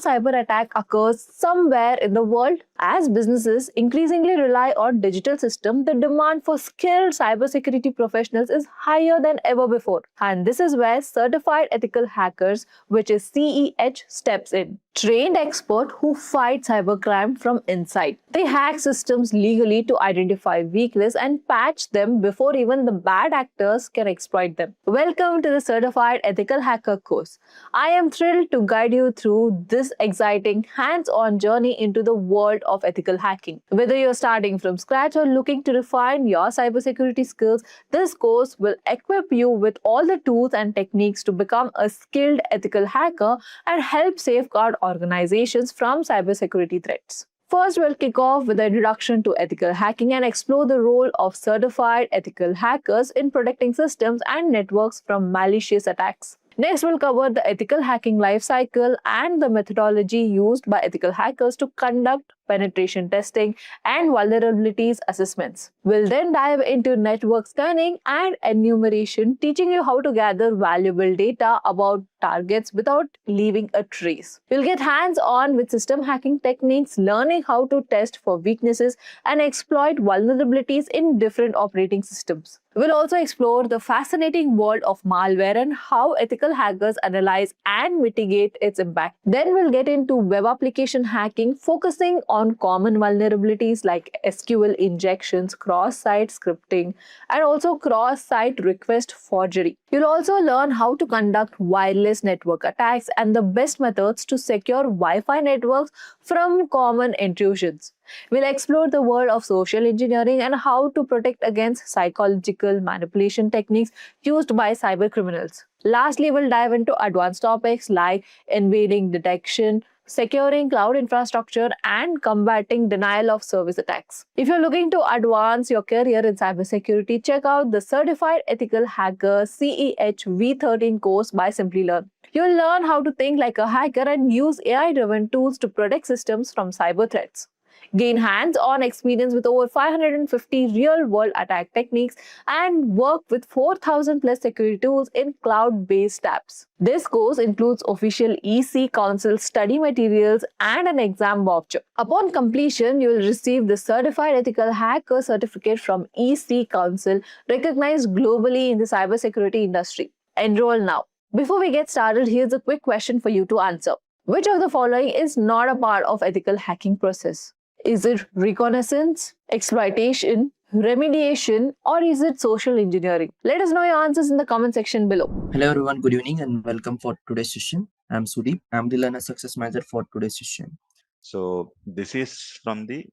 cyber attack occurs somewhere in the world. As businesses increasingly rely on digital systems, the demand for skilled cybersecurity professionals is higher than ever before. And this is where certified ethical hackers, which is CEH, steps in. Trained experts who fight cybercrime from inside. They hack systems legally to identify weakness and patch them before even the bad actors can exploit them. Welcome to the Certified Ethical Hacker course. I am thrilled to guide you through this exciting hands-on journey into the world of ethical hacking. Whether you're starting from scratch or looking to refine your cybersecurity skills, this course will equip you with all the tools and techniques to become a skilled ethical hacker and help safeguard organizations from cybersecurity threats. First, we'll kick off with an introduction to ethical hacking and explore the role of certified ethical hackers in protecting systems and networks from malicious attacks. Next, we'll cover the ethical hacking lifecycle and the methodology used by ethical hackers to conduct penetration testing and vulnerabilities assessments. We'll then dive into network scanning and enumeration, teaching you how to gather valuable data about targets without leaving a trace. You'll get hands-on with system hacking techniques, learning how to test for weaknesses and exploit vulnerabilities in different operating systems. We'll also explore the fascinating world of malware and how ethical hackers analyze and mitigate its impact. Then we'll get into web application hacking, focusing on common vulnerabilities like SQL injections, cross-site scripting, and also cross-site request forgery. You'll also learn how to conduct wireless network attacks and the best methods to secure Wi-Fi networks from common intrusions. We'll explore the world of social engineering and how to protect against psychological manipulation techniques used by cybercriminals. Lastly, we'll dive into advanced topics like invading detection, securing cloud infrastructure, and combating denial of service attacks. If you're looking to advance your career in cybersecurity, check out the Certified Ethical Hacker CEH V13 course by Simplilearn. You'll learn how to think like a hacker and use AI-driven tools to protect systems from cyber threats. Gain hands-on experience with over 550 real-world attack techniques and work with 4,000 plus security tools in cloud-based apps. This course includes official EC Council study materials and an exam voucher. Upon completion, you will receive the Certified Ethical Hacker certificate from EC Council, recognized globally in the cybersecurity industry. Enroll now. Before we get started, here's a quick question for you to answer. Which of the following is not a part of ethical hacking process? Is it reconnaissance, exploitation, remediation, or is it social engineering? Let us know your answers in the comment section below. Hello everyone, good evening and welcome for today's session. I'm Sudeep. I'm the Learner Success Manager for today's session. So this is from the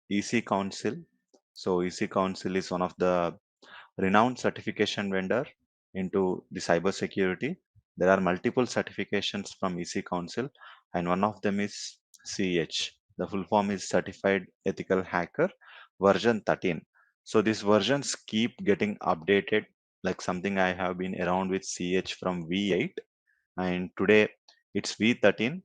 EC Council. So EC Council is one of the renowned certification vendor into the cybersecurity. There are multiple certifications from EC Council, and one of them is CEH. The full form is Certified Ethical Hacker version 13. So these versions keep getting updated, like something I have been around with CH from V8, and today it's V13.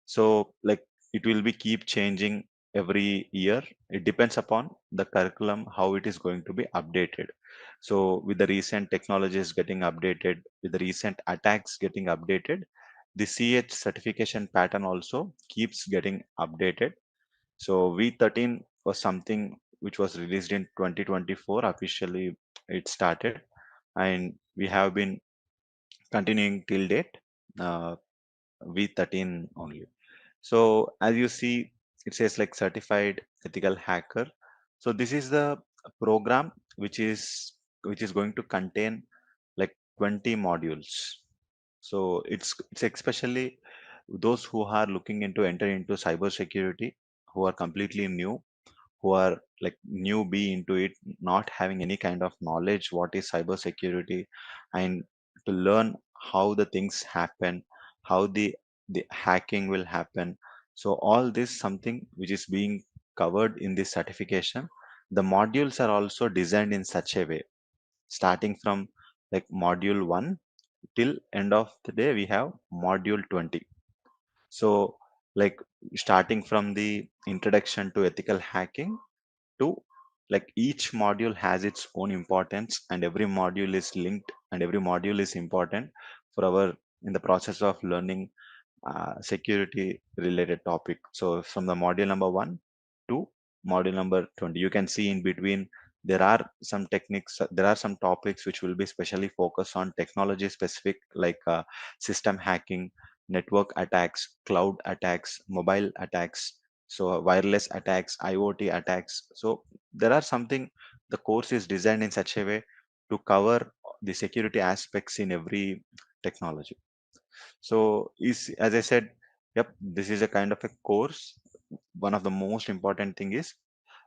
So like it will be keep changing every year. It depends upon the curriculum, how it is going to be updated. So with the recent technologies getting updated, with the recent attacks getting updated, the CH certification pattern also keeps getting updated. So V13 was something which was released in 2024. Officially it started, and we have been continuing till date, V13 only. So as you see, it says like certified ethical hacker. So this is the program which is going to contain like 20 modules. So it's especially those who are looking into enter into cybersecurity, who are completely new, who are like newbie into it, not having any kind of knowledge what is cybersecurity, and to learn how the things happen, how the hacking will happen. So all this something which is being covered in this certification. The modules are also designed in such a way, starting from like module 1 till end of the day we have module 20. So like starting from the introduction to ethical hacking to like each module has its own importance, and every module is linked, and every module is important for our in the process of learning security related topic. So from the module number 1 to module number 20, you can see in between there are some techniques, there are some topics which will be specially focused on technology specific, like system hacking, network attacks, cloud attacks, mobile attacks, so wireless attacks, IoT attacks. So there are something, the course is designed in such a way to cover the security aspects in every technology. So is, as I said, yep, this is a kind of a course. One of the most important thing is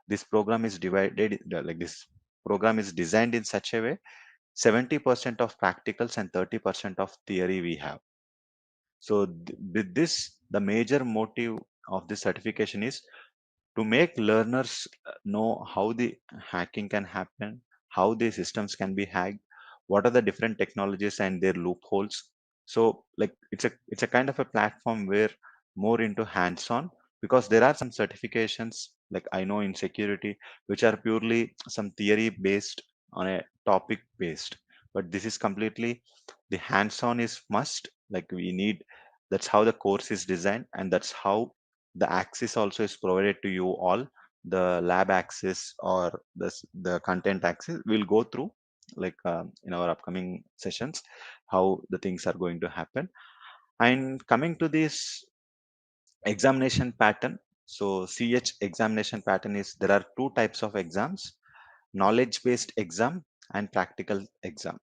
this program is divided, like this program is designed in such a way 70% of practicals and 30% of theory we have. So with this, the major motive of this certification is to make learners know how the hacking can happen, how the systems can be hacked, what are the different technologies and their loopholes. So like it's a kind of a platform where more into hands-on, because there are some certifications like I know in security which are purely some theory based on a topic based, but this is completely the hands-on is must, like we need, that's how the course is designed, and that's how the access also is provided to you all. The lab access or the content access will go through, like in our upcoming sessions, how the things are going to happen. And coming to this examination pattern, so CH examination pattern is there are two types of exams: knowledge based exam and practical exam.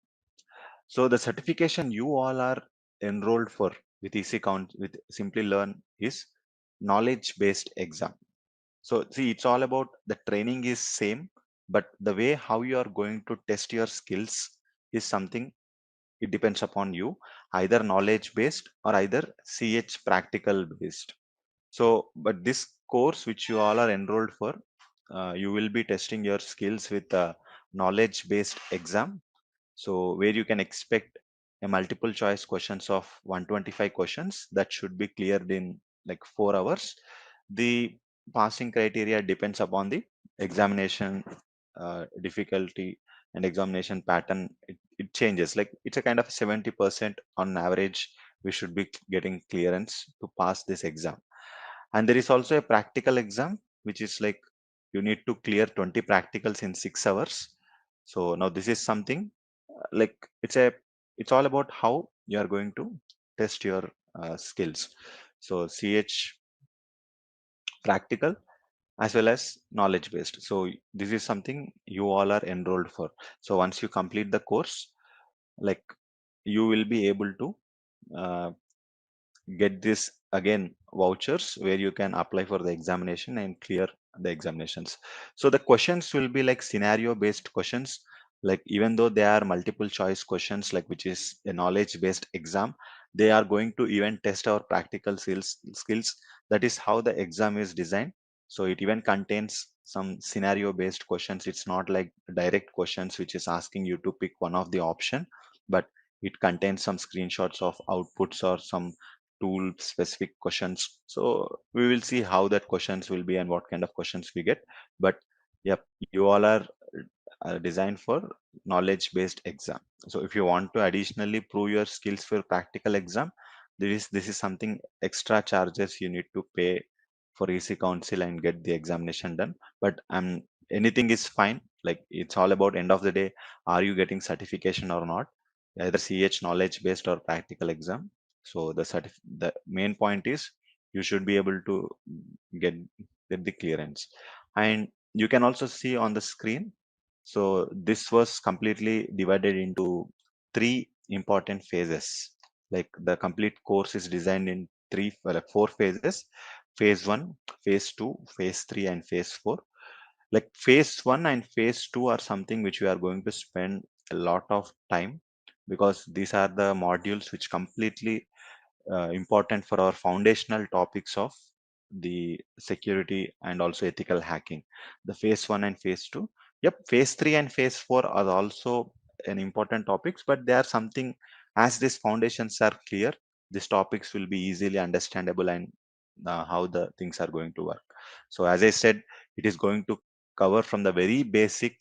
So the certification you all are enrolled for with EC Count with Simplilearn is knowledge based exam. So see, it's all about the training is same, but the way how you are going to test your skills is something, it depends upon you, either knowledge based or either CH practical based. So, but this course which you all are enrolled for, you will be testing your skills with a knowledge based exam. So where you can expect a multiple choice questions of 125 questions that should be cleared in like 4 hours. The passing criteria depends upon the examination difficulty and examination pattern. It changes, like it's a kind of 70% on average we should be getting clearance to pass this exam. And there is also a practical exam which is like you need to clear 20 practicals in 6 hours. So now this is something like it's all about how you are going to test your skills. So CH practical as well as knowledge based. So this is something you all are enrolled for. So once you complete the course, like you will be able to uh, get this again vouchers where you can apply for the examination and clear the examinations. So the questions will be like scenario based questions, like even though they are multiple choice questions, like which is a knowledge based exam, they are going to even test our practical skills. That is how the exam is designed. So it even contains some scenario based questions. It's not like direct questions which is asking you to pick one of the option, but it contains some screenshots of outputs or some tool specific questions. So we will see how that questions will be and what kind of questions we get. But yep, you all are designed for knowledge based exam. So if you want to additionally prove your skills for practical exam, this is something extra charges you need to pay for EC Council and get the examination done. But anything is fine. Like it's all about end of the day, are you getting certification or not? Either CH knowledge based or practical exam. So the main point is you should be able to get get the clearance. And you can also see on the screen, so this was completely divided into three important phases. Like the complete course is designed in four phases: phase one, phase two, phase three, and phase four. Like phase one and phase two are something which we are going to spend a lot of time, because these are the modules which completely important for our foundational topics of the security and also ethical hacking. The phase one and phase two. Yep, phase three and phase four are also an important topics, but they are something, as these foundations are clear, these topics will be easily understandable and how the things are going to work. So as I said, it is going to cover from the very basic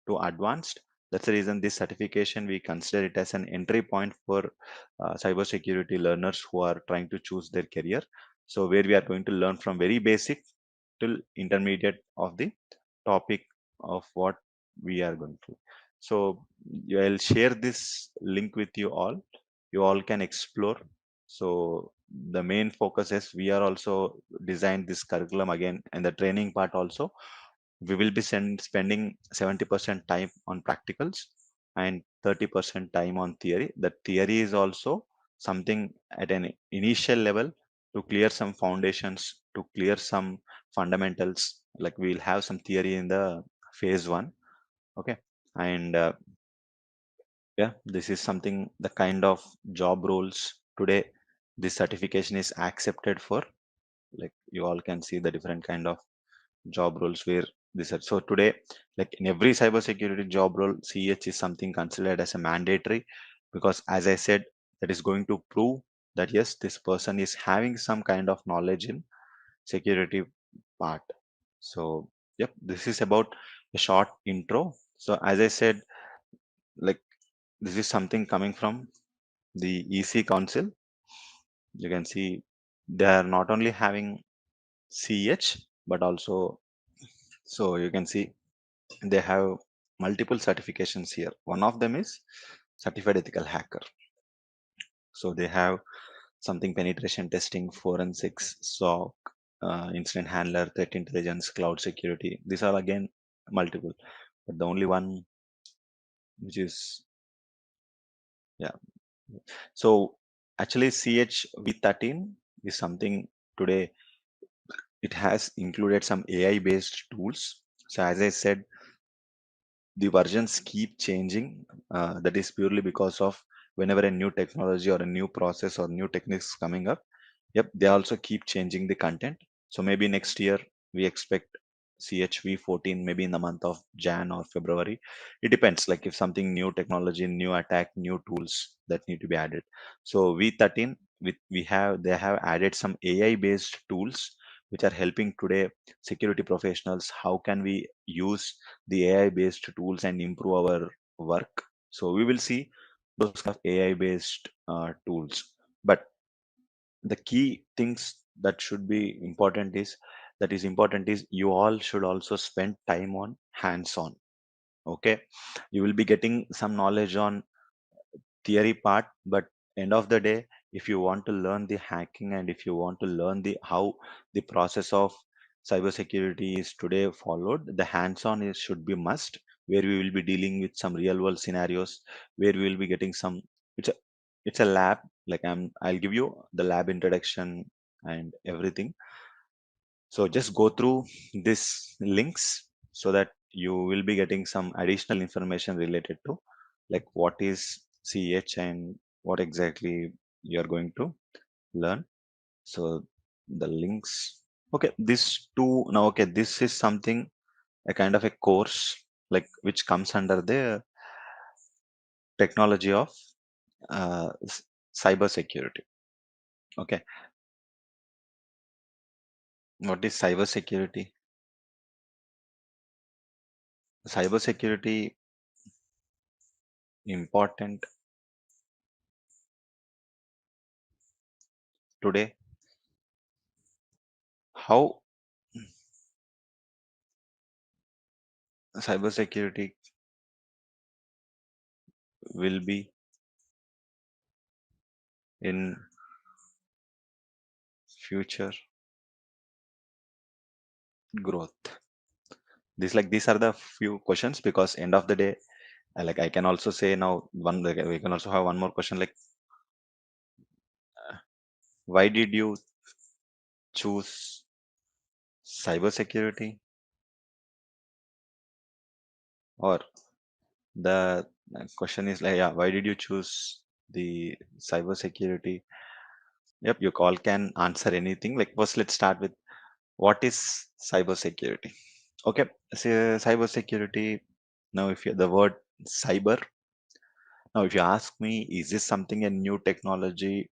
to advanced, That's the reason this certification, we consider it as an entry point for cybersecurity learners who are trying to choose their career. So where we are going to learn from very basic till intermediate of the topic of what we are going to. So I'll share this link with you all. You all can explore. So the main focus is we are also designed this curriculum again, and the training part also we will be spending 70% time on practicals and 30% time on theory. The theory is also something at an initial level to clear some foundations, to clear some fundamentals. Like we'll have some theory in the phase one. Okay. And yeah, this is something, the kind of job roles today this certification is accepted for. Like you all can see the different kind of job roles where this are. So today, like in every cybersecurity job role, CH is something considered as a mandatory, because as I said, that is going to prove that yes, this person is having some kind of knowledge in security part. So yep, this is about a short intro. So as I said, like this is something coming from the EC Council. You can see they are not only having CH but also, so you can see they have multiple certifications here. One of them is certified ethical hacker. So they have something penetration testing, forensics, SOC, incident handler, threat intelligence, cloud security. These are again multiple, but the only one which is, yeah. So actually CHV13 is something today, it has included some AI based tools. So as I said, the versions keep changing. That is purely because of whenever a new technology or a new process or new techniques coming up, yep, they also keep changing the content. So maybe next year we expect CHV14, maybe in the month of Jan or February. It depends, like if something new technology, new attack, new tools that need to be added. So V13, we have, they have added some AI based tools which are helping today security professionals. How can we use the AI based tools and improve our work? So we will see those kind of AI based tools. But the key things that should be important is, that is important is you all should also spend time on hands on. Okay, you will be getting some knowledge on theory part, but end of the day, if you want to learn the hacking and if you want to learn the how the process of cybersecurity is today followed, the hands-on is should be must, where we will be dealing with some real world scenarios, where we will be getting some, it's a it's a lab. Like I'll give you the lab introduction and everything. So just go through these links so that you will be getting some additional information related to like what is CH and what exactly you are going to learn. So the links. Okay, this two now. Okay, this is something, a kind of a course like which comes under the technology of cyber security. Okay, what is cyber security? Cyber security important today. How cybersecurity will be in future growth? This, like these are the few questions, because end of the day, like I can also say now one, like, we can also have one more question like, why did you choose cybersecurity? Or the question is like, yeah, why did you choose the cybersecurity? Yep, you all can answer anything. Like first, let's start with what is cybersecurity. Okay, so cybersecurity. Now, if you the word cyber, now if you ask me, is this something a new technology?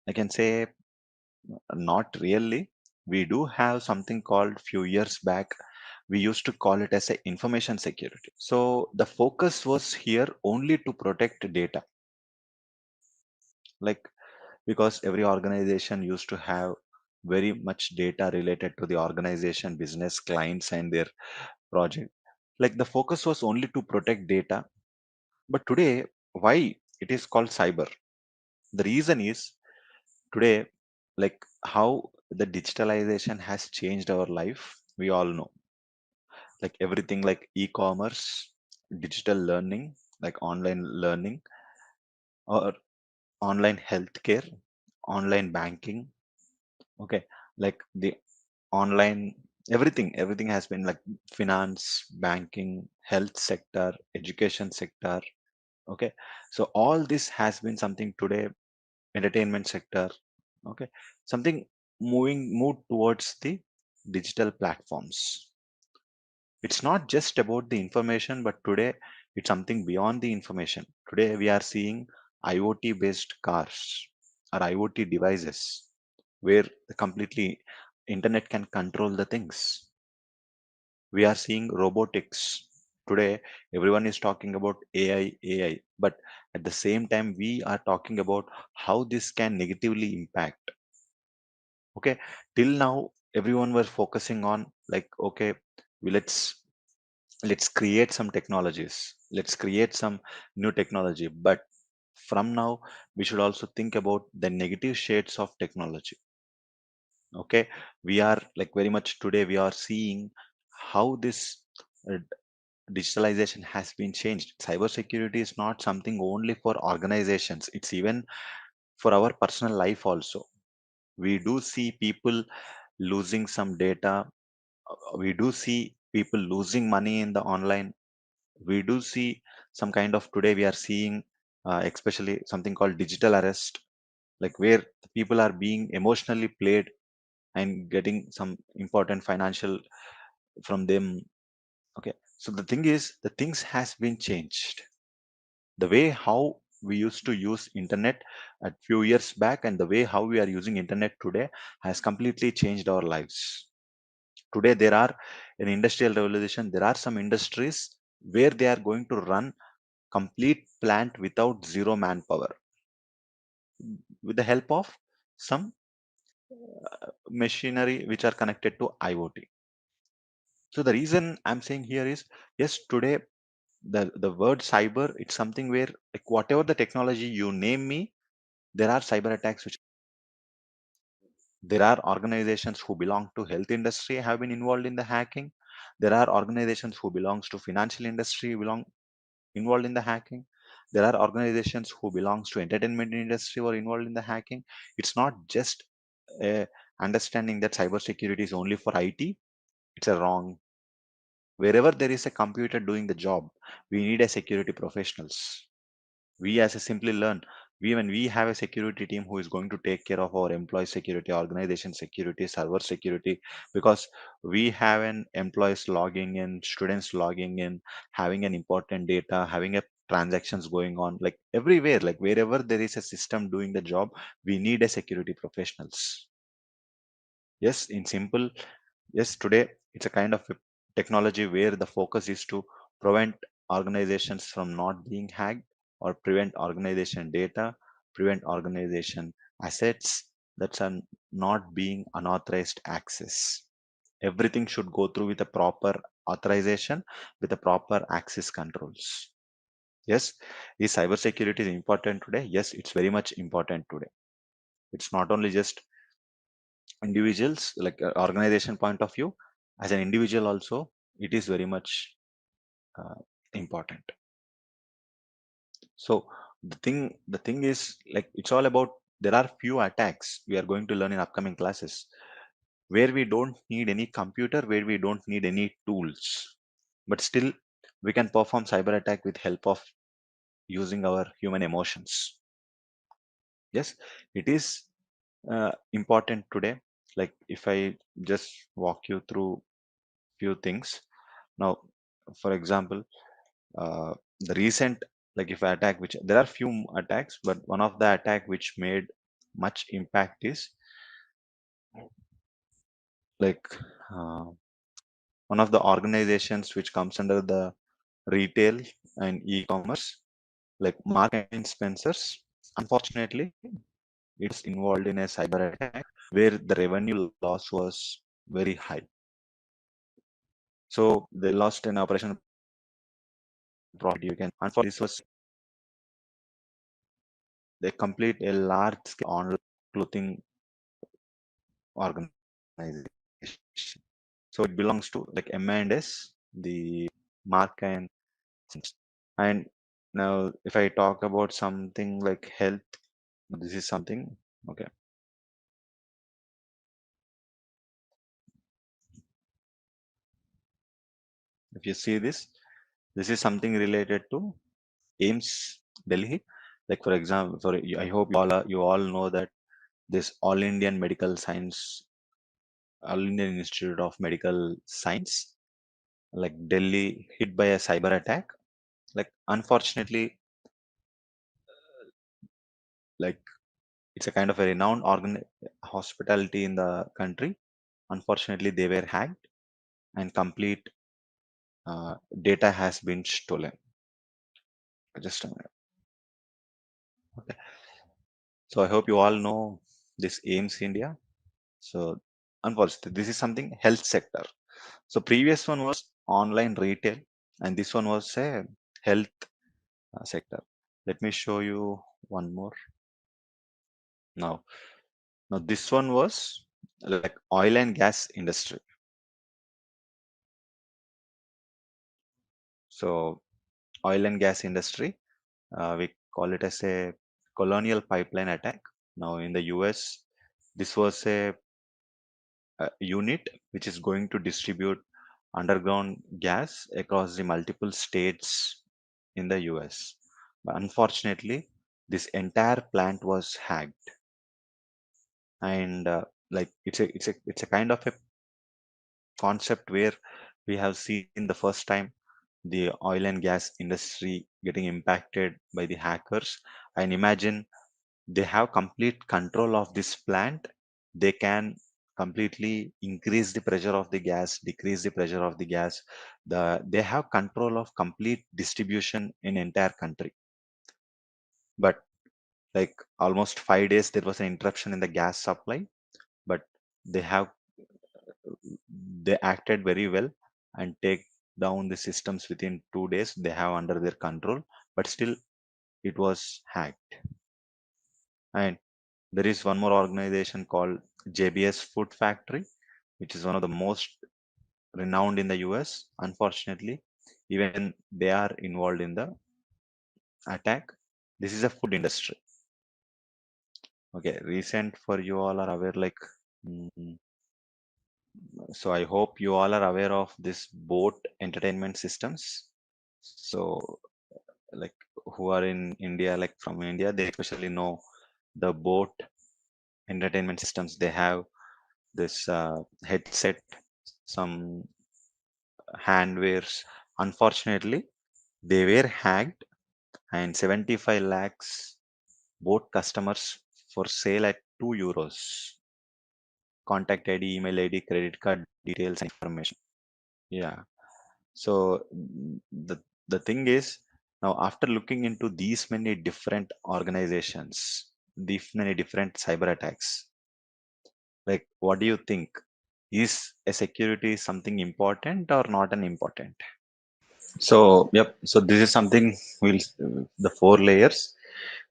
I can say not really. We do have something called few years back. we used to call it as a information security. So the focus was here only to protect data, like because every organization used to have very much data related to the organization, business, clients, and their project. Like the focus was only to protect data. But today, why it is called cyber? The reason is today, like how the digitalization has changed our life. We all know, like everything like e-commerce, digital learning, like online learning, or online healthcare, online banking. Okay, like the online everything has been like finance, banking, health sector, education sector. Okay, so all this has been something today, entertainment sector. Okay, something moved towards the digital platforms. It's not just about the information, but today it's something beyond the information. Today we are seeing IoT based cars or IoT devices where the completely internet can control the things. We are seeing robotics. Today everyone is talking about AI, but at the same time we are talking about how this can negatively impact. Okay, till now everyone was focusing on like, okay, let's create some technologies, let's create some new technology, but from now we should also think about the negative shades of technology. Okay, we are like very much today we are seeing how this uh, digitalization has been changed. Cybersecurity is not something only for organizations, it's even for our personal life also. We do see people losing some data. We do see people losing money in the online. We do see some kind of, today we are seeing especially something called digital arrest, like where the people are being emotionally played and getting some important financial from them. Okay, so the thing is the things has been changed. The way how we used to use internet a few years back and the way how we are using internet today has completely changed our lives. Today there are, in industrial revolution, there are some industries where they are going to run complete plant without zero manpower with the help of some machinery which are connected to IoT. So the reason I'm saying here is, yes, today the word cyber, it's something where like whatever the technology you name me, there are cyber attacks which, there are organizations who belong to health industry have been involved in the hacking. There are organizations who belongs to financial industry belong involved in the hacking. There are organizations who belongs to entertainment industry who are involved in the hacking. It's not just understanding that cybersecurity is only for IT. It's a wrong. Wherever there is a computer doing the job, we need a security professionals. We as a Simplilearn, we when we have a security team who is going to take care of our employee security, organization security, server security, because we have an employees logging in, students logging in, having an important data, having a transactions going on, like everywhere, like wherever there is a system doing the job, we need a security professionals. Yes, in simple, yes, today it's a kind of a technology where the focus is to prevent organizations from not being hacked or prevent organization data, prevent organization assets that are not being unauthorized access. Everything should go through with a proper authorization, with a proper access controls. Yes, is cybersecurity important today? Yes, it's very much important today. It's not only just individuals, like organization point of view, as an individual also it is very much uh, important. So the thing is like it's all about, there are few attacks we are going to learn in upcoming classes where we don't need any computer, where we don't need any tools, but still we can perform cyber attack with help of using our human emotions. Yes, it is important today. Like if I just walk you through few things now, for example, the recent, like if I attack, which there are few attacks, but one of the attack which made much impact is like uh, one of the organizations which comes under the retail and e-commerce, like Mark and Spencer's. Unfortunately, it was involved in a cyber attack where the revenue loss was very high. So they lost an operational profit. You can, unfortunately, this was they complete a large scale online clothing organization. So it belongs to like M&S, the Mark and and now if I talk about something like health, this is something okay. If you see this, this is something related to AIMS Delhi. Like for example, I hope you all know that this All Indian Institute of Medical Science, like Delhi hit by a cyber attack. Like unfortunately, like it's a kind of a renowned hospitality in the country. Unfortunately, they were hacked and complete data has been stolen. Just a minute. Okay. So I hope you all know this AIMS India. So unfortunately, this is something health sector. So previous one was online retail, and this one was a health sector. Let me show you one more. Now, now this one was like oil and gas industry. So oil and gas industry, we call it as a colonial pipeline attack. Now in the US, this was a unit which is going to distribute underground gas across the multiple states in the US. But unfortunately, this entire plant was hacked, and like it's a kind of a concept where we have seen the first time the oil and gas industry getting impacted by the hackers. And imagine they have complete control of this plant. They can completely increase the pressure of the gas, decrease the pressure of the gas. They have control of complete distribution in entire country. But like almost 5 days there was an interruption in the gas supply, but they have they acted very well and take down the systems within 2 days. They have under their control, but still it was hacked. And there is one more organization called JBS Food Factory, which is one of the most renowned in the US. Unfortunately, even they are involved in the attack. This is a food industry. Okay, recent for you all are aware like so I hope you all are aware of this boat entertainment systems. So like who are in India, like from India, they especially know the boat entertainment systems. They have this headset, some handwares. Unfortunately, they were hacked and 75 lakhs boat customers for sale at €2. Contact ID, email ID, credit card details, and information. Yeah. So the thing is now after looking into these many different organizations, these many different cyber attacks, like what do you think? Is a security something important or not an important? So yep. So this is something we'll the four layers: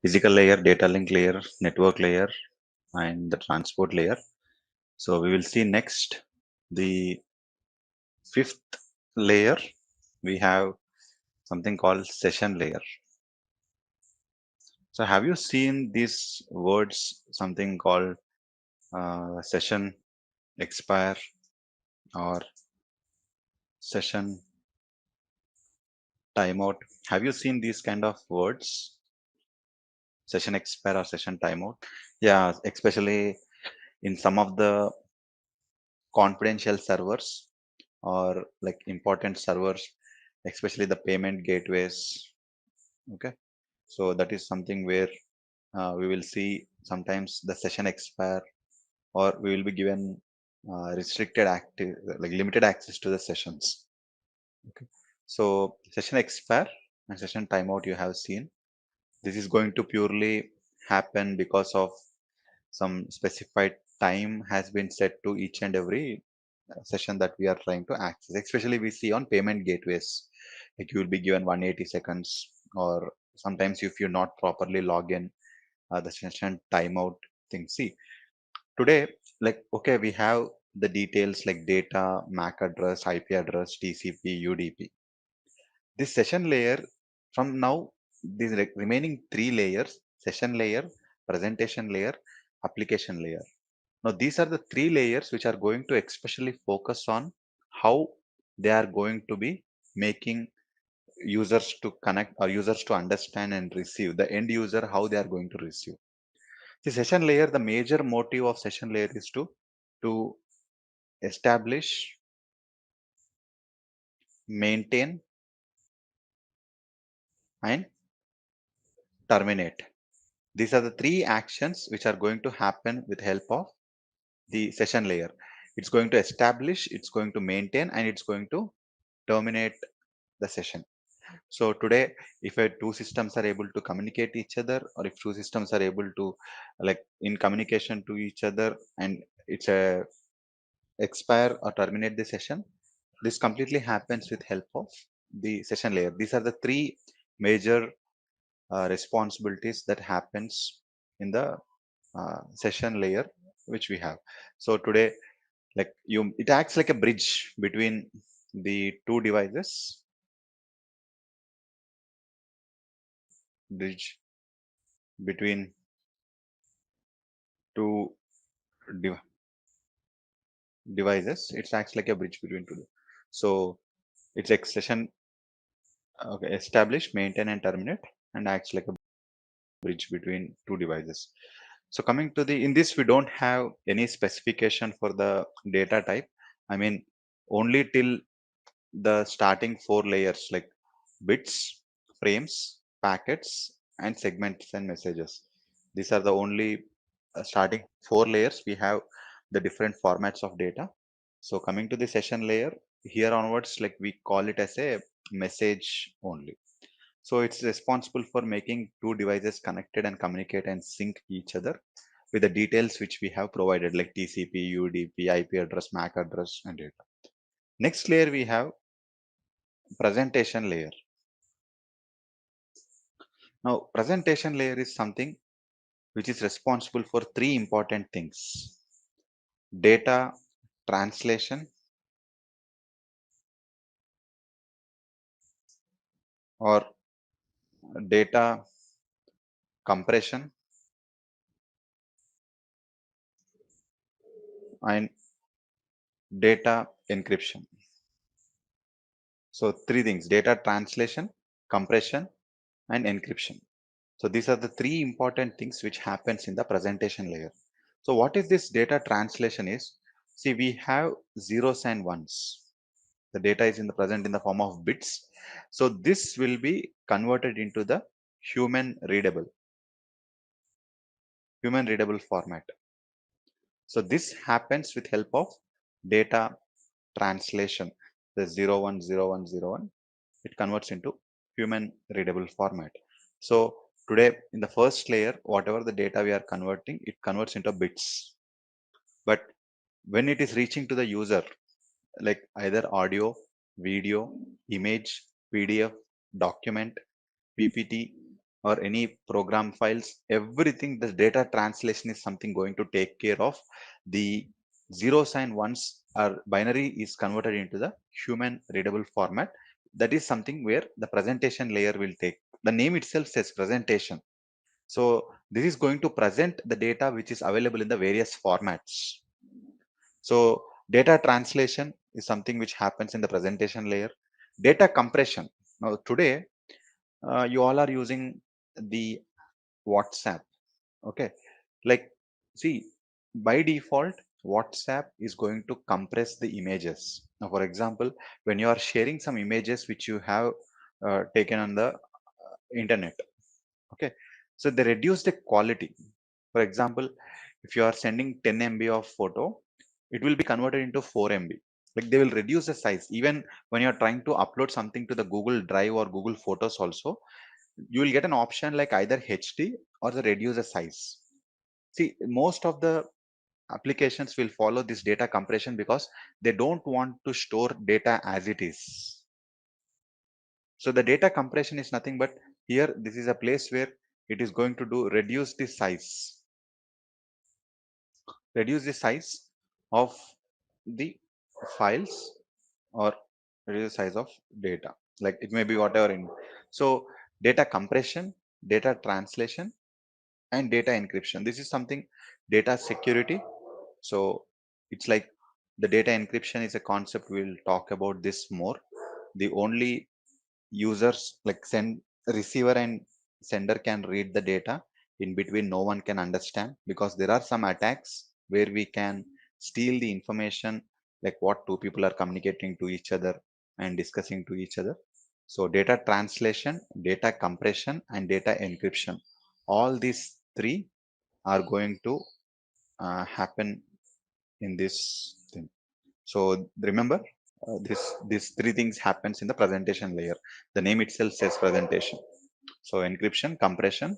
physical layer, data link layer, network layer, and the transport layer. So we will see next the fifth layer. We have something called session layer. So have you seen these words, something called session expire or session timeout? Have you seen these kind of words, session expire or session timeout? Yeah, especially in some of the confidential servers or like important servers, especially the payment gateways. Okay, so that is something where we will see sometimes the session expire or we will be given restricted active, like limited access to the sessions. Okay. So session expire and session timeout you have seen. This is going to purely happen because of some specified time has been set to each and every session that we are trying to access. Especially we see on payment gateways, like you will be given 180 seconds, or sometimes if you not properly log in, the session timeout thing. See, today, like, okay, we have the details like data, MAC address, IP address, TCP, UDP. This session layer, from now, these remaining three layers: session layer, presentation layer, application layer. Now, these are the three layers which are going to especially focus on how they are going to be making users to connect, or users to understand and receive, the end user, how they are going to receive. The session layer, the major motive of session layer is to establish, maintain, and terminate. These are the three actions which are going to happen with help of the session layer. It's going to establish, it's going to maintain, and it's going to terminate the session. So today, if two systems are able to communicate each other, or if two systems are able to, like, in communication to each other, and it's a expire or terminate the session, this completely happens with help of the session layer. These are the three major responsibilities that happens in the session layer which we have. So today, like, it acts like a bridge between the two devices, bridge between two dev- devices. It acts like a bridge between two. So it's like session, okay, establish, maintain, and terminate, and acts like a bridge between two devices. So coming to the, in this we don't have any specification for the data type. I mean, only till the starting four layers, like bits, frames, packets, and segments and messages. These are the only starting four layers. We have the different formats of data. So coming to the session layer, here onwards, like, we call it as a message only. So it's responsible for making two devices connected and communicate and sync each other with the details which we have provided, like TCP, UDP, IP address, MAC address, and data. Next layer we have presentation layer. Now, presentation layer is something which is responsible for three important things: data translation, or data compression, and data encryption. So three things: data translation, compression, and encryption. So these are the three important things which happens in the presentation layer. So what is this data translation is? See, we have zeros and ones. The data is in the present in the form of bits. So this will be converted into the human readable format. So this happens with help of data translation. The 010101, it converts into human readable format. So today, in the first layer, whatever the data we are converting, it converts into bits. But when it is reaching to the user, like either audio, video, image, PDF, document, PPT, or any program files, everything, the data translation is something going to take care of. The zeros and ones are binary is converted into the human readable format. That is something where the presentation layer will take. The name itself says presentation. So this is going to present the data which is available in the various formats. So data translation is something which happens in the presentation layer. Data compression. Now today, you all are using the WhatsApp. Okay, like, see, by default, WhatsApp is going to compress the images. Now, for example, when you are sharing some images which you have taken on the internet, okay, so they reduce the quality. For example, if you are sending 10 MB of photo, it will be converted into 4 MB. Like they will reduce the size. Even when you're trying to upload something to the Google Drive or Google Photos also, you will get an option like either HD or the reduce the size. See, most of the applications will follow this data compression because they don't want to store data as it is. So the data compression is nothing but here, this is a place where it is going to do reduce the size of the files, or reduce the size of data, like it may be whatever in. So data compression, data translation, and data encryption, this is something data security. So it's like the data encryption is a concept, we'll talk about this more. The only users, like send receiver and sender, can read the data. In between no one can understand, because there are some attacks where we can steal the information, like what two people are communicating to each other and discussing to each other. So data translation, data compression, and data encryption, all these three are going to happen in this thing. So remember, these three things happens in the presentation layer. The name itself says presentation. So encryption, compression,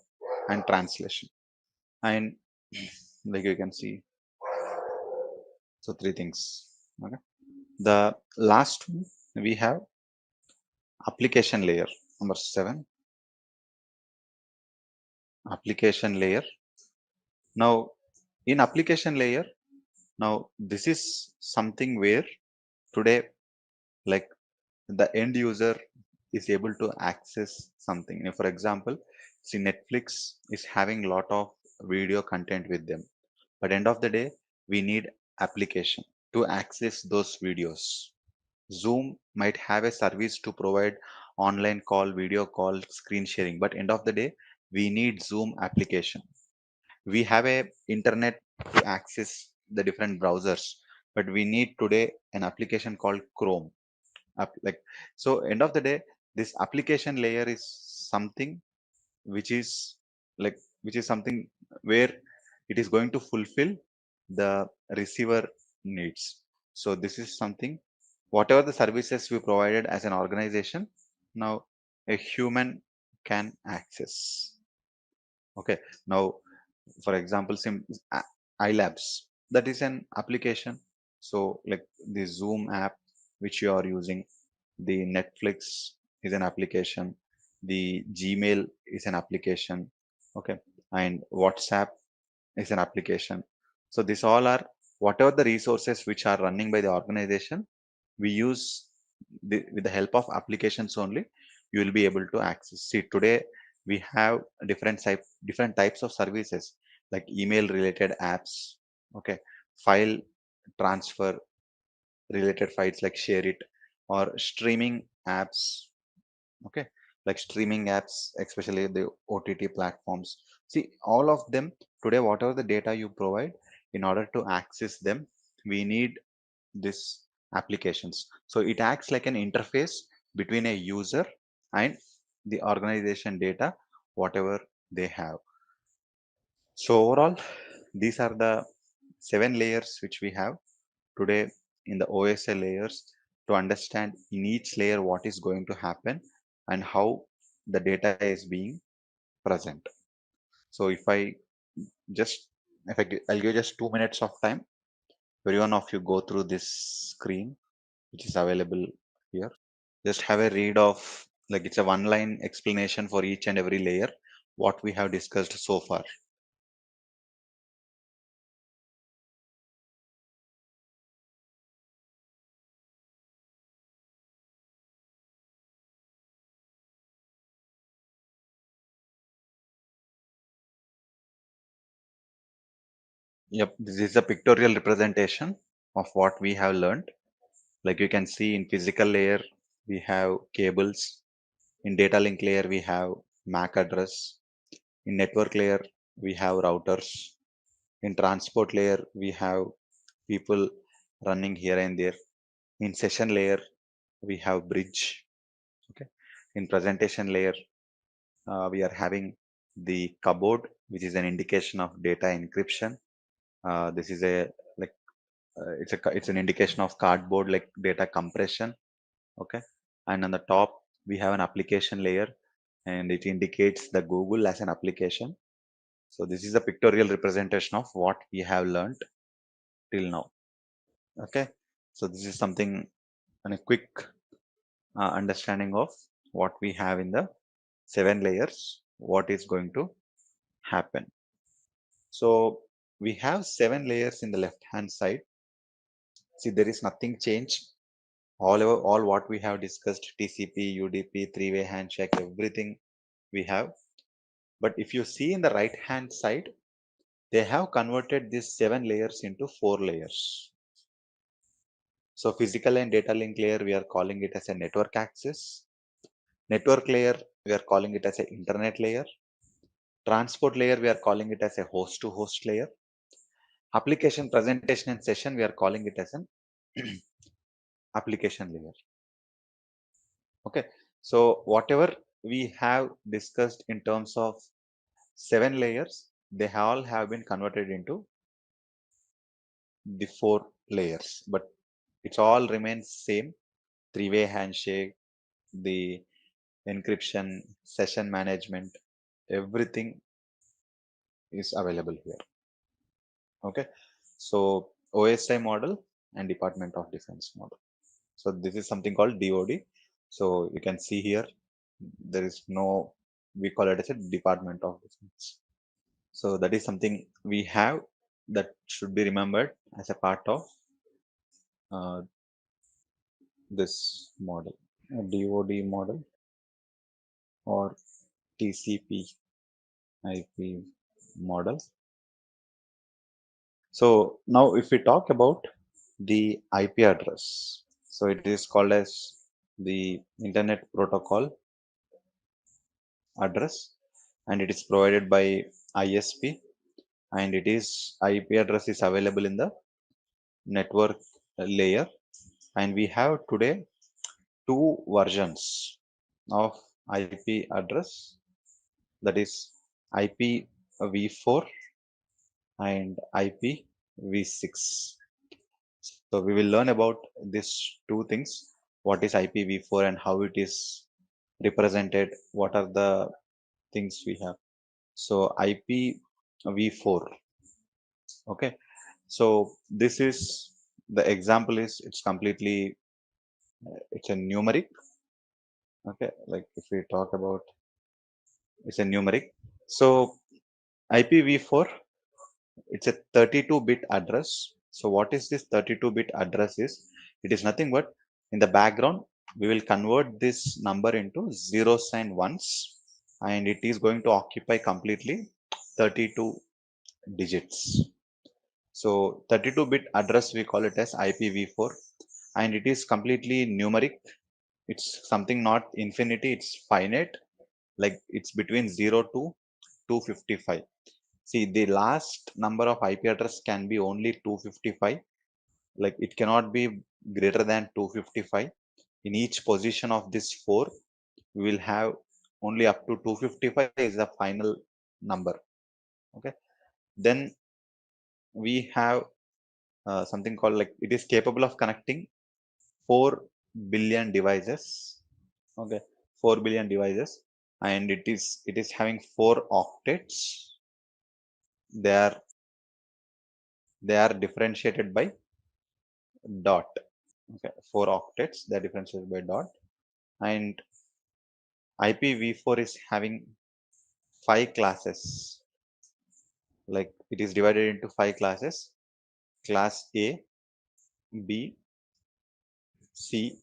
and translation. And like you can see, so three things. Okay. The last one, we have application layer, number 7, application layer. Now in application layer, now this is something where today, like, the end user is able to access something. For example, see, Netflix is having a lot of video content with them, but end of the day, we need application to access those videos. Zoom might have a service to provide online call, video call, screen sharing, but end of the day, we need Zoom application. We have a internet to access the different browsers, but we need today an application called Chrome. Like, so end of the day, this application layer is something which is which is something where it is going to fulfill the receiver needs. So this is something, whatever the services we provided as an organization, now a human can access. Okay. Now, for example, iLabs, that is an application. So like the Zoom app which you are using, the Netflix is an application, the Gmail is an application. Okay. And WhatsApp is an application. So these all are, whatever the resources which are running by the organization, we use with the help of applications only, you will be able to access. See, today we have different types of services, like email related apps. Okay. File transfer related files, like share it, or streaming apps. Okay. Like streaming apps, especially the OTT platforms. See, all of them today, whatever the data you provide, in order to access them, we need this applications. So it acts like an interface between a user and the organization data, whatever they have. So overall, these are the 7 layers which we have today in the OSL layers, to understand in each layer what is going to happen and how the data is being present. So I'll give just 2 minutes of time, every one of you go through this screen which is available here. Just have a read of, like, it's a one line explanation for each and every layer what we have discussed so far. Yep, this is a pictorial representation of what we have learned. Like you can see, in physical layer we have cables, in data link layer we have MAC address, in network layer we have routers, in transport layer we have people running here and there, in session layer we have bridge. Okay. In presentation layer, we are having the cupboard, which is an indication of data encryption. This is a, like, it's an indication of cardboard like data compression. Okay, and on the top we have an application layer, and it indicates the Google as an application. So this is a pictorial representation of what we have learned till now. Okay, so this is something and a quick understanding of what we have in the 7 layers, what is going to happen. So we have 7 layers in the left hand side. See, there is nothing changed. All what we have discussed, TCP, UDP, three-way handshake, everything we have. But if you see in the right hand side, they have converted these 7 layers into 4 layers. So physical and data link layer, we are calling it as a network access. Network layer, we are calling it as an internet layer. Transport layer, we are calling it as a host to host layer. Application presentation and session, we are calling it as an application layer. Okay, so whatever we have discussed in terms of 7 layers, they all have been converted into the 4 layers, but it all remains same: three-way handshake, the encryption, session management, everything is available here. Okay, so OSI model and Department of Defense model. So this is something called DoD. So you can see here, there is no, we call it as a Department of Defense. So that is something we have that should be remembered as a part of uh, this model, a DoD model or TCP IP model. So now if we talk about the IP address, so it is called as the Internet Protocol address, and it is provided by ISP, and it is IP address is available in the network layer, and we have today two versions of IP address, that is IPv4 and IPv6. So we will learn about these two things: what is IPv4 and how it is represented, what are the things we have. So IPv4, okay, so this is the example is, it's completely it's a numeric. Okay, like if we talk about, it's a numeric. So IPv4, it's a 32-bit address. So what is this 32-bit address is, it is nothing but in the background we will convert this number into zeros and ones, and it is going to occupy completely 32 digits. So 32-bit address we call it as IPv4, and it is completely numeric. It's something not infinity, it's finite, like it's between 0 to 255. See, the last number of IP address can be only 255, like it cannot be greater than 255. In each position of this 4, we will have only up to 255 is the final number. Okay, then we have something called, like it is capable of connecting 4 billion devices. Okay, 4 billion devices, and it is having 4 octets. They are differentiated by dot. Okay, 4 octets, they're differentiated by dot. And IPv4 is having 5 classes, like it is divided into 5 classes: class A, B, C,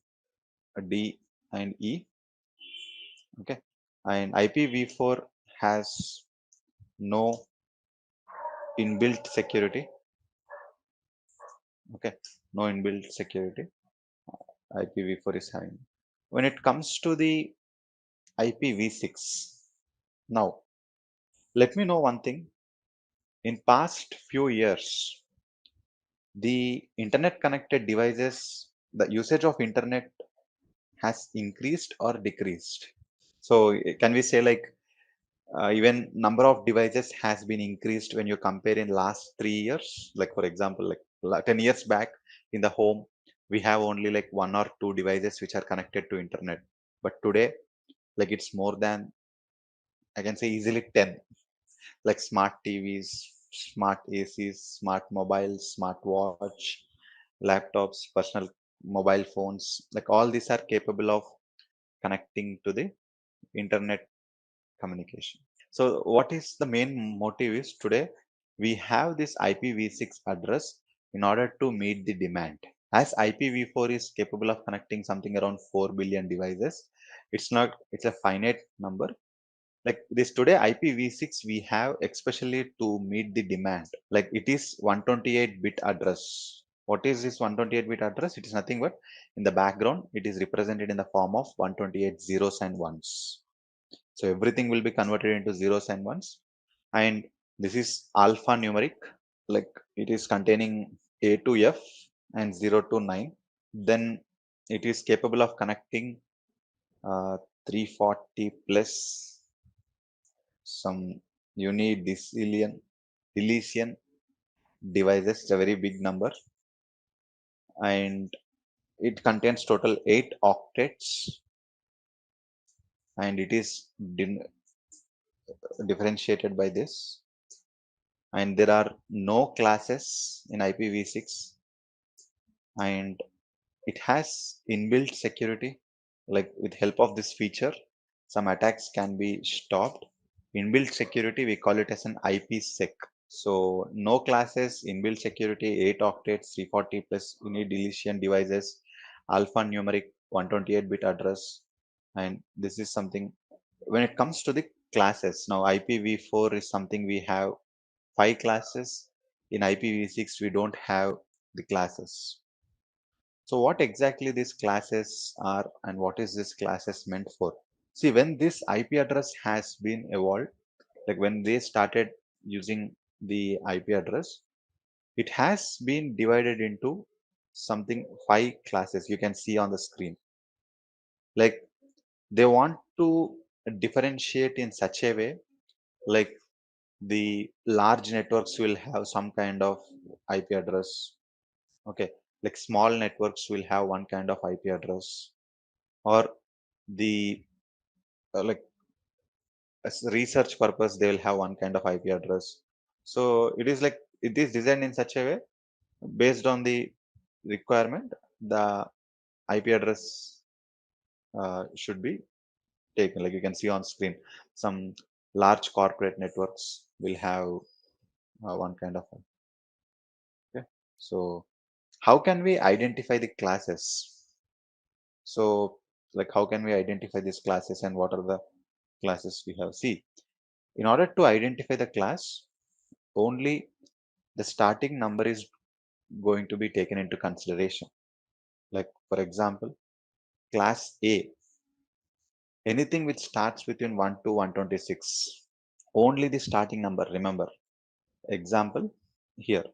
D, and E. Okay, and IPv4 has no inbuilt security. Okay, no inbuilt security IPv4 is having. When it comes to the IPv6, now let me know one thing. In past few years, the internet connected devices, the usage of internet has increased or decreased? So can we say, like, even number of devices has been increased when you compare in last 3 years? Like for example, like like 10 years back in the home, we have only like one or two devices which are connected to internet. But today, like it's more than, I can say easily 10, like smart TVs, smart ACs, smart mobiles, smart watch, laptops, personal mobile phones, like all these are capable of connecting to the internet communication. So what is the main motive is today we have this IPv6 address in order to meet the demand. As IPv4 is capable of connecting something around 4 billion devices, it's a finite number. Like this today IPv6 we have especially to meet the demand. Like it is 128-bit address. What is this 128-bit address? It is nothing but in the background it is represented in the form of 128 zeros and ones. So everything will be converted into zeros and ones. And this is alphanumeric, like it is containing A to F and 0 to 9. Then it is capable of connecting 340 plus some deletion devices. It's a very big number, and it contains total 8 octets, and it is differentiated by this. And there are no classes in IPv6, and it has inbuilt security. Like with help of this feature, some attacks can be stopped. Inbuilt security, we call it as an IPsec. So no classes, inbuilt security, 8 octets, 340 plus unit deletion devices, alphanumeric 128-bit address. And this is something when it comes to the classes. Now IPv4 is something we have 5 classes. In IPv6, we don't have the classes. So what exactly these classes are and what is this classes meant for? See, when this IP address has been evolved, like when they started using the IP address, it has been divided into something 5 classes you can see on the screen. Like they want to differentiate in such a way, like the large networks will have some kind of IP address. Okay, like small networks will have one kind of IP address, or the like as research purpose they will have one kind of IP address. So it is like it is designed in such a way based on the requirement. The IP address should be taken. Like you can see on screen, some large corporate networks will have one kind of. Okay, so how can we identify the classes? So like how can we identify these classes and what are the classes we have? See, in order to identify the class, only the starting number is going to be taken into consideration. Like for example, class A, anything which starts between 1 to 126, only the starting number, remember. Example here,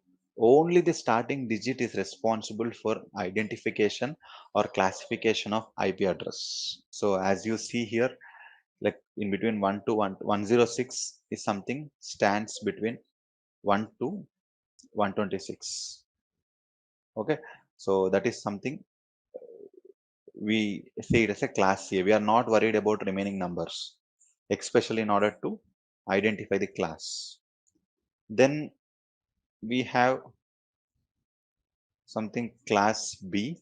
only the starting digit is responsible for identification or classification of IP address. So as you see here, like in between 1 to 106 is something stands between 1 to 126. Okay, so that is something we say it as a class A. We are not worried about remaining numbers, especially in order to identify the class. Then we have something class B,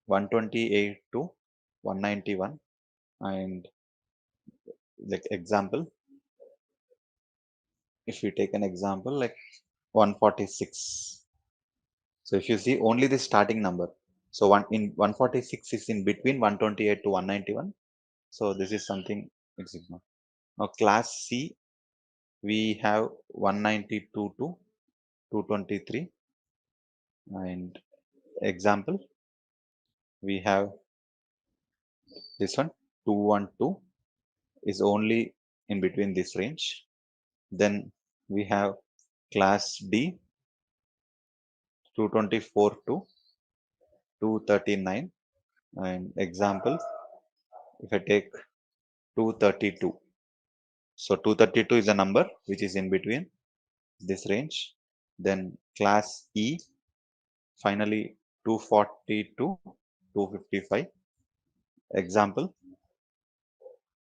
128 to 191. And like example, if we take an example like 146. So if you see only the starting number, so 146 is in between 128 to 191. So this is something it's ignored. Now class C, we have 192 to 223. And example, we have this one 212 is only in between this range. Then we have class D, 224 to 239. And example, if I take 232, so 232 is a number which is in between this range. then class E, finally 240 to 255. Example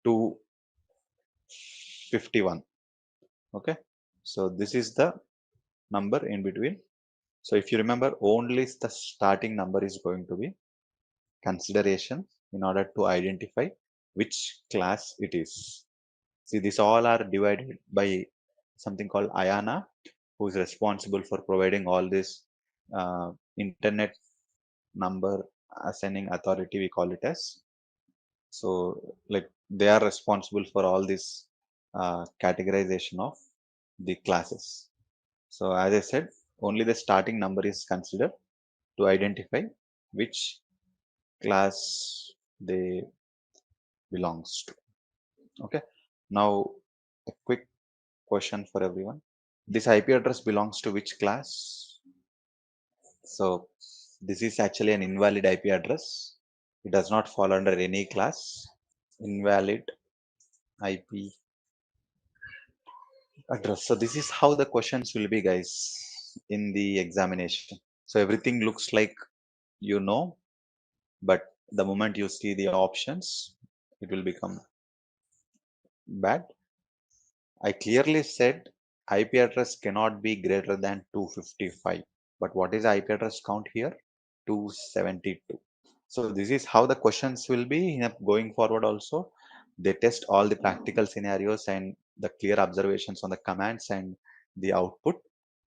251. Okay, so this is the number in between. So if you remember, only the starting number is going to be consideration in order to identify which class it is. See, these all are divided by something called IANA, who is responsible for providing all this internet number assigning authority, we call it as. So, like, they are responsible for all this categorization of the classes. So, as I said, only the starting number is considered to identify which class they belongs to. Okay. Now, a quick question for everyone. This IP address belongs to which class? So, this is actually an invalid IP address. It does not fall under any class. Invalid IP address. So this is how the questions will be, guys, in the examination. So everything looks like you know, but the moment you see the options, it will become bad. I clearly said IP address cannot be greater than 255. But what is IP address count here? 272. So this is how the questions will be going forward also. They test all the practical scenarios and the clear observations on the commands and the output.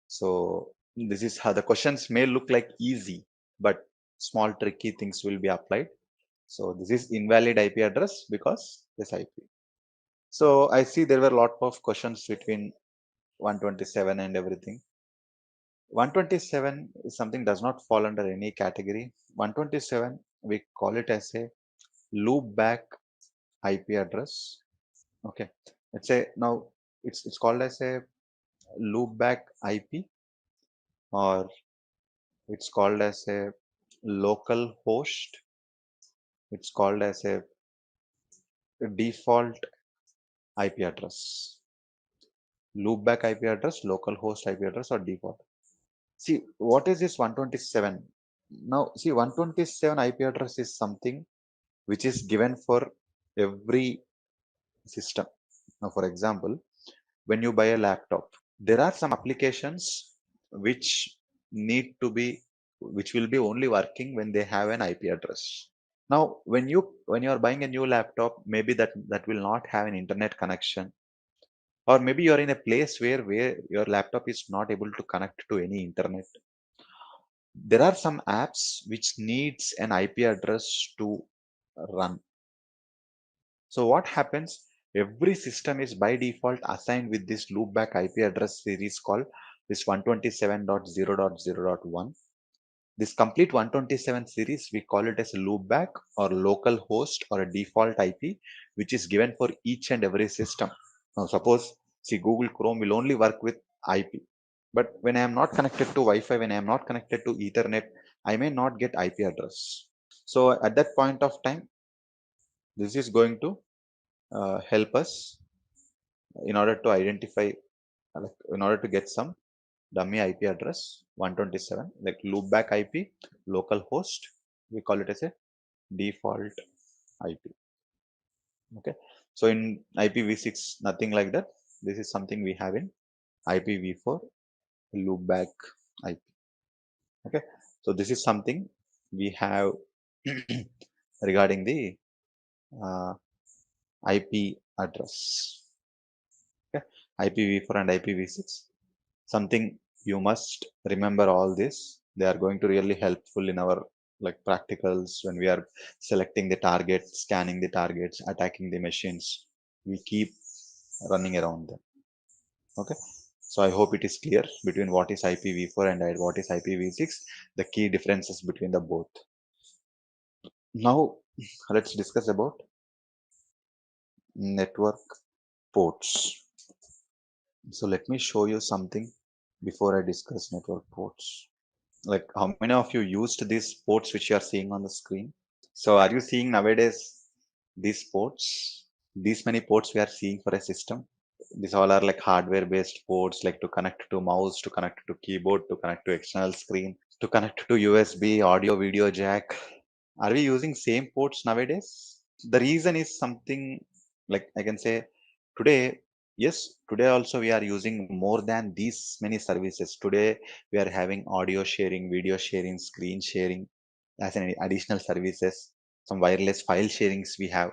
So this is how the questions may look like easy, but small tricky things will be applied. So this is invalid IP address because this IP. So I see there were a lot of questions between 127 and everything. 127 is something does not fall under any category. 127, we call it as a loopback IP address. Okay, let's say now it's called as a loopback IP, or it's called as a local host. It's called as a default IP address. Loopback IP address, local host IP address, or default. See, what is this 127? Now, see, 127 IP address is something which is given for every system. Now, for example, when you buy a laptop, there are some applications which need to be, which will be only working when they have an IP address. Now, when you are buying a new laptop, maybe that will not have an internet connection, or maybe you are in a place where your laptop is not able to connect to any internet. There are some apps which needs an IP address to run. So what happens? Every system is by default assigned with this loopback IP address series called this 127.0.0.1. This complete 127 series, we call it as a loopback or local host or a default IP, which is given for each and every system. Now, suppose, see, Google Chrome will only work with IP. But when I am not connected to Wi-Fi, when I am not connected to Ethernet, I may not get IP address. So at that point of time, this is going to help us in order to identify, in order to get some dummy IP address 127, like loopback IP, local host. We call it as a default IP. Okay. So in IPv6, nothing like that. This is something we have in IPv4 loopback IP. Okay. So this is something we have regarding the uh, IP address. Okay. IPv4 and IPv6. Something you must remember all this. They are going to really helpful in our like practicals when we are selecting the target, scanning the targets, attacking the machines. We keep running around them. Okay. So I hope it is clear between what is IPv4 and what is IPv6, the key differences between the both. Now let's discuss about network ports. So let me show you something before I discuss network ports. Like, how many of you used these ports which you are seeing on the screen? So are you seeing nowadays these ports, these many ports we are seeing for a system? these all are like hardware based ports, like to connect to mouse, to connect to keyboard, to connect to external screen, to connect to USB, audio video jack. Are we using same ports nowadays? The reason is something like I can say today, yes, today also we are using more than these many services. Today we are having audio sharing, video sharing, screen sharing as an additional services, some wireless file sharings we have.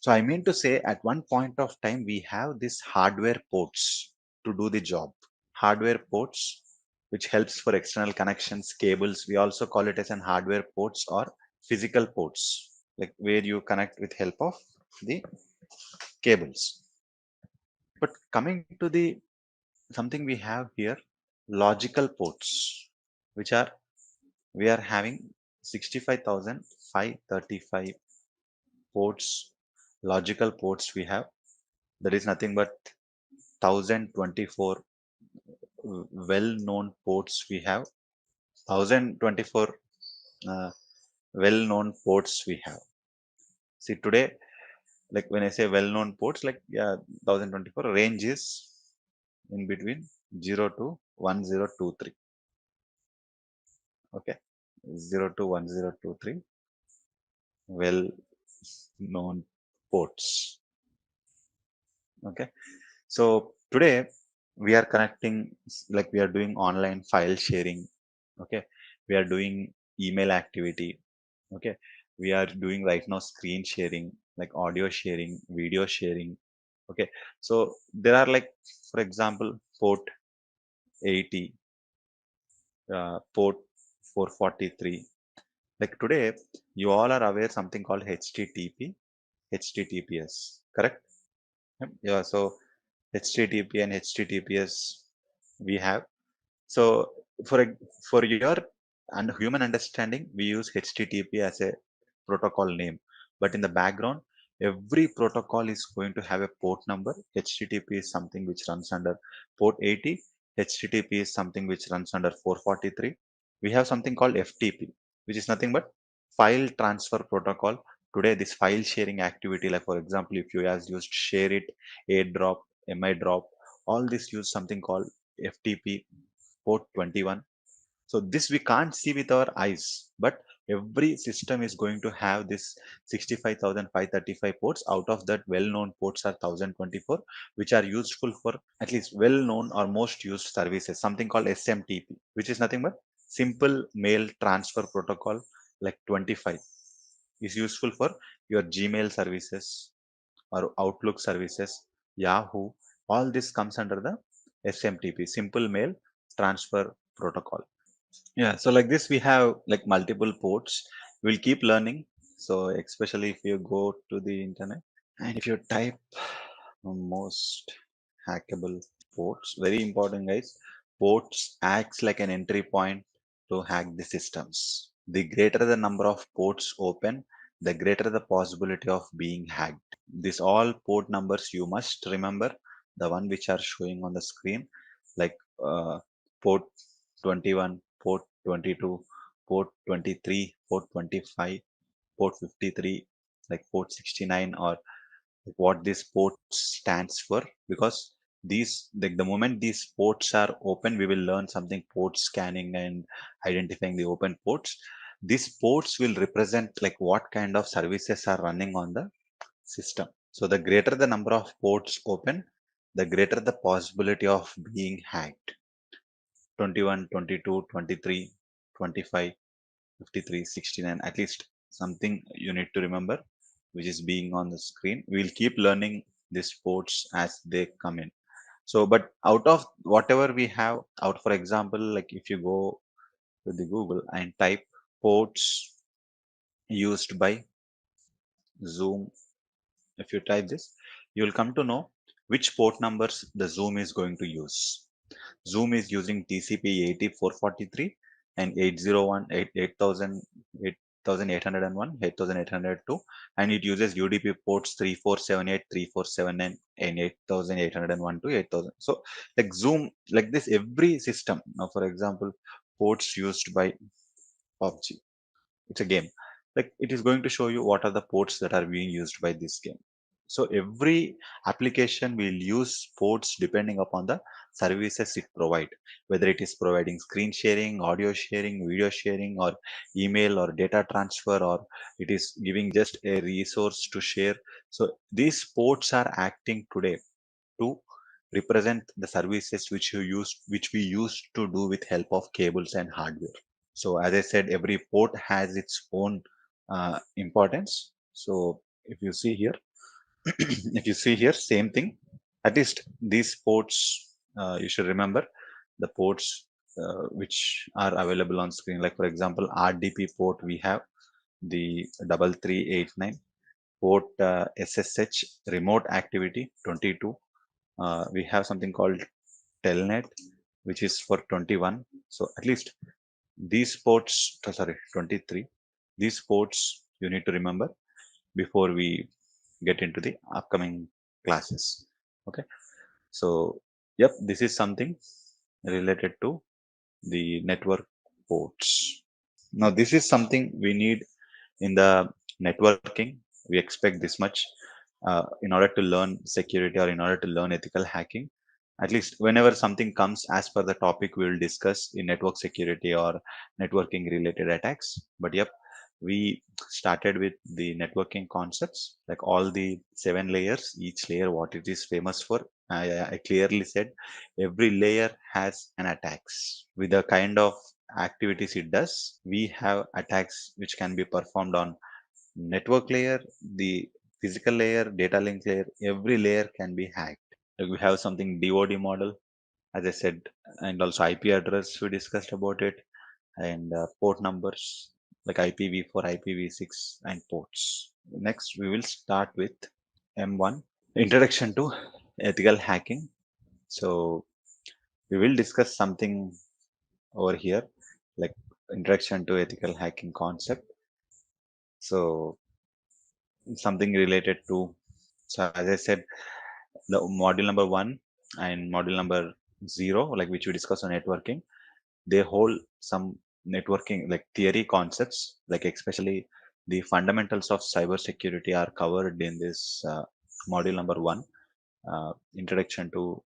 So I mean to say at one point of time we have this hardware ports to do the job. Hardware ports which helps for external connections, cables. We also call it as an hardware ports or physical ports, like where you connect with help of the cables. But coming to the something we have here, logical ports, which are we are having 65,535 ports, logical ports we have. That is nothing but 1024 well-known ports we have. 1024 uh, well-known ports we have. See today, like when I say well-known ports, like yeah, 1024 range is in between 0 to 1023. Okay, 0 to 1023 well-known ports. Okay, so today we are connecting, like we are doing online file sharing. Okay, we are doing email activity. Okay, we are doing right now screen sharing, like audio sharing, video sharing. Okay, so there are like, for example, port 80, port 443. Like today, you all are aware something called HTTP, HTTPS, correct? Yep. Yeah, so HTTP and HTTPS we have. So for for your and human understanding, we use HTTP as a protocol name, but in the background, every protocol is going to have a port number. HTTP is something which runs under port 80. HTTP is something which runs under 443. We have something called FTP, which is nothing but file transfer protocol. Today, this file sharing activity, like for example, if you have used share it, airdrop, mi drop, all this use something called FTP port 21. So this we can't see with our eyes, but every system is going to have this 65,535 ports. Out of that, well-known ports are 1024, which are useful for at least well-known or most used services, something called SMTP, which is nothing but simple mail transfer protocol. Like 25 is useful for your Gmail services or Outlook services, Yahoo. All this comes under the SMTP, simple mail transfer protocol. Yeah, so like this we have like multiple ports. We'll keep learning. So especially if you go to the internet and if you type most hackable ports, very important guys. Ports acts like an entry point to hack the systems. The greater the number of ports open, the greater the possibility of being hacked. These all port numbers you must remember, the one which are showing on the screen, like port 21, port 22, port 23, port 25, port 53, like port 69, or like what this port stands for. Because these, like the moment these ports are open, we will learn something port scanning and identifying the open ports. These ports will represent like what kind of services are running on the system. So the greater the number of ports open, the greater the possibility of being hacked. 21, 22, 23, 25, 53, 69, at least something you need to remember, which is being on the screen. We'll keep learning these ports as they come in. So, but out of whatever we have, out for example, like if you go to the Google and type ports used by Zoom, if you type this, you'll come to know which port numbers the Zoom is going to use. Zoom is using TCP 8443 and 801, 8801, 8802, and it uses UDP ports 3478, 3479, and 8801 to 8000. So, like Zoom, like this, every system. Now, for example, ports used by PUBG. It's a game. Like it is going to show you what are the ports that are being used by this game. So every application will use ports depending upon the services it provide, whether it is providing screen sharing, audio sharing, video sharing, or email or data transfer, or it is giving just a resource to share. So these ports are acting today to represent the services which we used to do with help of cables and hardware. So as I said, every port has its own importance. So if you see here, if you see here, same thing. At least these ports, you should remember the ports which are available on screen. Like for example, RDP port, we have the 3389 port, SSH remote activity 22. We have something called telnet, which is for 21. So at least these ports, sorry, 23, these ports you need to remember before we get into the upcoming classes. Okay, so yep, this is something related to the network ports. Now this is something we need in the networking. We expect this much in order to learn security or in order to learn ethical hacking. At least whenever something comes as per the topic, we will discuss in network security or networking related attacks. But yep, we started with the networking concepts, like all the 7 layers, each layer what it is famous for. I clearly said every layer has an attacks with the kind of activities it does. We have attacks which can be performed on network layer, the physical layer, data link layer. Every layer can be hacked. Like we have something DoD model, as I said, and also IP address, we discussed about it, and port numbers like IPv4, IPv6, and ports. Next we will start with M1, introduction to ethical hacking. So we will discuss something over here, like introduction to ethical hacking concept. So something related to, so as I said, the module number 1 and module number 0, like which we discuss on networking, they hold some networking like theory concepts, like especially the fundamentals of cybersecurity are covered in this module number 1, introduction to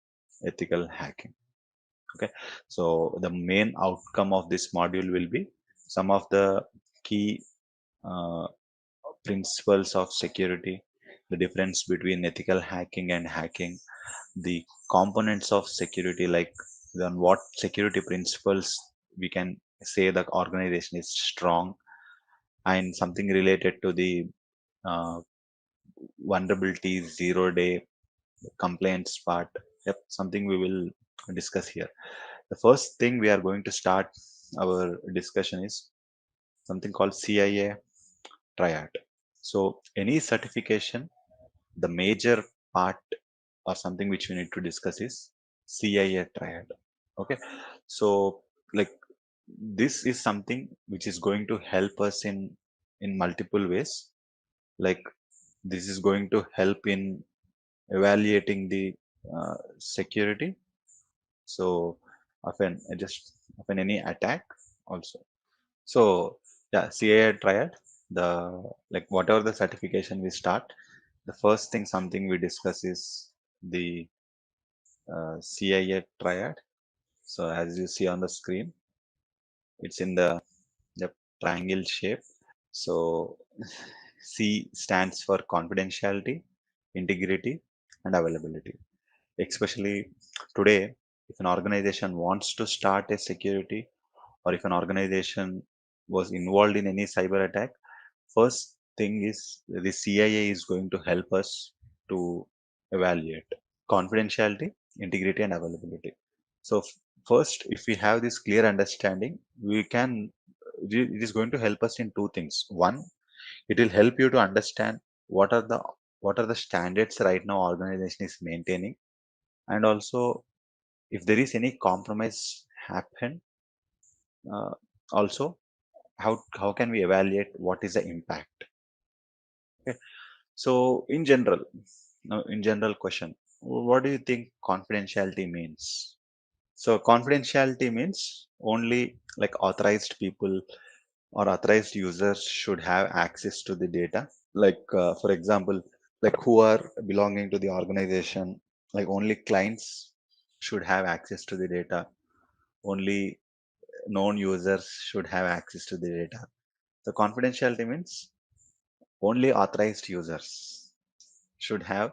ethical hacking. Okay, so the main outcome of this module will be some of the key uh, principles of security, the difference between ethical hacking and hacking, the components of security, like then what security principles we can say the organization is strong, and something related to the uh, vulnerabilities, 0 day complaints part. Yep, something we will discuss here. The first thing we are going to start our discussion is something called CIA triad. So any certification, the major part or something which we need to discuss is CIA triad. Okay, so like this is something which is going to help us in multiple ways. Like this is going to help in evaluating the security. So often just often any attack also. So yeah, CIA triad, the like whatever the certification we start, the first thing something we discuss is the CIA triad. So as you see on the screen, it's in the triangle shape. So C stands for confidentiality, integrity, and availability. Especially today, if an organization wants to start a security, or if an organization was involved in any cyber attack, first thing is the CIA is going to help us to evaluate confidentiality, integrity, and availability. So first, if we have this clear understanding, we can, it is going to help us in two things. One, it will help you to understand what are the what are the standards right now organization is maintaining, and also if there is any compromise happen, uh, also how can we evaluate what is the impact. Okay. So in general question, what do you think confidentiality means? So confidentiality means only like authorized people or authorized users should have access to the data. Like for example, like who are belonging to the organization, like only clients should have access to the data, only known users should have access to the data. The confidentiality means only authorized users should have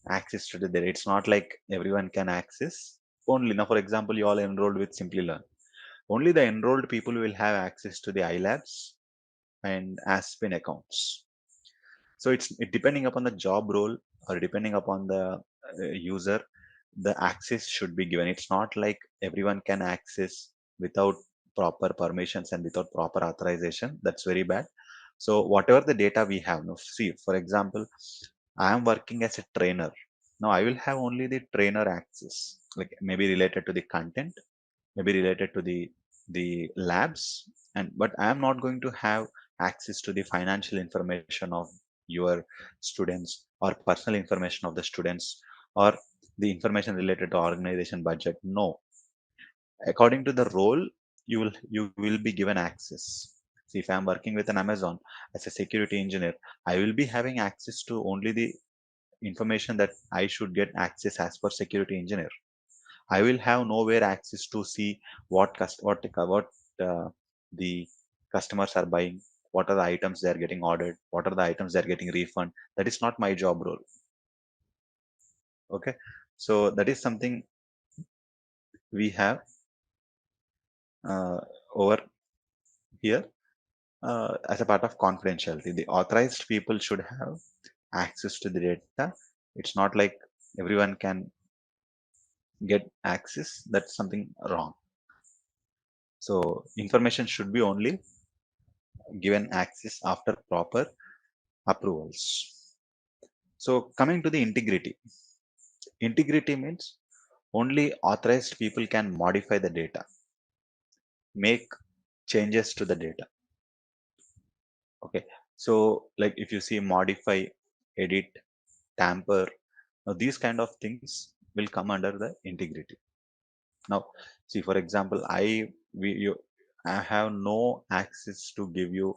access to the data. It's not like everyone can access. Only now, for example, you all enrolled with Simplilearn. Only the enrolled people will have access to the iLabs and Aspin accounts. So it depending upon the job role or depending upon the user, the access should be given. It's not like everyone can access without proper permissions and without proper authorization. That's very bad. So whatever the data we have now, see, for example, I am working as a trainer. Now I will have only the trainer access, like maybe related to the content, maybe related to the labs, and but I am not going to have access to the financial information of your students or personal information of the students or the information related to organization budget. No, according to the role, you will be given access. See, if I'm working with an Amazon as a security engineer, I will be having access to only the information that I should get access as per security engineer. I will have nowhere access to see what the customers are buying, what are the items they are getting ordered, what are the items they are getting refund. That is not my job role. Okay, so that is something we have uh, over here as a part of confidentiality. The authorized people should have access to the data. It's not like everyone can get access. That's something wrong. So information should be only given access after proper approvals. So coming to the integrity. Integrity means only authorized people can modify the data, make changes to the data. Okay. So like if you see modify, edit, tamper, now these kind of things will come under the integrity. Now, see, for example, I have no access to give you,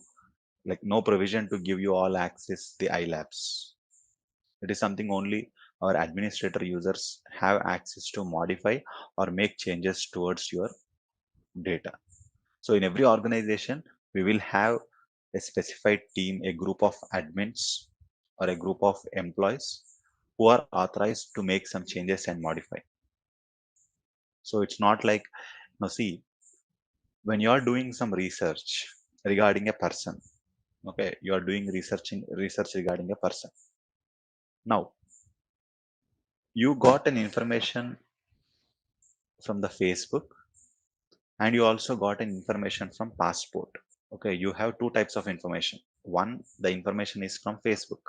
like no provision to give you all access the iLabs. It is something only our administrator users have access to modify or make changes towards your data. So in every organization, we will have a specified team, a group of admins or a group of employees who are authorized to make some changes and modify. So it's not like, now see, when you are doing some research regarding a person, okay, you are doing research regarding a person. Now, you got an information from the Facebook and you also got an information from passport. Okay, you have two types of information. One, the information is from Facebook,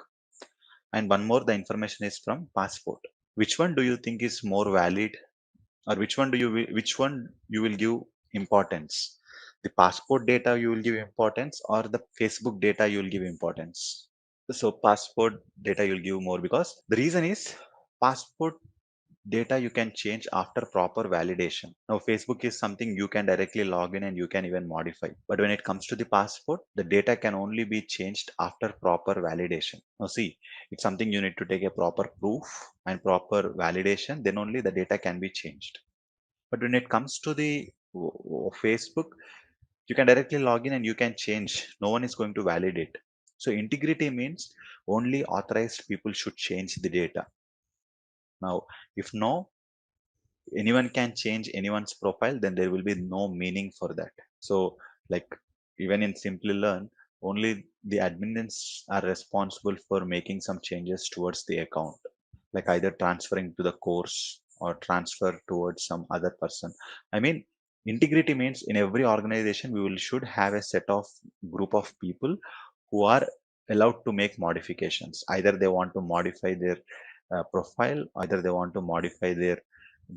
and one more, the information is from passport. Which one do you think is more valid, or which one you will give importance? The passport data you will give importance, or the Facebook data you will give importance? So passport data you'll give more, because the reason is passport data you can change after proper validation. Now, Facebook is something you can directly log in and you can even modify. But when it comes to the passport, the data can only be changed after proper validation. Now, see, it's something you need to take a proper proof and proper validation, then only the data can be changed. But when it comes to the Facebook, you can directly log in and you can change. No one is going to validate. So integrity means only authorized people should change the data. Now, if no, anyone can change anyone's profile, then there will be no meaning for that. So like even in Simplilearn, only the admins are responsible for making some changes towards the account, like either transferring to the course or transfer towards some other person. I mean, integrity means in every organization we will should have a set of group of people who are allowed to make modifications. Either they want to modify their profile, either they want to modify their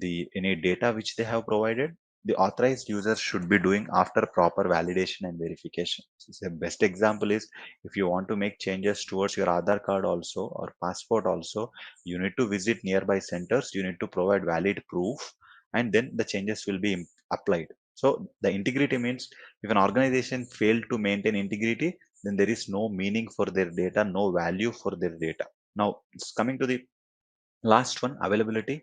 the any data which they have provided. The authorized users should be doing after proper validation and verification. So the best example is, if you want to make changes towards your Aadhaar card also or passport also, you need to visit nearby centers, you need to provide valid proof, and then the changes will be applied. So the integrity means if an organization failed to maintain integrity, then there is no meaning for their data, no value for their data. Now, it's coming to the last one, availability.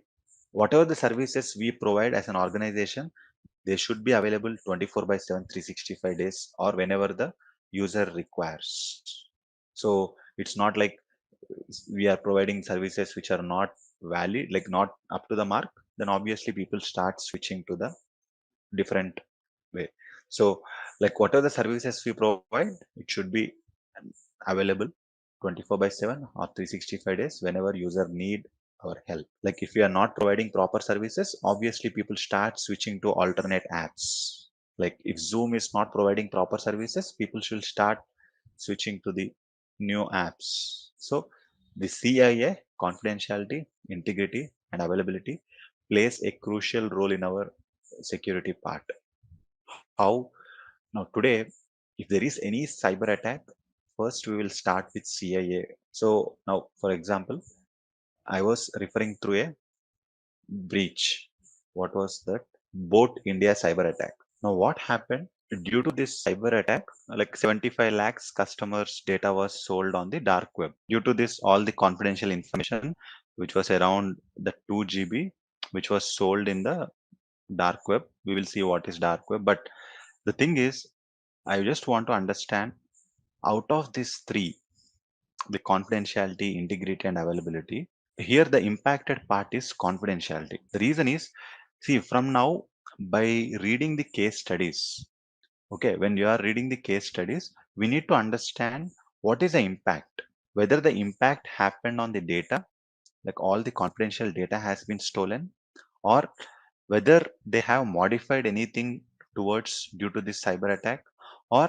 Whatever the services we provide as an organization, they should be available 24 by 7, 365 days, or whenever the user requires. So it's not like we are providing services which are not valid, like not up to the mark, then obviously people start switching to the different way. So like what are the services we provide, it should be available 24 by 7 or 365 days whenever user need our help. Like if we are not providing proper services, obviously people start switching to alternate apps. Like if Zoom is not providing proper services, people should start switching to the new apps. So the CIA, confidentiality, integrity and availability, plays a crucial role in our security part. How now today, if there is any cyber attack, first we will start with CIA. So now, for example, I was referring through a breach. What was that? Boat India cyber attack. Now, what happened? Due to this cyber attack, like 75 lakhs customers' data was sold on the dark web. Due to this, all the confidential information, which was around the 2 GB, which was sold in the dark web. We will see what is dark web. But the thing is, I just want to understand out of these three, the confidentiality, integrity, and availability, here the impacted part is confidentiality. The reason is, see, from now, by reading the case studies, okay, when you are reading the case studies, we need to understand what is the impact, whether the impact happened on the data, like all the confidential data has been stolen, or whether they have modified anything towards due to this cyber attack, or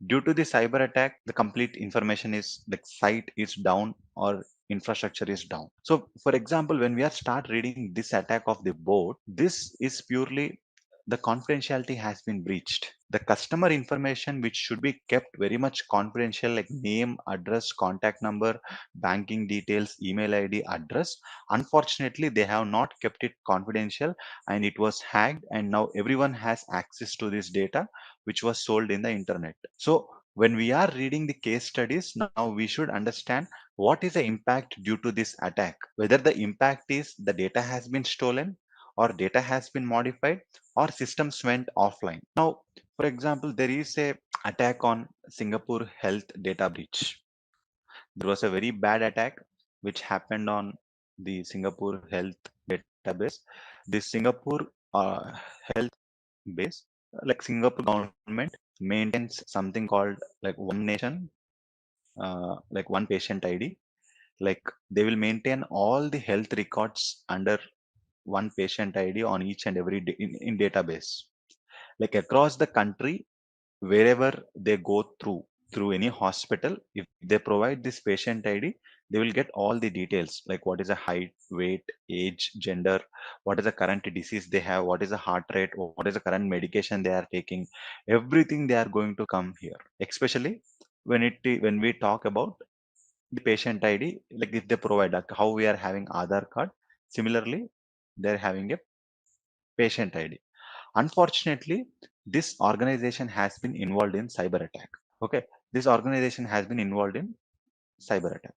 due to the cyber attack the complete information is like site is down or infrastructure is down. So for example, when we are start reading this attack of the board, this is purely the confidentiality has been breached. The customer information which should be kept very much confidential, like name, address, contact number, banking details, email ID, address, unfortunately they have not kept it confidential, and it was hacked, and now everyone has access to this data which was sold in the internet. So when we are reading the case studies, now we should understand what is the impact due to this attack, whether the impact is the data has been stolen, or data has been modified, or systems went offline. Now for example, there is a attack on Singapore health data breach. There was a very bad attack which happened on the Singapore health database. The Singapore health base, like Singapore government maintains something called like one nation, like one patient ID. Like they will maintain all the health records under one patient ID on each and every in database. Like across the country, wherever they go through any hospital, if they provide this patient ID, they will get all the details, like what is the height, weight, age, gender, what is the current disease they have, what is the heart rate, what is the current medication they are taking. Everything they are going to come here, especially when we talk about the patient ID. Like if they provide, like how we are having Aadhaar card, similarly they're having a patient ID. Unfortunately, this organization has been involved in cyber attack. Okay, this organization has been involved in cyber attack.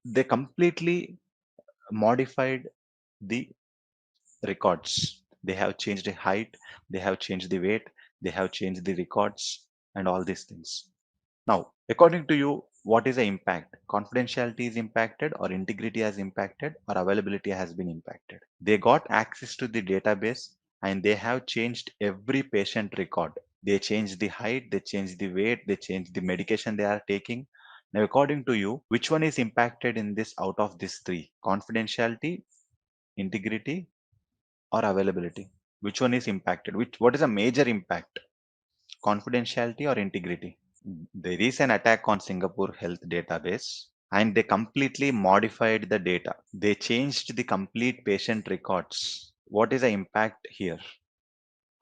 They completely modified the records. They have changed the height, they have changed the weight, they have changed the records, and all these things. Now, according to you, what is the impact? Confidentiality is impacted, or integrity has impacted, or availability has been impacted? They got access to the database and they have changed every patient record. They changed the height, they changed the weight, they changed the medication they are taking. Now, according to you, which one is impacted in this out of these three? Confidentiality, integrity, or availability? Which one is impacted? What is a major impact? Confidentiality or integrity? There is an attack on Singapore health database and they completely modified the data. They changed the complete patient records. What is the impact here?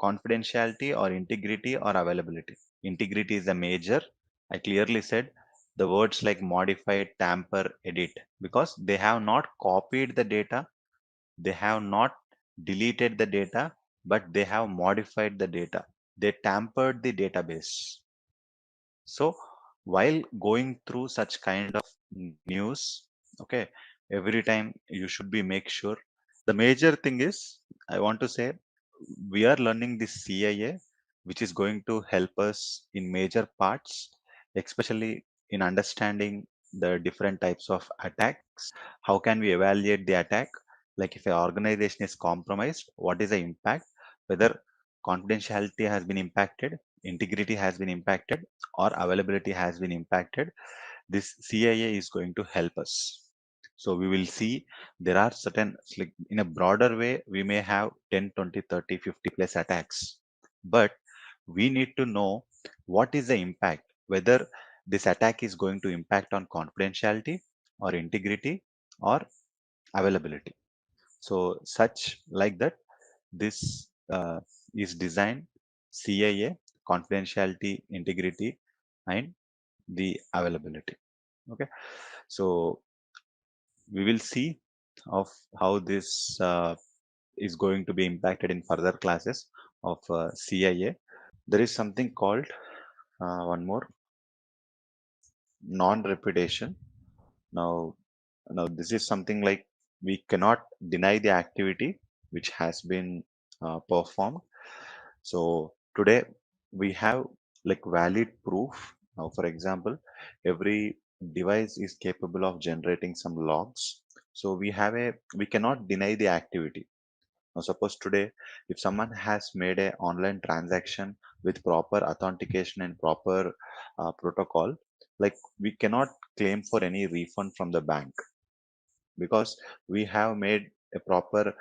Confidentiality or integrity or availability? Integrity is the major. I clearly said the words like modify, tamper, edit, because they have not copied the data, they have not deleted the data, but they have modified the data. They tampered the database. So while going through such kind of news, okay, every time you should be make sure. The major thing is, I want to say, we are learning this CIA, which is going to help us in major parts, especially in understanding the different types of attacks. How can we evaluate the attack? Like if an organization is compromised, what is the impact? Whether confidentiality has been impacted, integrity has been impacted, or availability has been impacted. This CIA is going to help us. So we will see there are certain, like in a broader way, we may have 10, 20, 30, 50 plus attacks, but we need to know what is the impact, whether this attack is going to impact on confidentiality or integrity or availability. So such like that, this is designed CIA, confidentiality, integrity, and the availability. Okay, so we will see of how this is going to be impacted in further classes of CIA. There is something called one more, non-reputation. Now, now this is something like we cannot deny the activity which has been performed. So today we have like valid proof. Now, for example, every device is capable of generating some logs. So we cannot deny the activity. Now, suppose today, if someone has made a online transaction with proper authentication and proper protocol, like we cannot claim for any refund from the bank, because we have made a proper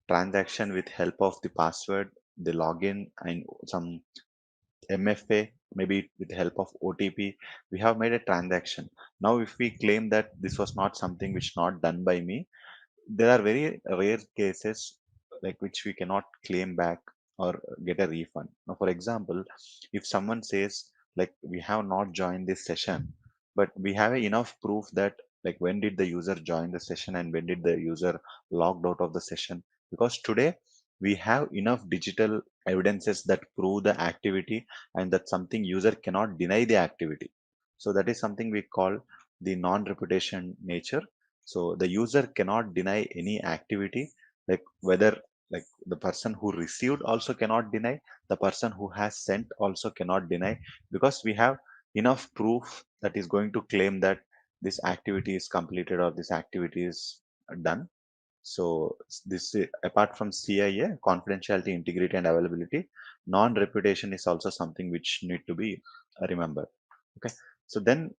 transaction with help of the password, the login, and some MFA, maybe with the help of OTP. We have made a transaction. Now, if we claim that this was not something which not done by me, there are very rare cases like which we cannot claim back or get a refund. Now, for example, if someone says like we have not joined this session, but we have enough proof that like when did the user join the session and when did the user logged out of the session, because today we have enough digital evidences that prove the activity and that something user cannot deny the activity. So that is something we call the non-reputation nature. So the user cannot deny any activity, like whether like the person who received also cannot deny, the person who has sent also cannot deny, because we have enough proof that is going to claim that this activity is completed or this activity is done. So this apart from CIA, confidentiality, integrity, and availability, non-reputation is also something which need to be remembered. Okay. So then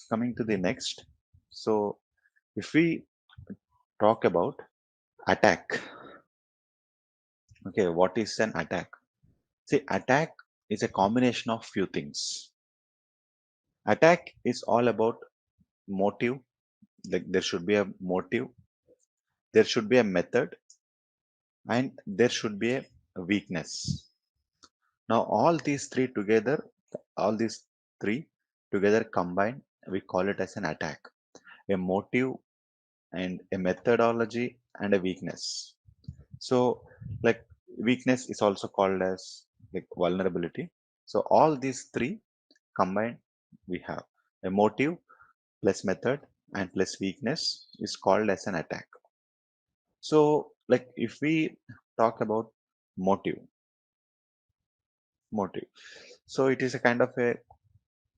coming to the next. So if we talk about attack, okay, what is an attack? See, attack is a combination of few things. Attack is all about motive, like there should be a motive, there should be a method, and there should be a weakness. Now, all these three together combined, we call it as an attack. A motive and a methodology and a weakness. So, like weakness is also called as like vulnerability. So, all these three combined, we have a motive plus method and plus weakness is called as an attack. So, like if we talk about motive, motive. So, it is a kind of a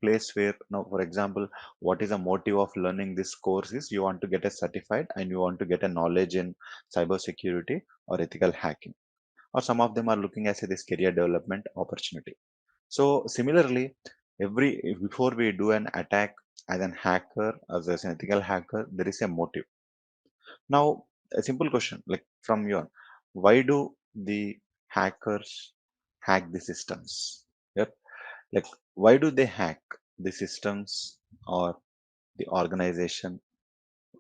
place where now, for example, what is the motive of learning this course is you want to get a certified and you want to get a knowledge in cybersecurity or ethical hacking, or some of them are looking as this career development opportunity. So similarly, every before we do an attack as an hacker, as an ethical hacker, there is a motive. Now, a simple question like from you, why do the hackers hack the systems? Yep. Like, why do they hack the systems or the organization?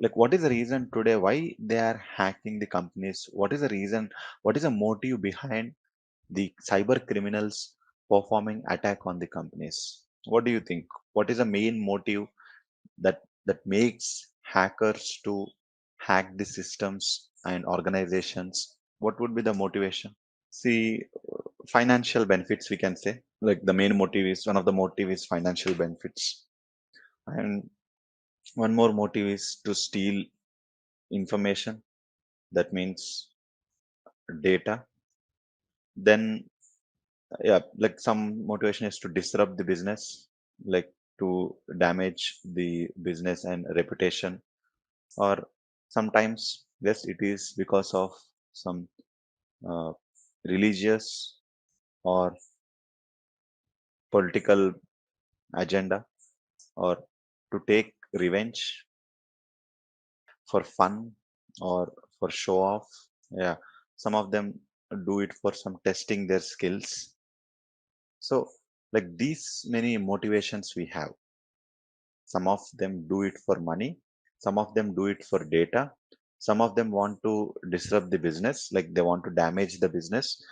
Like, what is the reason today why they are hacking the companies? What is the reason? What is the motive behind the cyber criminals performing attack on the companies? What do you think? What is the main motive that makes hackers to hack the systems and organizations? What would be the motivation? See, financial benefits, we can say. Like the main motive is one of the motive is financial benefits, and one more motive is to steal information, that means data. Then yeah, like some motivation is to disrupt the business, like to damage the business and reputation, or sometimes yes, it is because of some uh, religious or political agenda, or to take revenge for fun or for show off. Yeah, some of them do it for some testing their skills. So like these many motivations we have. Some of them do it for money, some of them do it for data, some of them want to disrupt the business, like they want to damage the business.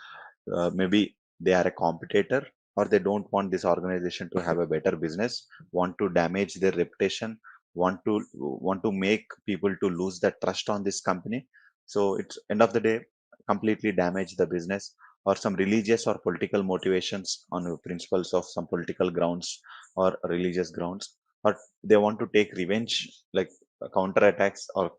Maybe they are a competitor, or they don't want this organization to have a better business, want to damage their reputation, want to make people to lose that trust on this company. So it's end of the day completely damage the business, or some religious or political motivations on the principles of some political grounds or religious grounds, or they want to take revenge, like counter attacks or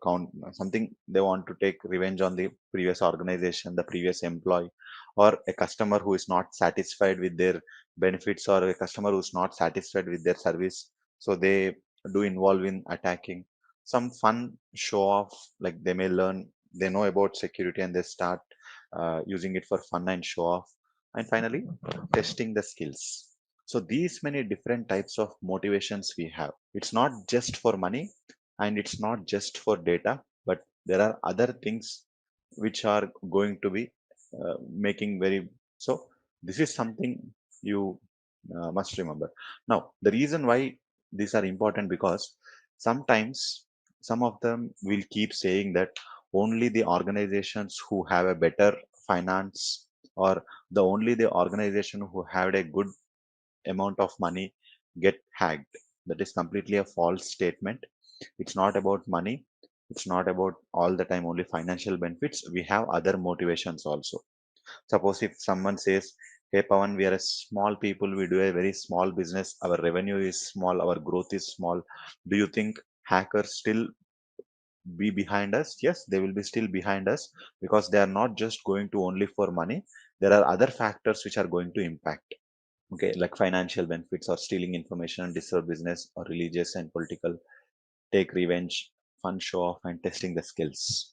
something. They want to take revenge on the previous organization, the previous employee, or a customer who is not satisfied with their benefits, or a customer who's not satisfied with their service. So they do involve in attacking. Some fun show off, like they may learn, they know about security and they start using it for fun and show off. And finally, testing the skills. So these many different types of motivations we have. It's not just for money, and it's not just for data, but there are other things which are going to be making very. So this is something you must remember. Now, the reason why these are important, because sometimes some of them will keep saying that only the organizations who have a better finance, or the organization who had a good amount of money get hacked. That is completely a false statement. It's not about money. It's not about all the time only financial benefits. We have other motivations also. Suppose if someone says, "Hey Pawan, we are a small people, we do a very small business, our revenue is small, our growth is small. Do you think hackers still be behind us?" Yes, they will be still behind us, because they are not just going to only for money. There are other factors which are going to impact. Okay, like financial benefits, or stealing information and disturb business, or religious and political, take revenge, fun show off, and testing the skills.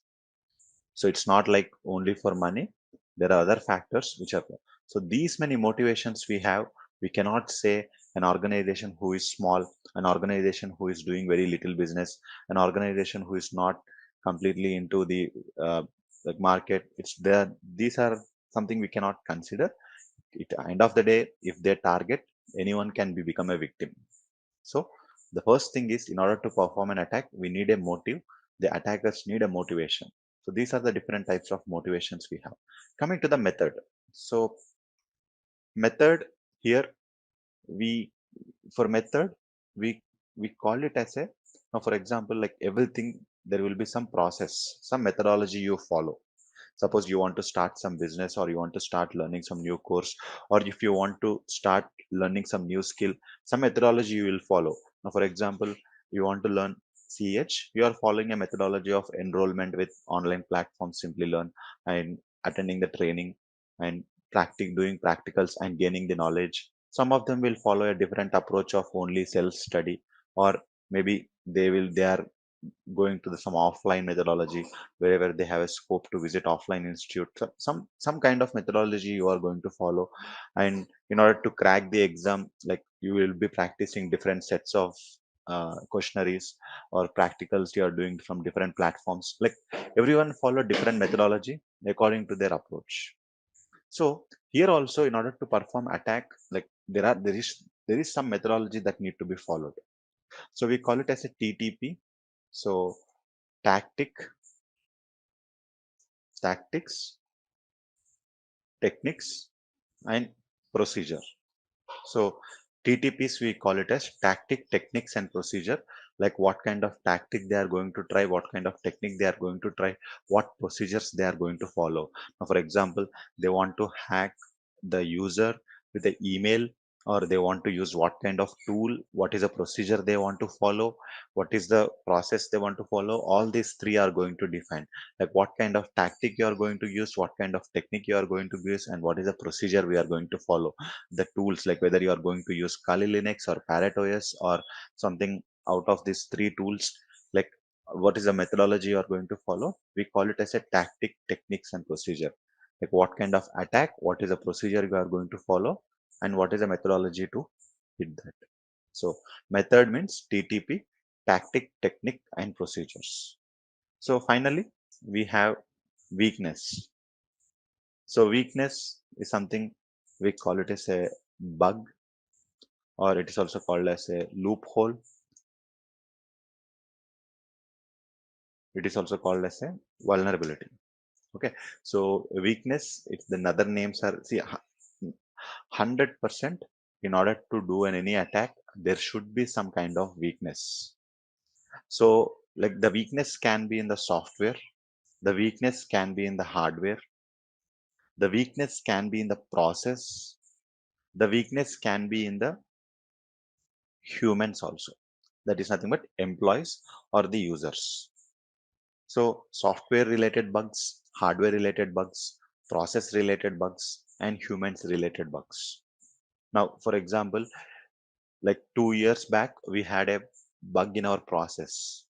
So it's not like only for money. There are other factors which are there. So these many motivations we have, we cannot say an organization who is small, an organization who is doing very little business, an organization who is not completely into the uh, like market. It's there. These are something we cannot consider. At end of the day, if they target, anyone can become a victim. So the first thing is, in order to perform an attack, we need a motive. The attackers need a motivation. So these are the different types of motivations we have. Coming to the method. So method here, we for method, we we call it as a, now for example, like everything, there will be some process, some methodology you follow. Suppose you want to start some business, or you want to start learning some new course, or if you want to start learning some new skill, some methodology you will follow. Now for example, you want to learn you are following a methodology of enrollment with online platform Simplilearn, and attending the training, and doing practicals and gaining the knowledge. Some of them will follow a different approach of only self study, or maybe they are going to some offline methodology, wherever they have a scope to visit offline institute. So some kind of methodology you are going to follow. And in order to crack the exam, like you will be practicing different sets of questionnaires or practicals you are doing from different platforms. Like everyone follow different methodology according to their approach. So here also, in order to perform attack, like there is some methodology that need to be followed. So we call it as a TTP. So tactic, tactics, techniques, and procedure. So TTPs, we call it as tactic, techniques, and procedure. Like what kind of tactic they are going to try, what kind of technique they are going to try, what procedures they are going to follow. Now, for example, they want to hack the user with the email or they want to use what kind of tool, what is the procedure they want to follow, what is the process they want to follow. All these three are going to define like what kind of tactic you are going to use, what kind of technique you are going to use, and what is the procedure we are going to follow. The tools, like whether you are going to use Kali Linux or Parrot OS or something out of these three tools, like what is the methodology you are going to follow. We call it as a tactic, techniques, and procedure. Like what kind of attack, what is the procedure you are going to follow, and what is the methodology to hit that. So method means TTP, tactic, technique, and procedures. So finally, we have weakness. So weakness is something we call it as a bug, or it is also called as a loophole. It is also called as a vulnerability. Okay, so weakness, it's the other names are, see, 100% in order to do any attack, there should be some kind of weakness. So like the weakness can be in the software, the weakness can be in the hardware, the weakness can be in the process, the weakness can be in the humans also. That is nothing but employees or the users. So software related bugs, hardware related bugs, process related bugs, and humans related bugs. Now, for example, like 2 years back, we had a bug in our process.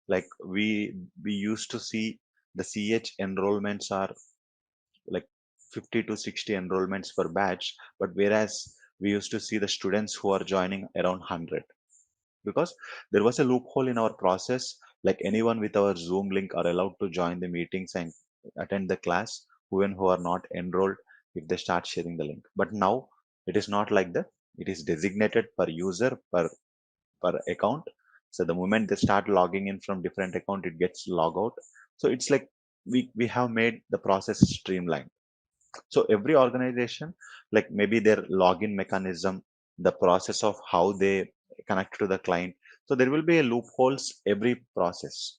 Like we used to see the CH enrollments are like 50 to 60 enrollments per batch, but whereas we used to see the students who are joining around 100, because there was a loophole in our process. Like anyone with our Zoom link are allowed to join the meetings and attend the class, even who are not enrolled, if they start sharing the link. But now it is not like that. It is designated per user, per account. So the moment they start logging in from different account, it gets log out. So it's like we have made the process streamlined. So every organization, like maybe their login mechanism, the process of how they connect to the client, so there will be a loopholes every process.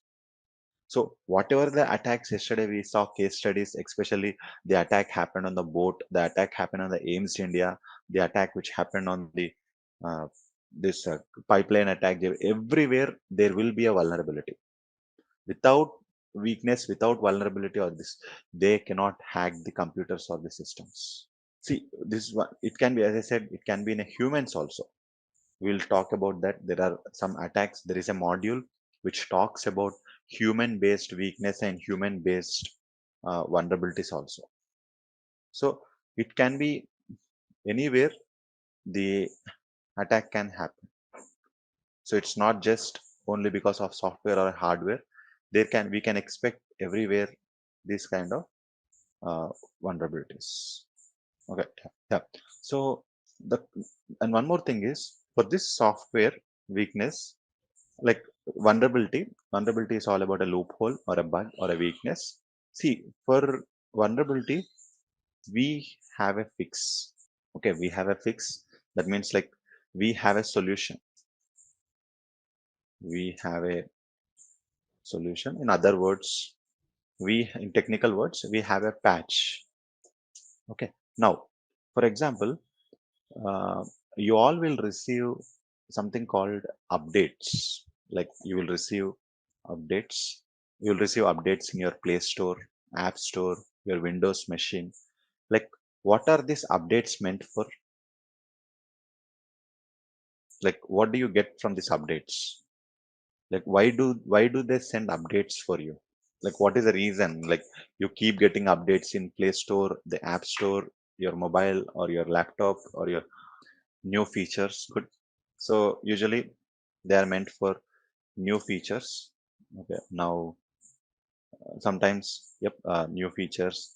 So whatever the attacks, yesterday we saw case studies, especially the attack happened on the boat, the attack happened on the Ames India, the attack which happened on the uh, this pipeline attack. Everywhere there will be a vulnerability. Without weakness, without vulnerability or this, they cannot hack the computers or the systems. See, this is what it can be. As I said, it can be in a humans also. We'll talk about that. There are some attacks. There is a module which talks about human based weakness and human based vulnerabilities also. So it can be anywhere the attack can happen. So it's not just only because of software or hardware. There can, we can expect everywhere this kind of uh, vulnerabilities. Okay, yeah. So the, and one more thing is, for this software weakness, like vulnerability is all about a loophole or a bug or a weakness. See, for vulnerability, we have a fix. Okay, we have a fix. That means like we have a solution. We have a solution. In other words, we, in technical words, we have a patch. Okay. Now, for example, uh, you all will receive something called updates. Like you will receive updates. You will receive updates in your Play Store, App Store, your Windows machine. Like, what are these updates meant for? Like, what do you get from these updates? Like, why do they send updates for you? Like, what is the reason? Like, you keep getting updates in Play Store, the App Store, your mobile or your laptop or your new features. Good. So usually they are meant for new features. Okay, now sometimes, yep, new features,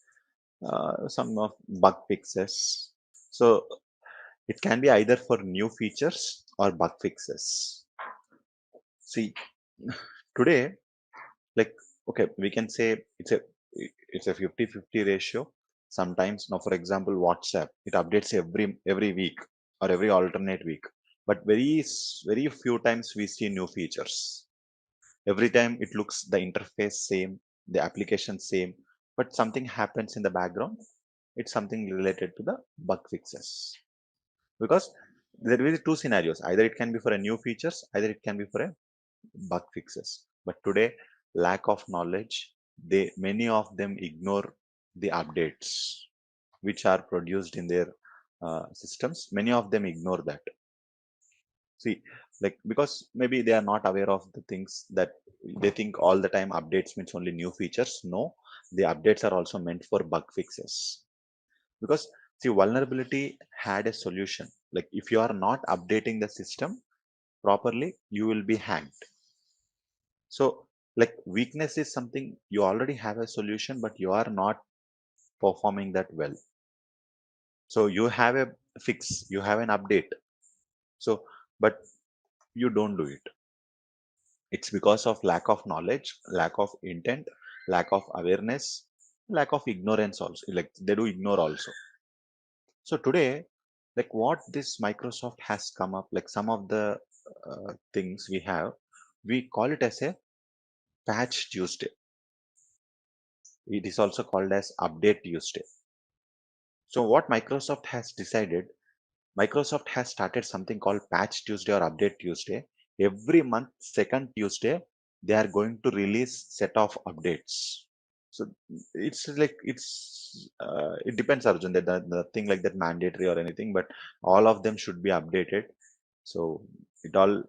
some of bug fixes. So it can be either for new features or bug fixes. See, today, like, okay, we can say it's a 50-50 ratio. Sometimes, now for example, WhatsApp, it updates every week or every alternate week, but very few times we see new features. Every time it looks the interface same, the application same, but something happens in the background. It's something related to the bug fixes. because there will be two scenarios. Either it can be for a new features, either it can be for a bug fixes. But today, lack of knowledge, many of them ignore the updates which are produced in their systems. Many of them ignore that. See, like, because maybe they are not aware of the things that they think all the time updates means only new features. No, the updates are also meant for bug fixes. Because see, vulnerability had a solution. Like, if you are not updating the system properly, you will be hacked. So, like, weakness is something you already have a solution, but you are not performing that well. So you have a fix, you have an update. So, but you don't do it. It's because of lack of knowledge, lack of intent, lack of awareness, lack of ignorance also. Like, they do ignore also. So today, like, what this Microsoft has come up, like some of the things we call it as a patch Tuesday. It is also called as update Tuesday. So what Microsoft has decided, Microsoft has started something called patch Tuesday or update Tuesday. Every month, second Tuesday, they are going to release set of updates. So it's like it depends, Arjun, that the thing like that mandatory or anything, but all of them should be updated. So it all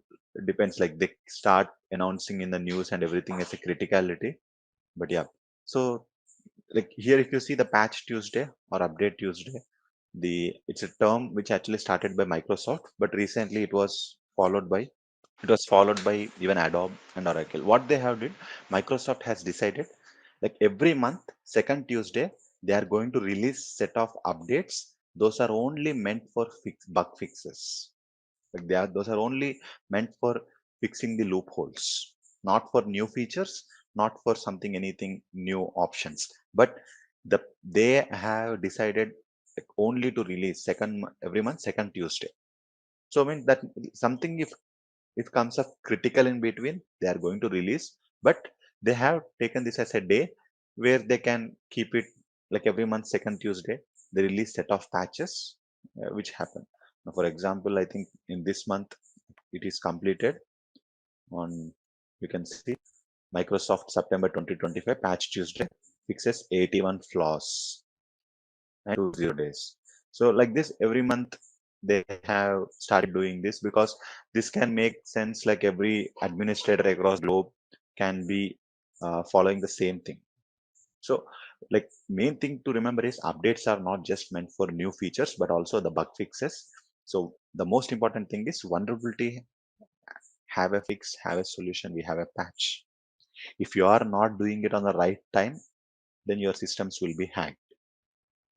depends. Like, they start announcing in the news and everything as a criticality. But yeah, so like here, if you see the patch Tuesday or update Tuesday, it's a term which actually started by Microsoft, but recently it was followed by even Adobe and Oracle. What they have did, Microsoft has decided, like, every month, second Tuesday, they are going to release set of updates. Those are only meant for bug fixes. Like, those are only meant for fixing the loopholes, not for new features, not for something anything new options. But they have decided, like, only to release every month, second Tuesday. So I mean that something, if comes up critical in between, they are going to release. But they have taken this as a day where they can keep it, like, every month second Tuesday they release set of patches which happen. Now, for example, I think in this month it is completed on, you can see, Microsoft September 2025 patch Tuesday fixes 81 flaws and 20 days. So like this, every month they have started doing this, because this can make sense. Like, every administrator across globe can be following the same thing. So, like, main thing to remember is updates are not just meant for new features, but also the bug fixes. So the most important thing is vulnerability have a fix, have a solution, we have a patch. If you are not doing it on the right time, then your systems will be hacked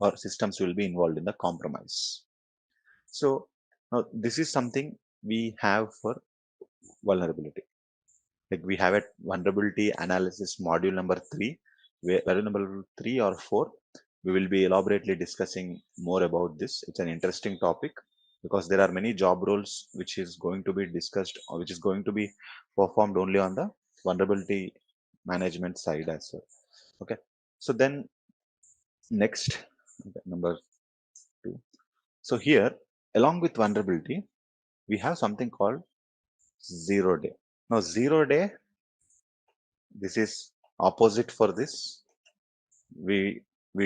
or systems will be involved in the compromise. So now this is something we have for vulnerability. Like, we have a vulnerability analysis module number 3, value number 3 or 4. We will be elaborately discussing more about this. It's an interesting topic because there are many job roles which is going to be discussed, or which is going to be performed only on the vulnerability management side as well. Okay. So then next, number 2. So here, along with vulnerability, we have something called 0 day. Now 0 day, this is opposite for this. We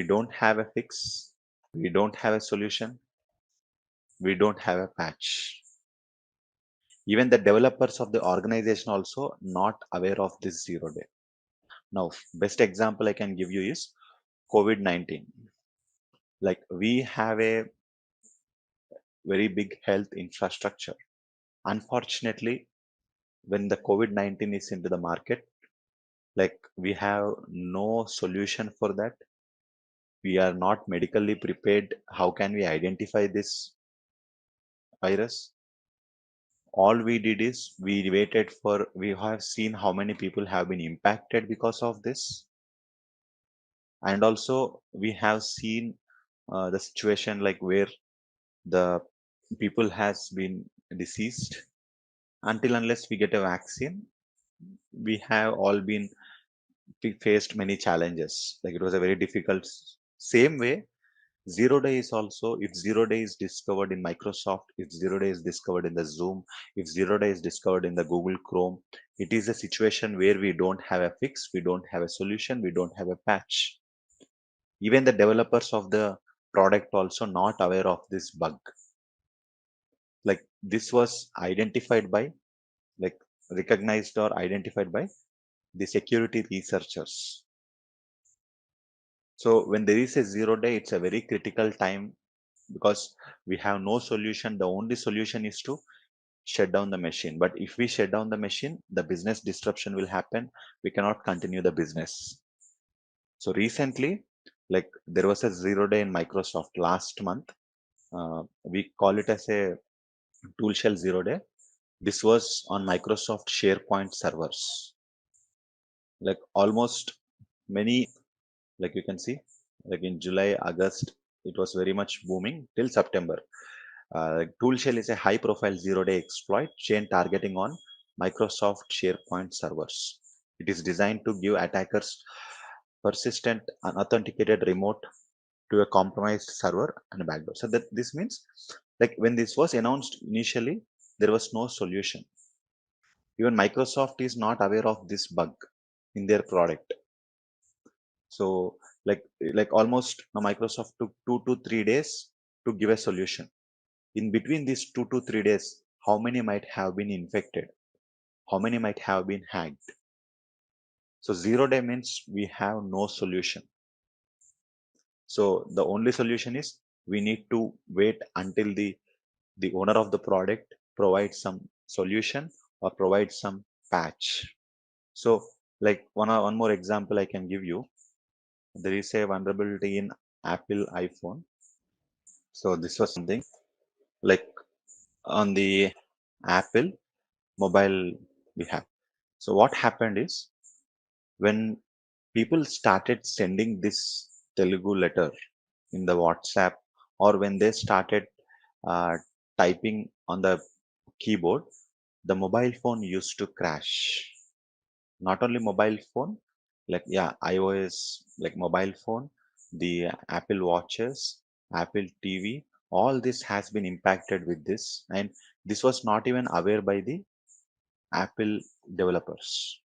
don't have a fix, we don't have a solution, we don't have a patch. Even the developers of the organization also not aware of this 0 day. Now, best example I can give you is COVID-19. Like, we have a very big health infrastructure. Unfortunately, when the COVID-19 is into the market, like, we have no solution for that. We are not medically prepared. How can we identify this virus? All we did is we have seen how many people have been impacted because of this. And also we have seen the situation, like, where the people has been deceased. Until unless we get a vaccine, we have all been faced many challenges. Like, it was a very difficult, same way Zero day is also, if zero day is discovered in Microsoft, if zero day is discovered in the Zoom, if zero day is discovered in the Google Chrome, it is a situation where we don't have a fix, we don't have a solution, we don't have a patch. Even the developers of the product also not aware of this bug. Like this was identified by, like recognized or identified by the security researchers. So when there is a zero day, it's a very critical time because we have no solution. The only solution is to shut down the machine. But if we shut down the machine, the business disruption will happen. We cannot continue the business. So recently, like there was a zero day in Microsoft last month. We call it as a tool shell zero day. This was on Microsoft SharePoint servers. Like almost many, like you can see, like in July, August, it was very much booming till September. Tool shell is a high profile zero day exploit chain targeting on Microsoft SharePoint servers. It is designed to give attackers persistent unauthenticated remote to a compromised server and a backdoor. So that this means, like when this was announced initially, there was no solution. Even Microsoft is not aware of this bug in their product. So like almost now Microsoft took 2 to 3 days to give a solution. In between these 2 to 3 days, how many might have been infected? How many might have been hacked? So zero day means we have no solution. So the only solution is we need to wait until the owner of the product provides some solution or provides some patch. So like one more example I can give you. There is a vulnerability in Apple iPhone. So this was something like on the Apple mobile we have. So what happened is when people started sending this Telugu letter in the WhatsApp, or when they started uh, typing on the keyboard, the mobile phone used to crash. Not only mobile phone, like yeah, iOS, like mobile phone, the Apple watches, Apple TV, all this has been impacted with this, and this was not even aware by the Apple developers.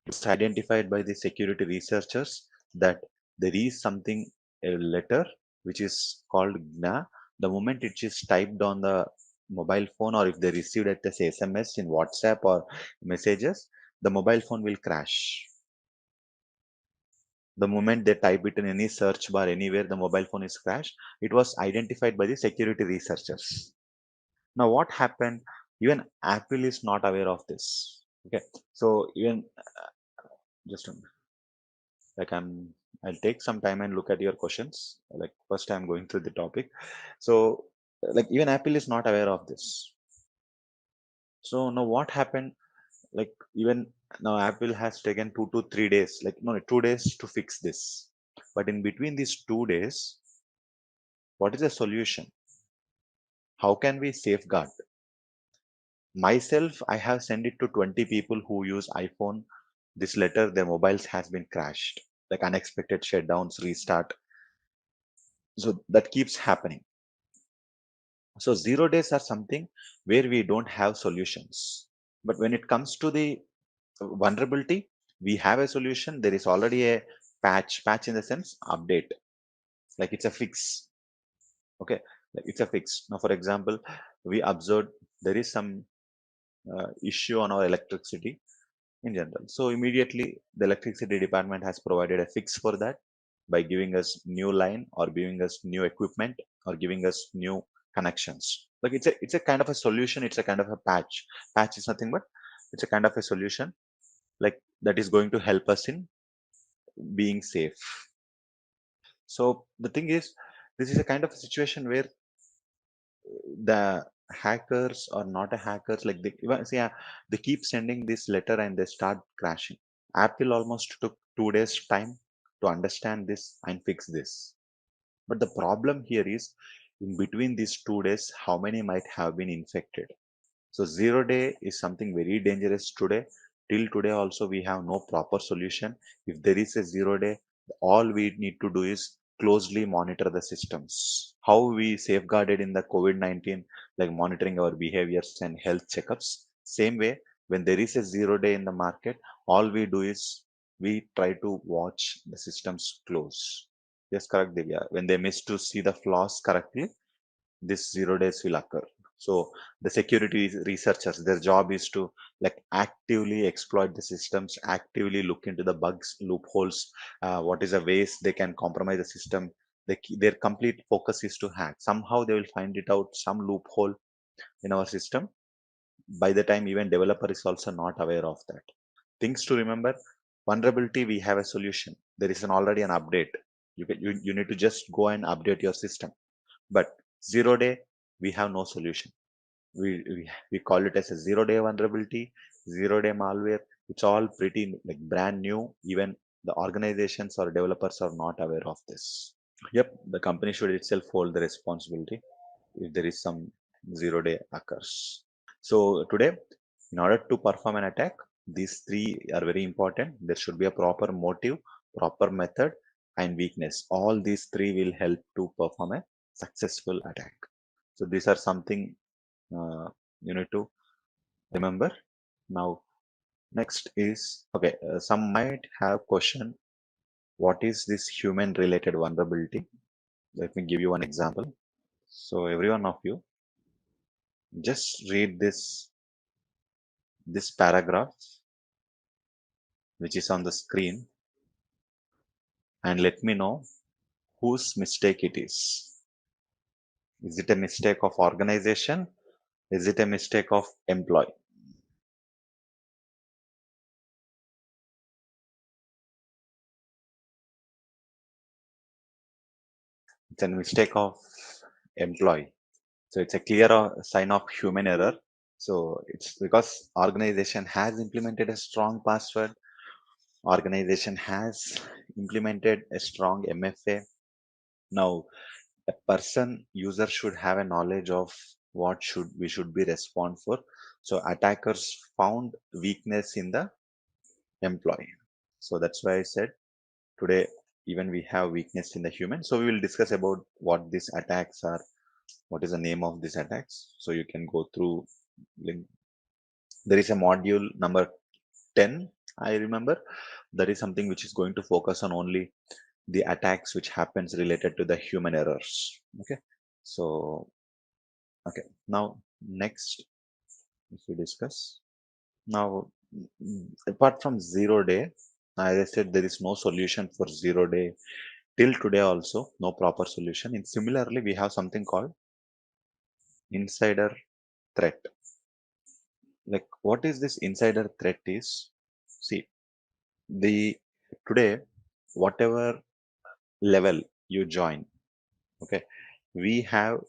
It's identified by the security researchers that there is something, a letter which is called GNA. The moment it is typed on the mobile phone, or if they received it as SMS in WhatsApp or messages, the mobile phone will crash. The moment they type it in any search bar anywhere, the mobile phone is crashed. It was identified by the security researchers. Now what happened? Even Apple is not aware of this. Okay, so even just like I'll take some time and look at your questions. Like first I'm going through the topic. So like even Apple is not aware of this. So now what happened? Like even now Apple has taken 2 to 3 days, like no 2 days to fix this. But in between these 2 days, what is the solution? How can we safeguard? Myself, I have sent it to 20 people who use iPhone. This letter, their mobiles has been crashed, like unexpected shutdowns, restart. So that keeps happening. So zero days are something where we don't have solutions. But when it comes to the vulnerability, we have a solution. There is already a patch in the sense update, like it's a fix. Okay, like it's a fix. Now, for example, we observed there is some issue on our electricity in general. So immediately the electricity department has provided a fix for that by giving us new line or giving us new equipment or giving us new connections. Like it's a kind of a solution. It's a kind of a patch. Patch is nothing but it's a kind of a solution like that is going to help us in being safe. So the thing is, this is a kind of a situation where the hackers or not a hackers, like they even see, yeah, they keep sending this letter and they start crashing. Apple almost took 2 days time to understand this and fix this. But the problem here is in between these 2 days, how many might have been infected? So zero day is something very dangerous today. Till today also we have no proper solution. If there is a zero day, all we need to do is closely monitor the systems. How we safeguarded in the COVID-19, like monitoring our behaviors and health checkups. Same way, when there is a 0 day in the market, all we do is we try to watch the systems close. Yes, correct, Divya. When they miss to see the flaws correctly, this 0 days will occur. So the security researchers, their job is to like actively exploit the systems, actively look into the bugs, loopholes, what is the ways they can compromise the system. Their complete focus is to hack. Somehow they will find it out, some loophole in our system. By the time even developer is also not aware of that. Things to remember: vulnerability, we have a solution. There is already an update. You need to just go and update your system. But 0 day, we have no solution. We call it as a 0 day vulnerability, 0 day malware. It's all pretty like brand new. Even the organizations or developers are not aware of this. Yep, the company should itself hold the responsibility if there is some 0 day occurs. So today, in order to perform an attack, these three are very important. There should be a proper motive, proper method, and weakness. All these three will help to perform a successful attack. So these are something you need to remember. Now, next is okay. Some might have question: what is this human-related vulnerability? Let me give you one example. So every one of you, just read this paragraph which is on the screen and let me know whose mistake it is. Is it a mistake of organization? Is it a mistake of employee? It's a mistake of employee. So it's a clear sign of human error. So it's because organization has implemented a strong password. Organization has implemented a strong MFA. Now, a person user should have a knowledge of what should be respond for. So attackers found weakness in the employee. So that's why I said today even we have weakness in the human. So we will discuss about what these attacks are, what is the name of these attacks. So you can go through link. There is a module number 10, I remember. That is something which is going to focus on only the attacks which happens related to the human errors. Okay. So okay, now next if we discuss now, apart from 0 day, as I said, there is no solution for 0 day till today also, no proper solution. And similarly, we have something called insider threat. Like what is this insider threat is? See, the today, whatever level you join, okay, we have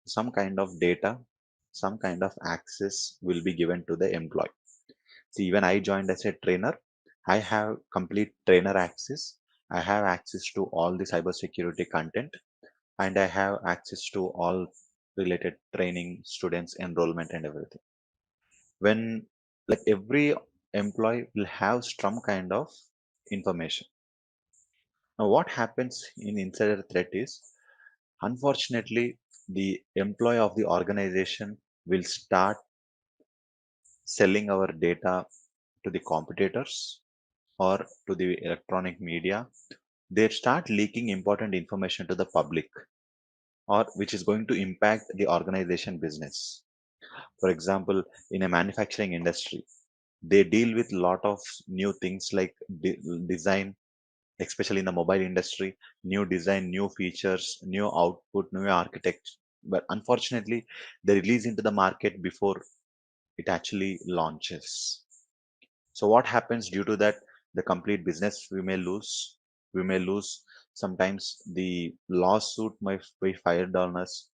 some kind of data, some kind of access will be given to the employee. See, even I joined as a trainer, I have complete trainer access. I have access to all the cybersecurity content and I have access to all related training, students, enrollment, and everything. When like every employee will have some kind of information. Now, what happens in insider threat is, unfortunately, the employee of the organization will start selling our data to the competitors or to the electronic media. They start leaking important information to the public or which is going to impact the organization business. For example, in a manufacturing industry, they deal with a lot of new things like design, especially in the mobile industry, new design, new features, new output, new architecture. But unfortunately, they release into the market before it actually launches. So what happens due to that? The complete business we may lose. We may lose. Sometimes the lawsuit might be fired on us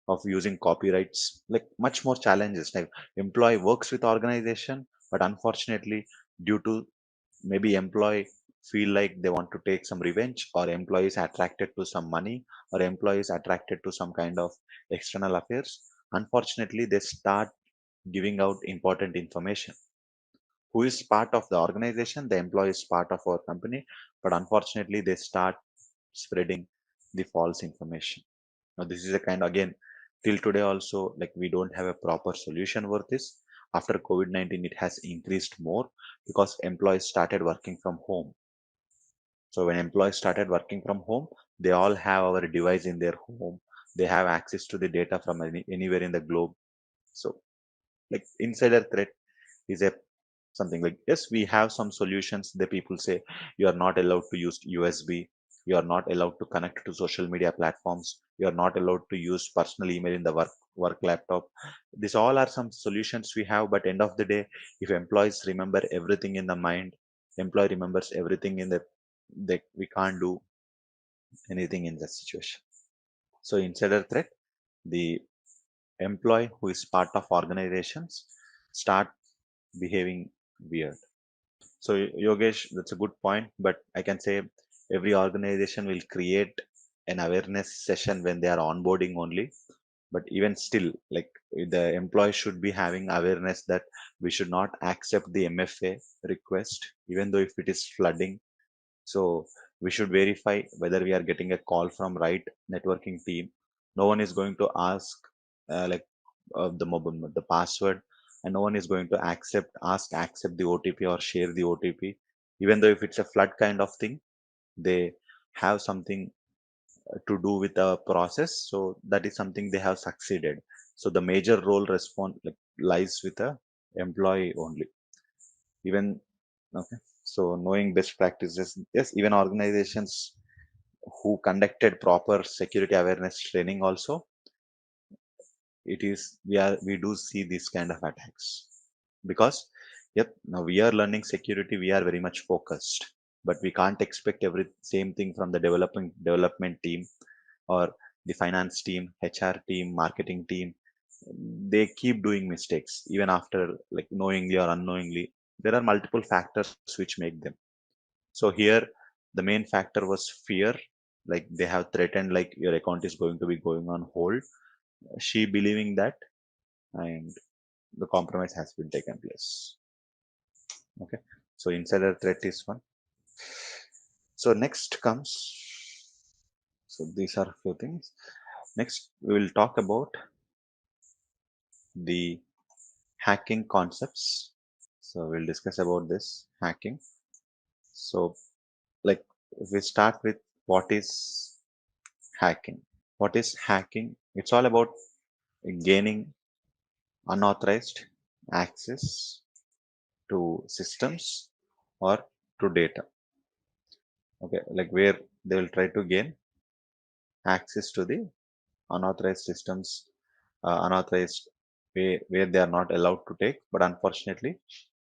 of using copyrights. Like much more challenges. Like employee works with organization, but unfortunately, due to maybe employee feel like they want to take some revenge, or employees attracted to some money, or employees attracted to some kind of external affairs. Unfortunately, they start giving out important information. Who is part of the organization? The employee is part of our company, but unfortunately they start spreading the false information. Now this is a kind, again, till today also, like, we don't have a proper solution for this. After COVID-19 it has increased more because employees started working from home. So when employees started working from home, they all have our device in their home. They have access to the data from anywhere in the globe. So, like, insider threat is a something like, yes, we have some solutions. The people say you are not allowed to use USB, you are not allowed to connect to social media platforms, you are not allowed to use personal email in the work laptop. These all are some solutions we have, but end of the day, if employees remember everything in the mind, employee remembers everything in the, they, we can't do anything in that situation. So insider threat, the employee who is part of organizations start behaving weird. So Yogesh, that's a good point, but I can say every organization will create an awareness session when they are onboarding only. But even still, like, the employee should be having awareness that we should not accept the MFA request, even though if it is flooding. So we should verify whether we are getting a call from right networking team. No one is going to ask like the mobile the password, and no one is going to accept the OTP or share the OTP. Even though if it's a flood kind of thing, they have something to do with the process. So that is something they have succeeded. So the major role respond like lies with the employee only. Even okay. So knowing best practices, yes, even organizations who conducted proper security awareness training also, it is we do see this kind of attacks. Because yep, now we are learning security, we are very much focused, but we can't expect every same thing from the development team or the finance team, HR team, marketing team. They keep doing mistakes even after, like, knowingly or unknowingly. There are multiple factors which make them. So here the main factor was fear, like they have threatened like your account is going to be going on hold, she believing that, and the compromise has been taken place. Okay, so insider threat is one. So next comes, so these are a few things. Next we will talk about the hacking concepts. So we'll discuss about this hacking. So, like, if we start with what is hacking. What is hacking? It's all about gaining unauthorized access to systems or to data. Okay, like where they will try to gain access to the unauthorized systems, unauthorized way where they are not allowed to take, but unfortunately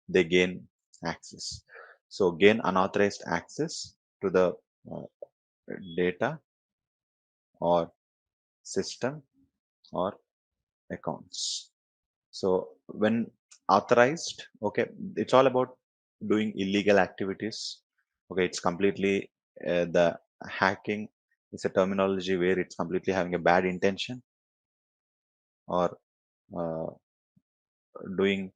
they gain access. So gain unauthorized access to the uh, data or system or accounts. So when authorized, okay, it's all about doing illegal activities. Okay, it's completely the hacking is a terminology where it's completely having a bad intention or uh, doing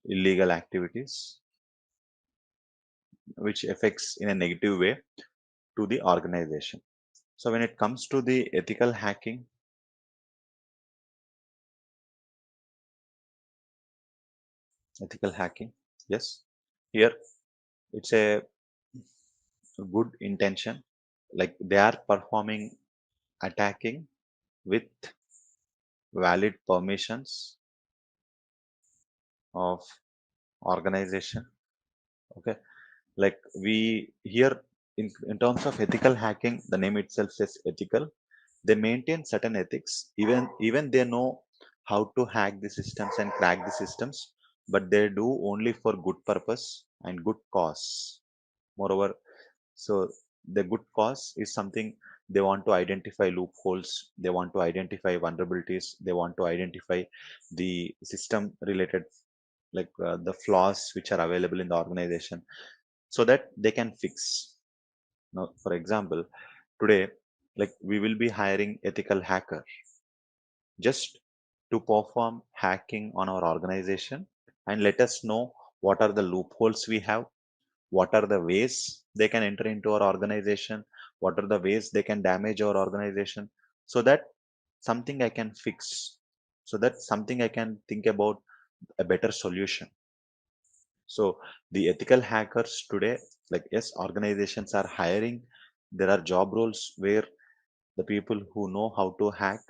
illegal activities which affects in a negative way to the organization. So when it comes to the ethical hacking, yes, here it's a good intention, like they are performing attacking with valid permissions of organization. Okay, like we here in terms of ethical hacking, the name itself says ethical. They maintain certain ethics, even they know how to hack the systems and crack the systems, but they do only for good purpose and good cause. Moreover, so the good cause is something, they want to identify loopholes, they want to identify vulnerabilities, they want to identify the system related, like the flaws which are available in the organization, so that they can fix. Now for example, today, like, we will be hiring ethical hacker just to perform hacking on our organization and let us know what are the loopholes we have, what are the ways they can enter into our organization, what are the ways they can damage our organization, so that something I can fix, so that something I can think about a better solution. So the ethical hackers today, like yes, organizations are hiring. There are job roles where the people who know how to hack,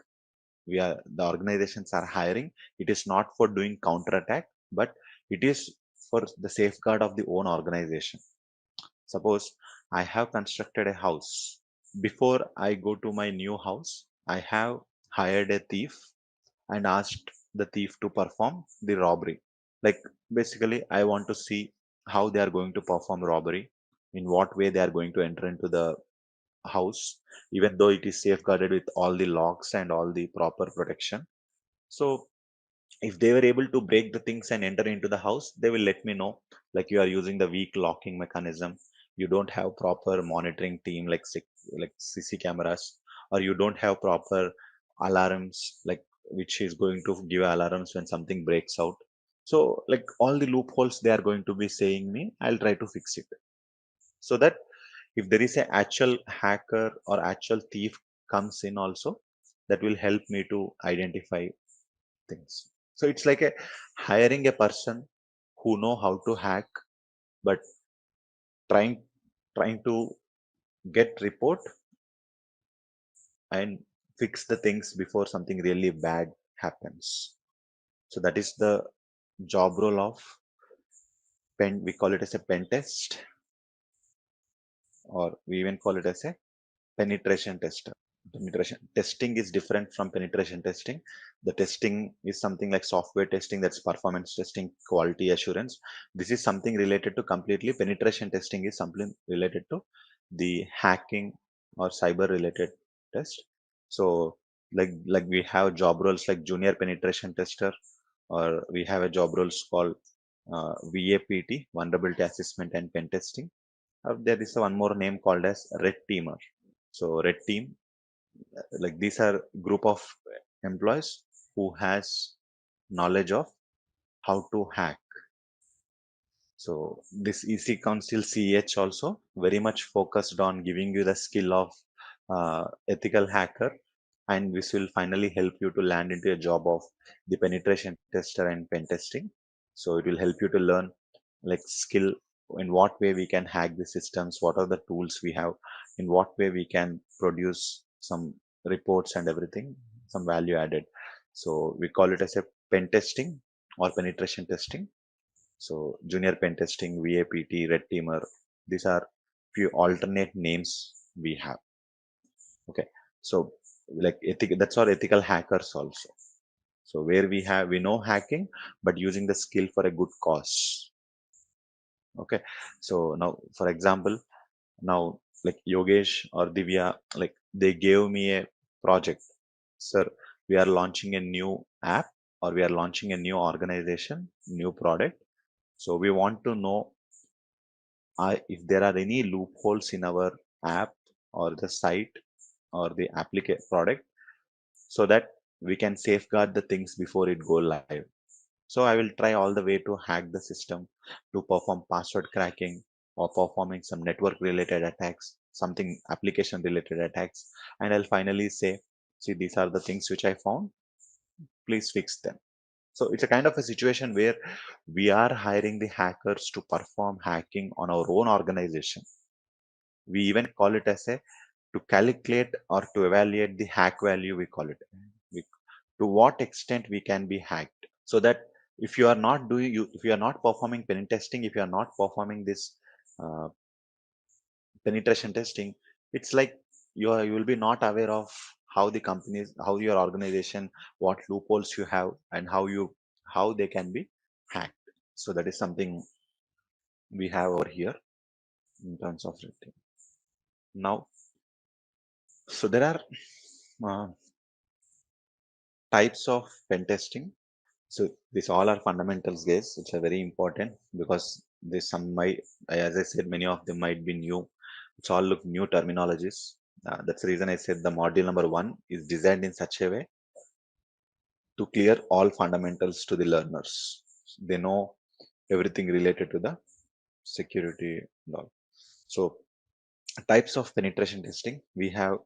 the organizations are hiring. It is not for doing counterattack, but it is for the safeguard of the own organization. Suppose I have constructed a house. Before I go to my new house, I have hired a thief and asked the thief to perform the robbery. Like basically, I want to see how they are going to perform robbery, in what way they are going to enter into the house, even though it is safeguarded with all the locks and all the proper protection. So if they were able to break the things and enter into the house, they will let me know, like you are using the weak locking mechanism, you don't have proper monitoring team like like CC cameras, or you don't have proper alarms, like which is going to give alarms when something breaks out. So like all the loopholes they are going to be saying me, I'll try to fix it, so that if there is a actual hacker or actual thief comes in also, that will help me to identify things. So it's like a hiring a person who know how to hack, but trying trying to get report and fix the things before something really bad happens. So that is the job role of pen. We call it as a pen test, or we even call it as a penetration tester. Penetration testing is different from penetration testing. The testing is something like software testing, that's performance testing, quality assurance. This is something related to completely. Penetration testing is something related to the hacking or cyber related test. So like we have job roles like junior penetration tester, or we have a job roles called VAPT, vulnerability assessment and pen testing. There is one more name called as red teamer. So red team, like these are group of employees who has knowledge of how to hack. So this EC Council CH also very much focused on giving you the skill of ethical hacker, and this will finally help you to land into a job of the penetration tester and pen testing. So it will help you to learn like skill, in what way we can hack the systems, what are the tools we have, in what way we can produce some reports and everything, some value added. So we call it as a pen testing or penetration testing. So junior pen testing, VAPT, red teamer, these are few alternate names we have. Okay. So like that's our ethical hackers also. So where we know hacking, but using the skill for a good cause. Okay. So now, for example, now like Yogesh or Divya, like they gave me a project. Sir, we are launching a new app, or we are launching a new organization, new product. So we want to know if there are any loopholes in our app or the site or the application product, so that we can safeguard the things before it go live. So I will try all the way to hack the system, to perform password cracking or performing some network related attacks, something application related attacks. And I'll finally say, see, these are the things which I found. Please fix them. So it's a kind of a situation where we are hiring the hackers to perform hacking on our own organization. We even call it as a to calculate or to evaluate the hack value, we call it. We, to what extent we can be hacked, so that if you are not if you are not performing pen testing, if you are not performing this uh, penetration testing, it's like you will be not aware of how the companies, how your organization, what loopholes you have, and how they can be hacked. So that is something we have over here in terms of rating. Now, so there are uh, types of pen testing. So these all are fundamentals, guys, which are very important, because this some might, as I said, many of them might be new. It's all look new terminologies. That's the reason I said the module number 1 is designed in such a way to clear all fundamentals to the learners. They know everything related to the security and all. So Types of penetration testing: we have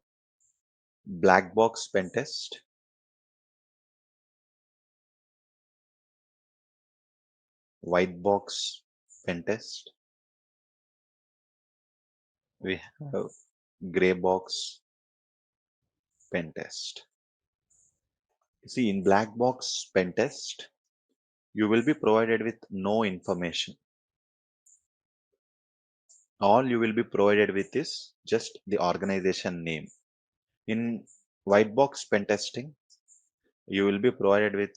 black box pen test, white box pen test, we have gray box pen test. See, in black box pen test, you will be provided with no information. All you will be provided with is just the organization name. In white box pen testing, you will be provided with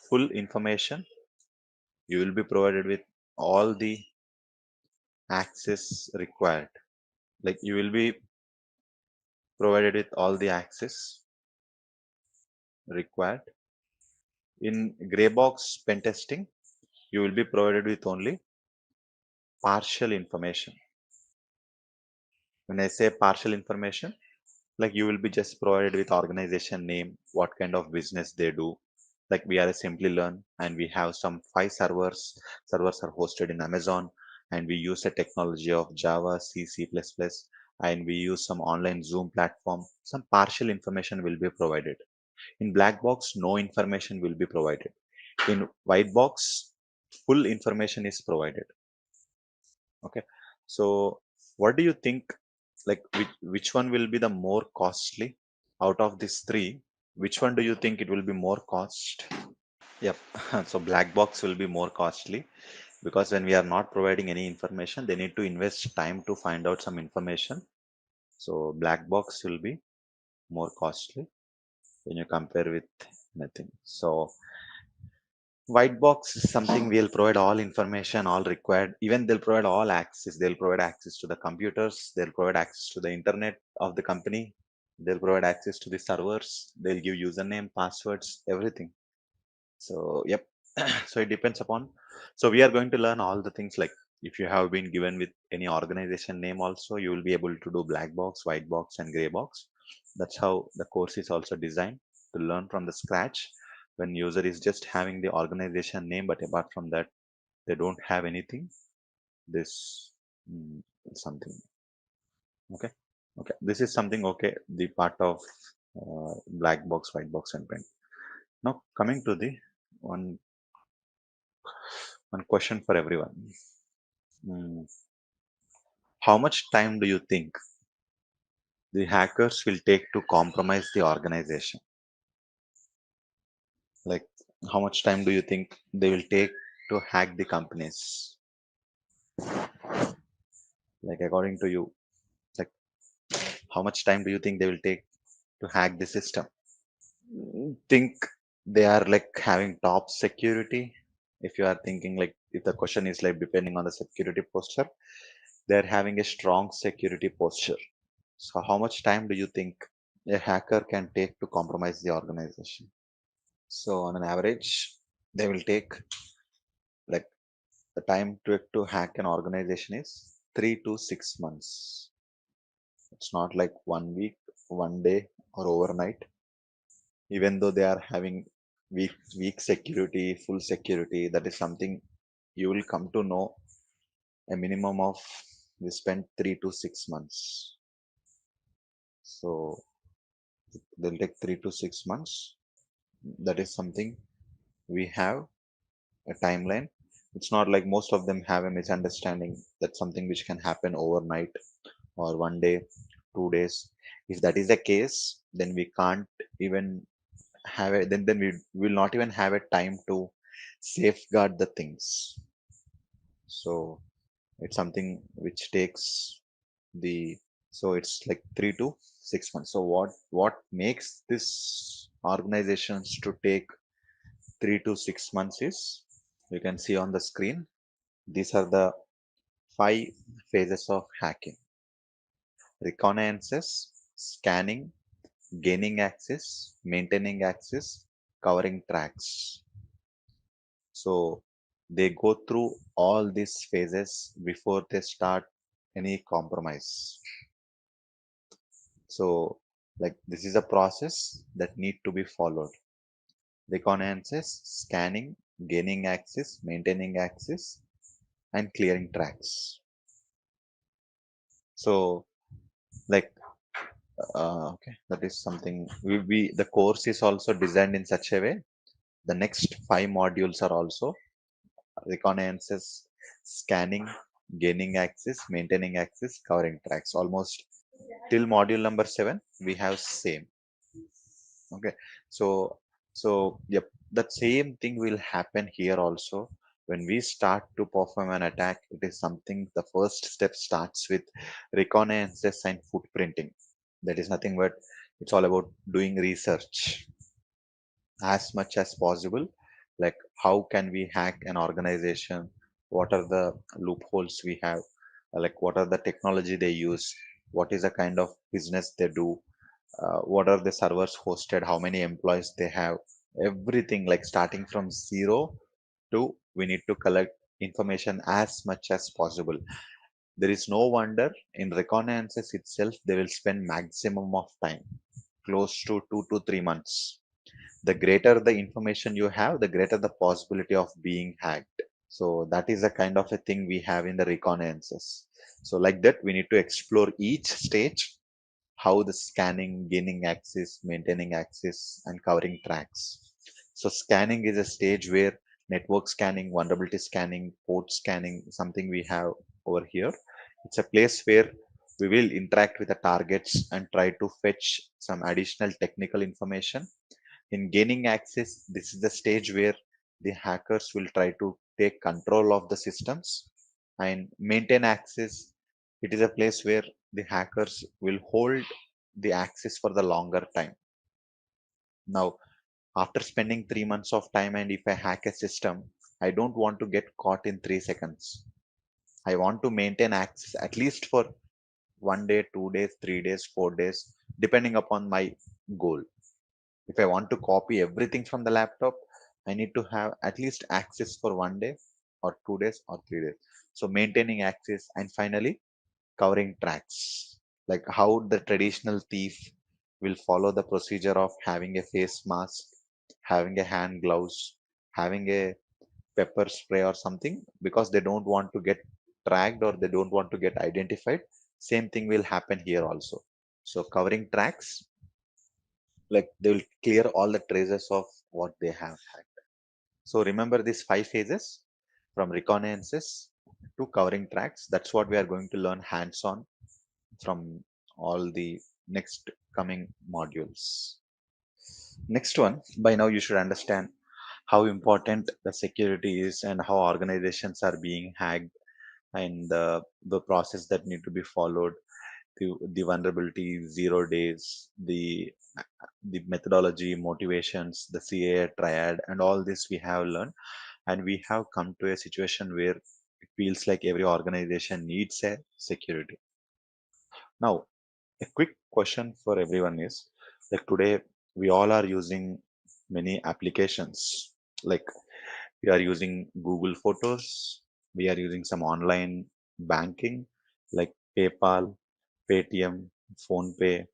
full information. You will be provided with all the access required. Like you will be provided with all the access required. In gray box pen testing, you will be provided with only partial information. When I say partial information, like you will be just provided with organization name, what kind of business they do. Like we are a Simplilearn and we have some 5 servers. Servers are hosted in Amazon, and we use a technology of Java, C++, and we use some online Zoom platform. Some partial information will be provided. In black box, no information will be provided. In white box, full information is provided. Okay, so what do you think, like which one will be the more costly out of these three? Which one do you think it will be more cost? Yep. So black box will be more costly because when we are not providing any information, they need to invest time to find out some information. So black box will be more costly when you compare with nothing. So white box is something we'll provide all information, all required. Even they'll provide all access. They'll provide access to the computers. They'll provide access to the internet of the company. They'll provide access to the servers. They'll give username, passwords, everything. So, yep. So it depends upon. So we are going to learn all the things, like if you have been given with any organization name also, you will be able to do black box, white box, and gray box. That's how the course is also designed, to learn from the scratch. When user is just having the organization name, but apart from that, they don't have anything. This something. Okay. Okay. This is something. Okay. The part of black box, white box, and pen. Now coming to the one one question for everyone. Hmm, How much time do you think the hackers will take to compromise the organization? Like, how much time do you think they will take to hack the companies? Like, according to you, like, how much time do you think they will take to hack the system? Think they are like having top security? If you are thinking, like, if the question is like depending on the security posture, they're having a strong security posture. So, how much time do you think a hacker can take to compromise the organization? So, on an average, they will take, like, the time to hack an organization is 3 to 6 months. It's not like 1 week, 1 day, or overnight. Even though they are having weak security, full security, that is something you will come to know. A minimum of, we spend 3 to 6 months. So they'll take 3 to 6 months. That is something we have a timeline. It's not like most of them have a misunderstanding that something which can happen overnight or 1 day, 2 days. If that is the case, then we can't even have it. Then we will not even have a time to safeguard the things. So it's something which takes the, so it's like 3 to 6 months. So what makes this organizations to take 3 to 6 months is, you can see on the screen, these are the 5 phases of hacking: reconnaissance, scanning, gaining access, maintaining access, covering tracks. So they go through all these phases before they start any compromise. So, like, this is a process that need to be followed: reconnaissance, scanning, gaining access, maintaining access, and clearing tracks. So like okay, that is something we the course is also designed in such a way. The next 5 modules are also reconnaissance, scanning, gaining access, maintaining access, covering tracks. Almost till module number 7, we have same. Okay, so yep, that same thing will happen here also. When we start to perform an attack, it is something. The first step starts with reconnaissance and footprinting. That is nothing but it's all about doing research as much as possible, like how can we hack an organization, what are the loopholes we have, like what are the technology they use, what is the kind of business they do, what are the servers hosted, how many employees they have, everything, like starting from zero to we need to collect information as much as possible. There is no wonder in reconnaissance itself they will spend maximum of time, close to 2 to 3 months. The greater the information you have, the greater the possibility of being hacked. So that is the kind of a thing we have in the reconnaissance. So like that, we need to explore each stage, how the scanning, gaining access, maintaining access, and covering tracks. So scanning is a stage where network scanning, vulnerability scanning, port scanning, something we have over here. It's a place where we will interact with the targets and try to fetch some additional technical information. In gaining access, this is the stage where the hackers will try to take control of the systems, and maintain access. It is a place where the hackers will hold the access for the longer time. Now, after spending 3 months of time, and if I hack a system, I don't want to get caught in 3 seconds. I want to maintain access at least for 1 day, 2 days, 3 days, 4 days, depending upon my goal. If I want to copy everything from the laptop, I need to have at least access for 1 day or 2 days or 3 days. So maintaining access, and finally covering tracks, like how the traditional thief will follow the procedure of having a face mask, having a hand gloves, having a pepper spray or something, because they don't want to get tracked or they don't want to get identified. Same thing will happen here also. So covering tracks, like they will clear all the traces of what they have had. So remember these 5 phases, from reconnaissance to covering tracks. That's what we are going to learn hands on from all the next coming modules. Next one, by now you should understand how important the security is and how organizations are being hacked, and the process that need to be followed, the vulnerability, 0 days, the methodology, motivations, the CA triad, and all this we have learned. And we have come to a situation where it feels like every organization needs a security. Now, a quick question for everyone is, like today we all are using many applications. Like we are using Google Photos, we are using some online banking like PayPal, Paytm, PhonePe.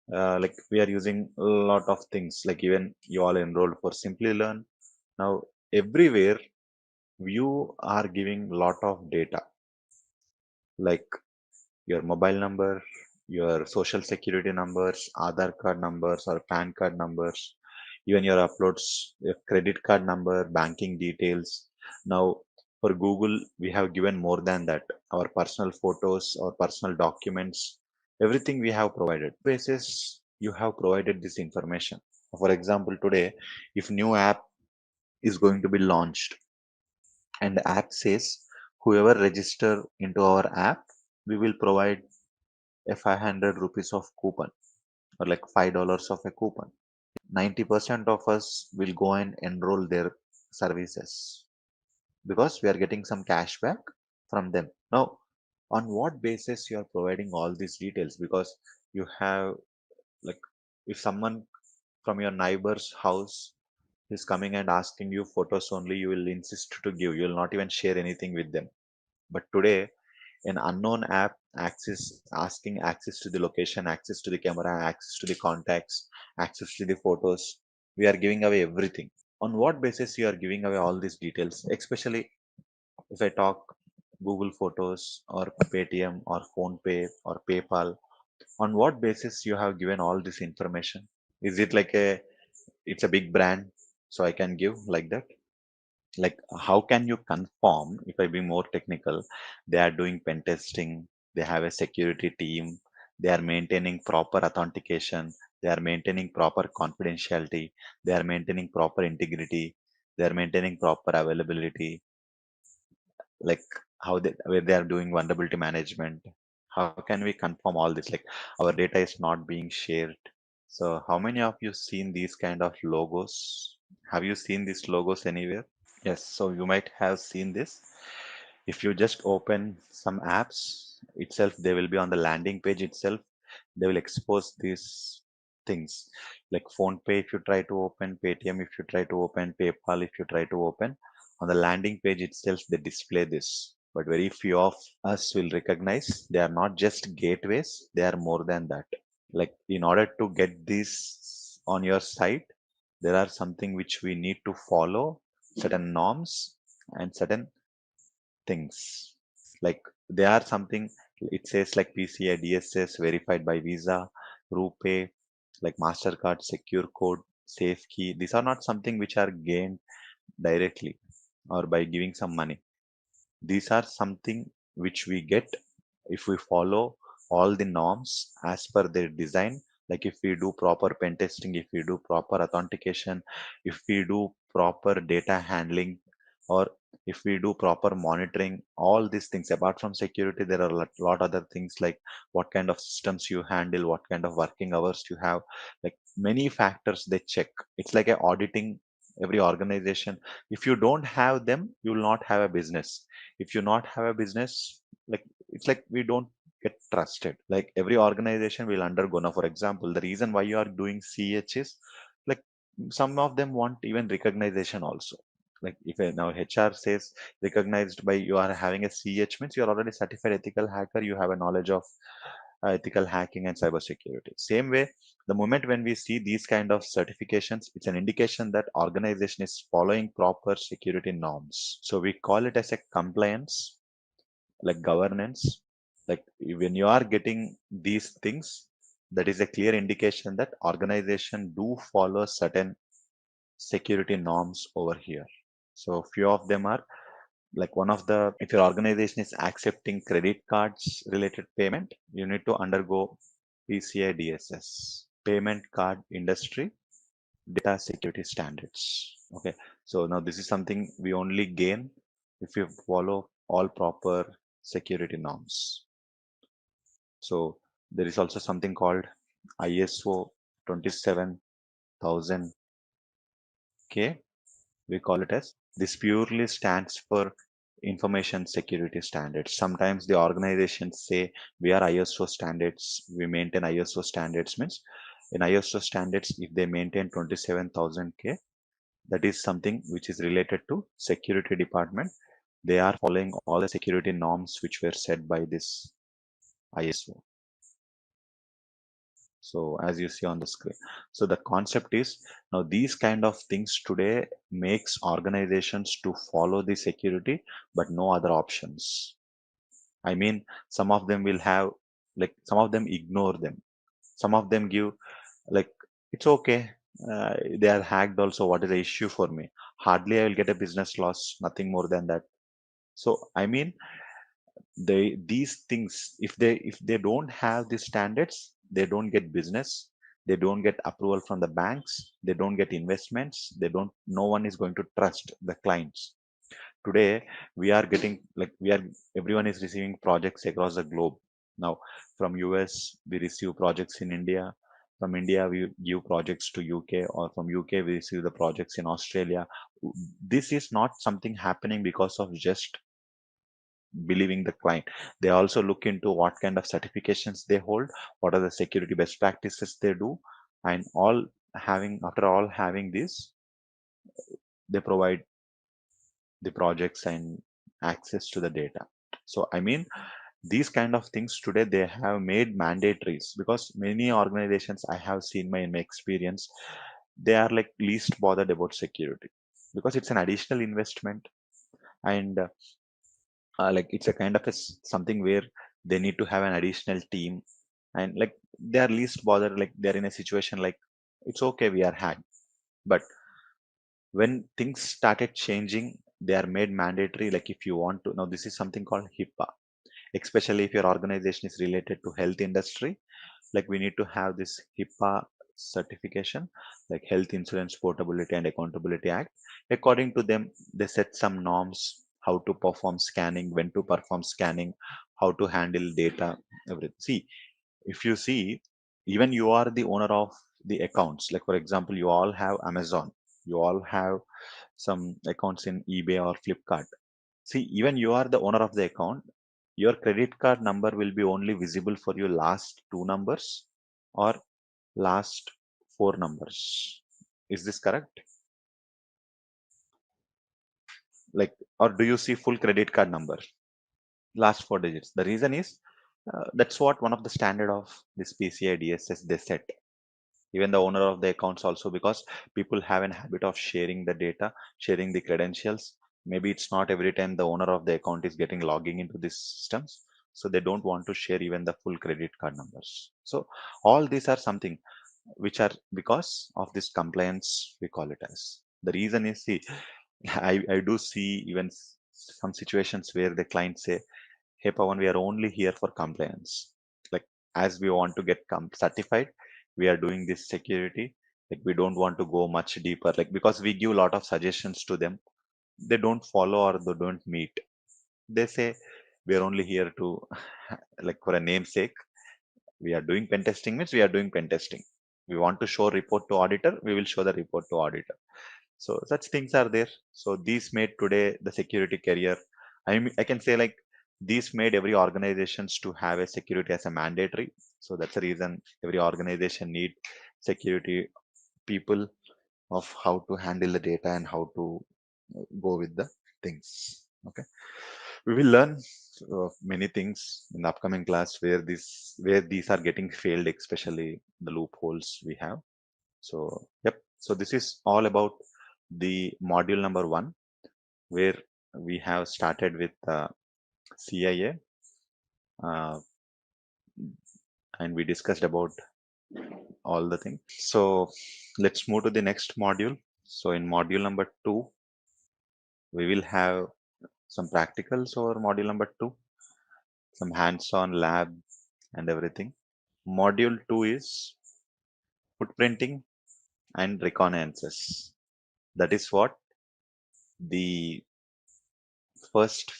Like we are using a lot of things. Like even you all enrolled for Simplilearn. Now everywhere you are giving lot of data, like your mobile number, your social security numbers, Aadhaar card numbers or PAN card numbers, even your uploads, your credit card number, banking details. Now, for Google, we have given more than that. Our personal photos, our personal documents, everything we have provided. Basis, you have provided this information. For example, today, if new app is going to be launched, and the app says whoever register into our app, we will provide a 500 rupees of coupon, or like $5 of a coupon. 90% of us will go and enroll their services because we are getting some cashback from them. Now, on what basis you are providing all these details? Because you have, like, if someone from your neighbor's house is coming and asking you photos only, you will insist to give. You will not even share anything with them. But today, an unknown app access asking access to the location, access to the camera, access to the contacts, access to the photos, we are giving away everything. On what basis you are giving away all these details? Especially if I talk Google Photos or Paytm or PhonePe or PayPal? On what basis you have given all this information? Is it like it's a big brand, so I can give like that? Like, how can you confirm, if I be more technical, they are doing pen testing, they have a security team, they are maintaining proper authentication, they are maintaining proper confidentiality, they are maintaining proper integrity, they are maintaining proper availability, like how they where they are doing vulnerability management? How can we confirm all this, like our data is not being shared? So how many of you seen these kind of logos? Have you seen these logos anywhere? Yes, so you might have seen this. If you just open some apps itself, they will be on the landing page itself. They will expose these things like PhonePe. If you try to open Paytm, if you try to open PayPal, if you try to open on the landing page itself, they display this. But very few of us will recognize they are not just gateways, they are more than that. Like in order to get this on your site, there are something which we need to follow, certain norms and certain things. Like they are something, it says like PCI DSS verified by Visa, RuPay, like MasterCard, secure code, safe key. These are not something which are gained directly or by giving some money. These are something which we get if we follow all the norms as per their design. Like if we do proper pen testing, if we do proper authentication, if we do proper data handling, or if we do proper monitoring, all these things. Apart from security, there are a lot other things, like what kind of systems you handle, what kind of working hours you have, like many factors they check. It's like a auditing every organization. If you don't have them, you will not have a business. If you not have a business, like it's like we don't get trusted. Like every organization will undergo. Now for example, the reason why you are doing CH is like some of them want even recognition also. Like if now HR says recognized by you are having a CH, means you are already certified ethical hacker, you have a knowledge of ethical hacking and cybersecurity. Same way, the moment when we see these kind of certifications, it's an indication that organization is following proper security norms. So we call it as a compliance, like governance. Like when you are getting these things, that is a clear indication that organization do follow certain security norms over here. So few of them are like one of the, if your organization is accepting credit cards related payment, you need to undergo PCI DSS, payment card industry data security standards. Okay, so now this is something we only gain if you follow all proper security norms. So there is also something called ISO 27000K. We call it as, this purely stands for information security standards. Sometimes the organizations say we are ISO standards, we maintain ISO standards, means in ISO standards, if they maintain 27000K, that is something which is related to security department. They are following all the security norms which were set by this ISO. So as you see on the screen, so the concept is, now these kind of things today makes organizations to follow the security, but no other options. I mean, some of them will have, like some of them ignore them, some of them give like it's okay, they are hacked also, what is the issue for me, hardly I will get a business loss, nothing more than that. So I mean, these things, if they don't have these standards, they don't get business, they don't get approval from the banks, they don't get investments, they don't, no one is going to trust the clients. Today we are getting, like we are, everyone is receiving projects across the globe. Now from US we receive projects in India, from India we give projects to UK, or from UK we receive the projects in Australia. This is not something happening because of just believing the client. They also look into what kind of certifications they hold, what are the security best practices they do, and all having, after all having this, they provide the projects and access to the data. So I mean, these kind of things today they have made mandatories, because many organizations I have seen in my experience, they are like least bothered about security because it's an additional investment. And like it's a kind of something where they need to have an additional team, and like they are least bothered, like they're in a situation like it's okay, we are hacked. But when things started changing, they are made mandatory. Like if you want to, now this is something called HIPAA, especially if your organization is related to health industry. Like we need to have this HIPAA certification, like Health Insurance Portability and Accountability Act. According to them, they set some norms, how to perform scanning, when to perform scanning, how to handle data, everything. See, if you see, even you are the owner of the accounts. Like for example, you all have Amazon, you all have some accounts in eBay or Flipkart. See, even you are the owner of the account, your credit card number will be only visible for your last two numbers or last four numbers. Is this correct? Like, or do you see full credit card number, last four digits? The reason is that's what one of the standard of this PCI DSS they set. Even the owner of the accounts also, because people have a habit of sharing the data, sharing the credentials. Maybe it's not every time the owner of the account is getting logging into these systems, so they don't want to share even the full credit card numbers. So all these are something which are because of this compliance, we call it as. The reason is, see, I do see even some situations where the client say, hey Pawan, we are only here for compliance. Like as we want to get certified, we are doing this security. Like we don't want to go much deeper. Like because we give a lot of suggestions to them, they don't follow or they don't meet. They say we are only here to like for a namesake. We are doing pen testing means we are doing pen testing. We want to show report to auditor, we will show the report to auditor. So such things are there. So these made today the security career. I can say like these made every organizations to have a security as a mandatory. So that's the reason every organization need security people of how to handle the data and how to go with the things. Okay, we will learn many things in the upcoming class where these are getting failed, especially the loopholes we have. So, yep. So this is all about the module number 1, where we have started with CIA, uh, and we discussed about all the things. So let's move to the next module. So in module number 2, we will have some practicals over module number 2, some hands-on lab and everything. Module 2 is footprinting and reconnaissance. That is what the first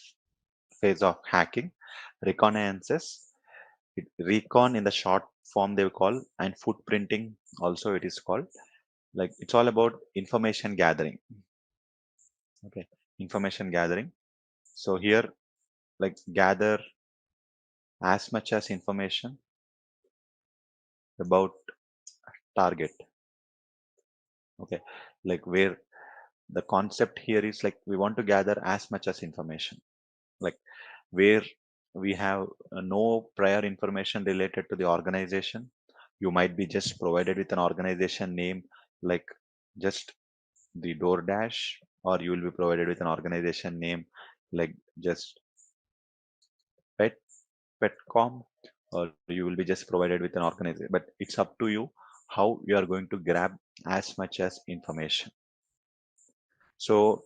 phase of hacking. Reconnaissance, recon in the short form they call, and footprinting also it is called. Like it's all about information gathering. Okay, information gathering. So here, like gather as much as information about target. Okay, like where the concept here is like we want to gather as much as information, like where we have no prior information related to the organization. You might be just provided with an organization name, like just the DoorDash, or you will be provided with an organization name like just Pet Petcom, or you will be just provided with an organization. But it's up to you how you are going to grab as much as information. So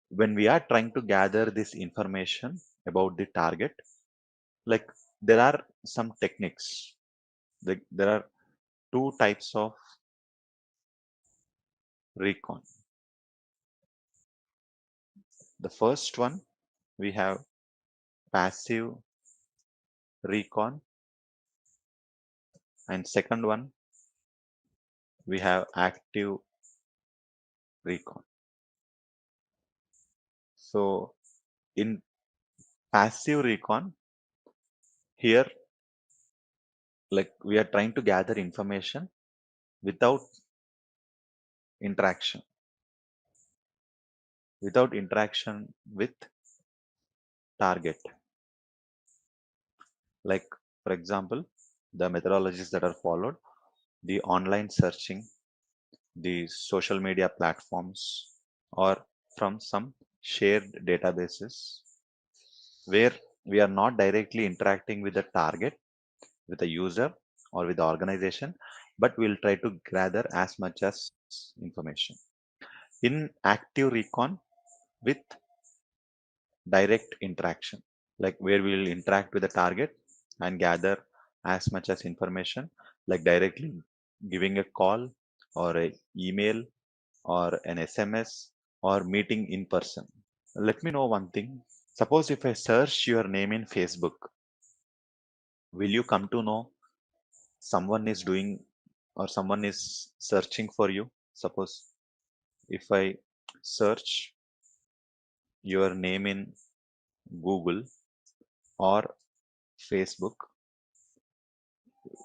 when we are trying to gather this information about the target, like there are some techniques. Like there are two types of recon. The first one, we have passive recon, and second one, we have active recon. So in passive recon, here, like we are trying to gather information without interaction, without interaction with target. Like for example, the methodologies that are followed, the online searching, the social media platforms, or from some shared databases, where we are not directly interacting with the target, with the user or with the organization, but we'll try to gather as much as information. In active recon with direct interaction, like where we will interact with the target and gather as much as information, like directly giving a call or a email or an SMS or meeting in person. Let me know one thing. Suppose if I search your name in Facebook, will you come to know someone is doing or someone is searching for you? Suppose if I search your name in Google or Facebook,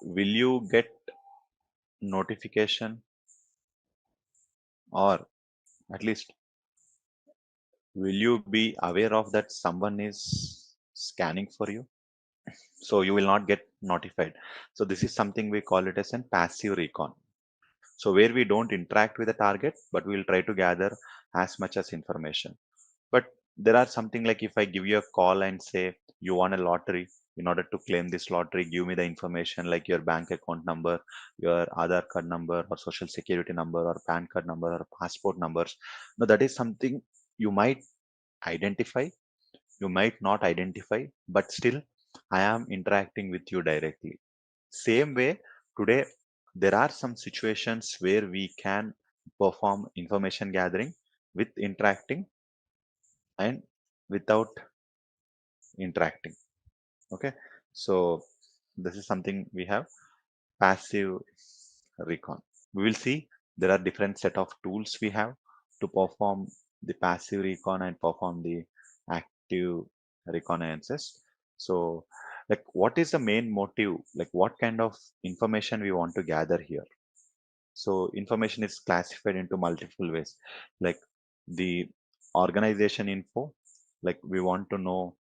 will you get notification, or at least will you be aware of that someone is scanning for you? So you will not get notified. So this is something we call it as a passive recon. So where we don't interact with the target, but we will try to gather as much as information. But there are something like if I give you a call and say you won a lottery, in order to claim this lottery, give me the information like your bank account number, your Aadhaar card number, or social security number, or PAN card number, or passport numbers. Now that is something you might identify, you might not identify, but still I am interacting with you directly. Same way, today there are some situations where we can perform information gathering with interacting and without interacting. Okay, so this is something we have passive recon. We will see there are different set of tools we have to perform the passive recon and perform the active reconnaissance. So like what is the main motive, like what kind of information we want to gather here? So information is classified into multiple ways, like the organization info, like we want to know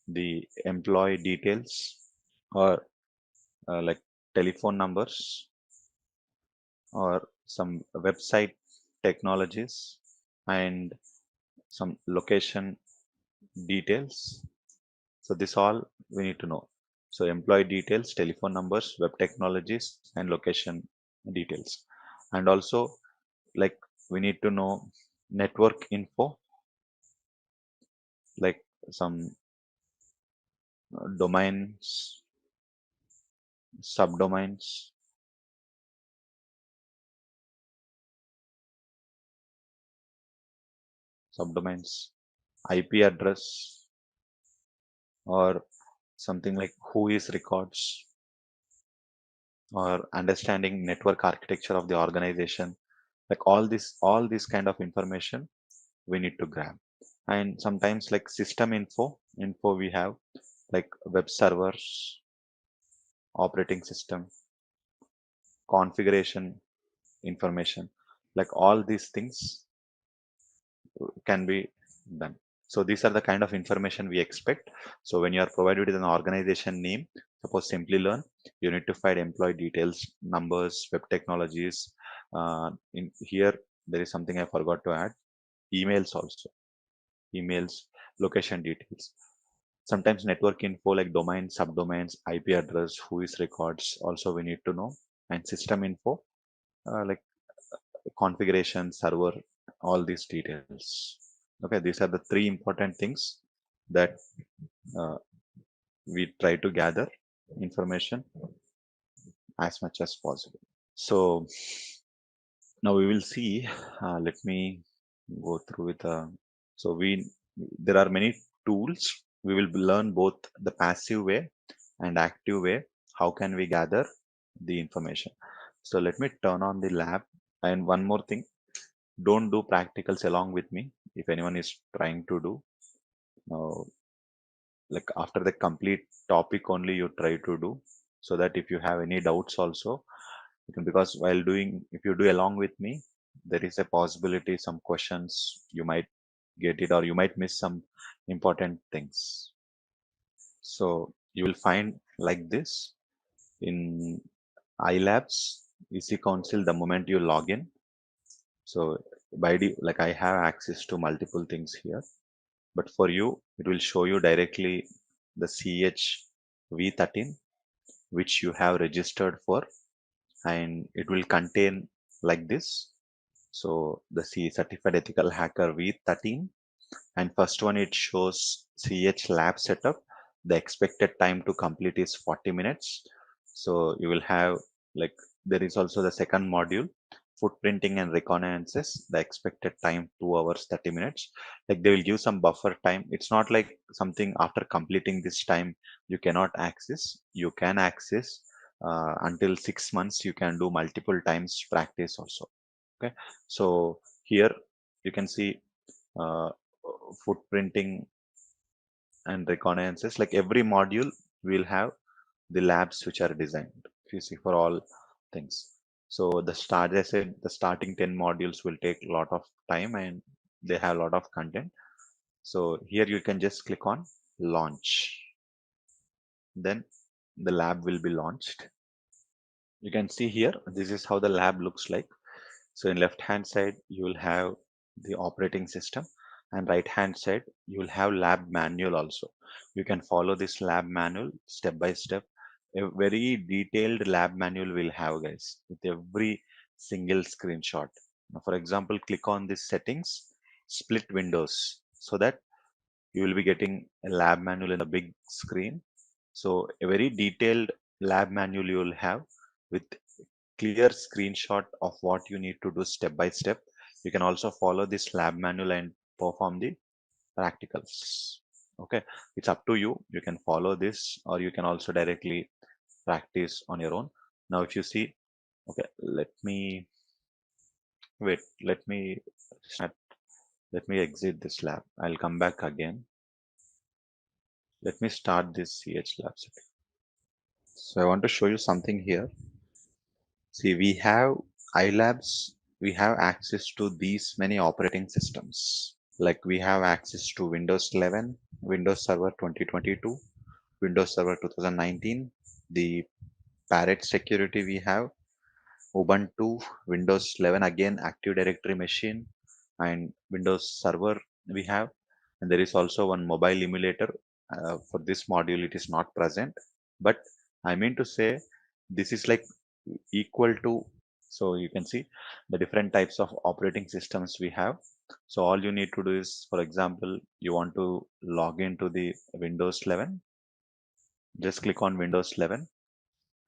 the employee details, or like telephone numbers, or some website technologies, and some location details. So this all we need to know. So employee details, telephone numbers, web technologies, and location details. And also like we need to know network info, like some domains, subdomains, subdomains, IP address, or something like who is records, or understanding network architecture of the organization. Like all this kind of information we need to grab. And sometimes like system info we have, like web servers, operating system, configuration information, like all these things can be done. So these are the kind of information we expect. So when you are provided with an organization name, suppose Simplilearn, you need to find employee details, numbers, web technologies. In here, there is something I forgot to add. Emails also, emails, location details. Sometimes network info like domain, subdomains, IP address, who is records. Also we need to know, and system info, like configuration, server, all these details. Okay, these are the three important things that uh, we try to gather information as much as possible. So now we will see. Let me go through with. So there are many tools. We will learn both the passive way and active way. How can we gather the information? So let me turn on the lab. And one more thing, don't do practicals along with me if anyone is trying to do. Now, like after the complete topic only you try to do, so that if you have any doubts also you can, because while doing, if you do along with me, there is a possibility some questions you might get it, or you might miss some important things. So you will find like this in iLabs EC Council the moment you log in. So like I have access to multiple things here. but for you, it will show you directly the CHV13 which you have registered for, and it will contain like this. So the C certified ethical hacker V13, and first one it shows CH lab setup. The expected time to complete is 40 minutes. So you will have, like, there is also the second module, footprinting and reconnaissances. The expected time 2 hours 30 minutes. Like they will give some buffer time. It's not like something after completing this time you cannot access. You can access until 6 months. You can do multiple times practice also. Okay, so here you can see uh, footprinting and reconnaissances. Like every module will have the labs which are designed, if you see, for all things. So the start, as I said, the starting 10 modules will take a lot of time and they have a lot of content. So here you can just click on launch, then the lab will be launched. You can see here, this is how the lab looks like. So in left hand side, you will have the operating system, and right hand side, you will have lab manual also. You can follow this lab manual step by step. A very detailed lab manual will have, guys, with every single screenshot. Now, for example, click on this settings, split windows, so that you will be getting a lab manual in a big screen. So a very detailed lab manual you will have with clear screenshot of what you need to do step by step. You can also follow this lab manual and perform the practicals. Okay, it's up to you. You can follow this, or you can also directly practice on your own. Now, if you see, okay, let me wait. Start, let me exit this lab. I'll come back again. Let me start this CH lab setting. So I want to show you something here. See, we have iLabs, we have access to these many operating systems. Like we have access to Windows 11, Windows Server 2022, Windows Server 2019, the Parrot security we have, Ubuntu, Windows 11 again, Active Directory machine, and Windows Server we have. And there is also one mobile emulator. For this module, it is not present. But I mean to say, this is like equal to, so you can see the different types of operating systems we have. So all you need to do is, for example, you want to log into the Windows 11, just click on Windows 11,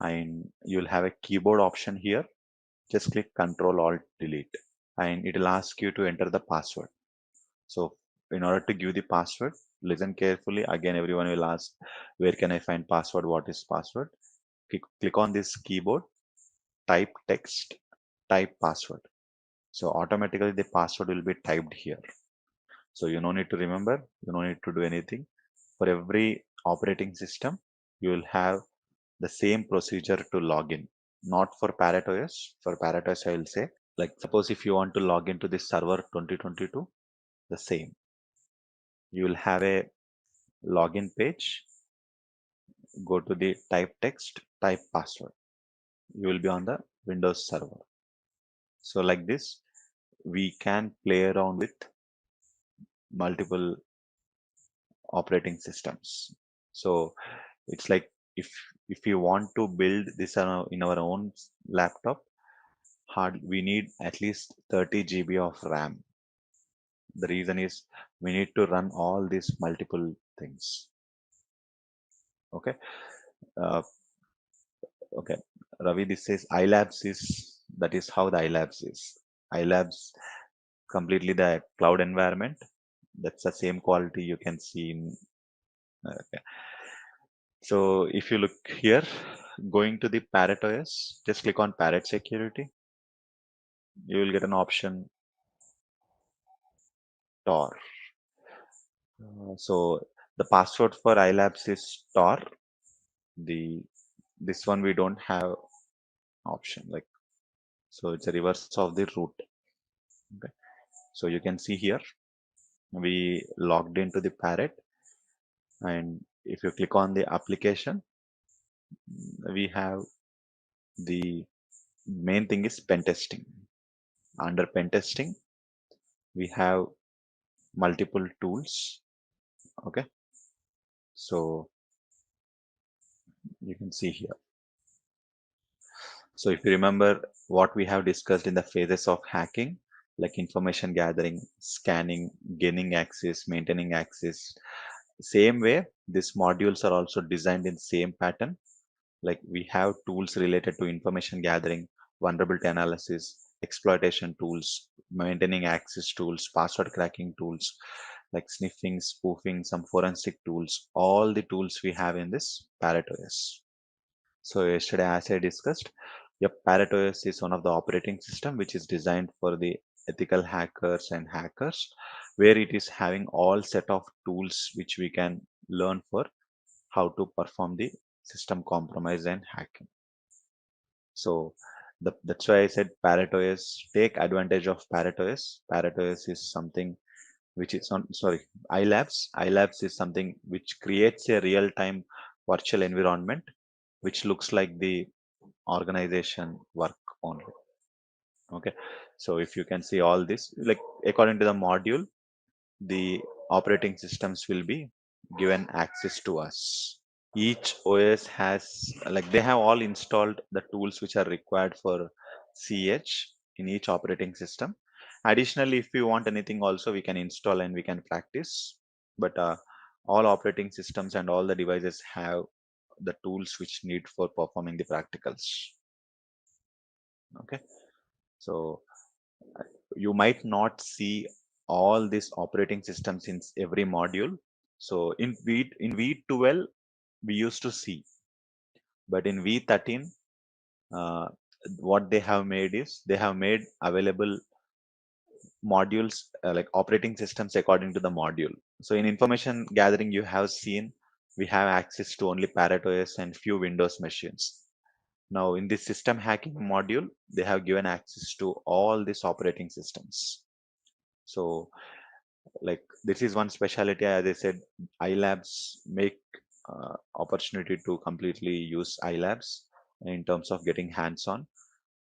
and you'll have a keyboard option here. Just click Control Alt Delete, and it will ask you to enter the password. So in order to give the password, listen carefully. Again, everyone will ask, where can I find password? What is password? Click on this keyboard, type text, type password. So automatically the password will be typed here. So you no need to remember, you no need to do anything. For every operating system, you will have the same procedure to log in. Not for Parrot OS. For Parrot OS, I will say, like suppose if you want to log into this server 2022, the same. You will have a login page, go to the type text, type password. You will be on the Windows server. So like this, we can play around with multiple operating systems. So it's like, if you want to build this in our own laptop, we need at least 30 GB of RAM. The reason is we need to run all these multiple things. Okay. Uh, okay. Ravi, this says iLabs is, that is how the iLabs is. iLabs completely the cloud environment. That's the same quality you can see in. Okay. So if you look here, going to the Parrot OS, just click on Parrot security. You will get an option Tor. So the password for iLabs is Tor. This one we don't have option, like, so it's a reverse of the root. Okay. So you can see here we logged into the Parrot, and if you click on the application, we have the main thing is pen testing. Under pen testing, we have multiple tools. Okay, so you can see here. So if you remember what we have discussed in the phases of hacking, like information gathering, scanning, gaining access, maintaining access, same way, these modules are also designed in same pattern. Like we have tools related to information gathering, vulnerability analysis, exploitation tools, maintaining access tools, password cracking tools, like sniffing, spoofing, some forensic tools, all the tools we have in this ParrotOS. So yesterday, as I discussed, ParrotOS is one of the operating system which is designed for the ethical hackers and hackers, where it is having all set of tools which we can learn for how to perform the system compromise and hacking. So that's why I said ParrotOS, take advantage of ParrotOS. ParrotOS is something which is on, sorry, iLabs. iLabs is something which creates a real-time virtual environment which looks like the organization work only. Okay, so if you can see all this, like according to the module, the operating systems will be given access to us. Each OS has, like, they have all installed the tools which are required for CH in each operating system. Additionally, if we want anything also, we can install and we can practice. But all operating systems and all the devices have the tools which need for performing the practicals. Okay, so you might not see all these operating systems in every module. So in V12 we used to see, but in V13 uh, what they have made is they have made available modules, like operating systems according to the module. So in information gathering, you have seen we have access to only ParrotOS and few Windows machines. Now in this system hacking module, they have given access to all these operating systems. So like this is one specialty, as I said, iLabs make opportunity to completely use iLabs in terms of getting hands-on.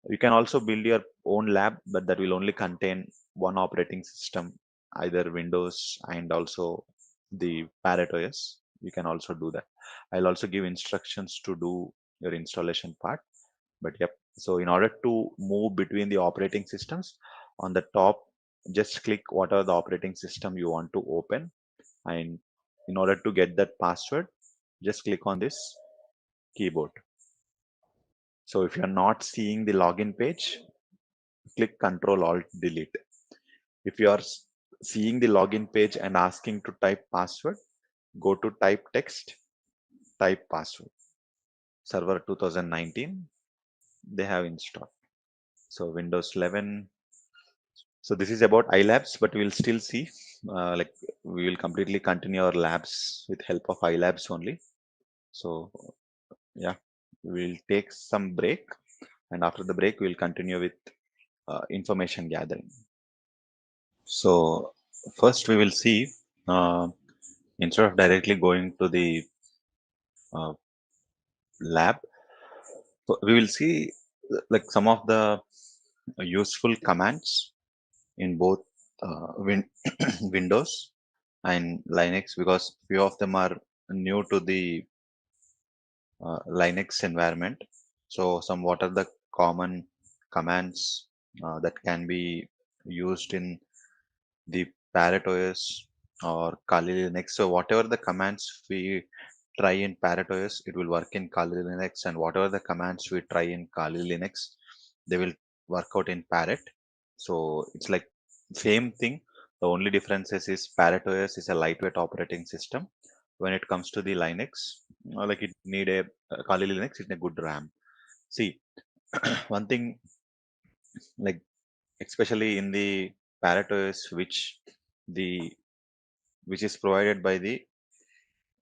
You can also build your own lab, but that will only contain one operating system, either Windows and also the ParrotOS. You can also do that. I'll also give instructions to do your installation part. But yep, so in order to move between the operating systems, on the top, just click whatever the operating system you want to open. And in order to get that password, just click on this keyboard. So if you're not seeing the login page, click Control Alt Delete. If you are seeing the login page and asking to type password, go to type text, type password. Server 2019, they have installed. So Windows 11. So this is about iLabs, but we'll still see, like we will completely continue our labs with help of iLabs only. So yeah, we'll take some break, and after the break, we'll continue with information gathering. So first we will see, uh, instead of directly going to the uh, lab, so we will see like some of the useful commands in both Windows and Linux, because few of them are new to the Linux environment. So some what are the common commands that can be used in the ParrotOS or Kali Linux. So whatever the commands we try in ParrotOS, it will work in Kali Linux, and whatever the commands we try in Kali Linux, they will work out in Parrot. So it's like same thing. The only differences is ParrotOS is a lightweight operating system. When it comes to the Linux, like it need a Kali Linux, it need a good RAM. See, one thing, like especially in the ParrotOS, the which is provided by the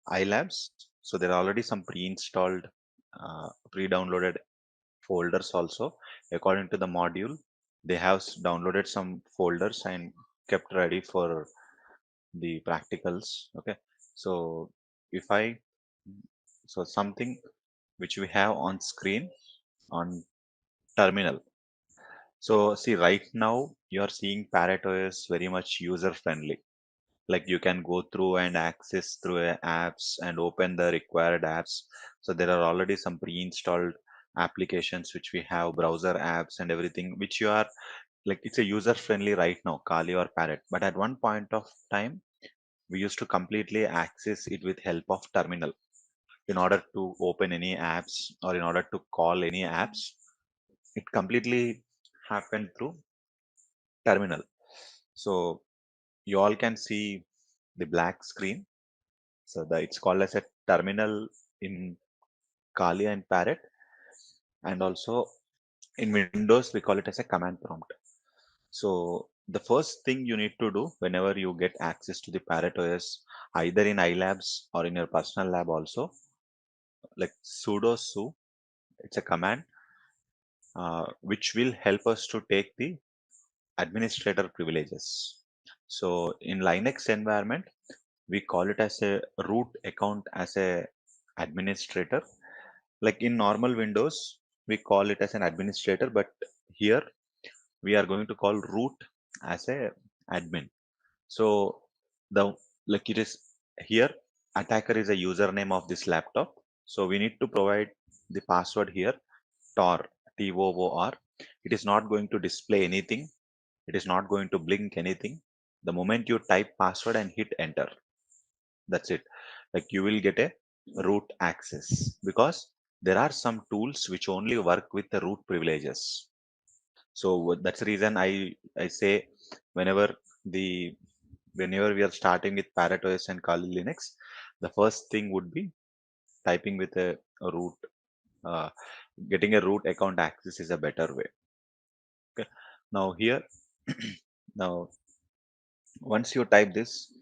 iLabs. So there are already some pre-installed, pre-downloaded folders also. According to the module, they have downloaded some folders and kept ready for the practicals. Okay, so if I, so something which we have on screen on terminal. So see, right now you are seeing ParrotOS very much user friendly. Like you can go through and access through apps and open the required apps. So there are already some pre-installed applications which we have, browser apps and everything, which you are like, it's a user friendly right now, Kali or Parrot. But at one point of time, we used to completely access it with help of terminal. In order to open any apps or in order to call any apps, it completely happened through terminal. So you all can see the black screen. So it's called as a terminal in Kali and Parrot, and also in Windows we call it as a command prompt. So the first thing you need to do whenever you get access to the Parrot OS, either in iLabs or in your personal lab also, like sudo su, it's a command which will help us to take the administrator privileges. So in Linux environment, we call it as a root account as a administrator. Like in normal Windows, we call it as an administrator, but here we are going to call root as a admin. So the like it is here, attacker is a username of this laptop. So we need to provide the password here, tor, TOOR. It is not going to display anything. It is not going to blink anything. The moment you type password and hit enter, that's it. Like you will get a root access, because there are some tools which only work with the root privileges. So that's the reason I say, whenever the whenever we are starting with Parrot OS and Kali Linux, the first thing would be typing with a root. uh, Getting a root account access is a better way. Okay, now here now once you type this,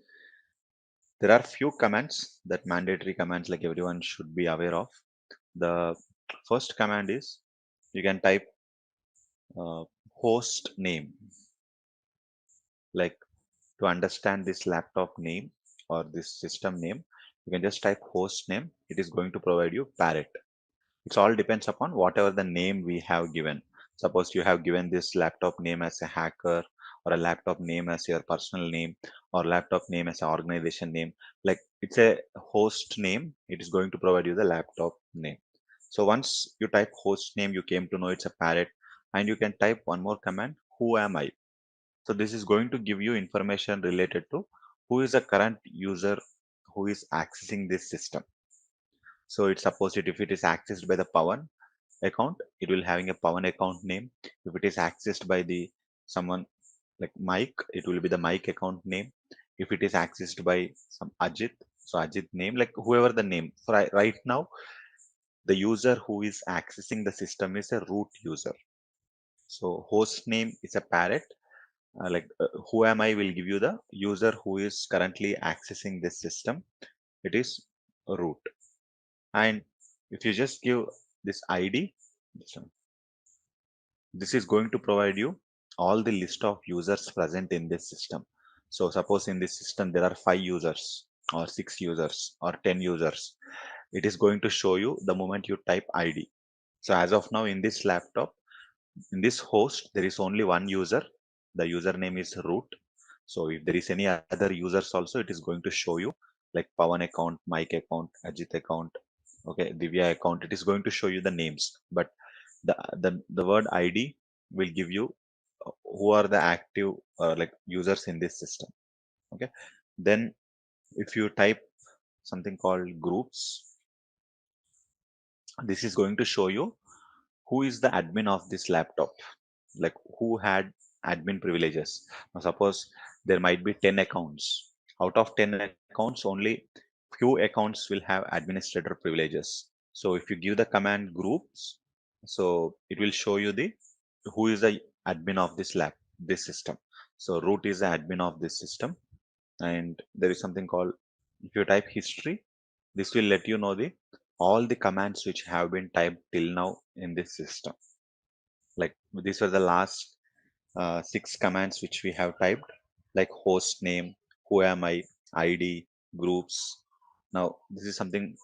there are few commands, that mandatory commands, like everyone should be aware of. The first command is, you can type host name. Like, to understand this laptop name or this system name, you can just type host name. It is going to provide you Parrot. It all depends upon whatever the name we have given. Suppose you have given this laptop name as a hacker, or a laptop name as your personal name, or laptop name as an organization name. Like, it's a host name, it is going to provide you the laptop name. So once you type host name, you came to know it's a Parrot. And you can type one more command, who am I. So this is going to give you information related to who is the current user who is accessing this system. So it's supposed if it is accessed by the Pawan account, it will having a Pawan account name. If it is accessed by the someone like Mike, it will be the Mike account name. If it is accessed by some Ajit, so Ajit name, like whoever the name. So right now, the user who is accessing the system is a root user. So host name is a Parrot. Who am I will give you the user who is currently accessing this system. It is root. And if you just give this ID, this is going to provide you all the list of users present in this system. So suppose in this system there are 5 users or 6 users or 10 users. It is going to show you the moment you type ID. So as of now in this laptop, in this host, there is only one user. The username is root. So if there is any other users also, it is going to show you, like Pawan account, Mike account, Ajit account, okay, Divya account. It is going to show you the names, but the word ID will give you who are the active like users in this system. Okay, then if you type something called groups, this is going to show you who is the admin of this laptop, like who had admin privileges. Now suppose there might be 10 accounts. Out of 10 accounts, only few accounts will have administrator privileges. So if you give the command groups, so it will show you the who is the admin of this system. So root is the admin of this system. And there is something called, if you type history, this will let you know the all the commands which have been typed till now in this system. Like, these were the last 6 commands which we have typed, like host name, who am I, ID, groups. Now this is something,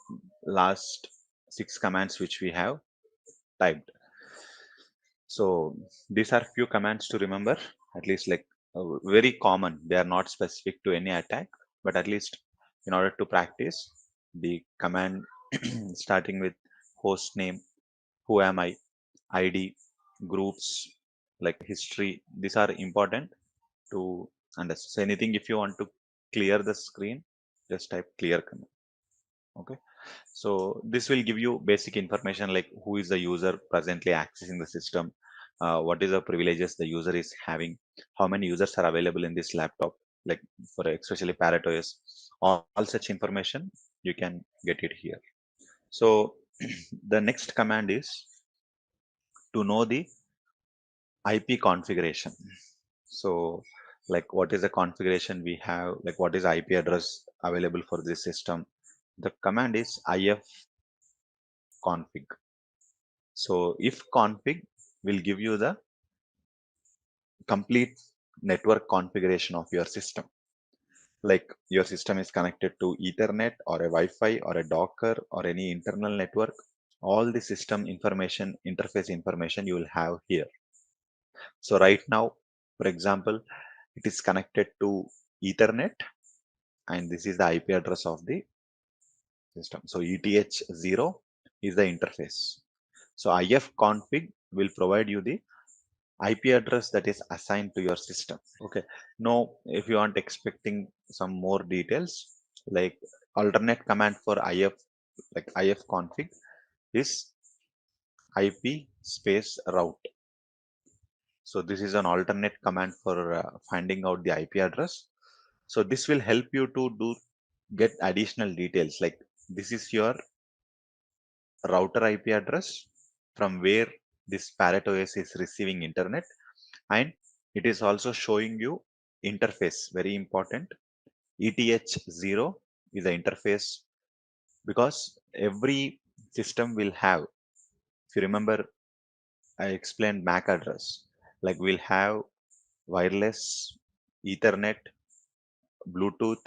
last 6 commands which we have typed. So these are few commands to remember, at least, like very common. They are not specific to any attack, but at least in order to practice the command starting with host name, who am I, id, groups, like history, these are important to understand. So anything, if you want to clear the screen, just type clear command. Okay, so this will give you basic information like who is the user presently accessing the system, what is the privileges the user is having, how many users are available in this laptop, like for especially paratos, all such information you can get it here. So the next command is to know the IP configuration. So like what is the configuration we have, like what is IP address available for this system. The command is ifconfig. So if config will give you the complete network configuration of your system. Like your system is connected to Ethernet or a Wi-Fi or a Docker or any internal network. All the system information, interface information you will have here. So right now, for example, it is connected to Ethernet and this is the IP address of the system. So ETH0 is the interface. So ifconfig will provide you the IP address that is assigned to your system. Okay. Now, if you want expecting some more details, like alternate command for ifconfig is IP space route. So this is an alternate command for finding out the IP address. So this will help you to get additional details. Like this is your router IP address from where this Parrot OS is receiving internet, and it is also showing you interface, very important. ETH0 is the interface because every system will have, if you remember, I explained MAC address, like we'll have wireless, Ethernet, Bluetooth,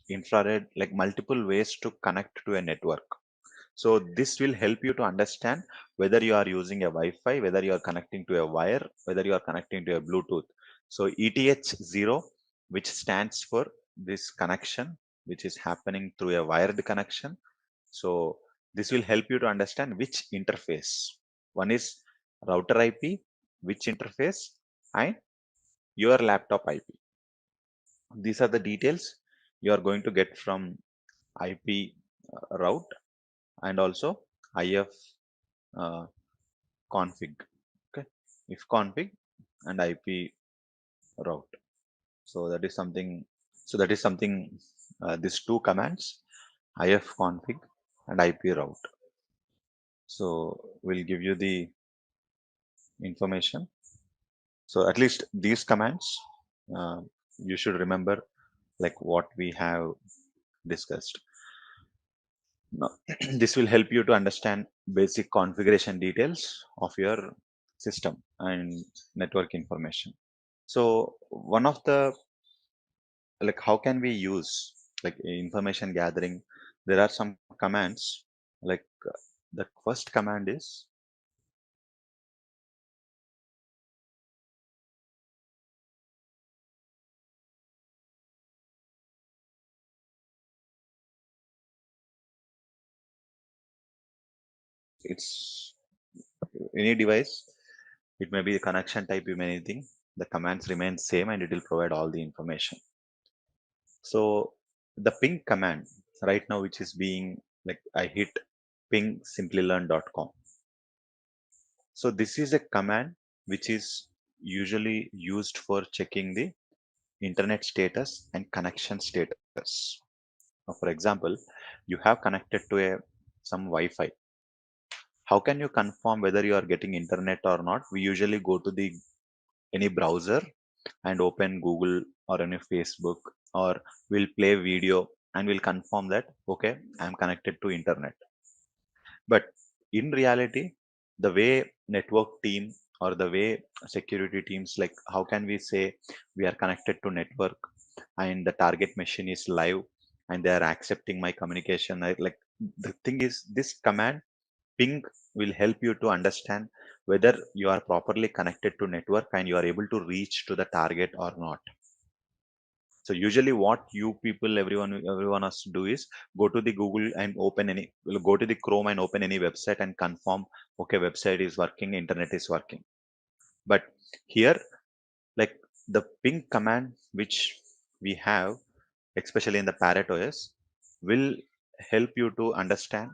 infrared, like multiple ways to connect to a network. So this will help you to understand whether you are using a Wi-Fi, whether you are connecting to a wire, whether you are connecting to a Bluetooth. So ETH0, which stands for this connection, which is happening through a wired connection. So this will help you to understand which interface. One is router IP, which interface, and your laptop IP. These are the details you are going to get from IP route and also IF uh, config. Okay, if config and IP route. So that is something. So that is something. These two commands, if config and IP route. So we'll give you the information. So at least these commands, uh, you should remember like what we have discussed. Now, this will help you to understand basic configuration details of your system and network information. So one of the, like how can we use like information gathering? There are some commands like the first command is it's any device, it may be a connection type, you may anything, the commands remain same and it will provide all the information. So the ping command right now, which is being like I hit ping simplilearn.com. So this is a command which is usually used for checking the internet status and connection status. Now, for example, you have connected to a some Wi-Fi. How can you confirm whether you are getting internet or not? We usually go to the any browser and open Google or any Facebook, or we'll play video and we'll confirm that okay, I'm connected to internet. But in reality, the way network team or the way security teams, like how can we say we are connected to network and the target machine is live and they are accepting my communication? Like the thing is, this command ping will help you to understand whether you are properly connected to network and you are able to reach to the target or not. So usually what you people, everyone has to do is go to the Google and go to the Chrome and open any website and confirm, okay, website is working, internet is working. But here, like the ping command which we have, especially in the Parrot OS, will help you to understand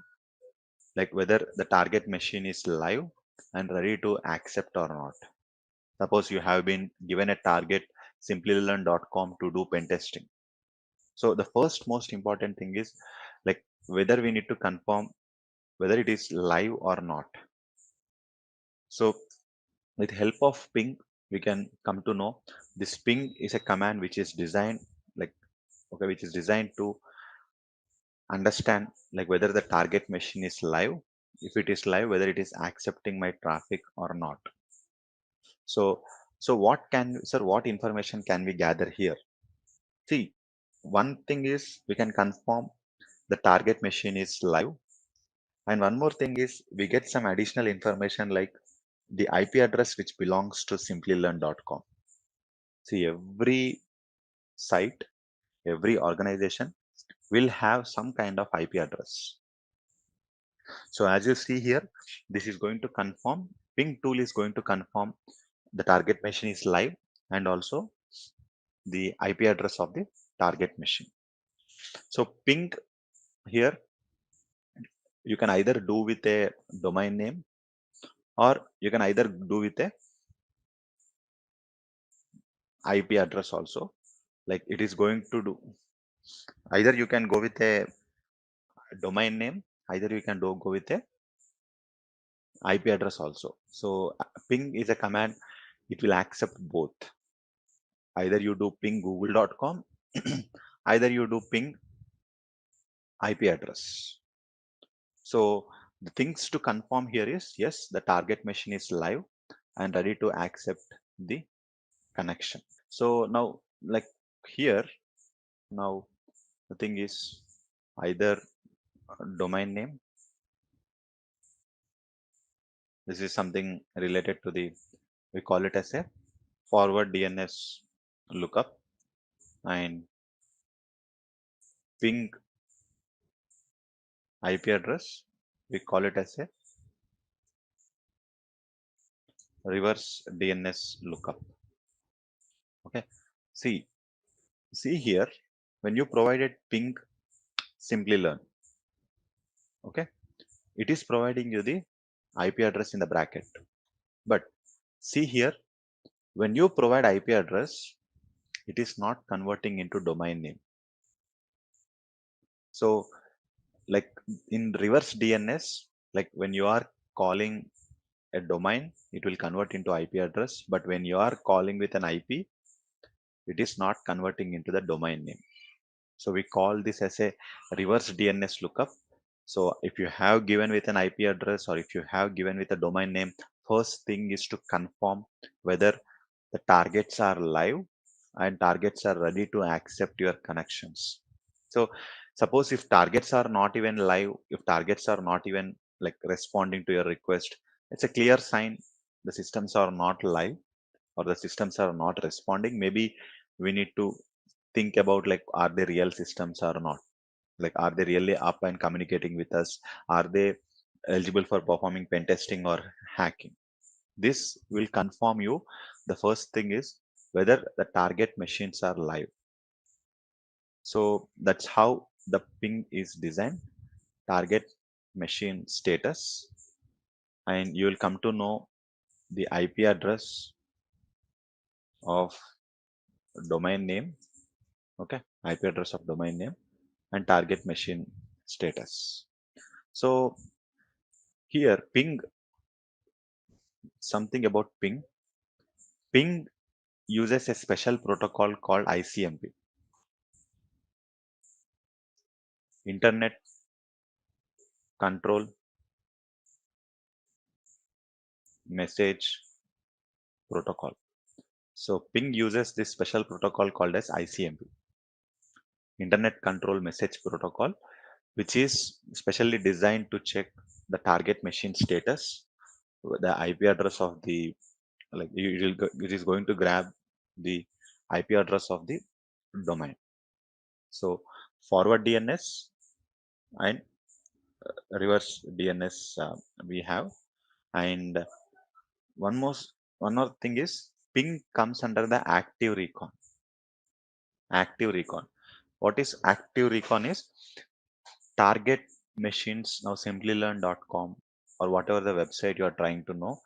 like whether the target machine is live and ready to accept or not. Suppose you have been given a target Simplilearn.com to do pen testing. So the first most important thing is like whether we need to confirm whether it is live or not. So with help of ping, we can come to know this ping is a command which is designed like okay, which is designed to understand like whether the target machine is live. If it is live, whether it is accepting my traffic or not. So what information can we gather here? See, one thing is we can confirm the target machine is live. And one more thing is we get some additional information like the IP address which belongs to simplylearn.com. See, every site, every organization will have some kind of IP address. So as you see here, this is going to confirm, ping tool is going to confirm the target machine is live and also the IP address of the target machine. So ping here, you can either do with a domain name or you can either do with a IP address also. Like it is going to do, either you can go with a domain name, either you can go with a IP address also. So ping is a command, it will accept both. Either you do ping google.com, either you do ping IP address. So the things to confirm here is yes, the target machine is live and ready to accept the connection. So now like here, now the thing is either domain name. This is something related to the, we call it as a forward DNS lookup, and ping IP address, we call it as a reverse DNS lookup. Okay. See, see here, when you provided ping Simplilearn, okay, it is providing you the IP address in the bracket. But see here, when you provide IP address, it is not converting into domain name. So like in reverse DNS, like when you are calling a domain, it will convert into IP address. But when you are calling with an IP, it is not converting into the domain name. So we call this as a reverse DNS lookup. So if you have given with an IP address or if you have given with a domain name, first thing is to confirm whether the targets are live and targets are ready to accept your connections. So suppose if targets are not even live, if targets are not even like responding to your request, it's a clear sign the systems are not live or the systems are not responding. Maybe we need to think about like are they real systems or not, like are they really up and communicating with us, are they eligible for performing pen testing or hacking. This will confirm you. The first thing is whether the target machines are live. So that's how the ping is designed, target machine status, and you will come to know the IP address of domain name, okay, IP address of domain name and target machine status. So here ping, something about ping. Ping uses a special protocol called ICMP, Internet Control Message Protocol. So ping uses this special protocol called as ICMP, Internet Control Message Protocol, which is specially designed to check the target machine status the IP address of the, like it is going to grab the IP address of the domain. So forward DNS and reverse DNS we have. And one more one more thing is ping comes under the active recon. Active recon. What is active recon is target machines. Now Simplilearn.com or whatever the website you are trying to know,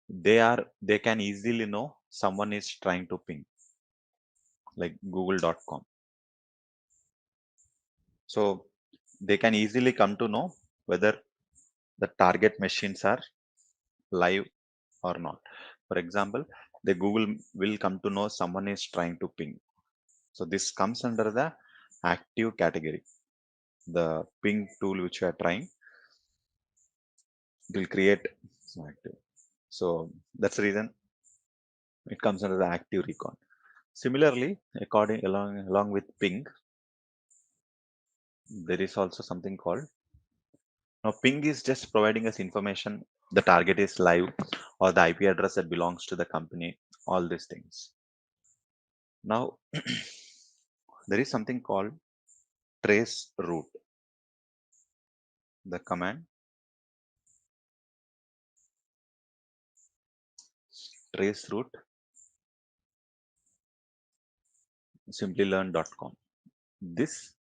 they can easily know someone is trying to ping, like google.com. So they can easily come to know whether the target machines are live or not. For example, the Google will come to know someone is trying to ping. So this comes under the active category. The ping tool which you are trying will create active. So that's the reason it comes under the active recon. Similarly, along with ping, there is also something called, now ping is just providing us information the target is live or the IP address that belongs to the company, all these things. Now there is something called trace route. The command trace route Simplilearn.com. This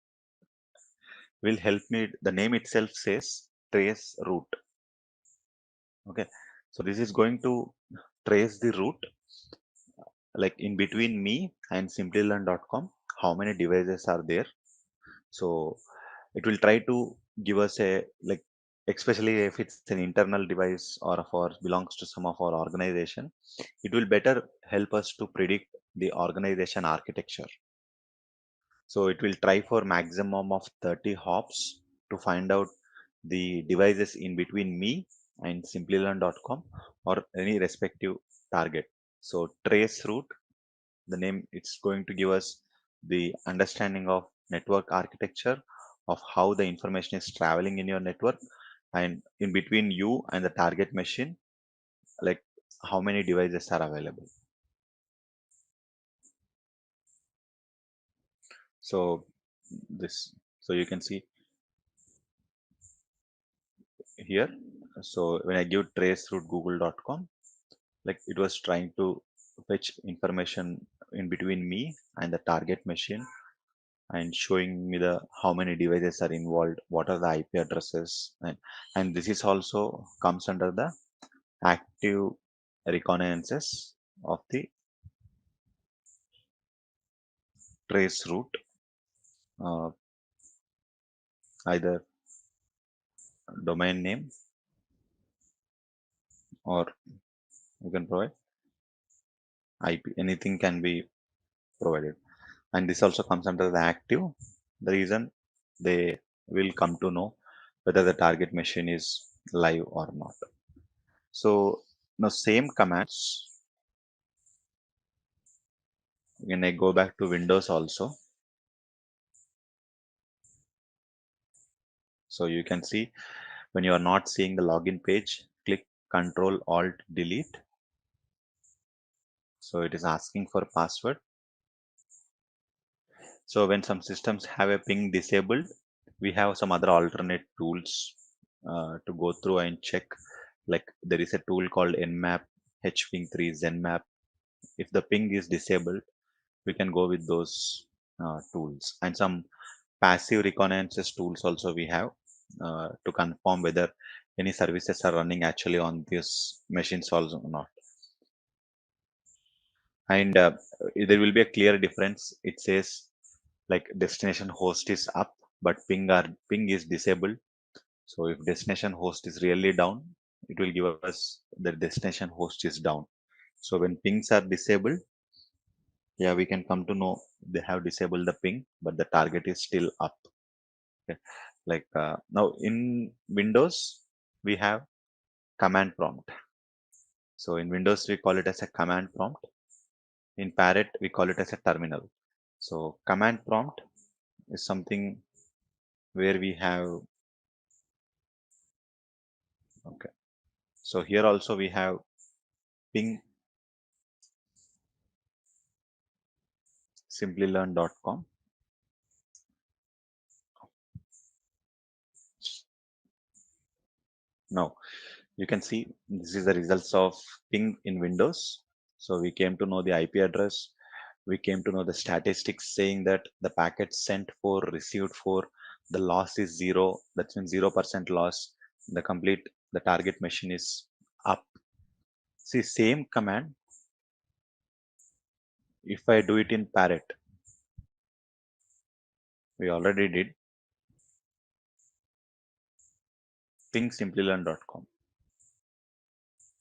will help me. The name itself says trace route. Okay, so this is going to trace the route, like in between me and Simplilearn.com, how many devices are there. So it will try to give us a, like, especially if it's an internal device or for belongs to some of our organization, it will better help us to predict the organization architecture. So it will try for maximum of 30 hops to find out the devices in between me and Simplilearn.com or any respective target. So trace route, the name, it's going to give us the understanding of network architecture, of how the information is traveling in your network, and in between you and the target machine, like how many devices are available. So this, so you can see here. So when I give trace route google.com, like it was trying to fetch information in between me and the target machine and showing me the how many devices are involved, what are the IP addresses, and this is also comes under the active reconnaissance of the trace route, uh, either domain name or you can provide IP, anything can be provided. And this also comes under the active. The reason they will come to know whether the target machine is live or not. So now same commands, when I go back to Windows also, so you can see when you are not seeing the login page, click Control Alt Delete. So it is asking for password. So when some systems have a ping disabled, we have some other alternate tools to go through and check. Like there is a tool called Nmap, HPing3, ZenMap. If the ping is disabled, we can go with those tools. And some passive reconnaissance tools also we have to confirm whether any services are running actually on these machines also or not. And there will be a clear difference. It says like destination host is up, but ping is disabled. So if destination host is really down, it will give us the destination host is down. So when pings are disabled, yeah, we can come to know they have disabled the ping, but the target is still up. Okay. Like now in Windows, we have command prompt. So in Windows, we call it as a command prompt. In Parrot, we call it as a terminal. So command prompt is something where we have, okay. So here also we have ping Simplilearn.com. Now you can see this is the results of ping in Windows. So we came to know the IP address. We came to know the statistics saying that the packet sent for, received for, the loss is 0. That means 0% loss. The target machine is up. See, same command, if I do it in parrot, we already did ping Simplilearn.com.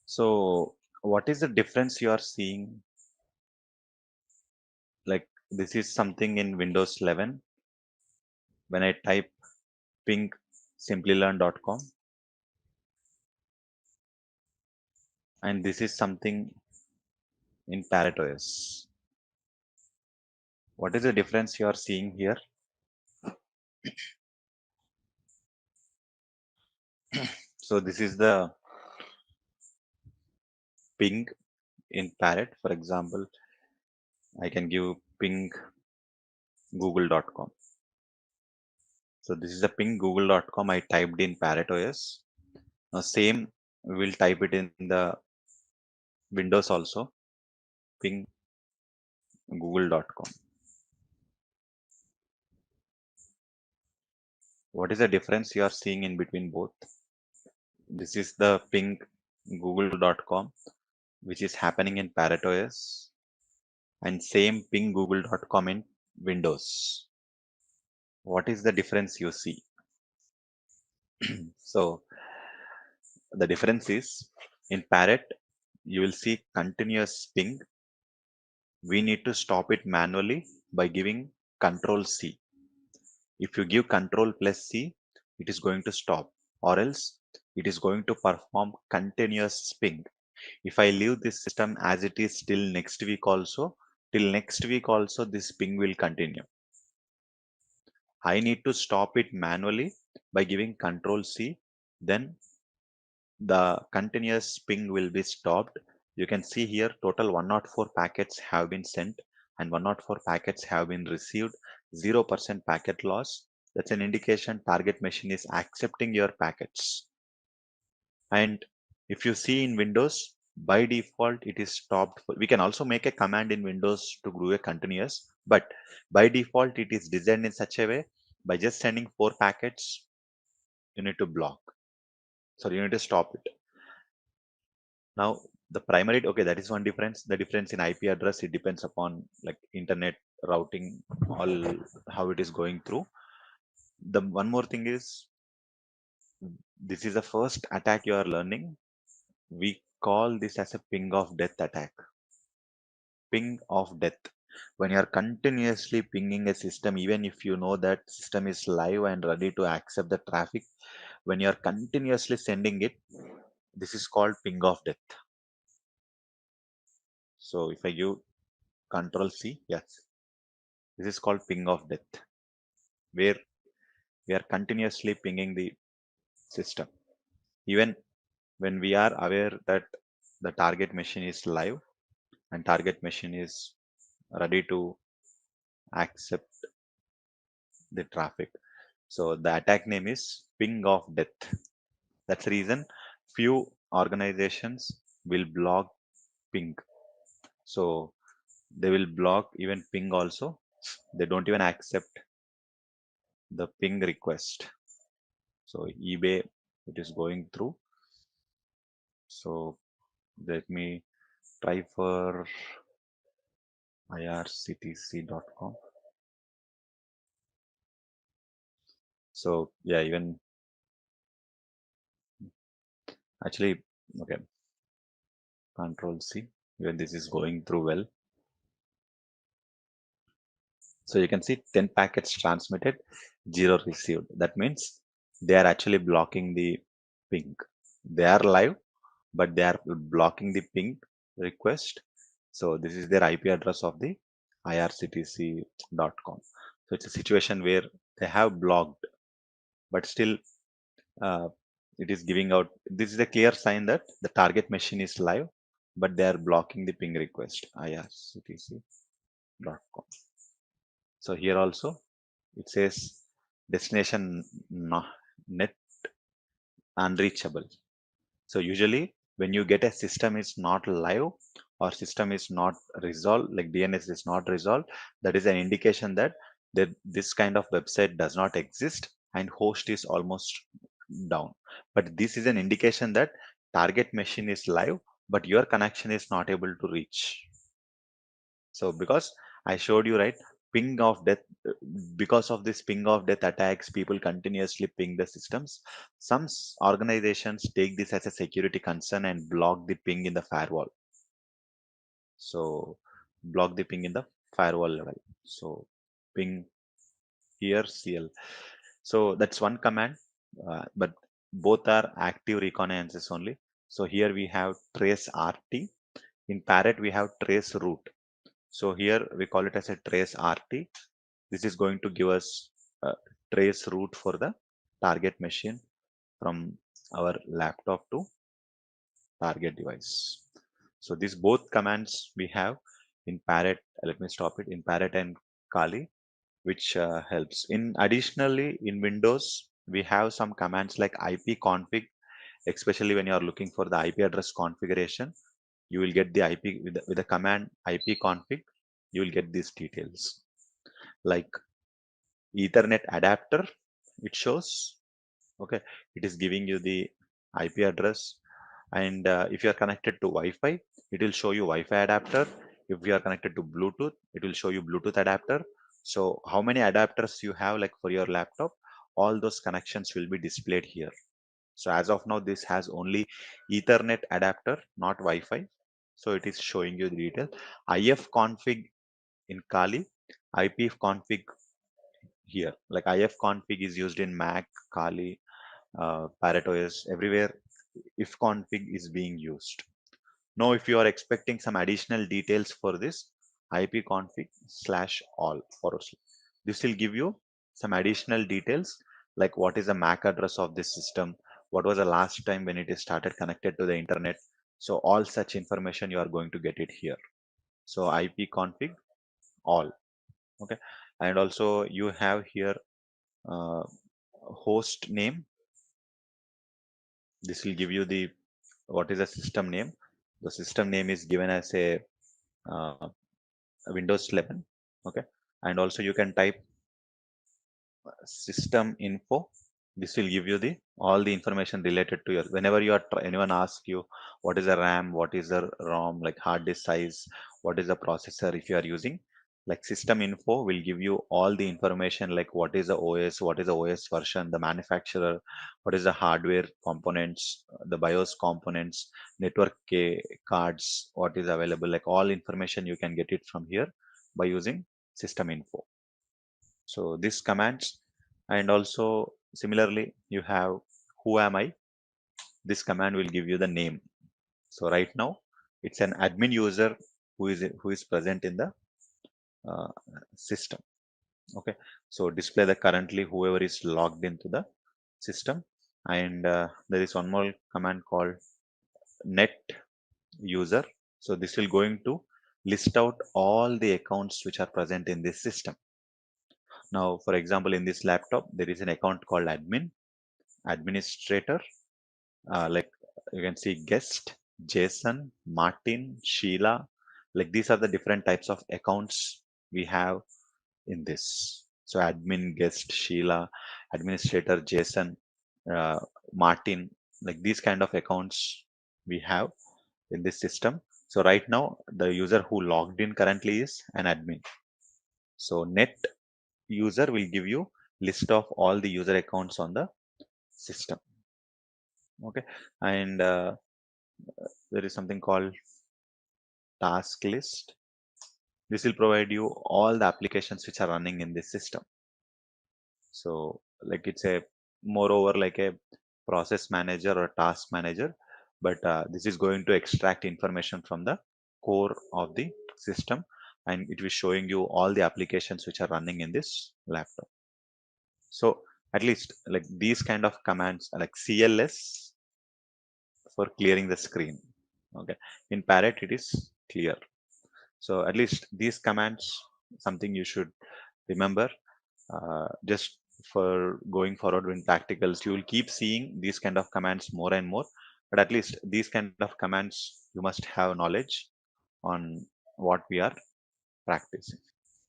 So what is the difference you are seeing? Like this is something in Windows 11. When I type ping Simplilearn.com, and this is something in Parrot OS. What is the difference you are seeing here? So this is the ping in Parrot. For example, I can give ping google.com. So this is the ping google.com I typed in Parrot OS. Now same, we will type it in the Windows also, ping google.com. What is the difference you are seeing in between both? This is the ping google.com, which is happening in Parrot OS, and same ping google.com in Windows. What is the difference you see? So the difference is in Parrot, you will see continuous ping. We need to stop it manually by giving Control C. If you give Control plus C, it is going to stop, or else it is going to perform continuous ping. If I leave this system as it is till next week also, this ping will continue. I need to stop it manually by giving Control C. Then the continuous ping will be stopped. You can see here total 104 packets have been sent and 104 packets have been received. 0% packet loss. That's an indication target machine is accepting your packets. And if you see in Windows, by default it is stopped. We can also make a command in Windows to do a continuous, but by default it is designed in such a way, by just sending 4 packets you need to block. So you need to stop it. Now the primary, okay, that is one difference. The difference in IP address, it depends upon like internet routing, all how it is going through. The one more thing is, this is the first attack you are learning. We call this as a ping of death attack. Ping of death. When you are continuously pinging a system, even if you know that system is live and ready to accept the traffic, when you are continuously sending it, this is called ping of death. So if I give Control C, yes, this is called ping of death, where we are continuously pinging the system. Even when we are aware that the target machine is live and target machine is ready to accept the traffic. So the attack name is ping of death. That's the reason few organizations will block ping. So they will block even ping also. They don't even accept the ping request. So eBay, it is going through. So let me try for irctc.com. So yeah, even actually, okay, Control C, even this is going through well. So you can see 10 packets transmitted, 0 received. That means they are actually blocking the ping. They are live, but they are blocking the ping request. So this is their IP address of the irctc.com. So it's a situation where they have blocked, but still uh, it is giving out, this is a clear sign that the target machine is live, but they are blocking the ping request irctc.com. So here also it says destination net unreachable. So usually when you get a system is not live or system is not resolved, like DNS is not resolved, that is an indication that this kind of website does not exist and host is almost down. But this is an indication that target machine is live, but your connection is not able to reach. So because I showed you, right, ping of death, because of this ping of death attacks, people continuously ping the systems. Some organizations take this as a security concern and block the ping in the firewall. So block the ping in the firewall level. So ping here CL. So that's one command, but both are active reconnaissances only. So here we have trace RT. In Parrot we have trace root. So here we call it as a trace RT. This is going to give us a trace route for the target machine from our laptop to target device. So these both commands we have in Parrot. Let me stop it in Parrot and Kali, which helps. In additionally in Windows, we have some commands like ipconfig, especially when you are looking for the IP address configuration. You will get the IP with the command ipconfig. You will get these details like Ethernet adapter. It shows, okay, it is giving you the IP address, and if you are connected to Wi-Fi, it will show you Wi-Fi adapter. If you are connected to Bluetooth, it will show you Bluetooth adapter. So how many adapters you have, like for your laptop, all those connections will be displayed here. So as of now, this has only Ethernet adapter, not Wi-Fi. So it is showing you the detail. IF config in Kali, IP config here. Like IF config is used in Mac, Kali, Parrot OS, everywhere if config is being used. Now, if you are expecting some additional details for this, ipconfig/all forward slash. This will give you some additional details like what is the MAC address of this system, what was the last time when it is started connected to the internet. So all such information you are going to get it here. So ipconfig all, okay, and also you have here uh, host name. This will give you the what is the system name. The system name is given as a uh, Windows 11, okay, and also you can type system info. This will give you the all the information related to your, whenever you are anyone asks you what is the RAM, what is the ROM, like hard disk size, what is the processor, if you are using, like system info will give you all the information like what is the OS, what is the OS version, the manufacturer, what is the hardware components, the BIOS components, network cards, what is available, like all information you can get it from here by using system info. So this commands, and also similarly you have who am I. This command will give you the name. So right now it's an admin user who is present in the uh, system. Okay, so display the currently whoever is logged into the system, and there is one more command called net user. So this will going to list out all the accounts which are present in this system. Now, for example, in this laptop, there is an account called admin, administrator, like you can see guest, Jason, Martin, Sheila, like these are the different types of accounts we have in this. So admin, guest, Sheila, administrator, Jason, uh, Martin, like these kind of accounts we have in this system. So right now, the user who logged in currently is an admin. So net user will give you list of all the user accounts on the system. Okay, and there is something called task list. This will provide you all the applications which are running in this system. So like it's a moreover like a process manager or task manager, but this is going to extract information from the core of the system, and it will showing you all the applications which are running in this laptop. So At least like these kind of commands are like CLS for clearing the screen. Okay, in parrot it is clear. So at least these commands, something you should remember. Just for going forward in practicals, you will keep seeing these kind of commands more and more, but at least these kind of commands you must have knowledge on what we are practicing.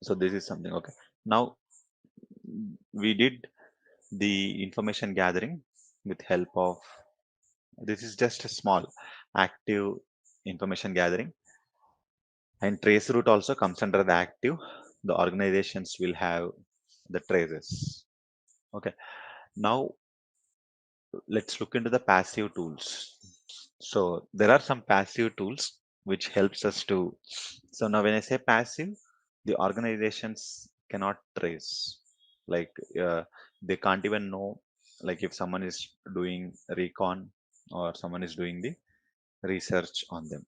So this is something. Okay, now we did the information gathering with help of, this is just a small active information gathering, and trace route also comes under the active. The organizations will have the traces. Okay, now let's look into the passive tools. So there are some passive tools which helps us to. So now when I say passive, the organizations cannot trace. Like they can't even know, like if someone is doing recon or someone is doing the research on them.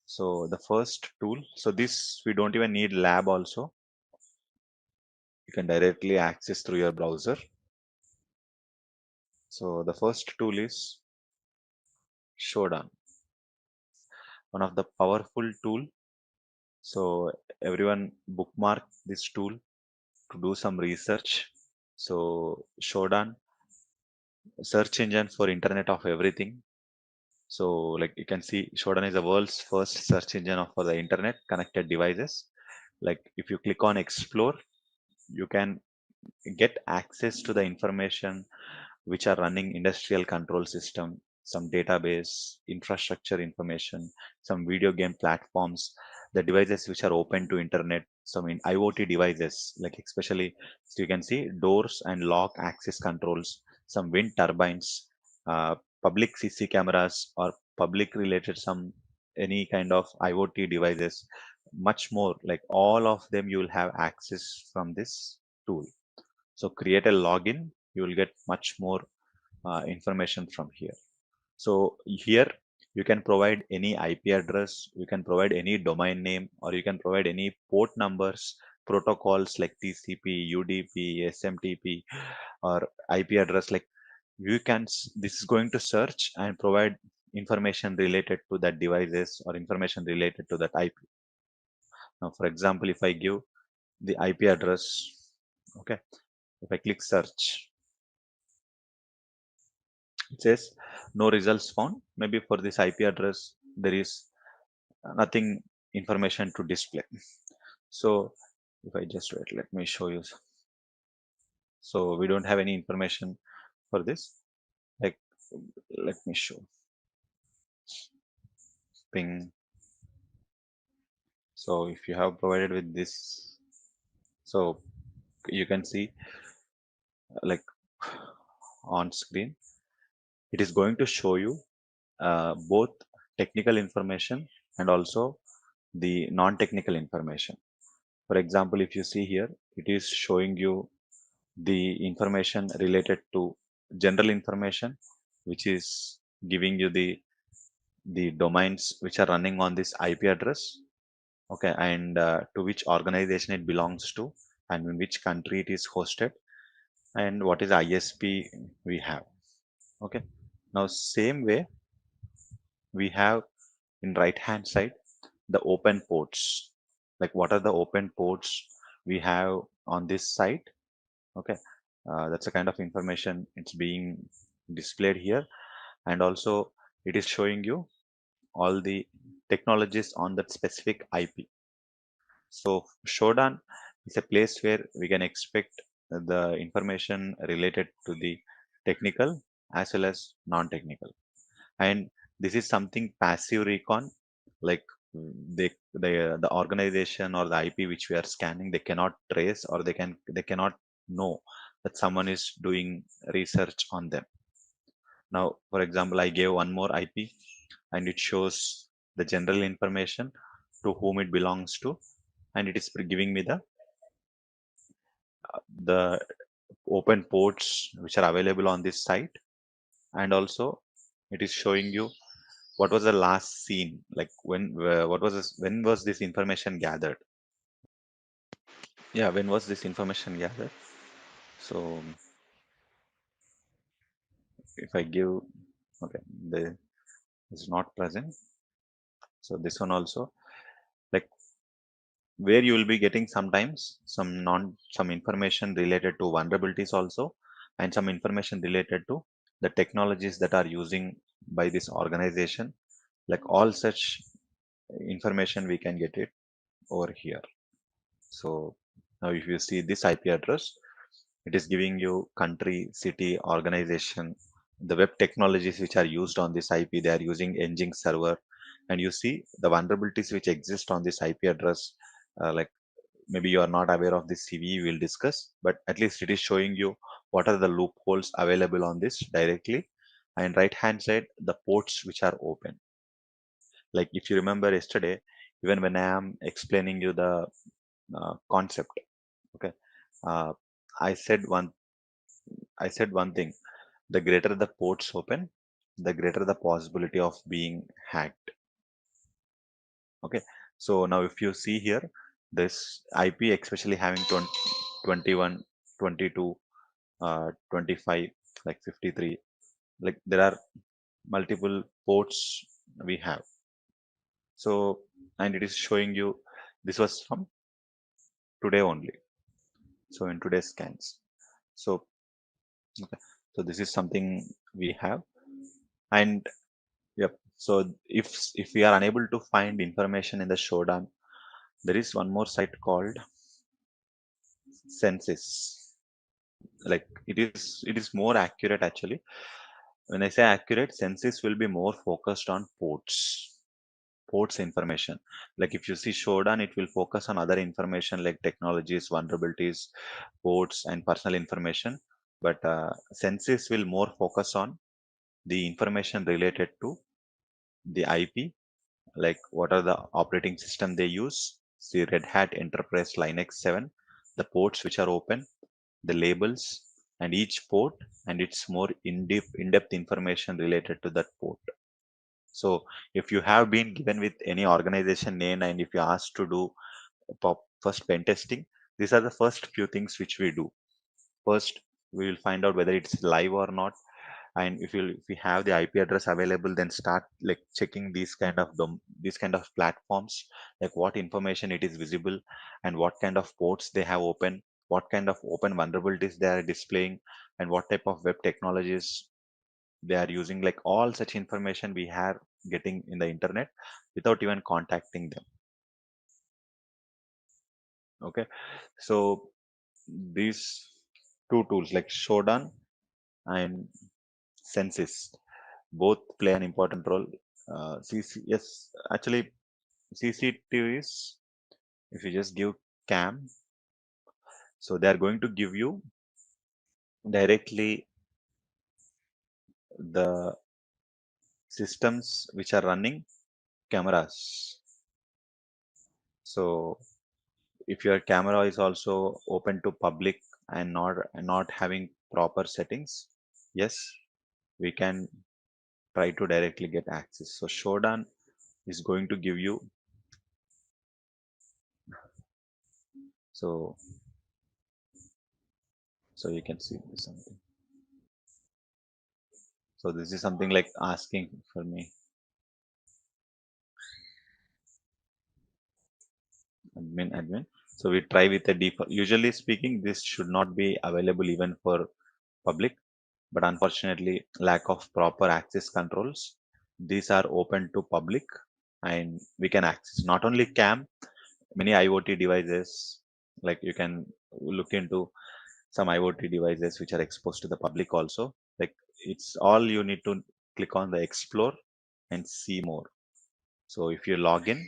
So the first tool, so this we don't even need lab also. You can directly access through your browser. So the first tool is Shodan, one of the powerful tool. So everyone bookmark this tool to do some research. So Shodan, search engine for Internet of Everything. So like you can see, Shodan is the world's first search engine for the Internet connected devices. Like if you click on Explore, you can get access to the information which are running industrial control system, some database, infrastructure information, some video game platforms, the devices which are open to internet, some in IoT devices, like especially, so you can see doors and lock access controls, some wind turbines, public CC cameras or public related some any kind of IoT devices, much more, like all of them you will have access from this tool. So create a login, you will get much more information from here. So here you can provide any IP address, you can provide any domain name, or you can provide any port numbers, protocols like TCP, UDP, SMTP, or IP address. Like you can, this is going to search and provide information related to that devices or information related to that IP. Now, for example, if I give the IP address, okay, if I click search, it says no results found. Maybe for this IP address, there is nothing information to display. So if I just wait, let me show you. So we don't have any information for this. Like, let me show ping. So if you have provided with this, so you can see like on screen, it is going to show you both technical information and also the non-technical information. For example, if you see here, it is showing you the information related to general information, which is giving you the domains which are running on this IP address, okay, and to which organization it belongs to, and in which country it is hosted, and what is ISP we have. Okay, now same way we have in right hand side the open ports, like what are the open ports we have on this site. Okay, that's a kind of information it's being displayed here, and also it is showing you all the technologies on that specific IP. So Shodan is a place where we can expect the information related to the technical as well as non-technical, and this is something passive recon. Like the organization or the IP which we are scanning, they cannot trace, or they cannot know that someone is doing research on them. Now for example, I gave one more IP and it shows the general information to whom it belongs to, and it is giving me the open ports which are available on this site, and also it is showing you what was the last scene, like when what was this, when was this information gathered. Yeah, when was this information gathered? So if I give, okay, the is not present. So this one also, like where you will be getting sometimes some information related to vulnerabilities also, and some information related to the technologies that are using by this organization. Like all such information we can get it over here. So now if you see this IP address, it is giving you country, city, organization, the web technologies which are used on this IP. They are using Nginx server, and you see the vulnerabilities which exist on this IP address. Like maybe you are not aware of this CV, we will discuss, but at least it is showing you what are the loopholes available on this directly. And right hand side, the ports which are open. Like if you remember yesterday, even when I am explaining you the concept, okay, uh, I said one I said one thing: the greater the ports open, the greater the possibility of being hacked. Okay, so now if you see here, this IP especially having 20, 21, 22, 25, like 53, like there are multiple ports we have. So, and it is showing you this was from today only. So in today's scans. So, okay. So this is something we have. And yep. So if we are unable to find information in the showdown, there is one more site called Census. Like it is more accurate actually. When I say accurate, Census will be more focused on ports information. Like if you see showdown, it will focus on other information like technologies, vulnerabilities, ports, and personal information. But Census will more focus on the information related to the IP, like what are the operating system they use, see Red Hat Enterprise Linux 7, the ports which are open, the labels, and each port and its more in-depth information related to that port. So if you have been given with any organization name and if you asked to do first pen testing, these are the first few things which we do. First, we will find out whether it's live or not, and if we have the IP address available, then start like checking these kind of platforms, like what information it is visible and what kind of ports they have open, what kind of open vulnerabilities they are displaying, and what type of web technologies they are using. Like all such information we have getting in the internet without even contacting them. Okay, so these two tools like Shodan and Census both play an important role. Yes, actually, CCTV is, if you just give CAM, so they are going to give you directly the systems which are running cameras. So if your camera is also open to public and not having proper settings, yes, we can try to directly get access. So Shodan is going to give you, so so you can see this something. So this is something like asking for me admin. So we try with a default. Usually speaking, this should not be available even for public, but unfortunately lack of proper access controls, these are open to public and we can access not only CAM, many IoT devices. Like you can look into some IoT devices which are exposed to the public also. Like it's all you need to click on the explore and see more. So if you log in,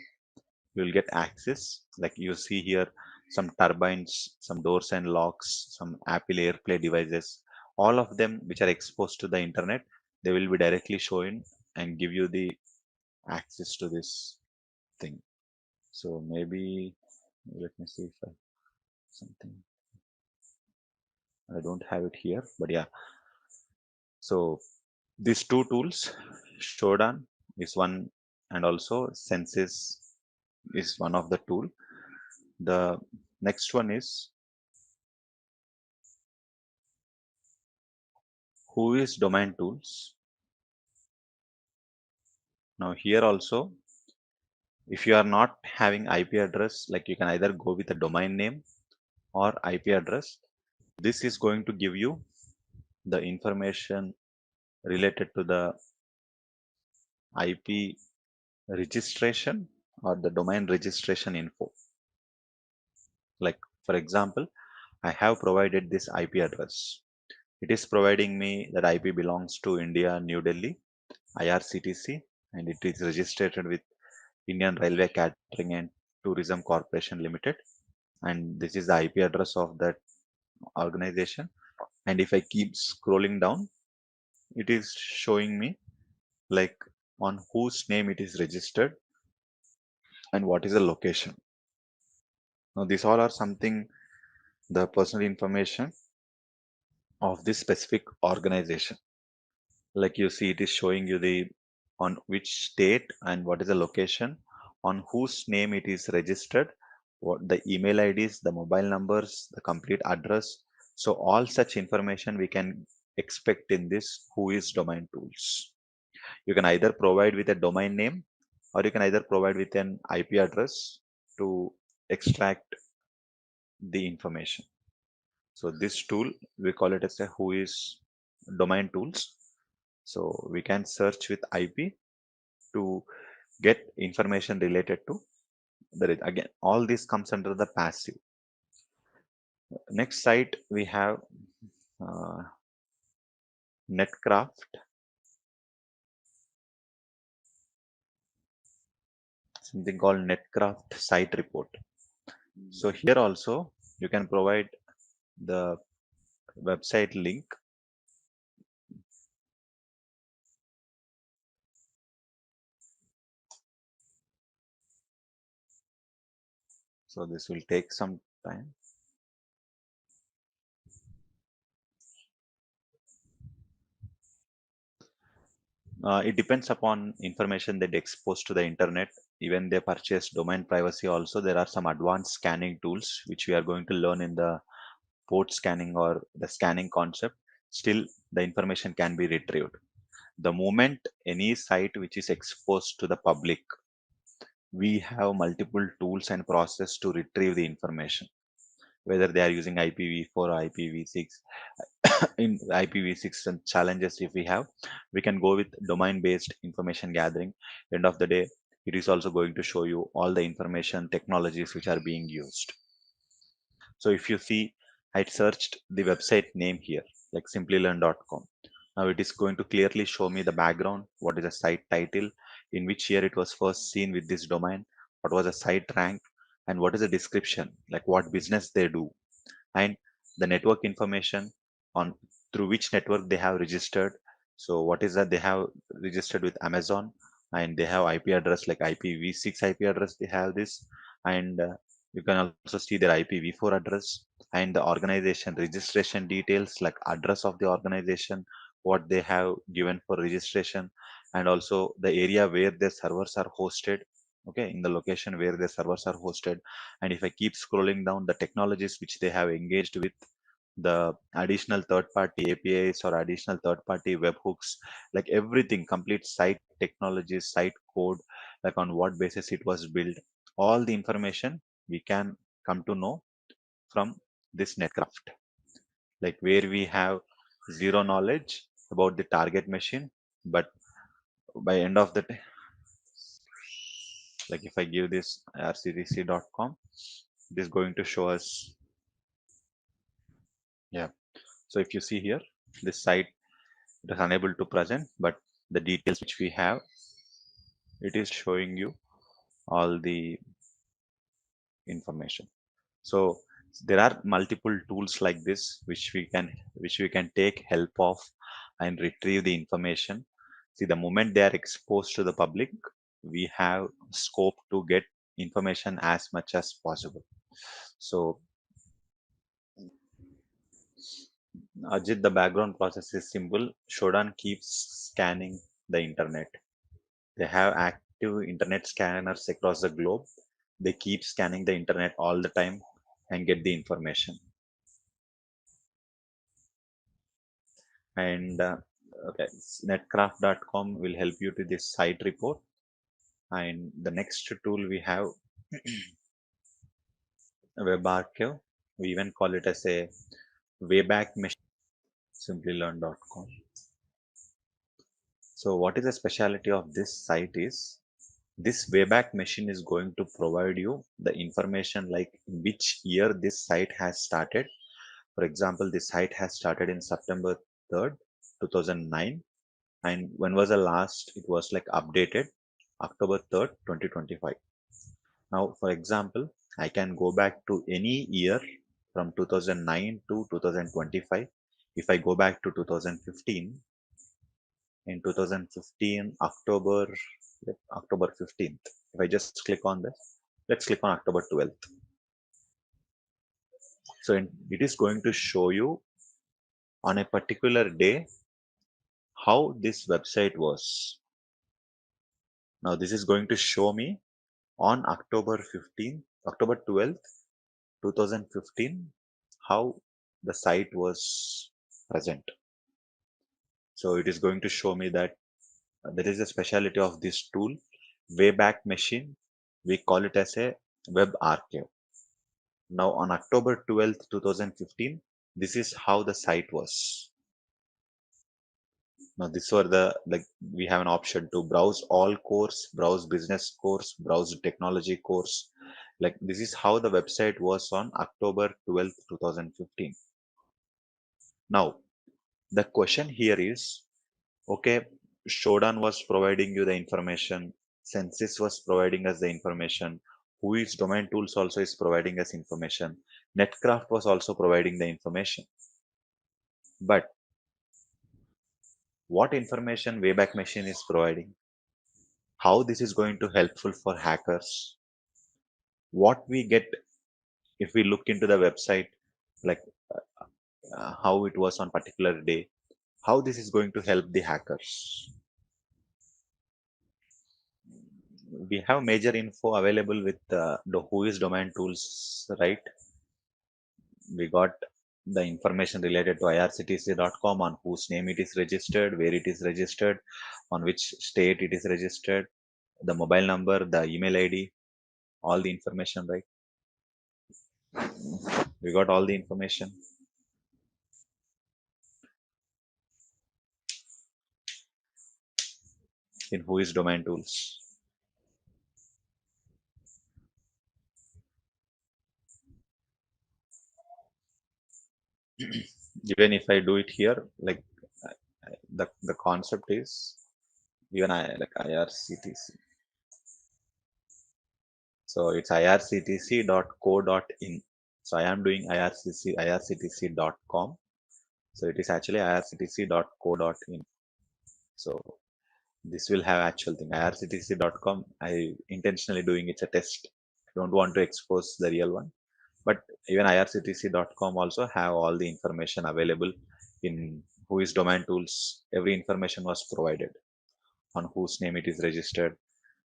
you will get access. Like you see here, some turbines, some doors and locks, some Apple AirPlay devices, all of them which are exposed to the internet, they will be directly shown and give you the access to this thing. So maybe let me see if I something, I don't have it here, but yeah. So these two tools, Shodan is one, and also Census is one of the tool. The next one is who is domain tools. Now here also, if you are not having IP address, like you can either go with a domain name or IP address. This is going to give you the information related to the IP registration or the domain registration info. Like for example, I have provided this IP address. It is providing me that IP belongs to India, New Delhi, IRCTC, and it is registered with Indian Railway Catering and Tourism Corporation Limited. And this is the IP address of that organization. And if I keep scrolling down, it is showing me like on whose name it is registered and what is the location. Now these all are something the personal information of this specific organization. Like you see, it is showing you the on which state and what is the location, on whose name it is registered, what the email IDs, the mobile numbers, the complete address. So all such information we can expect in this who is domain tools. You can either provide with a domain name or you can either provide with an IP address to extract the information. So this tool, we call it as a who is domain tools. So we can search with IP to get information related to again, all this comes under the passive. Next site we have uh, Netcraft, something called Netcraft site report. So here also you can provide the website link. So this will take some time. It depends upon information that expose to the internet. Even they purchase domain privacy also, there are some advanced scanning tools which we are going to learn in the port scanning or the scanning concept. Still the information can be retrieved. The moment any site which is exposed to the public, we have multiple tools and process to retrieve the information, whether they are using IPv4 or IPv6. In IPv6 and challenges, if we have, we can go with domain based information gathering. End of the day, it is also going to show you all the information technologies which are being used. So if you see, I searched the website name here, like simplilearn.com. Now it is going to clearly show me the background, what is the site title, in which year it was first seen with this domain, what was the site rank, and what is the description, like what business they do, and the network information on through which network they have registered. So what is that they have registered with Amazon, and they have IP address like IPv6 IP address, they have this. And you can also see their IPv4 address and the organization registration details, like address of the organization, what they have given for registration, and also the area where their servers are hosted. Okay, in the location where their servers are hosted. And if I keep scrolling down, the technologies which they have engaged with, the additional third party APIs or additional third party webhooks, like everything, complete site technologies, site code, like on what basis it was built, all the information we can come to know from this Netcraft, like where we have zero knowledge about the target machine, but by end of the day, like if I give this rctc.com, it is going to show us. Yeah, so if you see here, this site, it is unable to present, but the details which we have, it is showing you all the information. So there are multiple tools like this which we can take help of and retrieve the information. See, the moment they are exposed to the public, we have scope to get information as much as possible. So Ajit, the background process is simple. Shodan keeps scanning the internet. They have active internet scanners across the globe. They keep scanning the internet all the time and get the information. And okay, netcraft.com will help you to this site report. And the next tool we have web archive. We even call it as a wayback machine, simplilearn.com. So what is the specialty of this site is this wayback machine is going to provide you the information like which year this site has started. For example, this site has started in September 3rd, 2009, and when was the last it was like updated? October 3rd, 2025. Now, for example, I can go back to any year from 2009 to 2025. If I go back to 2015, in 2015, October 15th, if I just click on this, let's click on October 12th. So it is going to show you on a particular day how this website was. Now, this is going to show me on October 12th, 2015, how the site was present. So it is going to show me that there is a specialty of this tool, Wayback Machine. We call it as a web archive. Now on October 12th, 2015, this is how the site was. Now this were like we have an option to browse all course, browse business course, browse technology course. Like this is how the website was on October 12th, 2015. Now the question here is, okay, Shodan was providing you the information, Census was providing us the information, who is domain tools also is providing us information, Netcraft was also providing the information. But what information Wayback Machine is providing? How this is going to helpful for hackers? What we get if we look into the website, like how it was on particular day? How this is going to help the hackers? We have major info available with the who is domain tools, right? We got the information related to irctc.com on whose name it is registered, where it is registered, on which state it is registered, the mobile number, the email ID, all the information, right? We got all the information. In who is domain tools. Even if I do it here, like the concept is even I like IRCTC. So it's irctc.co.in. So I am doing irctc.com. So it is actually irctc.co.in. So this will have actual thing. irctc.com. I intentionally doing it's a test. I don't want to expose the real one. But even irctc.com also have all the information available in who is domain tools. Every information was provided on whose name it is registered,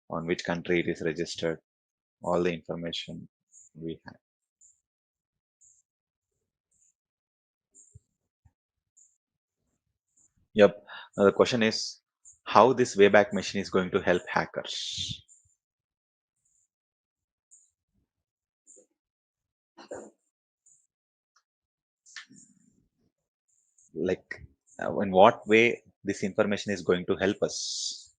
on which country it is registered, all the information we have. Yep. Now the question is how this Wayback Machine is going to help hackers. Like in what way this information is going to help us.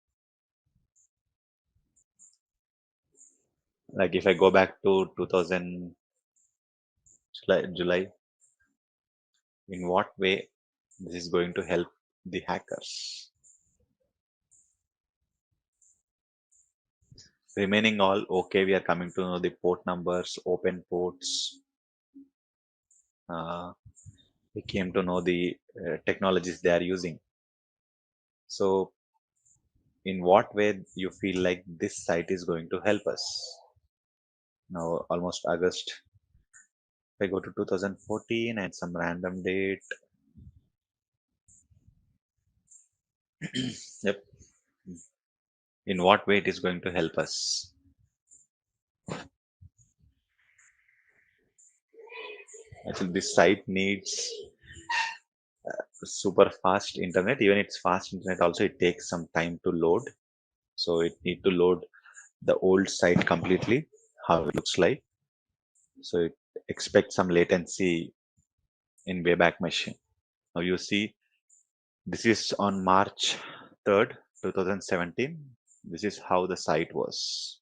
Like if I go back to 2000 July, in what way this is going to help the hackers. Remaining all okay, we are coming to know the port numbers, open ports. We came to know the technologies they are using. So in what way you feel like this site is going to help us? Now almost August. If I go to 2014 and some random date. Yep. In what way it is going to help us? Actually, this site needs super fast internet. Even it's fast internet also, it takes some time to load. So it need to load the old site completely, how it looks like. So it expects some latency in Wayback Machine. Now you see, this is on March 3rd, 2017. This is how the site was.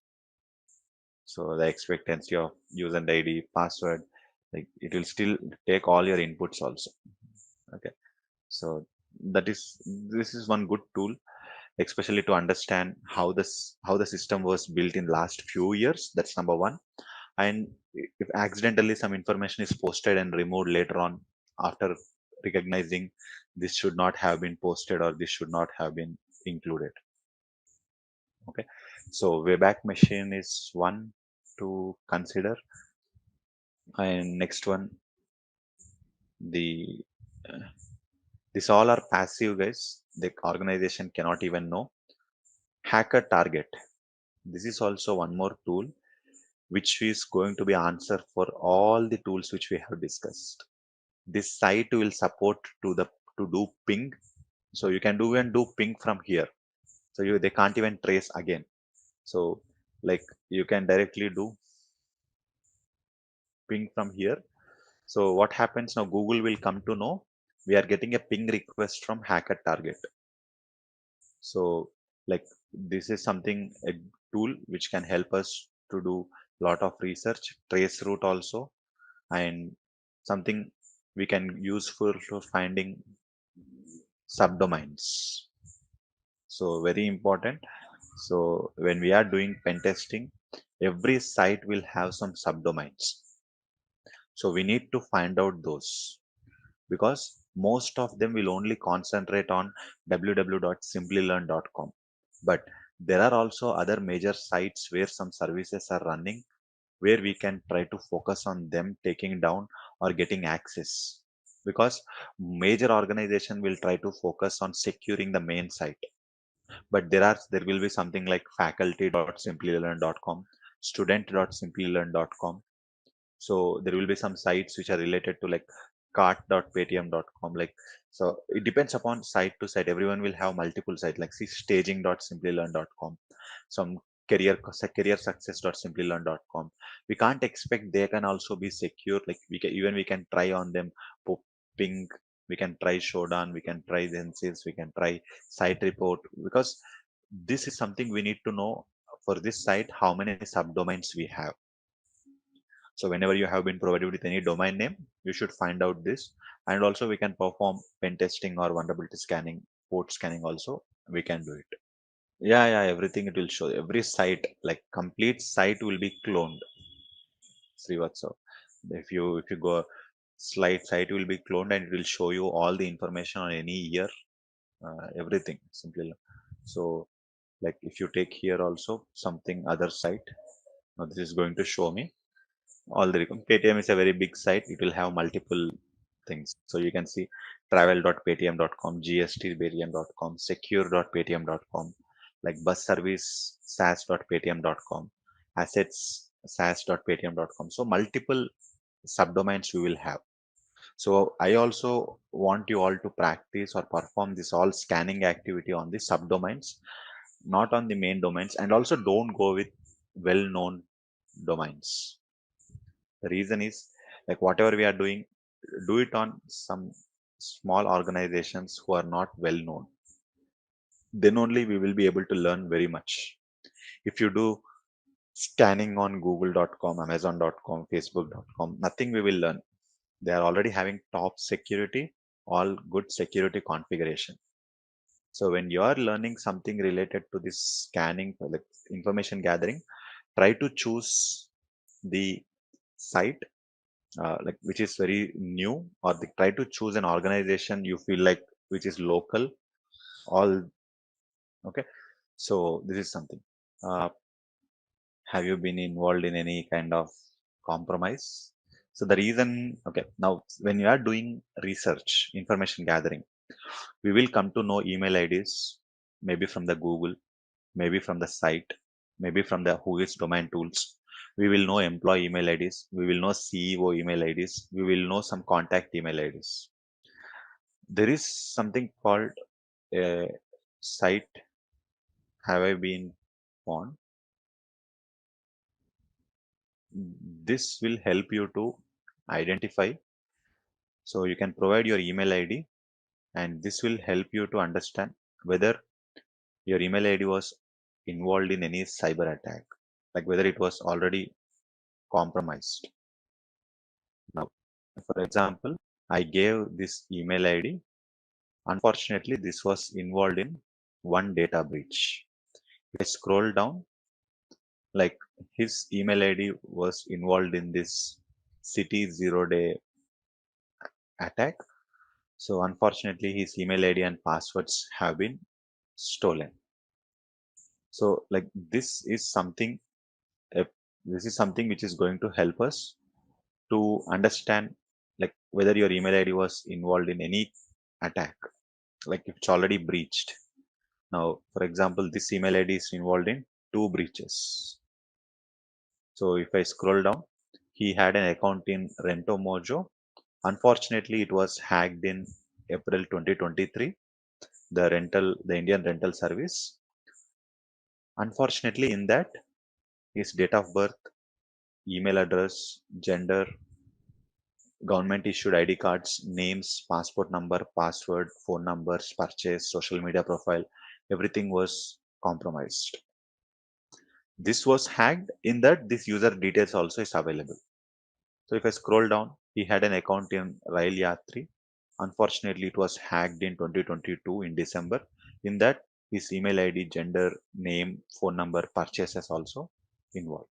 So the expectancy of user ID, password, like it will still take all your inputs also. Okay. So that is, this is one good tool, especially to understand how the system was built in last few years. That's number one. And if accidentally some information is posted and removed later on, after recognizing this should not have been posted or this should not have been included. Okay, so Wayback Machine is one to consider. And next one, the this all are passive, guys. The organization cannot even know. Hacker target, this is also one more tool which is going to be answer for all the tools which we have discussed. This site will support to do ping, so you can do and do ping from here. So they can't even trace again. So like you can directly do ping from here. So what happens now, Google will come to know we are getting a ping request from hacker target. So like this is something, a tool which can help us to do lot of research, trace route also, and something we can use for finding subdomains. So very important. So when we are doing pen testing, every site will have some subdomains. So we need to find out those, because most of them will only concentrate on www.simplilearn.com. But there are also other major sites where some services are running, where we can try to focus on them taking down or getting access, because major organization will try to focus on securing the main site. But there will be something like faculty.simplilearn.com, student.simplilearn.com. So there will be some sites which are related to like cart.paytm.com. Like, so it depends upon site to site. Everyone will have multiple sites, like see staging.simplilearn.com, some career success.simplilearn.com. We can't expect they can also be secure. Like we can try on them ping, we can try Shodan, we can try Zensis, we can try site report, because this is something we need to know for this site how many subdomains we have. So whenever you have been provided with any domain name, you should find out this. And also we can perform pen testing or vulnerability scanning, port scanning also. We can do it. Yeah, yeah, everything it will show. Every site, like complete site will be cloned. Srivatsa. If you go slide site will be cloned and it will show you all the information on any year, everything simply. So like if you take here also something other site, now this is going to show me all the Paytm is a very big site. It will have multiple things. So you can see travel.paytm.com, gst.paytm.com, secure.paytm.com, like bus service sas.paytm.com, assets sas.paytm.com. So multiple subdomains we will have. So I also want you all to practice or perform this all scanning activity on the subdomains, not on the main domains, and also don't go with well-known domains. The reason is, like whatever we are doing, do it on some small organizations who are not well known. Then only we will be able to learn very much. If you do scanning on google.com, amazon.com, facebook.com, nothing we will learn. They are already having top security, all good security configuration. So when you are learning something related to this scanning, like information gathering, try to choose the site like which is very new, or try to choose an organization you feel like which is local. All okay. So this is something. Uh, have you been involved in any kind of compromise? So the reason, okay, now when you are doing research, information gathering, we will come to know email IDs, maybe from the Google, maybe from the site, maybe from the who is domain tools. We will know employee email IDs. We will know CEO email IDs. We will know some contact email IDs. There is something called a site have I been on. This will help you to identify. So you can provide your email ID, and this will help you to understand whether your email ID was involved in any cyber attack, like whether it was already compromised. Now, for example, I gave this email ID. Unfortunately, this was involved in one data breach. If I scroll down, like his email ID was involved in this city 0 day attack. So unfortunately, his email ID and passwords have been stolen. So like uh, this is something which is going to help us to understand like whether your email ID was involved in any attack, like if it's already breached. Now, for example, this email ID is involved in two breaches. So if I scroll down, he had an account in Rento Mojo. Unfortunately, it was hacked in April 2023, the Indian rental service. Unfortunately, in that, his date of birth, email address, gender, government issued ID cards, names, passport number, password, phone numbers, purchase, social media profile, everything was compromised. This was hacked in that this user details also is available. So if I scroll down, he had an account in Rail Yatri. Unfortunately, it was hacked in 2022 in December. In that, his email ID, gender, name, phone number, purchases also involved.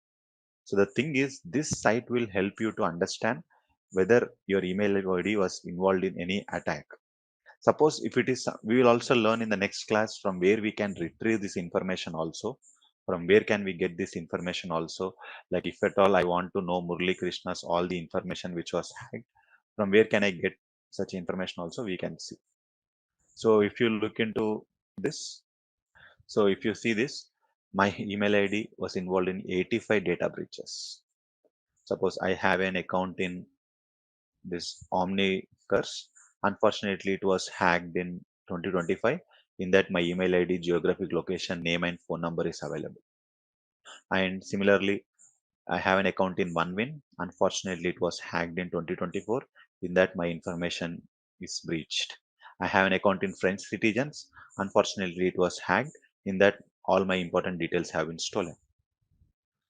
So the thing is, this site will help you to understand whether your email ID was involved in any attack. Suppose if it is, we will also learn in the next class from where we can retrieve this information also. From where can we get this information also? Like if at all I want to know Murli Krishna's all the information which was hacked, from where can I get such information also we can see. So if you look into this, so if you see this, my email ID was involved in 85 data breaches. Suppose I have an account in this Omni curse. Unfortunately, it was hacked in 2025. In that, my email ID, geographic location, name, and phone number is available. And similarly, I have an account in OneWin. Unfortunately, it was hacked in 2024. In that, my information is breached. I have an account in French Citizens. Unfortunately, it was hacked. In that, all my important details have been stolen.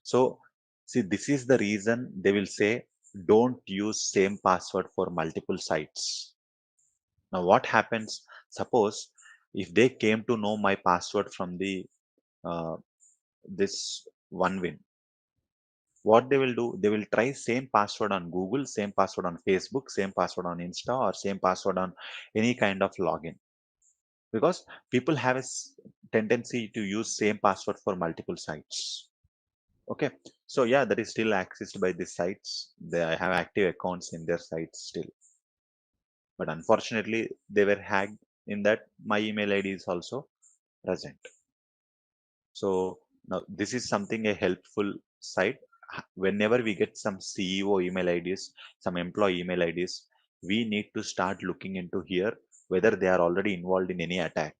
So, see, this is the reason they will say don't use same password for multiple sites. Now, what happens? Suppose if they came to know my password from the uh, this OneWin, what they will do? They will try same password on Google, same password on Facebook, same password on Insta, or same password on any kind of login. Because people have a tendency to use same password for multiple sites. Okay, so yeah, that is still accessed by these sites. They have active accounts in their sites still, but unfortunately, they were hacked. In that, my email ID is also present. So now this is something a helpful site. Whenever we get some CEO email IDs, some employee email IDs, we need to start looking into here whether they are already involved in any attack.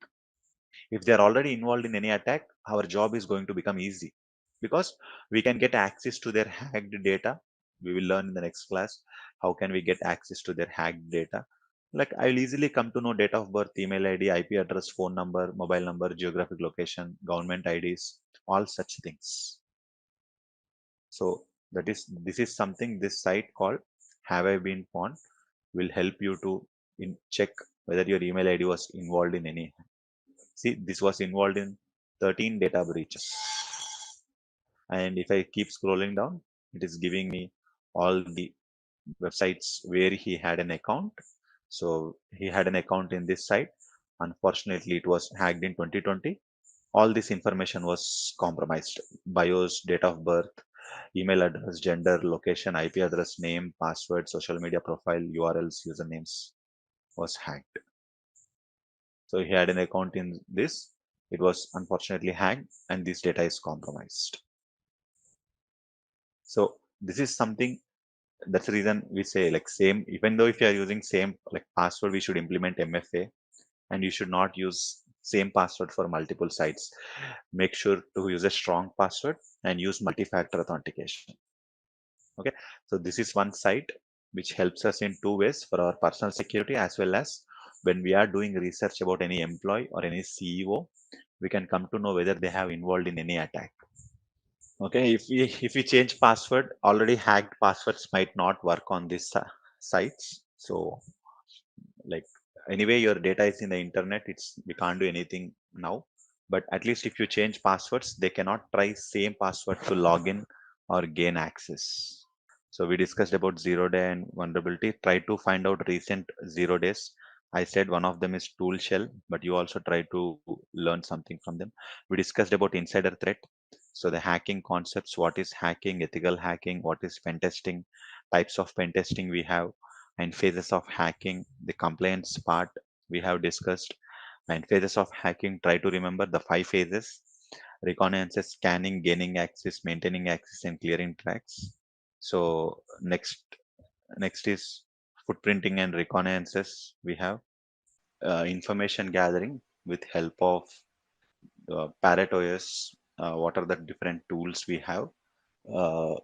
If they are already involved in any attack, our job is going to become easy because we can get access to their hacked data. We will learn in the next class how can we get access to their hacked data. Like I'll easily come to know date of birth, email ID, IP address, phone number, mobile number, geographic location, government IDs, all such things. So this is something this site called Have I Been Pawned will help you to check whether your email ID was involved in any. See, this was involved in 13 data breaches. And if I keep scrolling down, it is giving me all the websites where he had an account. So he had an account in this site. Unfortunately, it was hacked in 2020. All this information was compromised. BIOS, date of birth, email address, gender, location, IP address, name, password, social media profile, URLs, usernames was hacked. So he had an account in this. It was unfortunately hacked and this data is compromised. So this is something that's the reason we say like same, even though if you are using same like password, we should implement MFA, and you should not use same password for multiple sites. Make sure to use a strong password and use multi-factor authentication. Okay, so this is one site which helps us in two ways for our personal security, as well as when we are doing research about any employee or any CEO, we can come to know whether they have involved in any attack. Okay, if we change password, already hacked passwords might not work on these sites. So like anyway, your data is in the internet. It's we can't do anything now. But at least if you change passwords, they cannot try same password to log in or gain access. So we discussed about 0 day and vulnerability. Try to find out recent 0 days. I said one of them is tool shell, but you also try to learn something from them. We discussed about insider threat. So the hacking concepts, what is hacking, ethical hacking, what is pen testing, types of pen testing we have, and phases of hacking, the compliance part we have discussed, and phases of hacking. Try to remember the 5 phases: reconnaissance, scanning, gaining access, maintaining access, and clearing tracks. So next is footprinting and reconnaissance. We have information gathering with help of Parrot OS. What are the different tools we have? Uh,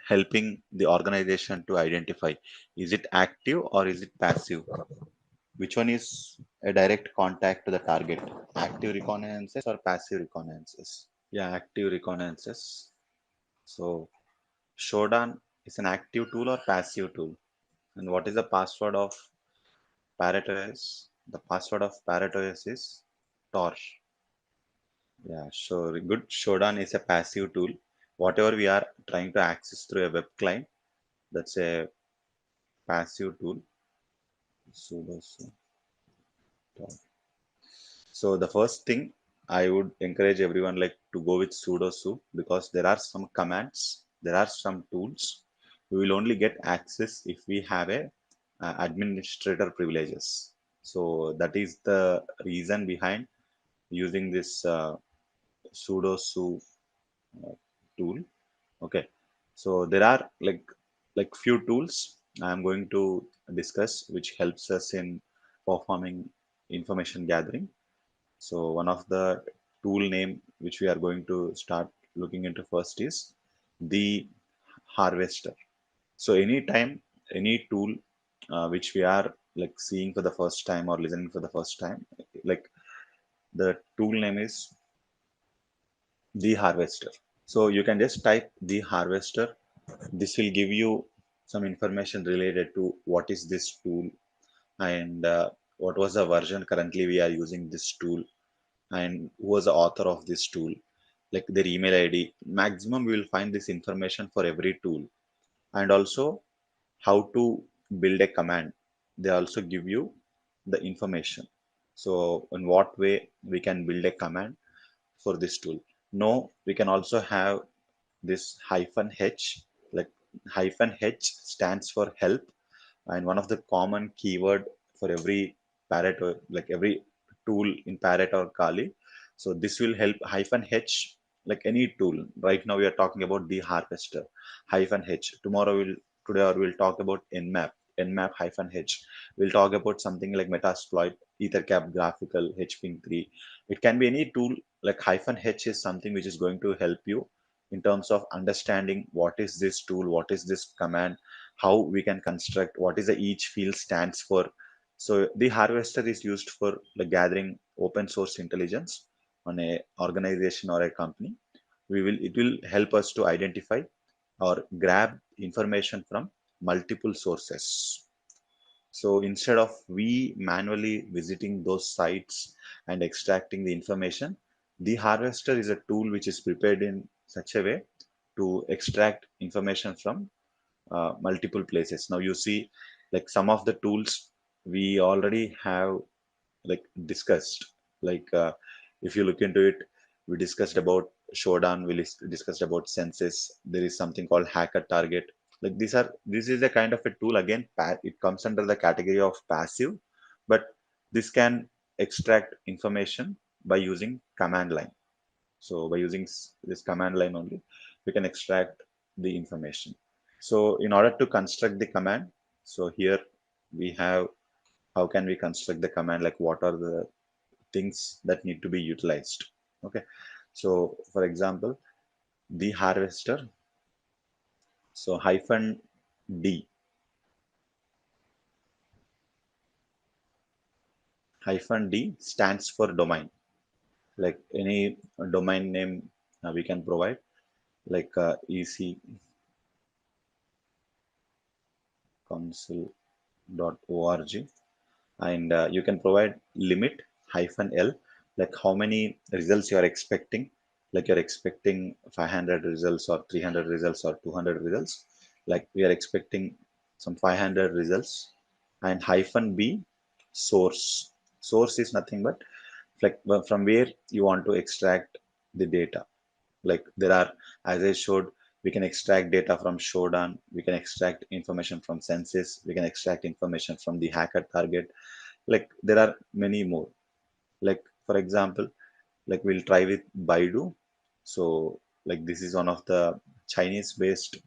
Helping the organization to identify, is it active or is it passive? Which one is a direct contact to the target? Active reconnaissances or passive reconnaissances? Yeah, active reconnaissances. So Shodan is an active tool or passive tool? And what is the password of Parrot OS? The password of Parrot OS is Tor. Yeah, so good. Shodan is a passive tool. Whatever we are trying to access through a web client, that's a passive tool. Sudo Tor. So the first thing I would encourage everyone like to go with sudo su, because there are some commands, there are some tools. We will only get access if we have a administrator privileges. So that is the reason behind using this sudo su uh, tool. Okay, so there are like few tools I am going to discuss which helps us in performing information gathering. So one of the tool name which we are going to start looking into first is the harvester. So anytime any tool which we are like seeing for the first time or listening for the first time, like the tool name is the harvester. So you can just type the harvester. This will give you some information related to what is this tool, and what was the version currently we are using this tool, and who was the author of this tool, like their email ID. Maximum we will find this information for every tool, and also how to build a command. They also give you the information. So in what way we can build a command for this tool. No, we can also have this hyphen h, like hyphen h stands for help, and one of the common keyword for every parrot or like every tool in parrot or kali. So this will help hyphen h, like any tool. Right now we are talking about the harvester hyphen h. Tomorrow we'll today or we'll talk about nmap hyphen h. We'll talk about something like metasploit, ethercap graphical, hping3. It can be any tool. Like hyphen h is something which is going to help you in terms of understanding what is this tool, what is this command, how we can construct, what is the each field stands for. So the harvester is used for the gathering open source intelligence on a organization or a company. It will help us to identify or grab information from multiple sources. So instead of we manually visiting those sites and extracting the information, the harvester is a tool which is prepared in such a way to extract information from multiple places. Now you see, like some of the tools we already have like discussed. Like if you look into it, we discussed about Shodan, we discussed about Census. There is something called Hacker Target. Like this is a kind of a tool. Again, it comes under the category of passive, but this can extract information by using command line. So by using this command line only, we can extract the information. So in order to construct the command, so here we have how can we construct the command, like what are the things that need to be utilized. Okay, so for example, the harvester, so -d stands for domain, like any domain name we can provide, like ecouncil.org, and you can provide limit -l, like how many results you are expecting, like you're expecting 500 results or 300 results or 200 results, like we are expecting some 500 results. And -b source is nothing but like from where you want to extract the data. Like there are, as I showed, we can extract data from showdown, we can extract information from census, we can extract information from the hacker target, like there are many more. Like for example, like we'll try with Baidu. So like this is one of the Chinese based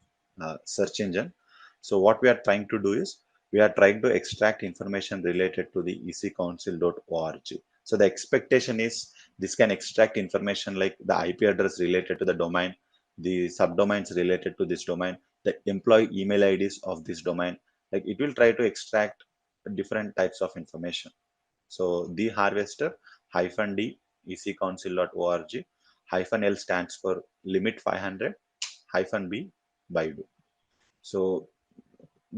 search engine. So what we are trying to do is we are trying to extract information related to the eccouncil.org. So the expectation is this can extract information like the IP address related to the domain, the subdomains related to this domain, the employee email IDs of this domain. Like it will try to extract different types of information. So the harvester -d ecouncil.org, -l stands for limit 500, -b Baidu. So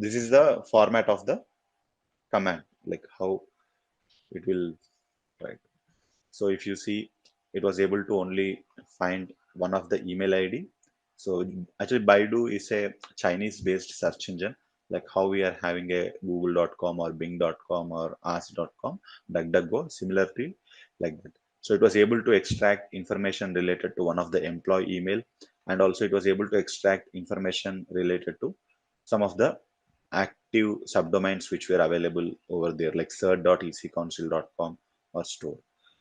this is the format of the command, like how it will write. So if you see, it was able to only find one of the email ID. So actually Baidu is a Chinese based search engine, like how we are having a google.com or bing.com or ask.com, DuckDuckGo, similarly like that. So it was able to extract information related to one of the employee email, and also it was able to extract information related to some of the active subdomains which were available over there, like cert.ecouncil.com or store.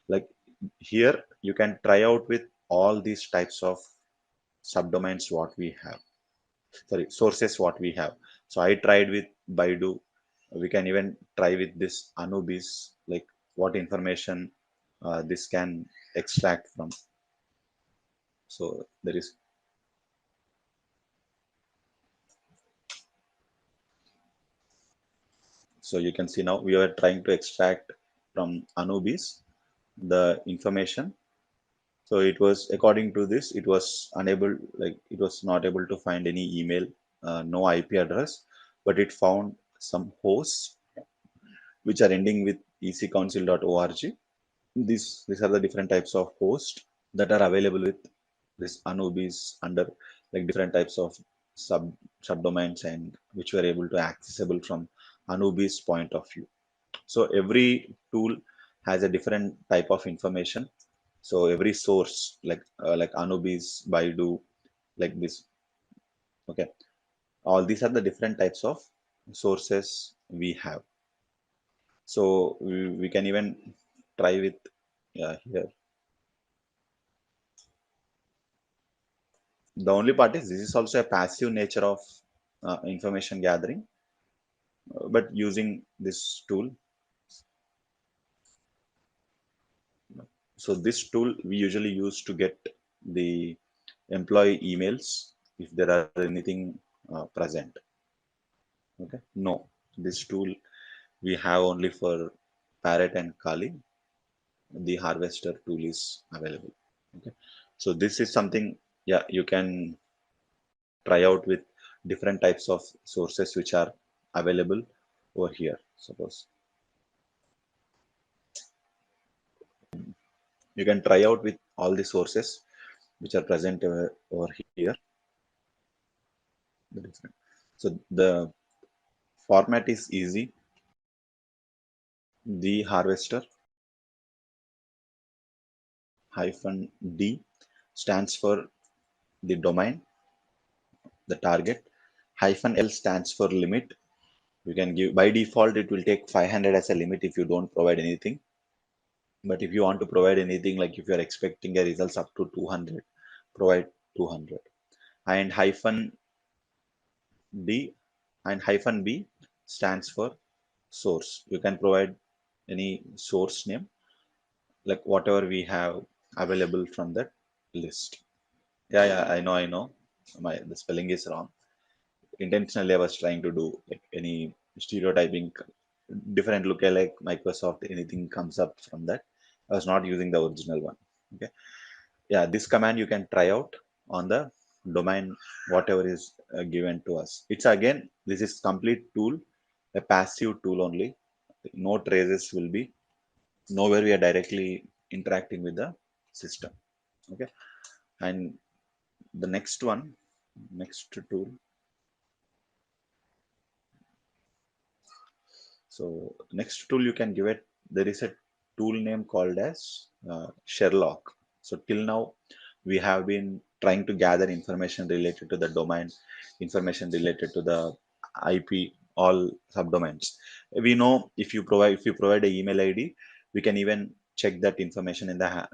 Like here you can try out with all these types of subdomains what we have, sorry, sources what we have. So I tried with Baidu. We can even try with this Anubis, like what information this can extract from. So there is, so you can see now we are trying to extract from Anubis the information. So it was, according to this, it was unable, like it was not able to find any email, no IP address, but it found some hosts which are ending with ecouncil.org. These are the different types of hosts that are available with this Anubis under like different types of subdomains, and which were able to accessible from Anubis point of view. So every tool has a different type of information. So every source, like Anubis, Baidu, like this. Okay, all these are the different types of sources we have. So we can even try with here. The only part is this is also a passive nature of information gathering, but using this tool. So this tool we usually use to get the employee emails if there are anything present. Okay, no, this tool we have only for Parrot and Kali. The harvester tool is available. Okay, so this is something, yeah, you can try out with different types of sources which are available over here. Suppose you can try out with all the sources which are present over here. So the format is easy. The harvester -d stands for the domain, the target. -l stands for limit. You can give, by default it will take 500 as a limit if you don't provide anything. But if you want to provide anything, like if you are expecting a results up to 200, provide 200. And D and hyphen B stands for source. You can provide any source name, like whatever we have available from that list. Yeah, I know. The spelling is wrong. Intentionally, I was trying to do like any stereotyping, different lookalike Microsoft, anything comes up from that. I was not using the original one. Okay. Yeah, this command you can try out on the domain, whatever is given to us. It's again, this is complete tool, a passive tool only. No traces will be, nowhere we are directly interacting with the system. Okay. And the next one, next tool. So next tool you can give it, there is a tool name called as Sherlock. So till now we have been trying to gather information related to the domain, information related to the IP, all subdomains. We know if you provide an email ID, we can even check that information in the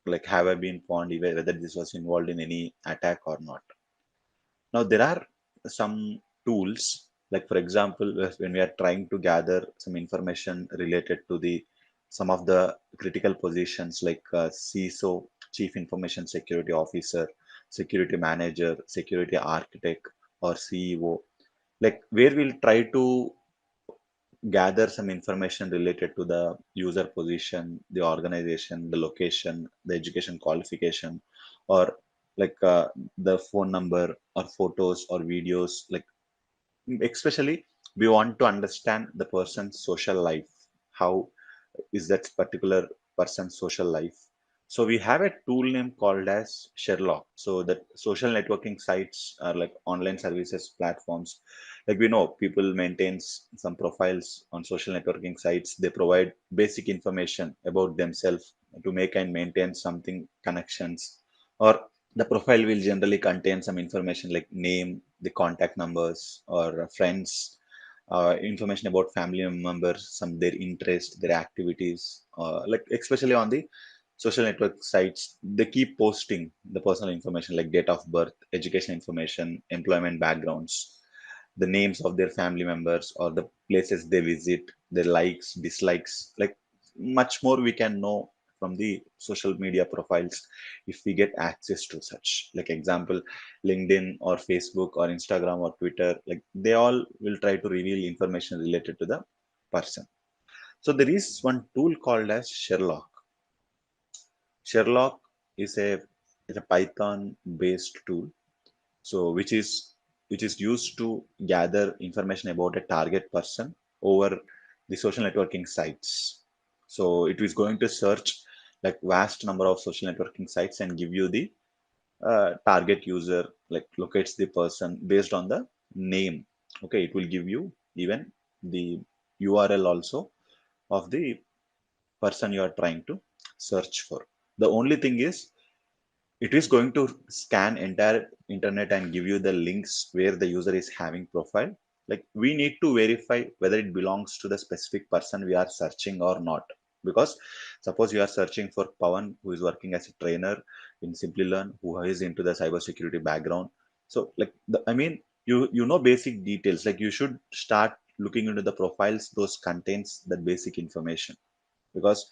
like have I been found whether this was involved in any attack or not. Now there are some tools, like for example, when we are trying to gather some information related to the some of the critical positions like CISO, Chief Information Security Officer, Security Manager, Security Architect, or CEO, like where we'll try to gather some information related to the user position, the organization, the location, the education qualification, or like the phone number or photos or videos. Like especially we want to understand the person's social life. How is that particular person's social life? So we have a tool name called as Sherlock. So that social networking sites are like online services platforms. Like we know people maintains some profiles on social networking sites. They provide basic information about themselves to make and maintain something connections. Or the profile will generally contain some information like name, the contact numbers, or friends, information about family members, some their interest, their activities, like especially on the social network sites, they keep posting the personal information like date of birth, education information, employment backgrounds, the names of their family members or the places they visit, their likes, dislikes, like much more we can know from the social media profiles if we get access to such. Like example, LinkedIn or Facebook or Instagram or Twitter, like they all will try to reveal information related to the person. So there is one tool called as Sherlock. Sherlock is a Python based tool, so which is used to gather information about a target person over the social networking sites. So it is going to search like vast number of social networking sites and give you the target user, like locates the person based on the name. Okay, it will give you even the URL also of the person you are trying to search for. The only thing is it is going to scan entire internet and give you the links where the user is having profile. Like we need to verify whether it belongs to the specific person we are searching or not. Because suppose you are searching for Pawan, who is working as a trainer in Simplilearn, who is into the cybersecurity background. So like I mean, you know basic details. Like you should start looking into the profiles those contains that basic information. Because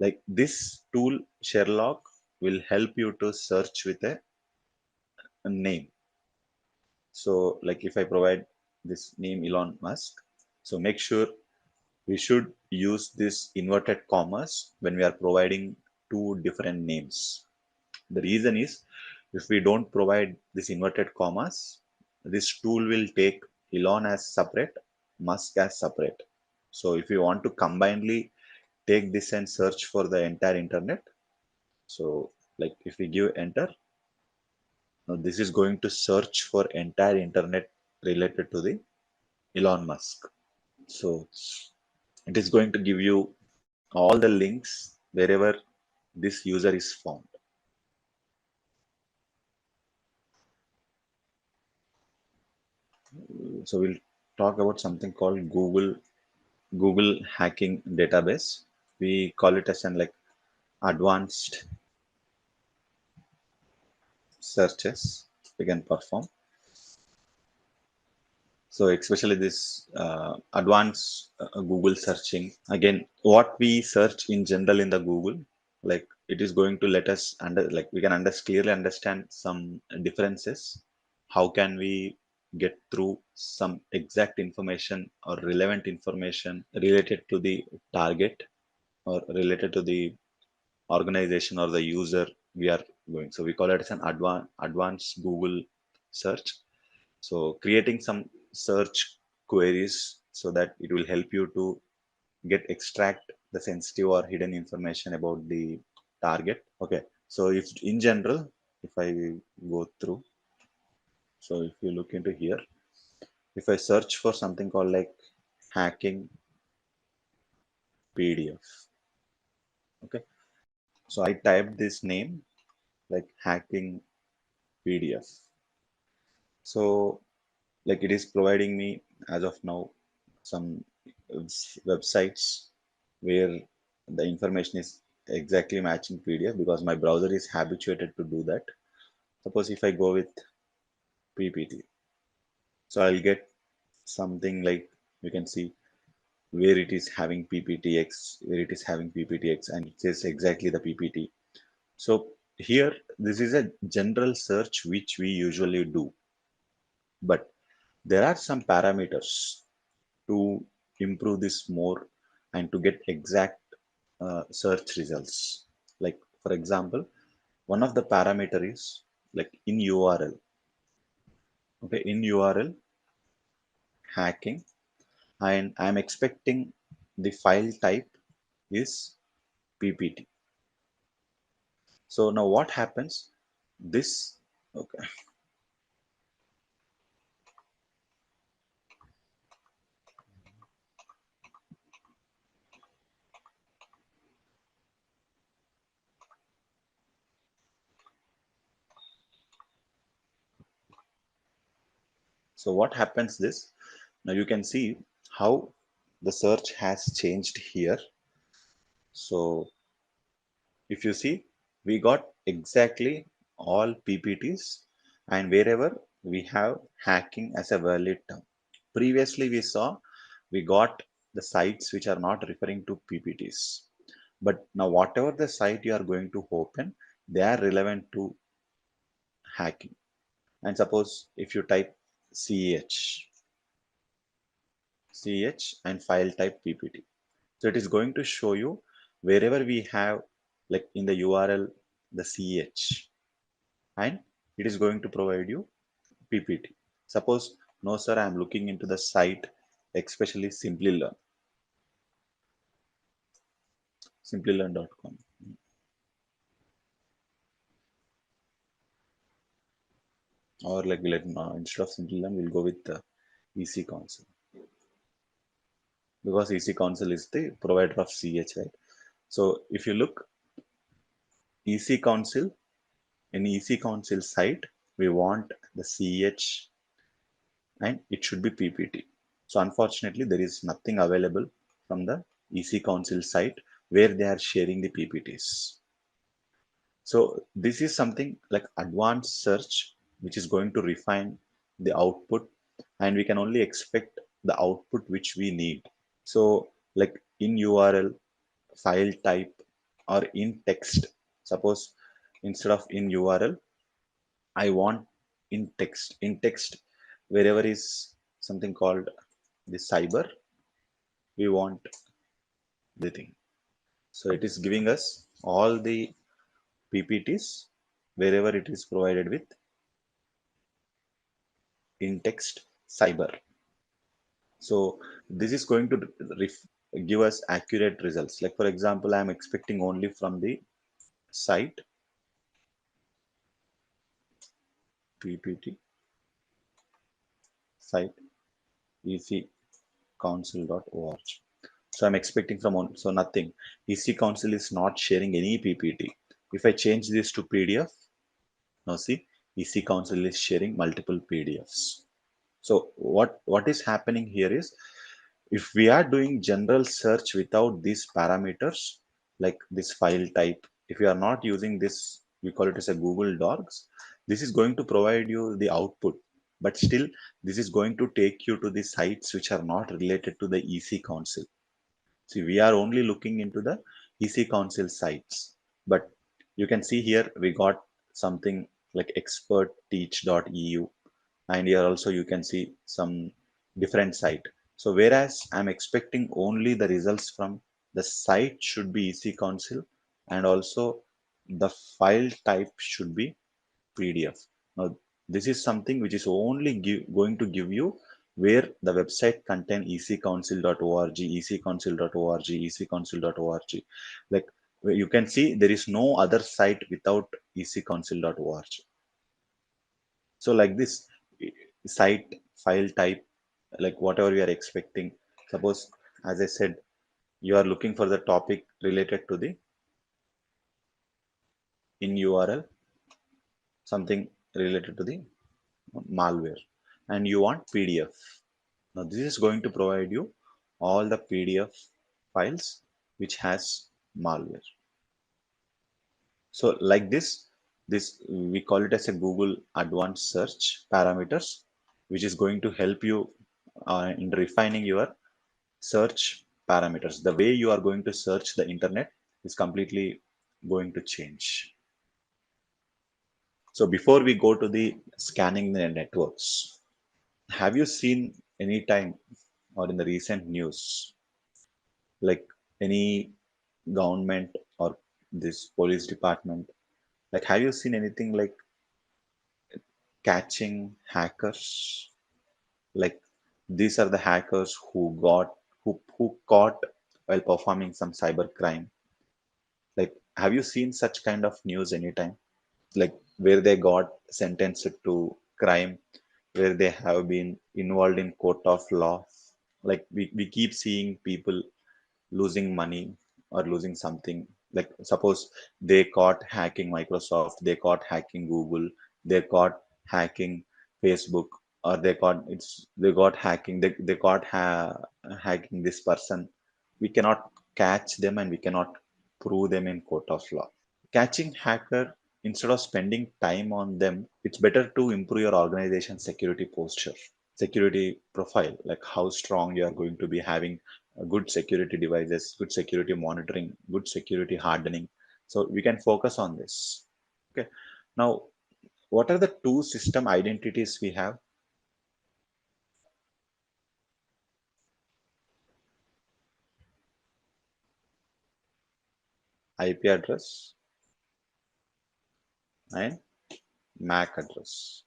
like this tool Sherlock will help you to search with a name. So like if I provide this name Elon Musk, so make sure we should use this inverted commas when we are providing two different names. The reason is, if we don't provide this inverted commas, this tool will take Elon as separate, Musk as separate. So if you want to combinedly take this and search for the entire internet, so like if we give enter, now this is going to search for entire internet related to the Elon Musk. So it is going to give you all the links wherever this user is found. So we'll talk about something called Google hacking database. We call it as an like advanced searches we can perform. So especially this advanced Google searching. Again, what we search in general in the Google, like it is going to let us like we can clearly understand some differences. How can we get through some exact information or relevant information related to the target or related to the organization or the user we are going. So we call it as an advanced Google search. So creating some search queries so that it will help you to extract the sensitive or hidden information about the target. Okay. So if in general, if I go through, so if you look into here, if I search for something called like hacking PDF, okay. So I typed this name like hacking PDF. So like it is providing me as of now some websites where the information is exactly matching PDF because my browser is habituated to do that. Suppose if I go with PPT, so I'll get something like you can see where it is having PPTX, where it is having PPTX, and it says exactly the PPT. So here, this is a general search which we usually do, but there are some parameters to improve this more and to get exact search results. Like for example, one of the parameter is like in URL. Okay, in URL hacking, and I'm expecting the file type is PPT. So now what happens? This okay. So what happens this? Now you can see how the search has changed here. So if you see, we got exactly all PPTs and wherever we have hacking as a valid term. Previously, we saw we got the sites which are not referring to PPTs. But now, whatever the site you are going to open, they are relevant to hacking. And suppose if you type CH and file type PPT. So it is going to show you wherever we have like in the URL the CH and it is going to provide you PPT. Suppose, no sir, I am looking into the site, especially Simplilearn.com. Or like instead of Simplilearn, we'll go with the EC Council because EC Council is the provider of CH, right? So if you look EC Council, in EC Council site, we want the CH and it should be PPT. So unfortunately, there is nothing available from the EC Council site where they are sharing the PPTs. So this is something like advanced search, which is going to refine the output, and we can only expect the output which we need. So like in URL, file type, or in text. Suppose instead of in URL, I want in text. In text, wherever is something called the cyber, we want the thing. So it is giving us all the PPTs wherever it is provided with in text cyber. So this is going to give us accurate results. Like for example, I'm expecting only from the site PPT site ecouncil.org. So I'm expecting from so nothing. EC Council is not sharing any PPT. If I change this to PDF, now see EC Council is sharing multiple PDFs. So what is happening here is if we are doing general search without these parameters like this file type, if you are not using this, we call it as a Google Docs, this is going to provide you the output but still this is going to take you to the sites which are not related to the EC Council. See, we are only looking into the EC Council sites, but you can see here we got something like expertteach.eu, and here also you can see some different site. So whereas I'm expecting only the results from the site should be EC Council, and also the file type should be PDF. Now, this is something which is only going to give you where the website contain ecouncil.org, ecouncil.org, ecouncil.org. Like you can see there is no other site without ecouncil.org. So like this site file type, like whatever we are expecting. Suppose, as I said, you are looking for the topic related to the in URL, something related to the malware, and you want PDF. Now this is going to provide you all the PDF files which has malware. So like this we call it as a Google advanced search parameters, which is going to help you in refining your search parameters. The way you are going to search the internet is completely going to change. So before we go to the scanning the networks, have you seen any time or in the recent news, like any government or this police department, like have you seen anything like catching hackers? Like these are the hackers who caught while performing some cyber crime. Like have you seen such kind of news anytime? Like where they got sentenced to crime, where they have been involved in court of law. Like we keep seeing people losing money or losing something. Like suppose they caught hacking Microsoft, they caught hacking Google, they caught hacking Facebook, or they got hacking, they caught hacking this person. We cannot catch them and we cannot prove them in court of law. Catching hacker, instead of spending time on them, it's better to improve your organization security posture, security profile, like how strong you are going to be having good security devices, good security monitoring, good security hardening. So we can focus on this. Okay. Now, what are the two system identities we have? IP address and MAC address.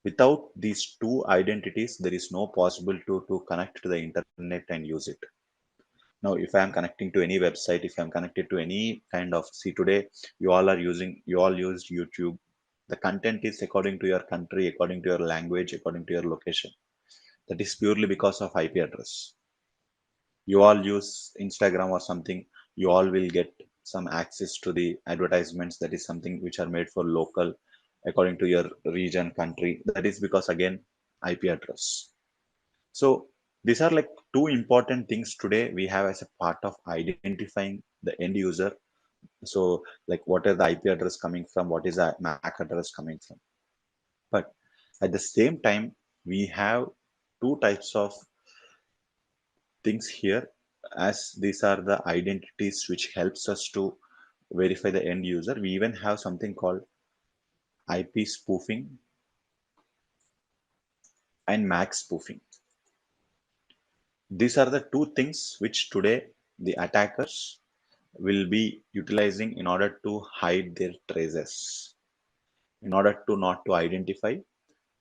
Without these two identities, there is no possible to connect to the internet and use it. Now, if I am connecting to any website, if I'm connected to any kind of, see today, you all use YouTube. The content is according to your country, according to your language, according to your location. That is purely because of IP address. You all use Instagram or something, you all will get some access to the advertisements. That is something which are made for local, according to your region, country. That is because again, IP address. So these are like two important things today we have as a part of identifying the end user. So like what are the IP address coming from, what is the MAC address coming from. But at the same time, we have two types of things here, as these are the identities which helps us to verify the end user. We even have something called IP spoofing and MAC spoofing. These are the two things which today the attackers will be utilizing in order to hide their traces, in order to not to identify.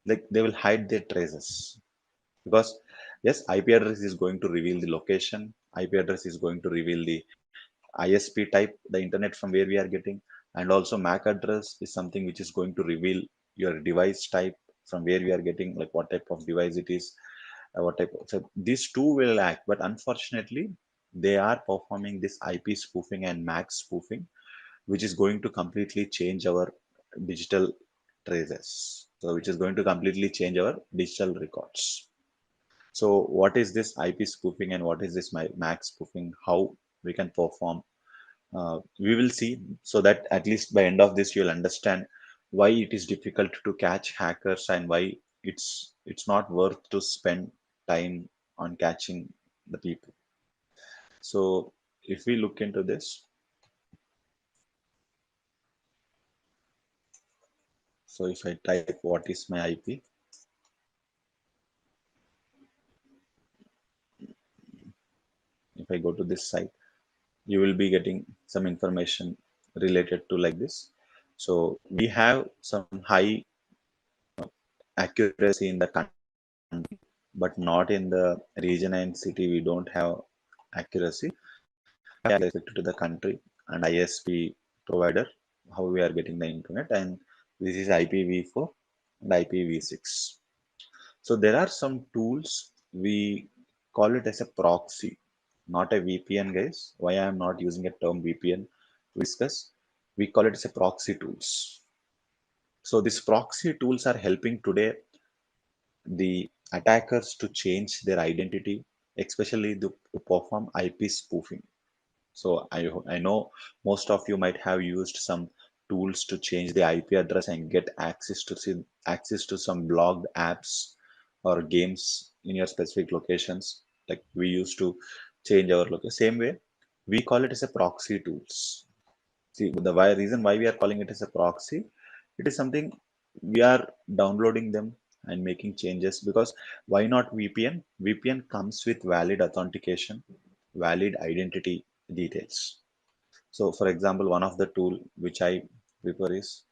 Like they will hide their traces, because yes, IP address is going to reveal the location, IP address is going to reveal the ISP type, the internet from where we are getting, and also MAC address is something which is going to reveal your device type, from where we are getting, like what type of device it is, what type of, so these two will act, but unfortunately they are performing this IP spoofing and MAC spoofing, which is going to completely change our digital traces. So which is going to completely change our digital records. So what is this IP spoofing and what is this MAC spoofing? How we can perform? We will see, so that at least by end of this you'll understand why it is difficult to catch hackers and why it's not worth to spend time on catching the people. So if we look into this, so if I type what is my IP, if I go to this site, you will be getting some information related to like this. So we have some high accuracy in the country, but not in the region and city. We don't have accuracy. We have respect to the country and ISP provider, how we are getting the internet, and this is IPv4 and IPv6. So there are some tools, we call it as a proxy, not a VPN, guys. Why I am not using a term VPN to discuss? We call it as a proxy tools. So these proxy tools are helping today the attackers to change their identity, especially to perform IP spoofing. So I know most of you might have used some tools to change the IP address and get access to some blocked apps or games in your specific locations. Like we used to change our location. Same way, we call it as a proxy tools. See, reason why we are calling it as a proxy, it is something we are downloading them and making changes, because why not VPN? VPN comes with valid authentication, valid identity details. So for example, one of the tool which I prefer is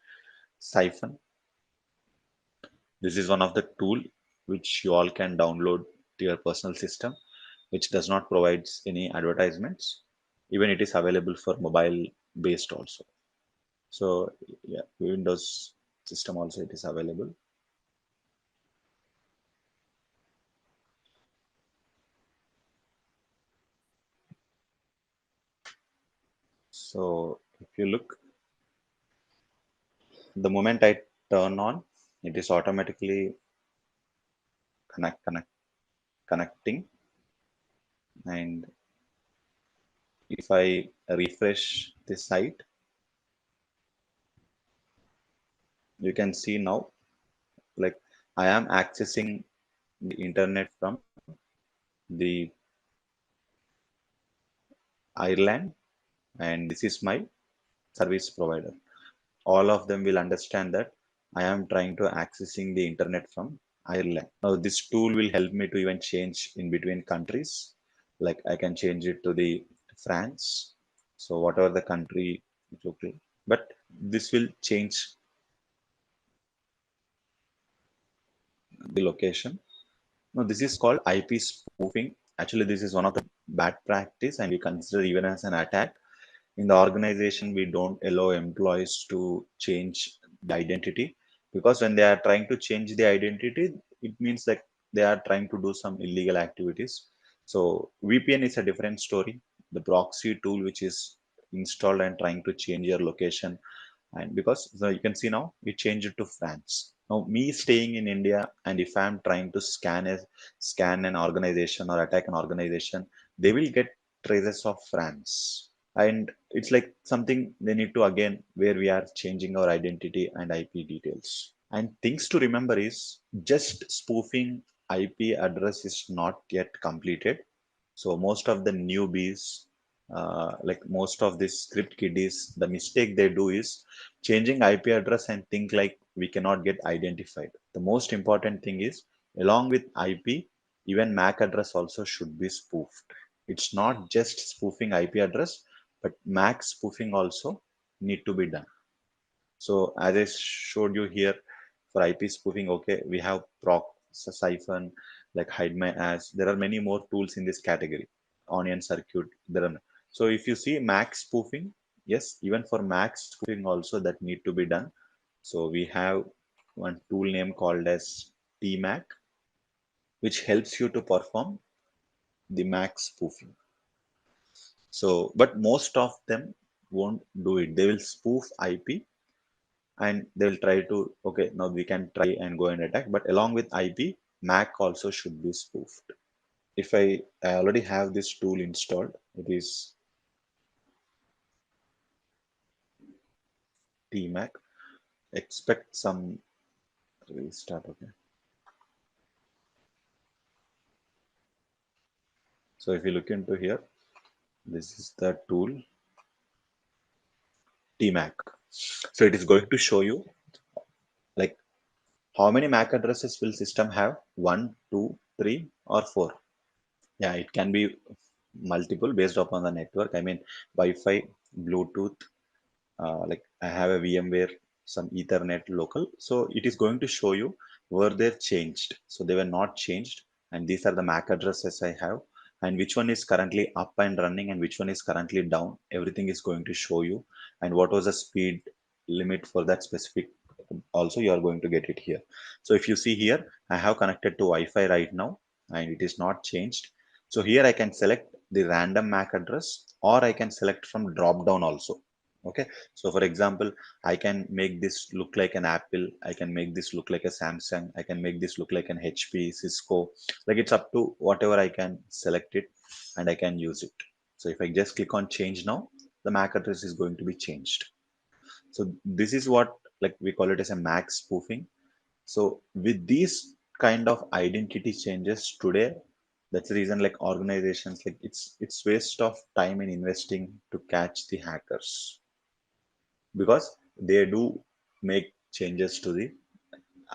Siphon. This is one of the tool which you all can download to your personal system, which does not provide any advertisements. Even it is available for mobile based also. So yeah, Windows system also it is available. So if you look, the moment I turn on, it is automatically connecting. And if I refresh the site, you can see now, like I am accessing the internet from the Ireland, and this is my service provider. All of them will understand that I am trying to accessing the internet from Ireland. Now this tool will help me to even change in between countries. Like I can change it to the France. So whatever the country it looks like. But this will change the location. No, this is called IP spoofing. Actually, this is one of the bad practice, and we consider even as an attack. In the organization, we don't allow employees to change the identity, because when they are trying to change the identity, it means that they are trying to do some illegal activities. So VPN is a different story. The proxy tool which is installed and trying to change your location, and because so you can see now we changed it to France. Now me staying in India, and if I'm trying to scan an organization or attack an organization, they will get traces of France. And it's like something they need to, again, where we are changing our identity and IP details. And things to remember is, just spoofing IP address is not yet completed. So most of the newbies, like most of these script kiddies, the mistake they do is changing IP address and think like we cannot get identified. The most important thing is, along with IP, even MAC address also should be spoofed. It's not just spoofing IP address, but MAC spoofing also need to be done. So as I showed you here, for IP spoofing, okay, we have proc, siphon, like hide my ass. There are many more tools in this category. Onion circuit. There are. So if you see Mac spoofing, yes, even for Mac spoofing also that need to be done. So we have one tool name called as TMAC, which helps you to perform the Mac spoofing. So, but most of them won't do it. They will spoof IP, and they'll try to, okay, now we can try and go and attack, but along with IP, Mac also should be spoofed. If I already have this tool installed, it is TMAC. expect some restart. Okay. So if you look into here, this is the tool tmac. So it is going to show you like how many MAC addresses will system have? 1, 2, 3, or 4? Yeah, it can be multiple based upon the network. I mean, Wi-Fi, Bluetooth, like I have a VMware, some Ethernet local. So it is going to show you where they're changed. So they were not changed. And these are the MAC addresses I have. And which one is currently up and running and which one is currently down. Everything is going to show you. And what was the speed limit for that specific, also you are going to get it here. So if you see here, I have connected to Wi-Fi right now and it is not changed. So here I can select the random MAC address or I can select from drop down also. Okay, so for example, I can make this look like an Apple, I can make this look like a Samsung, I can make this look like an HP, Cisco. Like it's up to whatever I can select it and I can use it. So if I just click on change now, the MAC address is going to be changed. So this is what, like, we call it as a MAC spoofing. So with these kind of identity changes today, that's the reason like organizations, like it's waste of time in investing to catch the hackers, because they do make changes to the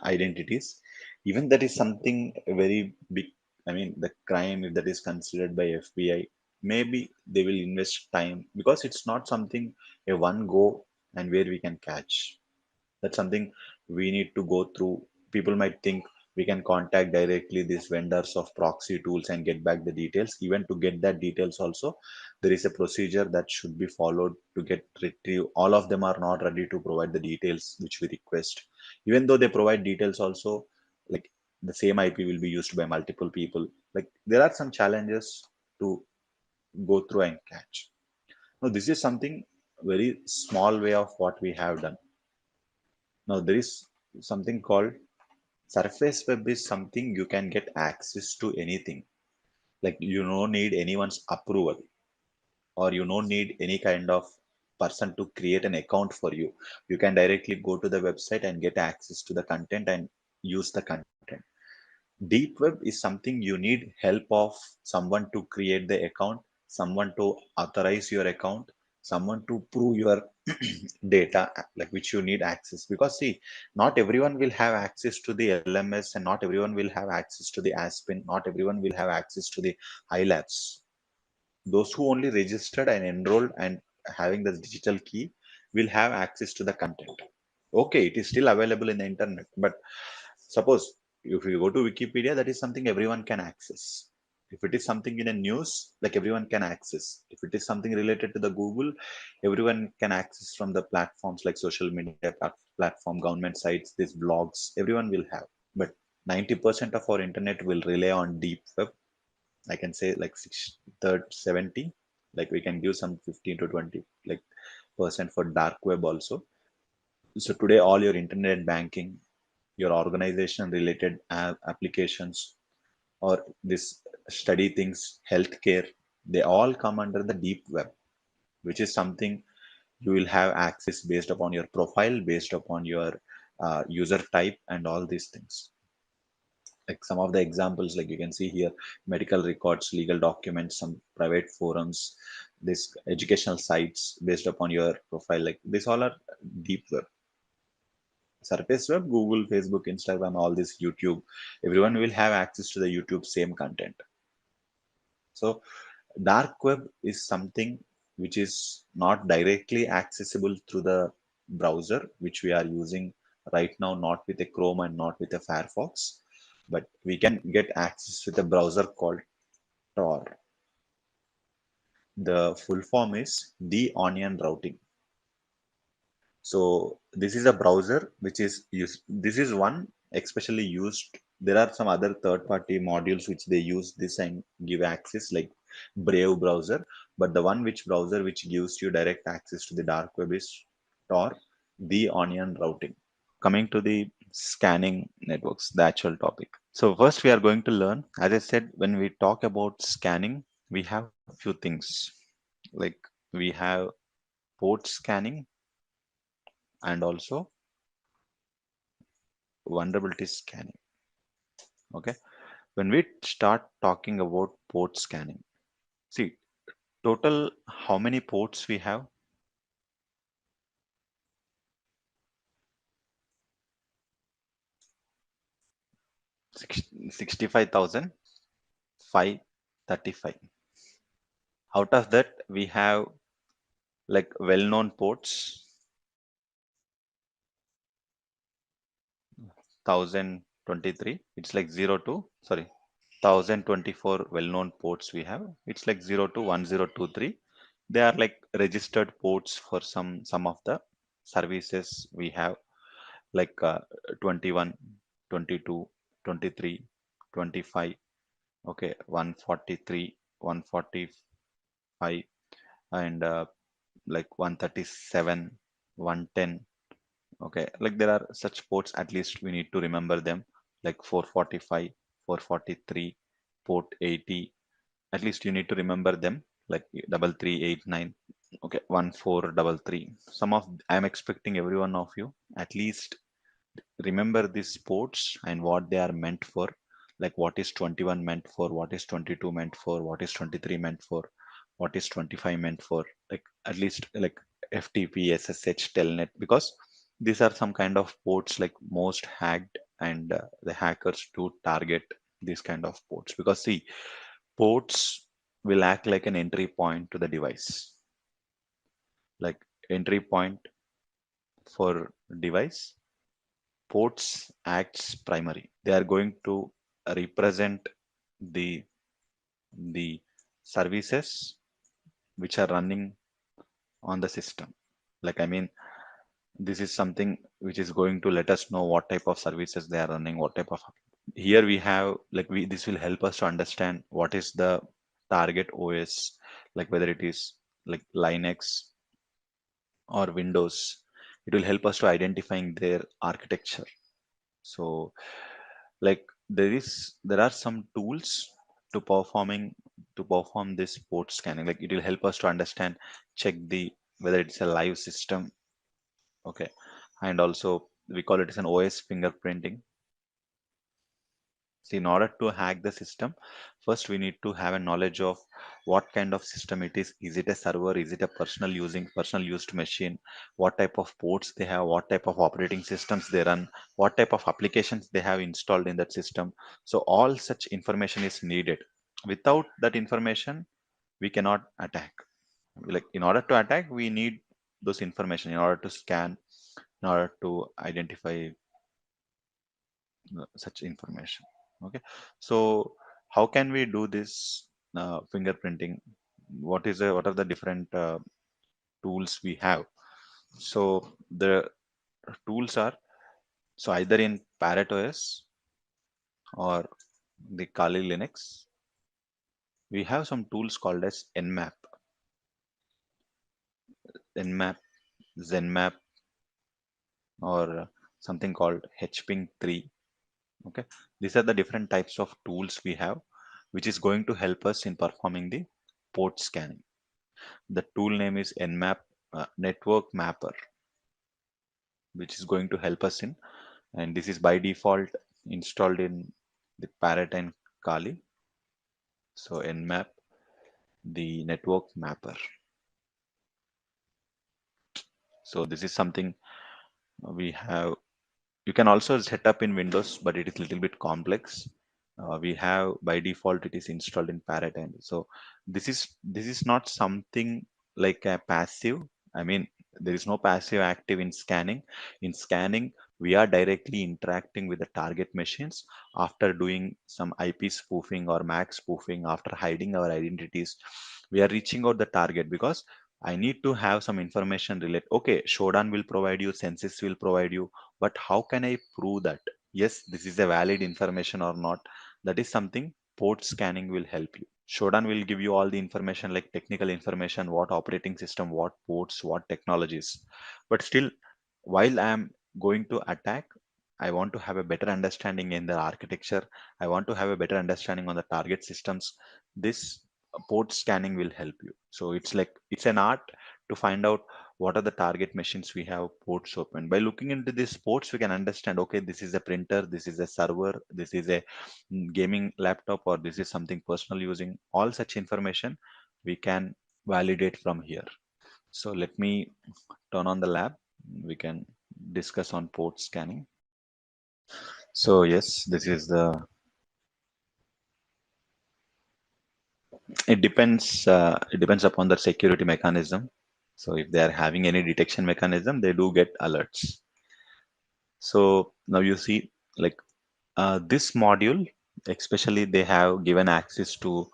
identities. Even that is something very big. I mean, the crime, if that is considered by FBI, maybe they will invest time, because it's not something a one go and where we can catch. That's something we need to go through. People might think we can contact directly these vendors of proxy tools and get back the details. Even to get that details also, there is a procedure that should be followed to get retrieve. All of them are not ready to provide the details which we request. Even though they provide details also, like the same IP will be used by multiple people. Like there are some challenges to go through and catch. Now this is something very small way of what we have done. Now there is something called surface web. Is something you can get access to anything. Like you don't need anyone's approval, or you don't need any kind of person to create an account for you. You can directly go to the website and get access to the content and use the content. Deep web is something you need help of someone to create the account, someone to authorize your account, someone to prove your data, like which you need access. Because see, not everyone will have access to the LMS, and not everyone will have access to the ASPIN, not everyone will have access to the iLabs. Those who only registered and enrolled and having the digital key will have access to the content. Okay, it is still available in the internet, but suppose if you go to Wikipedia, that is something everyone can access. If it is something in a news, like everyone can access. If it is something related to the Google, everyone can access from the platforms like social media platform, government sites, these blogs, everyone will have. But 90% of our internet will rely on deep web. I can say like 70, like we can give some 15 to 20 like percent for dark web also. So today all your internet banking, your organization related applications, or this study things, healthcare, they all come under the deep web, which is something you will have access based upon your profile, based upon your user type, and all these things. Like some of the examples, like you can see here, medical records, legal documents, some private forums, this educational sites based upon your profile, like this all are deep web. Surface web, Google, Facebook, Instagram, all this, YouTube, everyone will have access to the YouTube same content. So dark web is something which is not directly accessible through the browser which we are using right now, not with a Chrome and not with a Firefox, but we can get access with a browser called Tor. The full form is the onion routing. So this is a browser which is used. This is one especially used. There are some other third-party modules which they use this and give access, like Brave browser. But the one which browser which gives you direct access to the dark web is Tor, the onion routing. Coming to the scanning networks, the actual topic. So first we are going to learn, as I said, when we talk about scanning, we have few things. Like we have port scanning and also vulnerability scanning. Okay, when we start talking about port scanning, see, total how many ports we have? 65,535. Out of that, we have like well-known ports, 1023. It's like 0 to, sorry, 1024 well-known ports we have. It's like 0 to 1023. They are like registered ports for some of the services we have, like 21, 22, 23, 25. Okay, 143, 145, and like 137, 110. Okay, like there are such ports, at least we need to remember them, like 445, 443, port 80. At least you need to remember them, like 3389. Okay, 1433. Some of I'm expecting every one of you at least remember these sports and what they are meant for, like what is 21 meant for, what is 22 meant for, what is 23 meant for, what is 25 meant for, like at least like ftp, ssh, telnet, because these are some kind of ports like most hacked, and the hackers do target these kind of ports, because see, ports will act like an entry point to the device, like entry point for device. Ports acts primary. They are going to represent the the services which are running on the system. Like I mean, this is something which is going to let us know what type of services they are running, what type of. Here we have like we this will help us to understand what is the target OS, like whether it is like Linux or Windows. It will help us to identifying their architecture. So like there are some tools to perform this port scanning, like it will help us to understand, check the whether it's a live system. Okay, and also we call it as an OS fingerprinting. See, in order to hack the system, first we need to have a knowledge of what kind of system it is. Is it a server? Is it a personal used machine? What type of ports they have? What type of operating systems they run? What type of applications they have installed in that system? So all such information is needed. Without that information, we cannot attack. Like in order to attack, we need those information in order to scan, in order to identify such information. Okay, so how can we do this fingerprinting? What are the different tools we have? So the tools are, so either in Parrot OS or the Kali Linux, we have some tools called as Nmap, Zenmap, or something called hping 3. Okay, these are the different types of tools we have, which is going to help us in performing the port scanning. The tool name is Nmap Network Mapper, which is going to help us in, and this is by default installed in the Parrot and Kali. So Nmap, the network mapper. So this is something we have. You can also set up in Windows, but it is a little bit complex. We have by default it is installed in Parrot, and so this is not something like a passive. I mean, there is no passive active in scanning. In scanning, we are directly interacting with the target machines after doing some IP spoofing or MAC spoofing. After hiding our identities, we are reaching out the target because I need to have some information related. Okay, Shodan will provide you, Census will provide you, but how can I prove that yes, this is a valid information or not? That is something port scanning will help you. Shodan will give you all the information like technical information, what operating system, what ports, what technologies. But still, while I am going to attack, I want to have a better understanding in the architecture. I want to have a better understanding on the target systems. This port scanning will help you. So it's like it's an art to find out what are the target machines we have ports open. By looking into these ports, we can understand, okay, this is a printer, this is a server, this is a gaming laptop, or this is something personal using. All such information we can validate from here. So let me turn on the lab. We can discuss on port scanning. So yes, this is the, it depends upon the security mechanism. So if they are having any detection mechanism, they do get alerts. So now you see, like, this module, especially they have given access to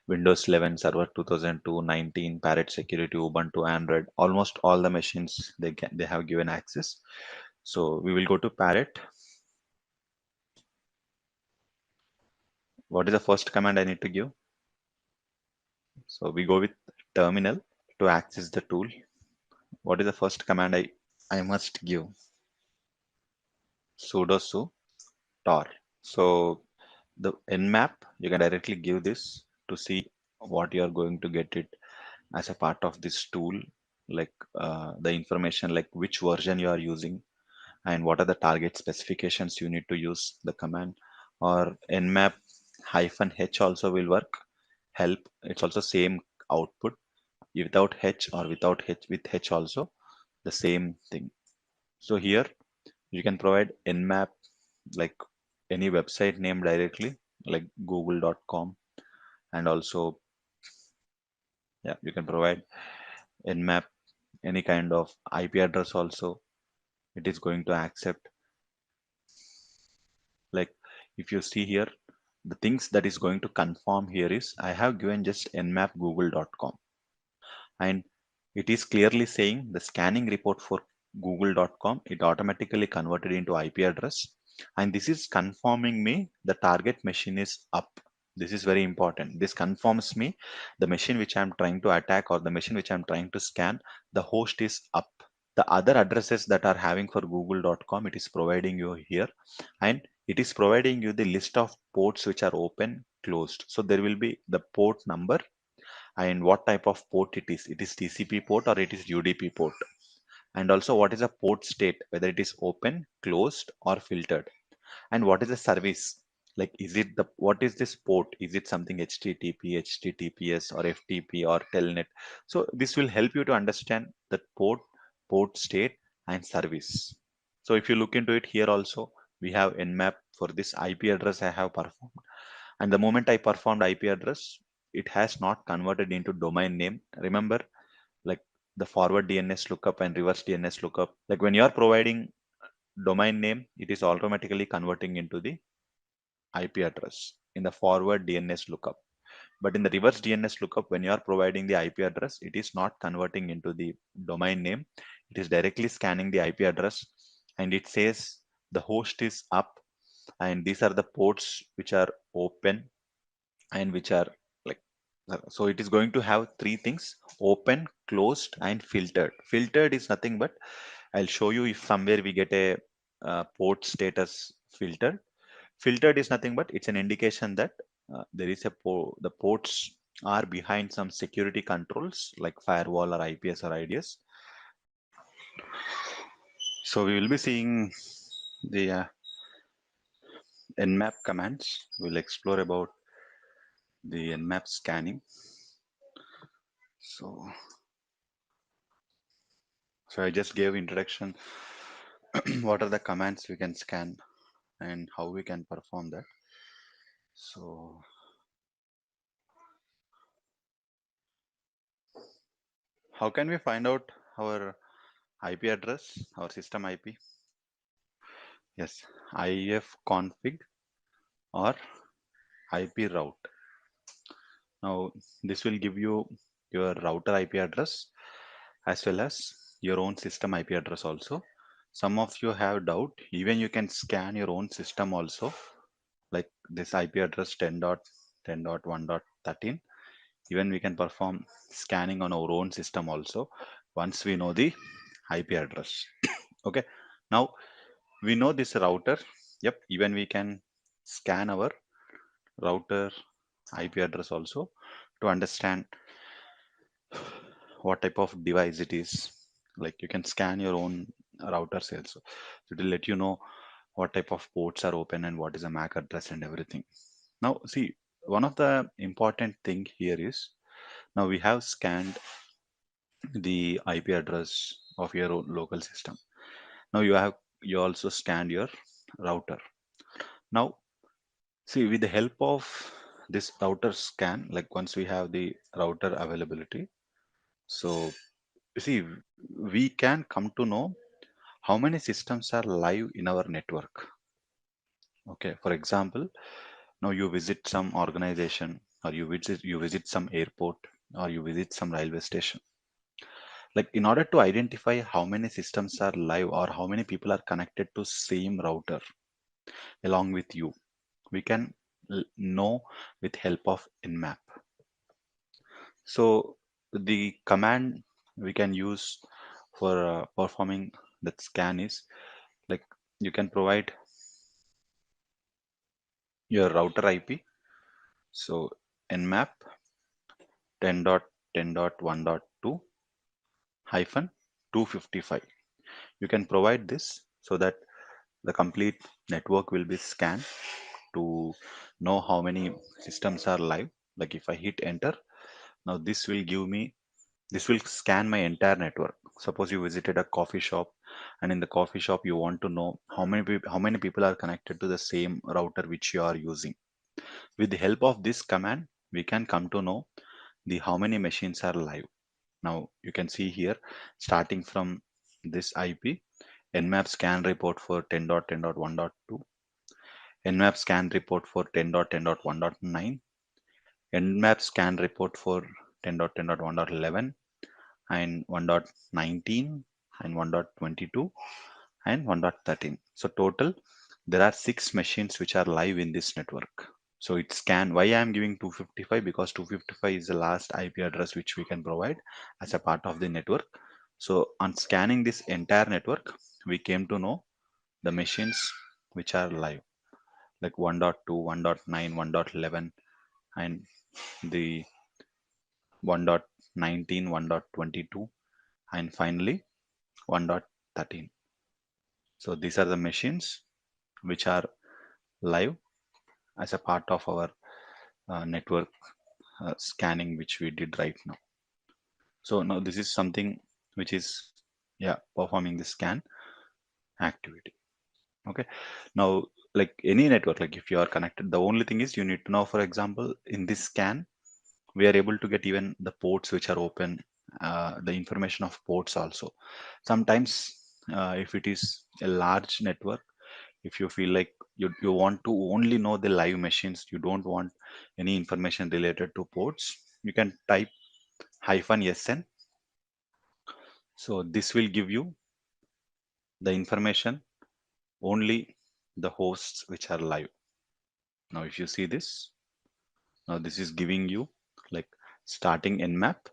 Windows 11 Server 2002, 19, Parrot Security, Ubuntu, Android, almost all the machines they have given access. So we will go to Parrot. What is the first command I need to give? So we go with terminal to access the tool. What is the first command I must give? Sudo su tor. So the nmap, you can directly give this to see what you are going to get it as a part of this tool, like the information, like which version you are using and what are the target specifications you need to use the command. Or nmap hyphen h also will work, help. It's also same output without h, or without h with h also the same thing. So here you can provide nmap, like any website name directly, like google.com. And also, yeah, you can provide nmap any kind of IP address also, it is going to accept. Like if you see here, the things that is going to confirm here is I have given just nmap google.com, and it is clearly saying the scanning report for google.com, it automatically converted into IP address, and this is confirming me the target machine is up. This is very important. This confirms me the machine which I'm trying to attack, or the machine which I'm trying to scan, the host is up. The other addresses that are having for google.com, it is providing you here, and it is providing you the list of ports which are open, closed. So there will be the port number and what type of port it is. It is TCP port or it is UDP port. And also what is the port state, whether it is open, closed, or filtered. And what is the service? Like, is it the, what is this port? Is it something HTTP, HTTPS, or FTP, or Telnet? So this will help you to understand the port state, and service. So if you look into it here also, we have nmap for this IP address I have performed. And the moment I performed IP address, it has not converted into domain name. Remember, like the forward DNS lookup and reverse DNS lookup, like when you are providing domain name, it is automatically converting into the IP address in the forward DNS lookup. But in the reverse DNS lookup, when you are providing the IP address, it is not converting into the domain name. It is directly scanning the IP address, and it says the host is up, and these are the ports which are open and which are like, so it is going to have three things: open, closed, and filtered. Filtered is nothing but, I'll show you if somewhere we get a port status filtered. Filtered is nothing but it's an indication that there is a the ports are behind some security controls like firewall or IPS or IDS. So we will be seeing the nmap commands. We'll explore about the nmap scanning. So I just gave introduction what are the commands we can scan and how we can perform that. So how can we find out our IP address, our system IP? Yes, ifconfig or IP route. Now this will give you your router IP address as well as your own system IP address also. Some of you have doubt, even you can scan your own system also, like this IP address 10.10.1.13. Even we can perform scanning on our own system also once we know the IP address. Okay, now we know this router. Yep, even we can scan our router IP address also to understand what type of device it is. Like you can scan your own routers also. So it will let you know what type of ports are open and what is a MAC address and everything. Now, see, one of the important thing here is now we have scanned the IP address of your own local system. Now you also scanned your router. Now, see, with the help of this router scan, like once we have the router availability, so you see, we can come to know how many systems are live in our network. Okay, for example, now you visit some organization, or you visit some airport, or you visit some railway station. Like in order to identify how many systems are live or how many people are connected to same router along with you, we can know with help of nmap. So the command we can use for performing that scan is like you can provide your router IP. So nmap 10.10.1.2 hyphen 255. You can provide this so that the complete network will be scanned to know how many systems are live. Like if I hit enter, now this will scan my entire network. Suppose you visited a coffee shop, and in the coffee shop you want to know how many people are connected to the same router which you are using. With the help of this command, we can come to know the how many machines are live. Now you can see here, starting from this IP, nmap scan report for 10.10.1.2, nmap scan report for 10.10.1.9, nmap scan report for 10.10.1.11, and 1.19, and 1.22, and 1.13. So total, there are 6 machines which are live in this network. So it scan. Why I am giving 255? Because 255 is the last IP address which we can provide as a part of the network. So on scanning this entire network, we came to know the machines which are live, like 1.2, 1.9, 1.11, and the 1.19, 1.22, and finally 1.13. So these are the machines which are live as a part of our network scanning which we did right now. So now this is something which is, yeah, performing the scan activity. Okay. Now, like any network, like if you are connected, the only thing is you need to know, for example, in this scan, we are able to get even the ports which are open, the information of ports also. Sometimes, if it is a large network, if you feel like you want to only know the live machines, you don't want any information related to ports, you can type -sn. So this will give you the information only the hosts which are live. Now, if you see this, now this is giving you like starting nmap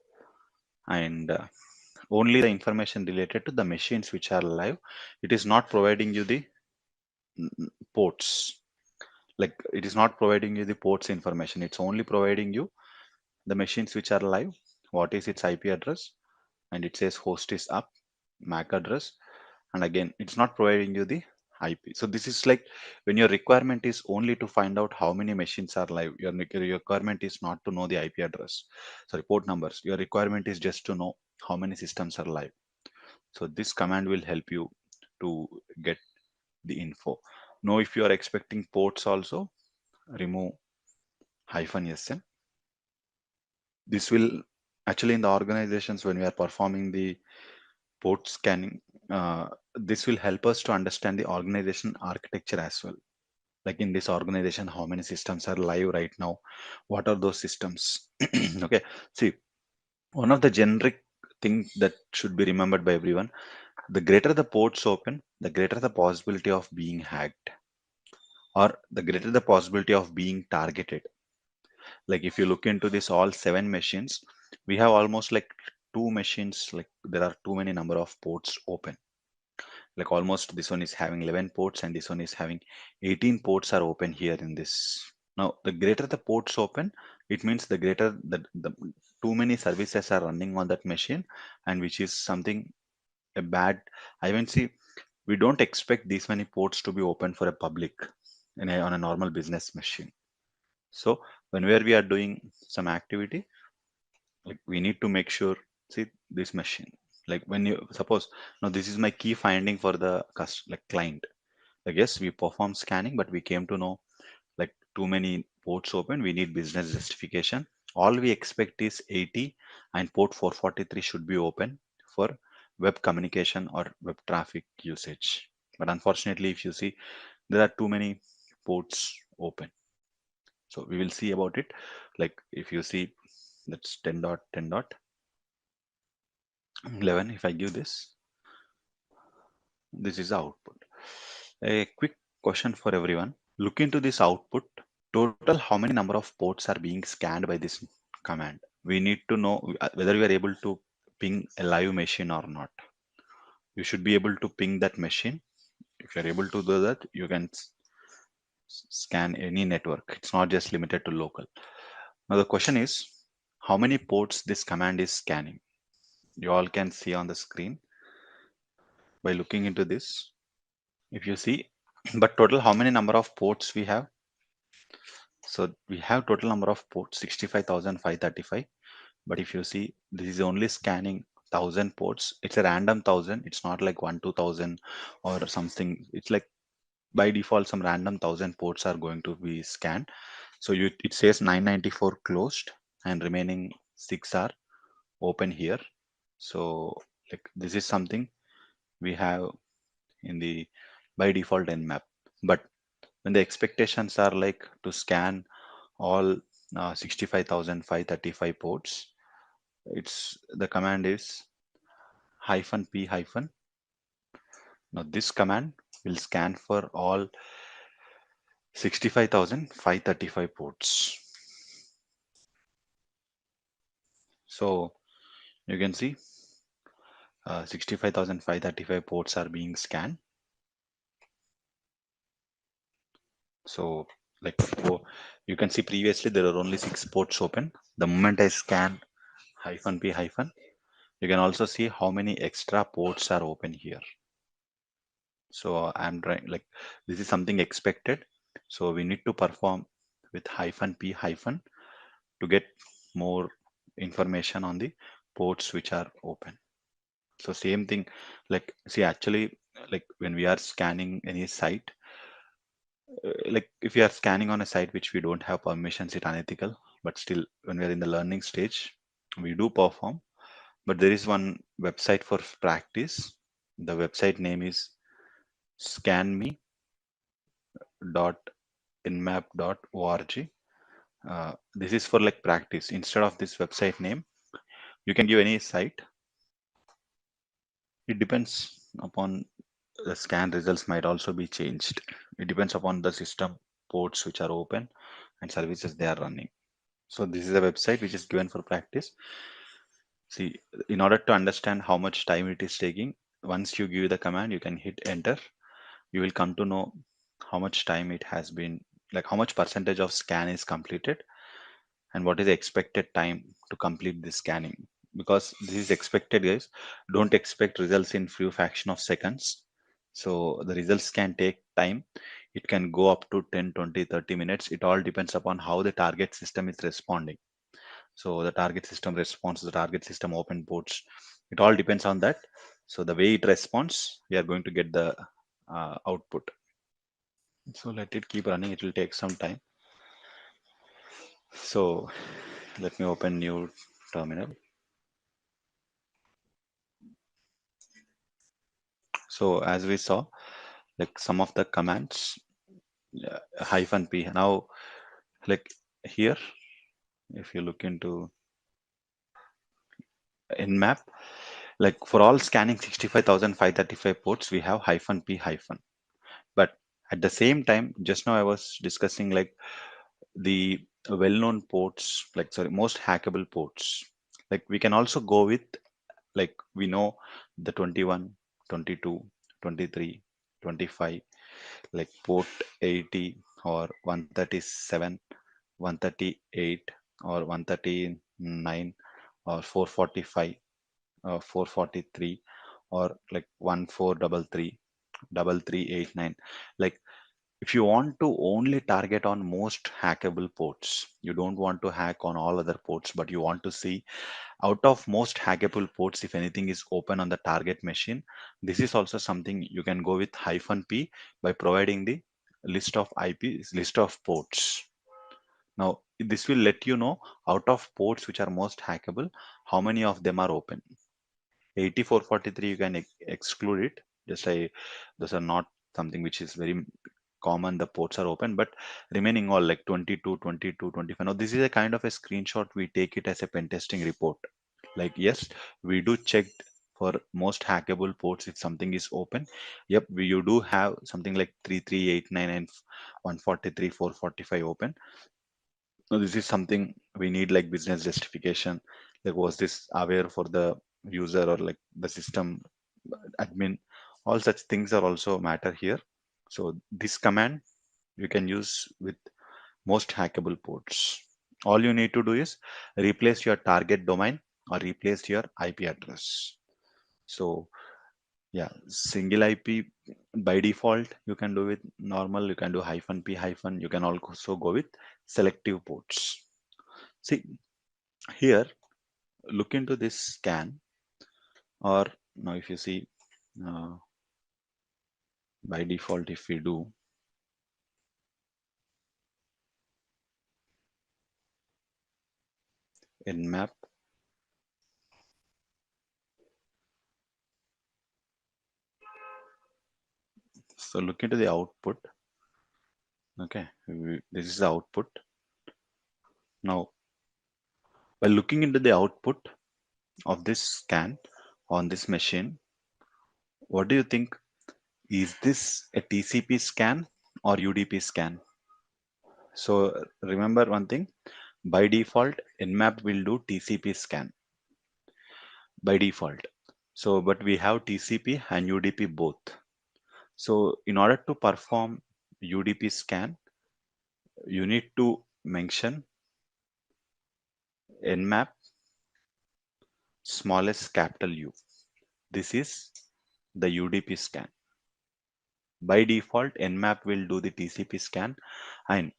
and only the information related to the machines which are live. It is not providing you the ports. Like it is not providing you the ports information. It's only providing you the machines which are live, what is its IP address, and it says host is up, MAC address, and again it's not providing you the IP. So this is like when your requirement is only to find out how many machines are live. Your requirement is not to know the IP address, sorry, port numbers. Your requirement is just to know how many systems are live. So this command will help you to get the info. Now, if you are expecting ports also, remove -sn. This will actually in the organizations when we are performing the port scanning, this will help us to understand the organization architecture as well. Like in this organization, how many systems are live right now? What are those systems? Okay. See, one of the generic thing that should be remembered by everyone, the greater the ports open, the greater the possibility of being hacked, or the greater the possibility of being targeted. Like if you look into this all 7 machines, we have almost like 2 machines, like there are too many number of ports open. Like almost this one is having 11 ports and this one is having 18 ports are open here in this. Now the greater the ports open, it means the greater the too many services are running on that machine, and which is something a bad, I mean, see, we don't expect these many ports to be open for a public on a normal business machine. So whenever we are doing some activity, like we need to make sure, see this machine, like when you suppose now this is my key finding for the like client, like yes, we perform scanning, but we came to know like too many ports open, we need business justification. All we expect is 80 and port 443 should be open for web communication or web traffic usage. But unfortunately, if you see, there are too many ports open. So we will see about it. Like if you see, that's 10.10.11. If I give this is the output. A quick question for everyone. Look into this output. Total, how many number of ports are being scanned by this command? We need to know whether you are able to ping a live machine or not. You should be able to ping that machine. If you're able to do that, you can scan any network. It's not just limited to local. Now the question is, how many ports this command is scanning? You all can see on the screen by looking into this. If you see, but total how many number of ports we have? So we have total number of ports 65,535. But if you see, this is only scanning 1,000 ports. It's a random 1,000. It's not like 1 2,000 or something. It's like by default some random 1,000 ports are going to be scanned. So it says 994 closed and remaining 6 are open here. So like this is something we have in the by default nmap. But when the expectations are like to scan all 65,535 ports, it's the command is -p hyphen. Now this command will scan for all 65,535 ports. So you can see 65,535 ports are being scanned. So like you can see previously there are only 6 ports open. The moment I scan -p hyphen, you can also see how many extra ports are open here. So I'm trying like this is something expected. So we need to perform with -p hyphen to get more information on the ports which are open. So same thing, like see actually like when we are scanning any site, like if we are scanning on a site which we don't have permissions, it's unethical. But still, when we are in the learning stage, we do perform. But there is one website for practice. The website name is scanme.nmap.org. This is for like practice. Instead of this website name, you can give any site. It depends upon the scan results might also be changed. It depends upon the system ports which are open and services they are running. So this is a website which is given for practice. See, in order to understand how much time it is taking, once you give the command, you can hit enter. You will come to know how much time it has been, like how much percentage of scan is completed and what is the expected time to complete this scanning. Because this is expected, guys. Don't expect results in few fraction of seconds. So the results can take time. It can go up to 10, 20, 30 minutes. It all depends upon how the target system is responding. So the target system responds, the target system open ports. It all depends on that. So the way it responds, we are going to get the output. So let it keep running. It will take some time. So let me open new terminal. So as we saw, like some of the commands, -p. Now, like here, if you look into nmap, like for all scanning 65,535 ports, we have -p hyphen. But at the same time, just now I was discussing like the well-known ports, like sorry, most hackable ports. Like we can also go with like we know the 21, 22, 23, 25, like port 80 or 137, 138 or 139 or 445 or 443 or like 1433 like if you want to only target on most hackable ports, you don't want to hack on all other ports, but you want to see out of most hackable ports if anything is open on the target machine. This is also something you can go with -p by providing the list of IPs, list of ports. Now this will let you know out of ports which are most hackable, how many of them are open. 8443 you can exclude it, just like those are not something which is very common, the ports are open, but remaining all like 22, 22, 25. Now this is a kind of a screenshot, we take it as a pen testing report. Like yes, we do check for most hackable ports if something is open. Yep, you do have something like 3389 and 143 445 open. Now this is something we need like business justification, like was this aware for the user or like the system admin, all such things are also matter here. So this command you can use with most hackable ports. All you need to do is replace your target domain or replace your IP address. So yeah, single IP by default you can do with normal, you can do -p hyphen, you can also go with selective ports. See here, look into this scan, or now if you see uh, by default if we do nmap, so look into the output. Okay, this is the output. Now by looking into the output of this scan on this machine, what do you think? Is this a TCP scan or UDP scan? So remember one thing, by default nmap will do TCP scan by default. So but we have TCP and UDP both. So in order to perform UDP scan, you need to mention nmap smallest capital U. This is the UDP scan. By default, nmap will do the TCP scan, and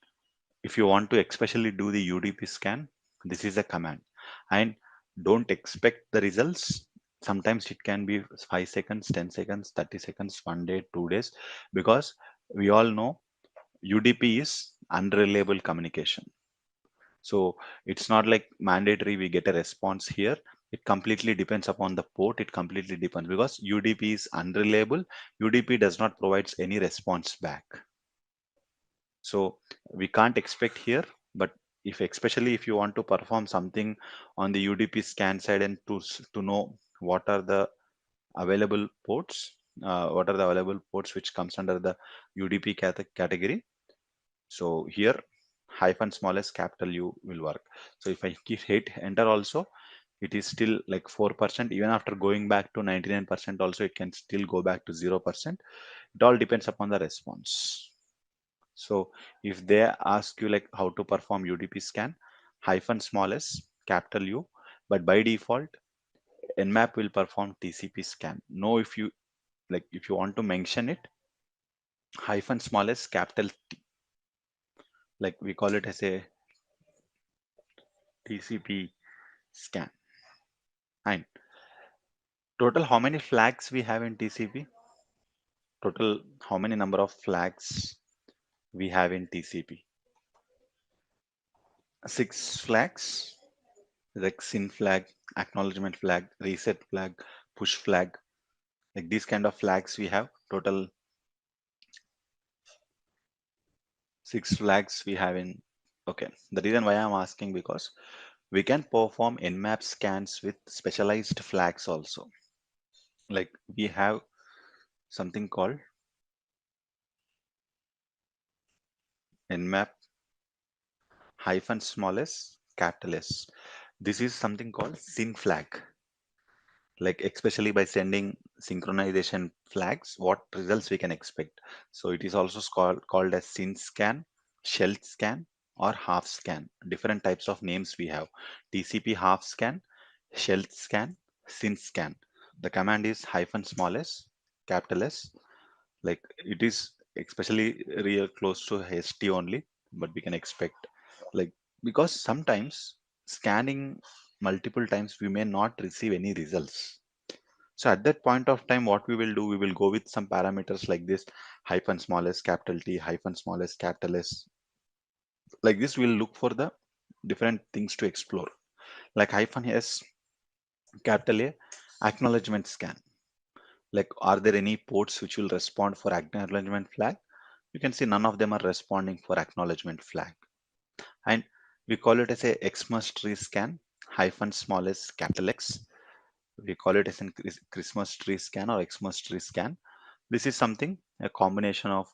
if you want to especially do the UDP scan, this is a command. And don't expect the results. Sometimes it can be 5 seconds, 10 seconds, 30 seconds, 1 day, 2 days, because we all know UDP is unreliable communication. So it's not like mandatory we get a response here. It completely depends upon the port. It completely depends because UDP is unreliable. UDP does not provide any response back. So we can't expect here, but if especially if you want to perform something on the UDP scan side and to know what are the available ports, what are the available ports which comes under the UDP category. So here hyphen smallest capital U will work. So if I hit enter also, it is still like 4%. Even after going back to 99% also, it can still go back to 0%. It all depends upon the response. So if they ask you like how to perform UDP scan, hyphen smallest capital U, but by default, nmap will perform TCP scan. No, if you like, if you want to mention it, hyphen smallest capital T, like we call it as a TCP scan. And total, how many flags we have in TCP? Total, how many number of flags we have in TCP? 6 flags, like SYN flag, acknowledgement flag, reset flag, push flag, like these kind of flags we have. Total 6 flags we have in. Okay, the reason why I'm asking because we can perform nmap scans with specialized flags also. Like we have something called nmap hyphen smallest capital S. This is something called SYN flag. Like especially by sending synchronization flags, what results we can expect. So it is also called as SYN scan, shell scan, or half scan. Different types of names we have: TCP half scan, shell scan, SYN scan. the command is hyphen small s capital S. Like it is especially real close to ht only, but we can expect, like, because sometimes scanning multiple times we may not receive any results. So at that point of time, what we will do, we will go with some parameters like this: hyphen small s capital T, hyphen small s capital S. Like this we'll look for the different things to explore, like hyphen s capital A acknowledgement scan. Like, are there any ports which will respond for acknowledgement flag? You can see none of them are responding for acknowledgement flag. And we call it as a Xmas tree scan, hyphen small s capital X. We call it as a Christmas tree scan or Xmas tree scan. This is something, a combination of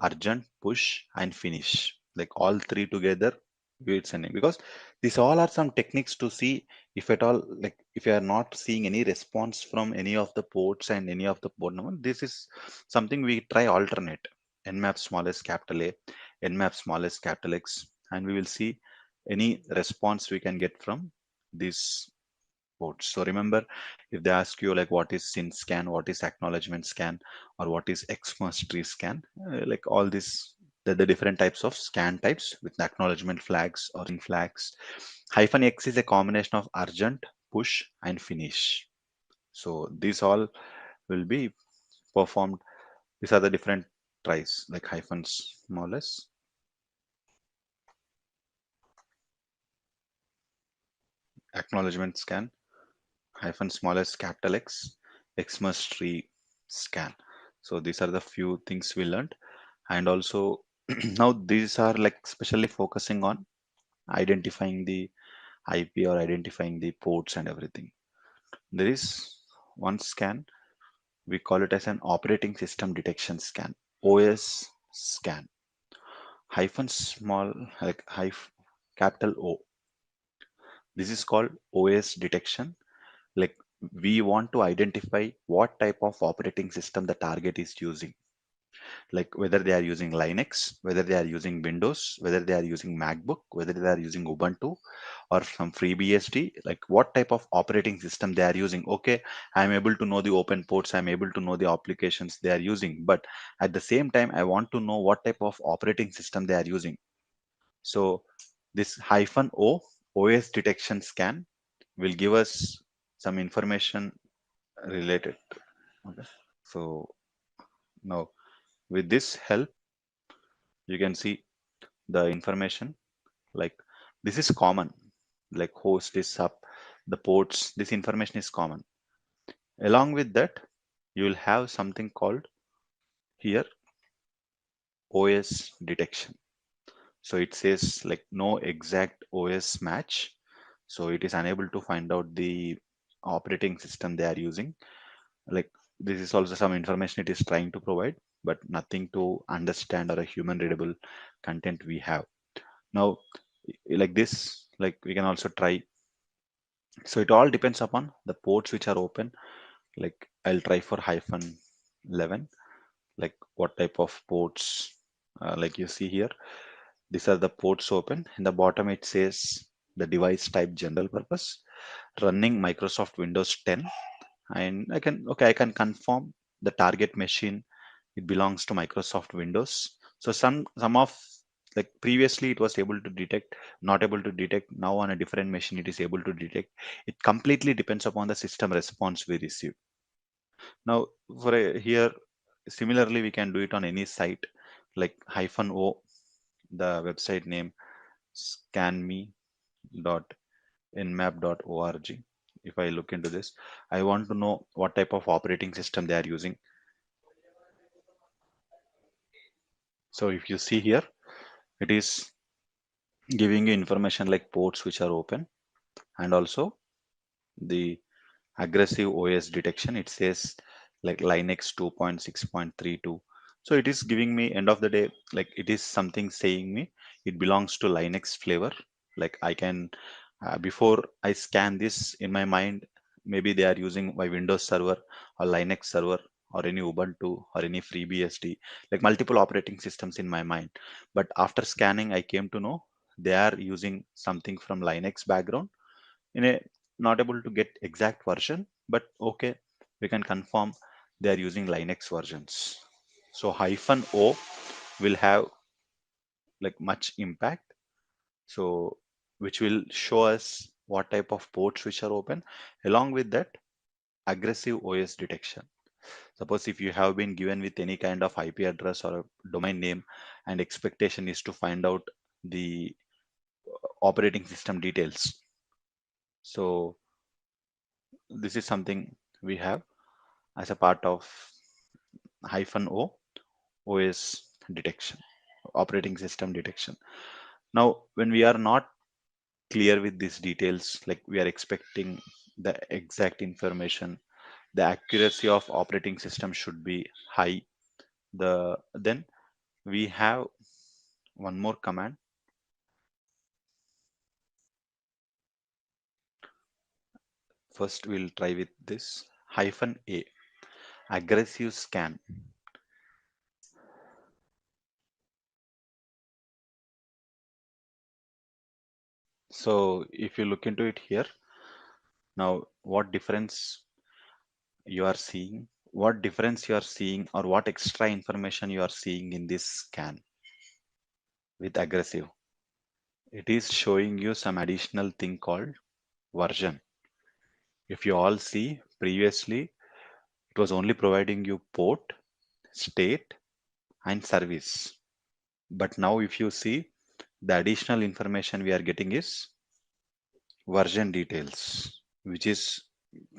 urgent, push, and finish. Like all three together, we're sending, because these all are some techniques to see if at all, like if you are not seeing any response from any of the ports and any of the port number, this is something we try alternate. Nmap smallest capital A, Nmap smallest capital X, and we will see any response we can get from these ports. So remember, if they ask you like what is SYN scan, what is acknowledgement scan, or what is Xmas tree scan, like all this, the different types of scan types with acknowledgement flags or in flags. Hyphen X is a combination of urgent, push, and finish. So these all will be performed. These are the different tries, like hyphens more or less. Acknowledgement scan, hyphen smallest capital X, Xmas tree scan. So these are the few things we learned. And also now these are like especially focusing on identifying the IP or identifying the ports and everything. There is one scan, we call it as an operating system detection scan, OS scan, hyphen small, like capital O. This is called OS detection. Like we want to identify what type of operating system the target is using, like whether they are using Linux, whether they are using Windows, whether they are using MacBook, whether they are using Ubuntu or some FreeBSD, like what type of operating system they are using. Okay, I'm able to know the open ports, I'm able to know the applications they are using, but at the same time, I want to know what type of operating system they are using. So this hyphen O, OS detection scan, will give us some information related. Okay. So now with this help, you can see the information, like this is common, like host is up, the ports, this information is common. Along with that, you will have something called here OS detection. So it says like no exact OS match, so it is unable to find out the operating system they are using. Like this is also some information it is trying to provide, but nothing to understand or a human readable content we have. Now like this, like we can also try. So it all depends upon the ports which are open. Like I'll try for hyphen 11, like what type of ports, like you see here, these are the ports open. In the bottom it says the device type general purpose, running Microsoft Windows 10, and I can confirm the target machine, it belongs to Microsoft Windows. So some of, like previously it was able to detect, not able to detect, now on a different machine it is able to detect. It completely depends upon the system response we receive. Now for here, similarly we can do it on any site, like hyphen O, the website name scanme.nmap.org. If I look into this, I want to know what type of operating system they are using. So if you see here, it is giving you information like ports which are open, and also the aggressive OS detection. It says like Linux 2.6.32. So it is giving me, end of the day, like it is something saying me it belongs to Linux flavor. Like I can, before I scan this in my mind, maybe they are using my Windows server or Linux server or any Ubuntu or any FreeBSD, like multiple operating systems in my mind. But after scanning, I came to know they are using something from Linux background, in a, not able to get exact version, but okay, we can confirm they are using Linux versions. So hyphen O will have like much impact. So which will show us what type of ports which are open. Along with that, aggressive OS detection. Suppose if you have been given with any kind of IP address or a domain name and expectation is to find out the operating system details. So this is something we have as a part of hyphen O OS detection, operating system detection. Now, when we are not clear with these details, like we are expecting the exact information, the accuracy of operating system should be high. Then we have one more command. First, we'll try with this hyphen A, aggressive scan. So if you look into it here, now what difference you are seeing, or what extra information you are seeing in this scan with aggressive? It is showing you some additional thing called version. If you all see previously, it was only providing you port, state, and service. But now if you see, the additional information we are getting is version details, which is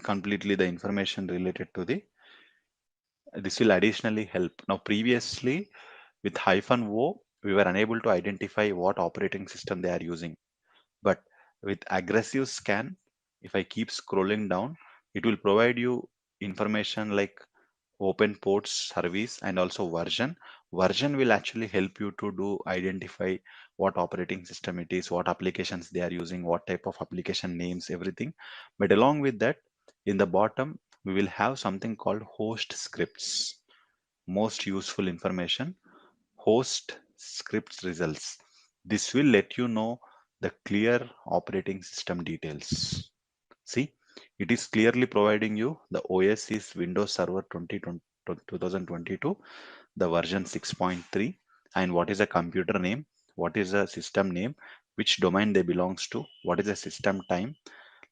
completely the information related to the. This will additionally help. Now previously with hyphen O, we were unable to identify what operating system they are using. But with aggressive scan, if I keep scrolling down, it will provide you information like open ports service and also version. Version will actually help you to do identify what operating system it is, what applications they are using, what type of application names, everything. But along with that, in the bottom, we will have something called host scripts. Most useful information, host scripts results. This will let you know the clear operating system details. See, it is clearly providing you the OS is Windows Server 2022, the version 6.3, and what is the computer name, what is the system name, which domain they belongs to, what is the system time,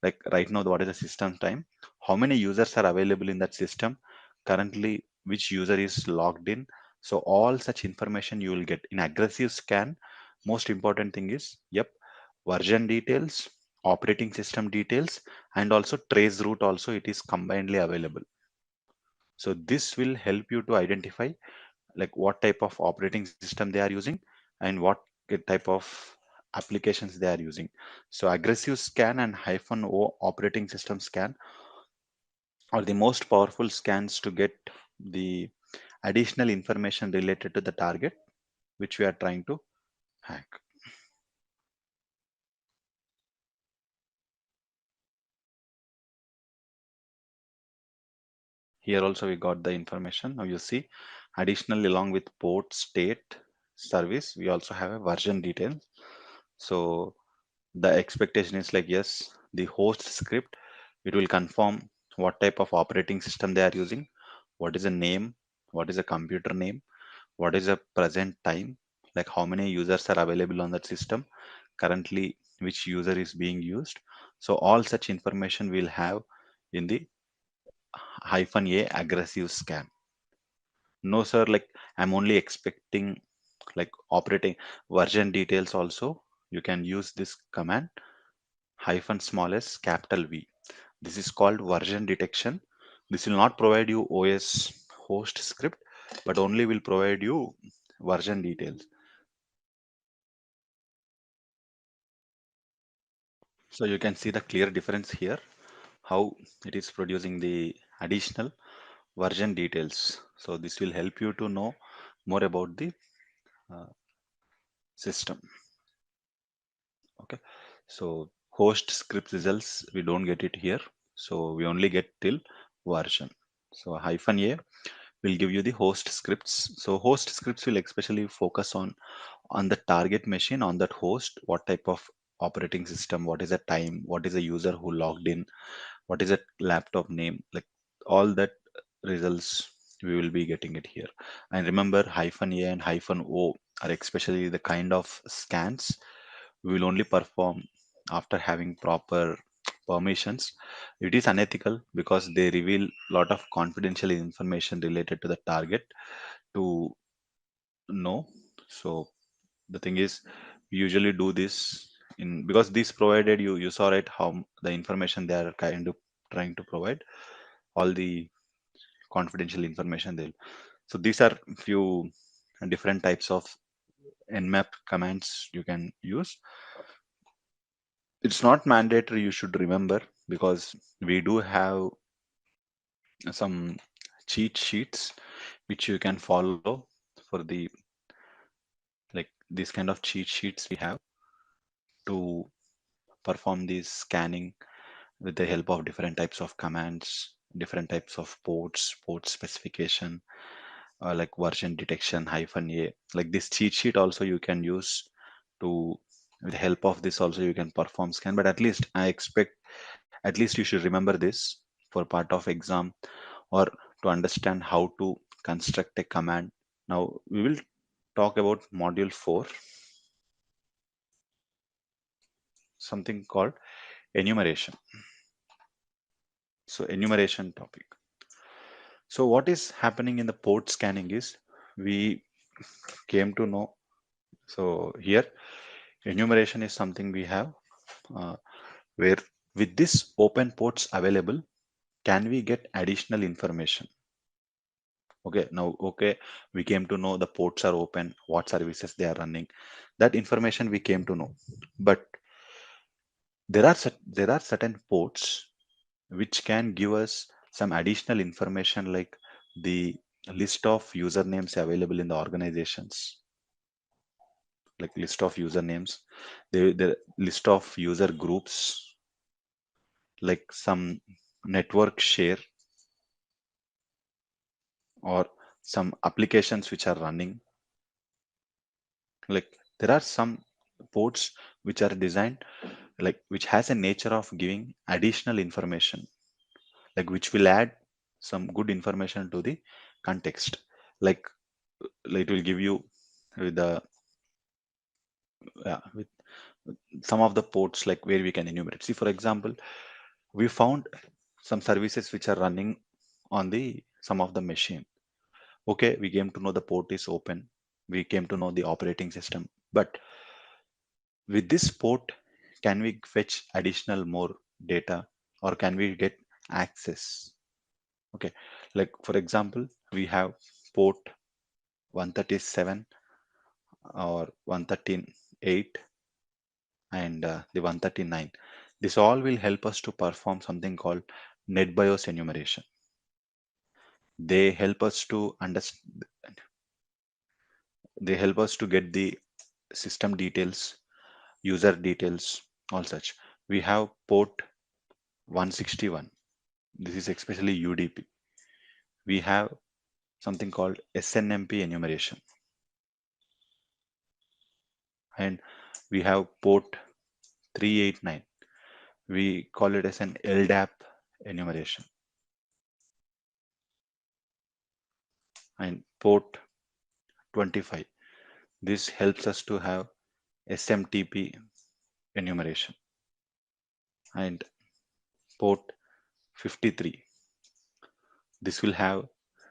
like right now what is the system time, how many users are available in that system, currently which user is logged in. So all such information you will get in aggressive scan. Most important thing is, yep, version details, operating system details, and also trace route also it is combinedly available. So this will help you to identify like what type of operating system they are using and what type of applications they are using. So aggressive scan and hyphen O operating system scan are the most powerful scans to get the additional information related to the target which we are trying to hack. Here also we got the information. Now you see, additionally along with port, state, service, we also have a version detail. So the expectation is like, yes, the host script, it will confirm what type of operating system they are using, what is the name, what is the computer name, what is the present time, like how many users are available on that system, currently which user is being used. So all such information we'll have in the hyphen A aggressive scan. No, sir, like I'm only expecting like operating version details also. You can use this command hyphen small s capital V. This is called version detection. This will not provide you OS host script, but only will provide you version details. So you can see the clear difference here, how it is producing the additional version details. So this will help you to know more about the uh, system. Okay, so host script results we don't get it here, so we only get till version. So hyphen A will give you the host scripts. So host scripts will especially focus on the target machine, on that host, what type of operating system, what is the time, what is the user who logged in, what is the laptop name, like all that results we will be getting it here. And remember, -a and -o are especially the kind of scans we will only perform after having proper permissions. It is unethical because they reveal a lot of confidential information related to the target to know. So the thing is, we usually do this in because this provided you saw right how the information they are kind of trying to provide all the confidential information there. So these are few different types of nmap commands you can use. It's not mandatory, you should remember, because we do have some cheat sheets which you can follow for the like these kind of cheat sheets we have to perform this scanning with the help of different types of commands, different types of ports, port specification, like version detection -a. Like this cheat sheet also you can use to, with the help of this also you can perform scan. But at least I expect, at least you should remember this for part of exam or to understand how to construct a command. Now we will talk about module 4, something called enumeration. So enumeration topic. So what is happening in the port scanning is we came to know. So here enumeration is something we have uh, where with this open ports available, can we get additional information? Okay, now okay, we came to know the ports are open, what services they are running. That information we came to know. But there are certain ports which can give us some additional information like the list of usernames available in the organizations, like list of usernames, the list of user groups, like some network share or some applications which are running. Like there are some ports which are designed like which has a nature of giving additional information, like which will add some good information to the context. Like it will give you with the with some of the ports like where we can enumerate. See, for example, we found some services which are running on the some of the machine. Okay, we came to know the port is open. We came to know the operating system. But with this port, can we fetch additional more data or can we get access? Okay, like for example, we have port 137 or 138 and the 139. This all will help us to perform something called NetBIOS enumeration. They help us to understand, they help us to get the system details, user details, all such. We have port 161. This is especially UDP. We have something called SNMP enumeration. And we have port 389. We call it as an LDAP enumeration. And port 25. This helps us to have SMTP enumeration. And port 53. This will have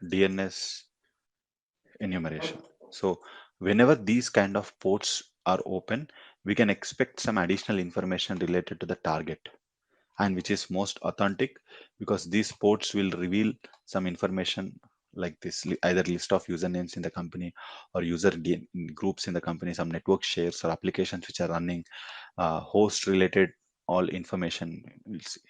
DNS enumeration. So whenever these kind of ports are open, we can expect some additional information related to the target and which is most authentic because these ports will reveal some information like this either list of usernames in the company or groups in the company, some network shares or applications which are running, host related all information we'll see.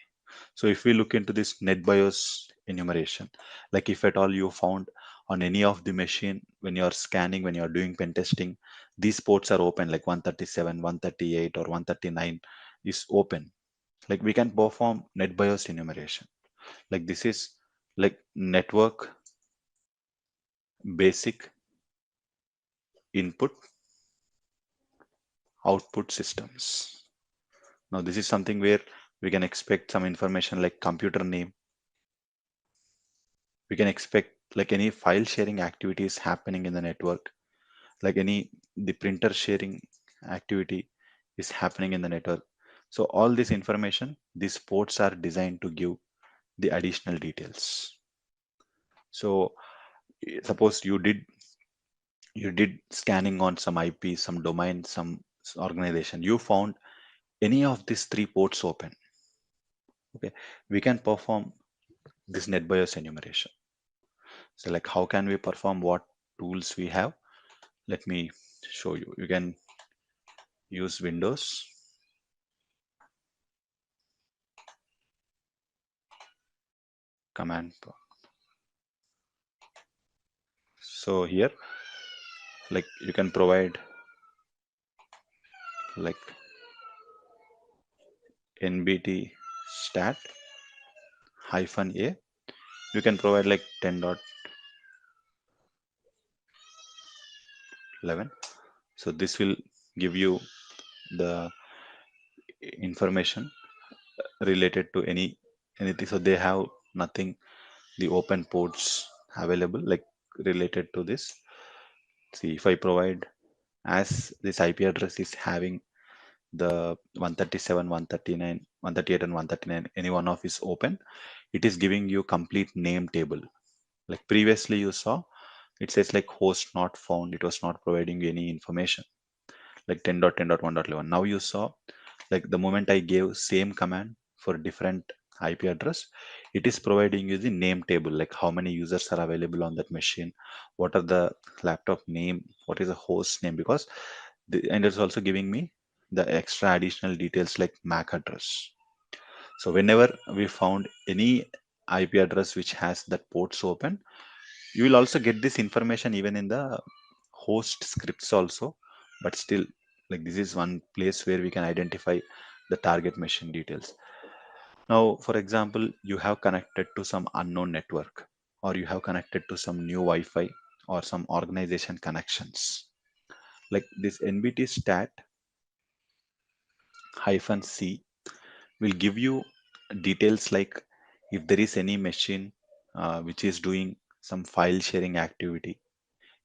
So if we look into this NetBIOS enumeration, like if at all you found on any of the machine when you're scanning, when you're doing pen testing, these ports are open like 137, 138 or 139 is open. Like we can perform NetBIOS enumeration. Like this is like network basic input output systems. Now this is something where we can expect some information like computer name, We can expect like any file sharing activities happening in the network, like any the printer sharing activity is happening in the network. So all this information, these ports are designed to give the additional details. So suppose you did scanning on some IP, some domain, some organization, you found any of these three ports open. Okay, we can perform this NetBIOS enumeration. So like how can we perform, what tools we have? Let me show you. You can use Windows, command. So here, like you can provide like nbt stat hyphen a. You can provide like 10.11. So this will give you the information related to anything. So they have nothing, the open ports available like related to this. See, if I provide as this IP address is having the 137, 139, 138 and 139, any one of is open, it is giving you complete name table. Like previously you saw, it says like host not found, it was not providing you any information, like 10.10.1.11. Now you saw, like the moment I gave same command for different IP address, it is providing you the name table, like how many users are available on that machine, what are the laptop name, what is the host name, because and it's also giving me the extra additional details like MAC address. So whenever we found any IP address which has that ports open, you will also get this information even in the host scripts also. But still, like this is one place where we can identify the target machine details. Now, for example, you have connected to some unknown network, or you have connected to some new Wi-Fi or some organization connections. Like this NBT stat hyphen C will give you details like if there is any machine which is doing some file sharing activity,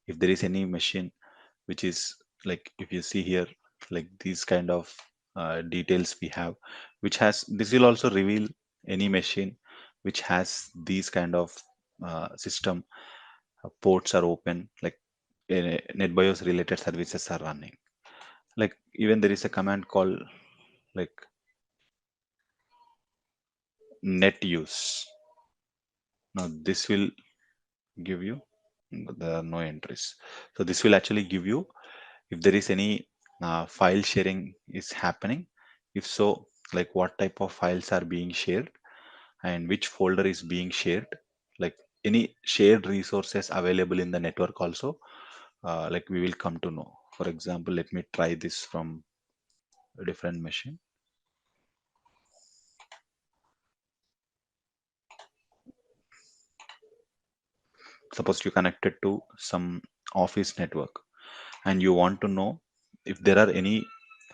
if there is any machine which is like, if you see here, like these kind of details we have, which has, this will also reveal any machine which has these kind of system ports are open, like NetBIOS related services are running. Like even there is a command called like net use. Now this will give you, there are no entries. So this will actually give you if there is any file sharing is happening. If so, like what type of files are being shared and which folder is being shared, like any shared resources available in the network also, like we will come to know. For example, let me try this from a different machine. Suppose you connected to some office network and you want to know if there are any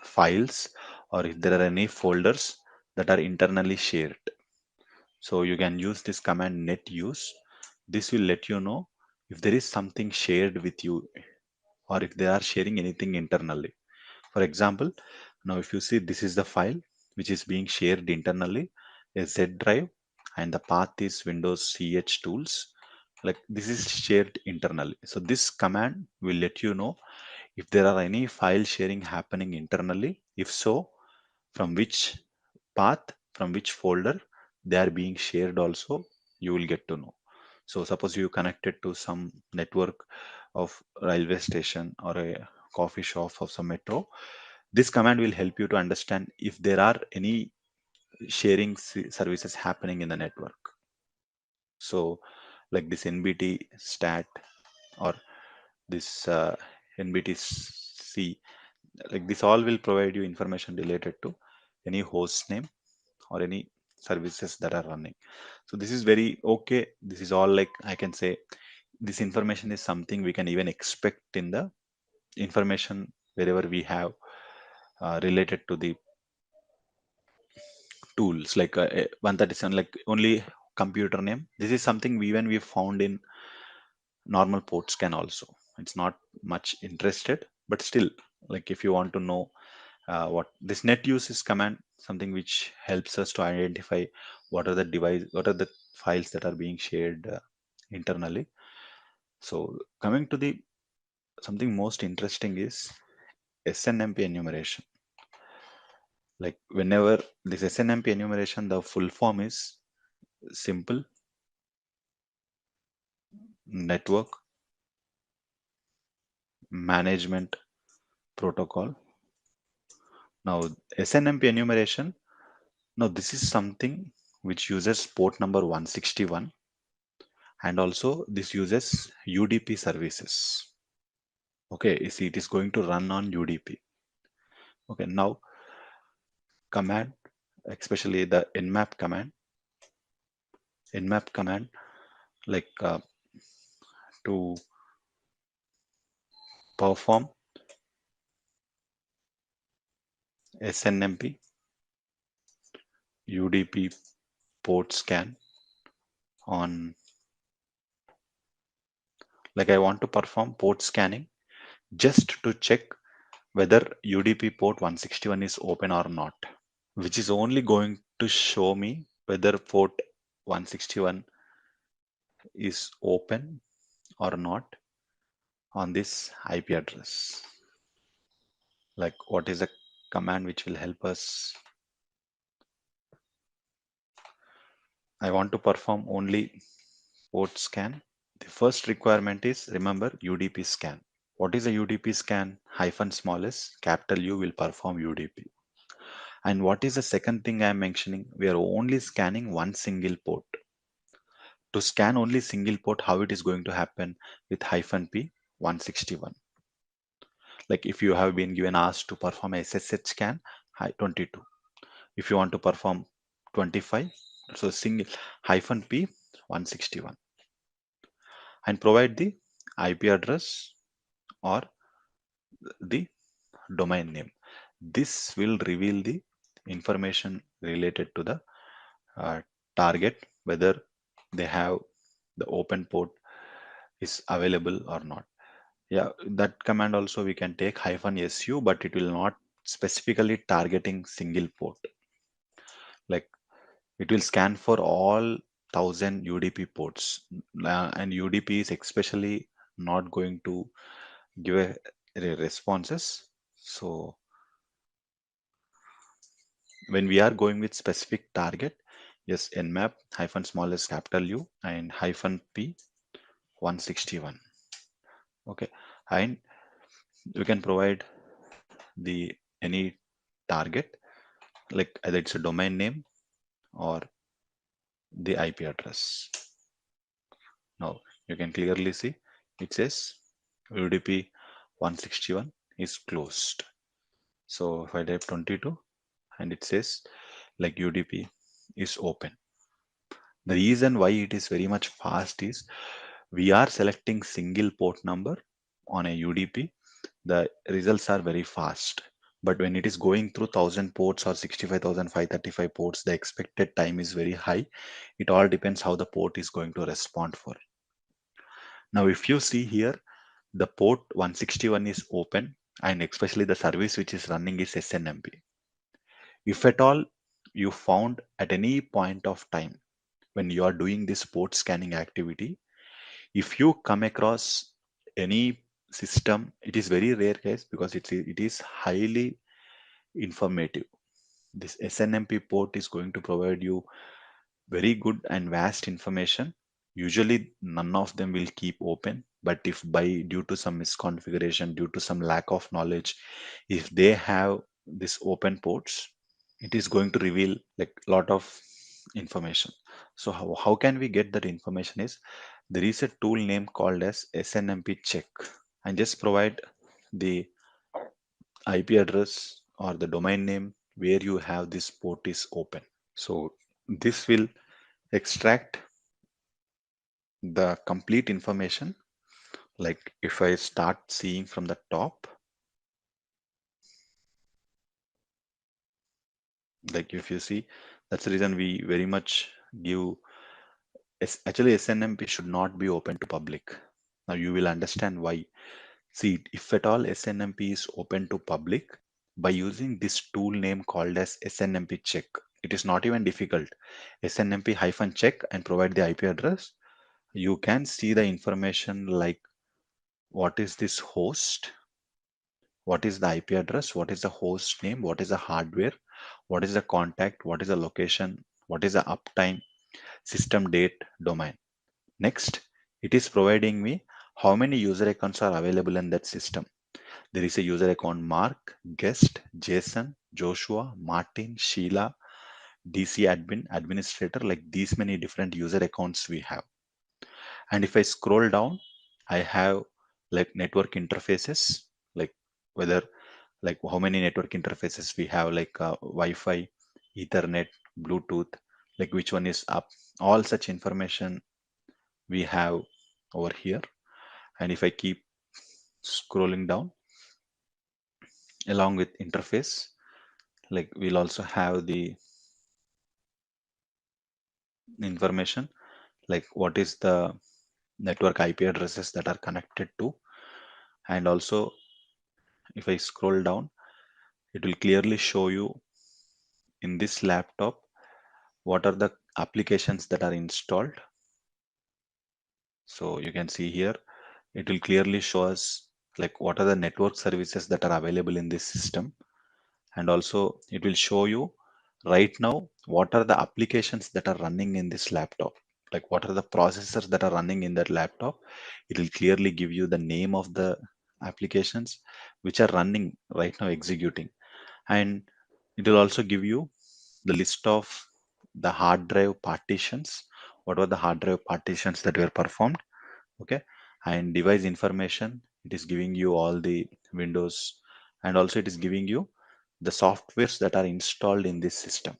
files or if there are any folders that are internally shared. So you can use this command net use. This will let you know if there is something shared with you or if they are sharing anything internally. For example, now if you see, this is the file which is being shared internally, a Z drive, and the path is Windows CH tools. Like this is shared internally. So this command will let you know if there are any file sharing happening internally. If so, from which path, from which folder they are being shared also, you will get to know. So suppose you connected to some network of railway station or a coffee shop of some metro, this command will help you to understand if there are any sharing services happening in the network. So like this NBT stat or this NBT C, like this all will provide you information related to any host name or any services that are running. So this is very okay. This is all, like I can say, this information is something we can even expect in the information wherever we have related to the tools like 137, like only computer name. This is something even we found in normal port scan also. It's not much interested, but still, like if you want to know what this net uses command, something which helps us to identify what are the files that are being shared internally. So coming to the something most interesting is SNMP enumeration. Like whenever this SNMP enumeration, the full form is simple network management protocol. Now SNMP enumeration, now this is something which uses port number 161, and also this uses UDP services. Okay, you see it is going to run on UDP. Okay, now command, especially the nmap command, like to perform SNMP UDP port scan on, like I want to perform port scanning just to check whether UDP port 161 is open or not, which is only going to show me whether port 161 is open or not on this IP address. Like what is a command which will help us? I want to perform only port scan. The first requirement is, remember, UDP scan. What is a UDP scan? Hyphen small s, capital U will perform UDP. And what is the second thing I am mentioning? We are only scanning one single port. To scan only single port, how it is going to happen with hyphen P 161. Like if you have been given asked to perform a SSH scan, 22. If you want to perform 25, so single hyphen P 161, and provide the IP address or the domain name. This will reveal the information related to the uh, target, whether they have the open port is available or not. Yeah, that command also we can take hyphen su, but it will not specifically targeting single port. Like it will scan for all 1000 UDP ports, and UDP is especially not going to give responses. So when we are going with specific target, yes, nmap hyphen smallest capital U and hyphen P 161. Okay, and we can provide the any target, like either it's a domain name or the IP address. Now you can clearly see it says UDP 161 is closed. So if I type 22 and it says like UDP is open. The reason why it is very much fast is we are selecting single port number on a UDP. The results are very fast. But when it is going through 1000 ports or 65,535 ports, the expected time is very high. It all depends how the port is going to respond for. Now, if you see here, the port 161 is open, and especially the service which is running is SNMP. If at all you found at any point of time when you are doing this port scanning activity, if you come across any system, it is very rare case because it is highly informative. This SNMP port is going to provide you very good and vast information. Usually none of them will keep open, but if by due to some misconfiguration, due to some lack of knowledge, if they have this open ports, it is going to reveal like a lot of information. So how can we get that information is, there is a tool name called as SNMP check, and just provide the IP address or the domain name where you have this port is open. So this will extract the complete information. Like if I start seeing from the top, like if you see, that's the reason we very much give Actually, SNMP should not be open to public. Now you will understand why. See, if at all SNMP is open to public, by using this tool name called as SNMP check, it is not even difficult. SNMP hyphen check and provide the IP address. You can see the information like what is this host, what is the IP address, what is the host name, what is the hardware, what is the contact, what is the location, what is the uptime, system date, domain. Next, it is providing me how many user accounts are available in that system. There is a user account Mark, Guest, Jason, Joshua, Martin, Sheila, DC admin, administrator, like these many different user accounts we have. And if I scroll down, I have like network interfaces, like whether like how many network interfaces we have, like Wi-Fi, Ethernet, Bluetooth, like which one is up. All such information we have over here. And if I keep scrolling down along with interface, like we'll also have the information like what is the network IP addresses that are connected to. And also if I scroll down, it will clearly show you in this laptop what are the applications that are installed. So you can see here, it will clearly show us like what are the network services that are available in this system. And also it will show you right now what are the applications that are running in this laptop, like what are the processors that are running in that laptop. It will clearly give you the name of the applications which are running right now executing. And it will also give you the list of the hard drive partitions, what were the hard drive partitions that were performed. Okay. And device information, it is giving you all the windows, and also it is giving you the softwares that are installed in this system.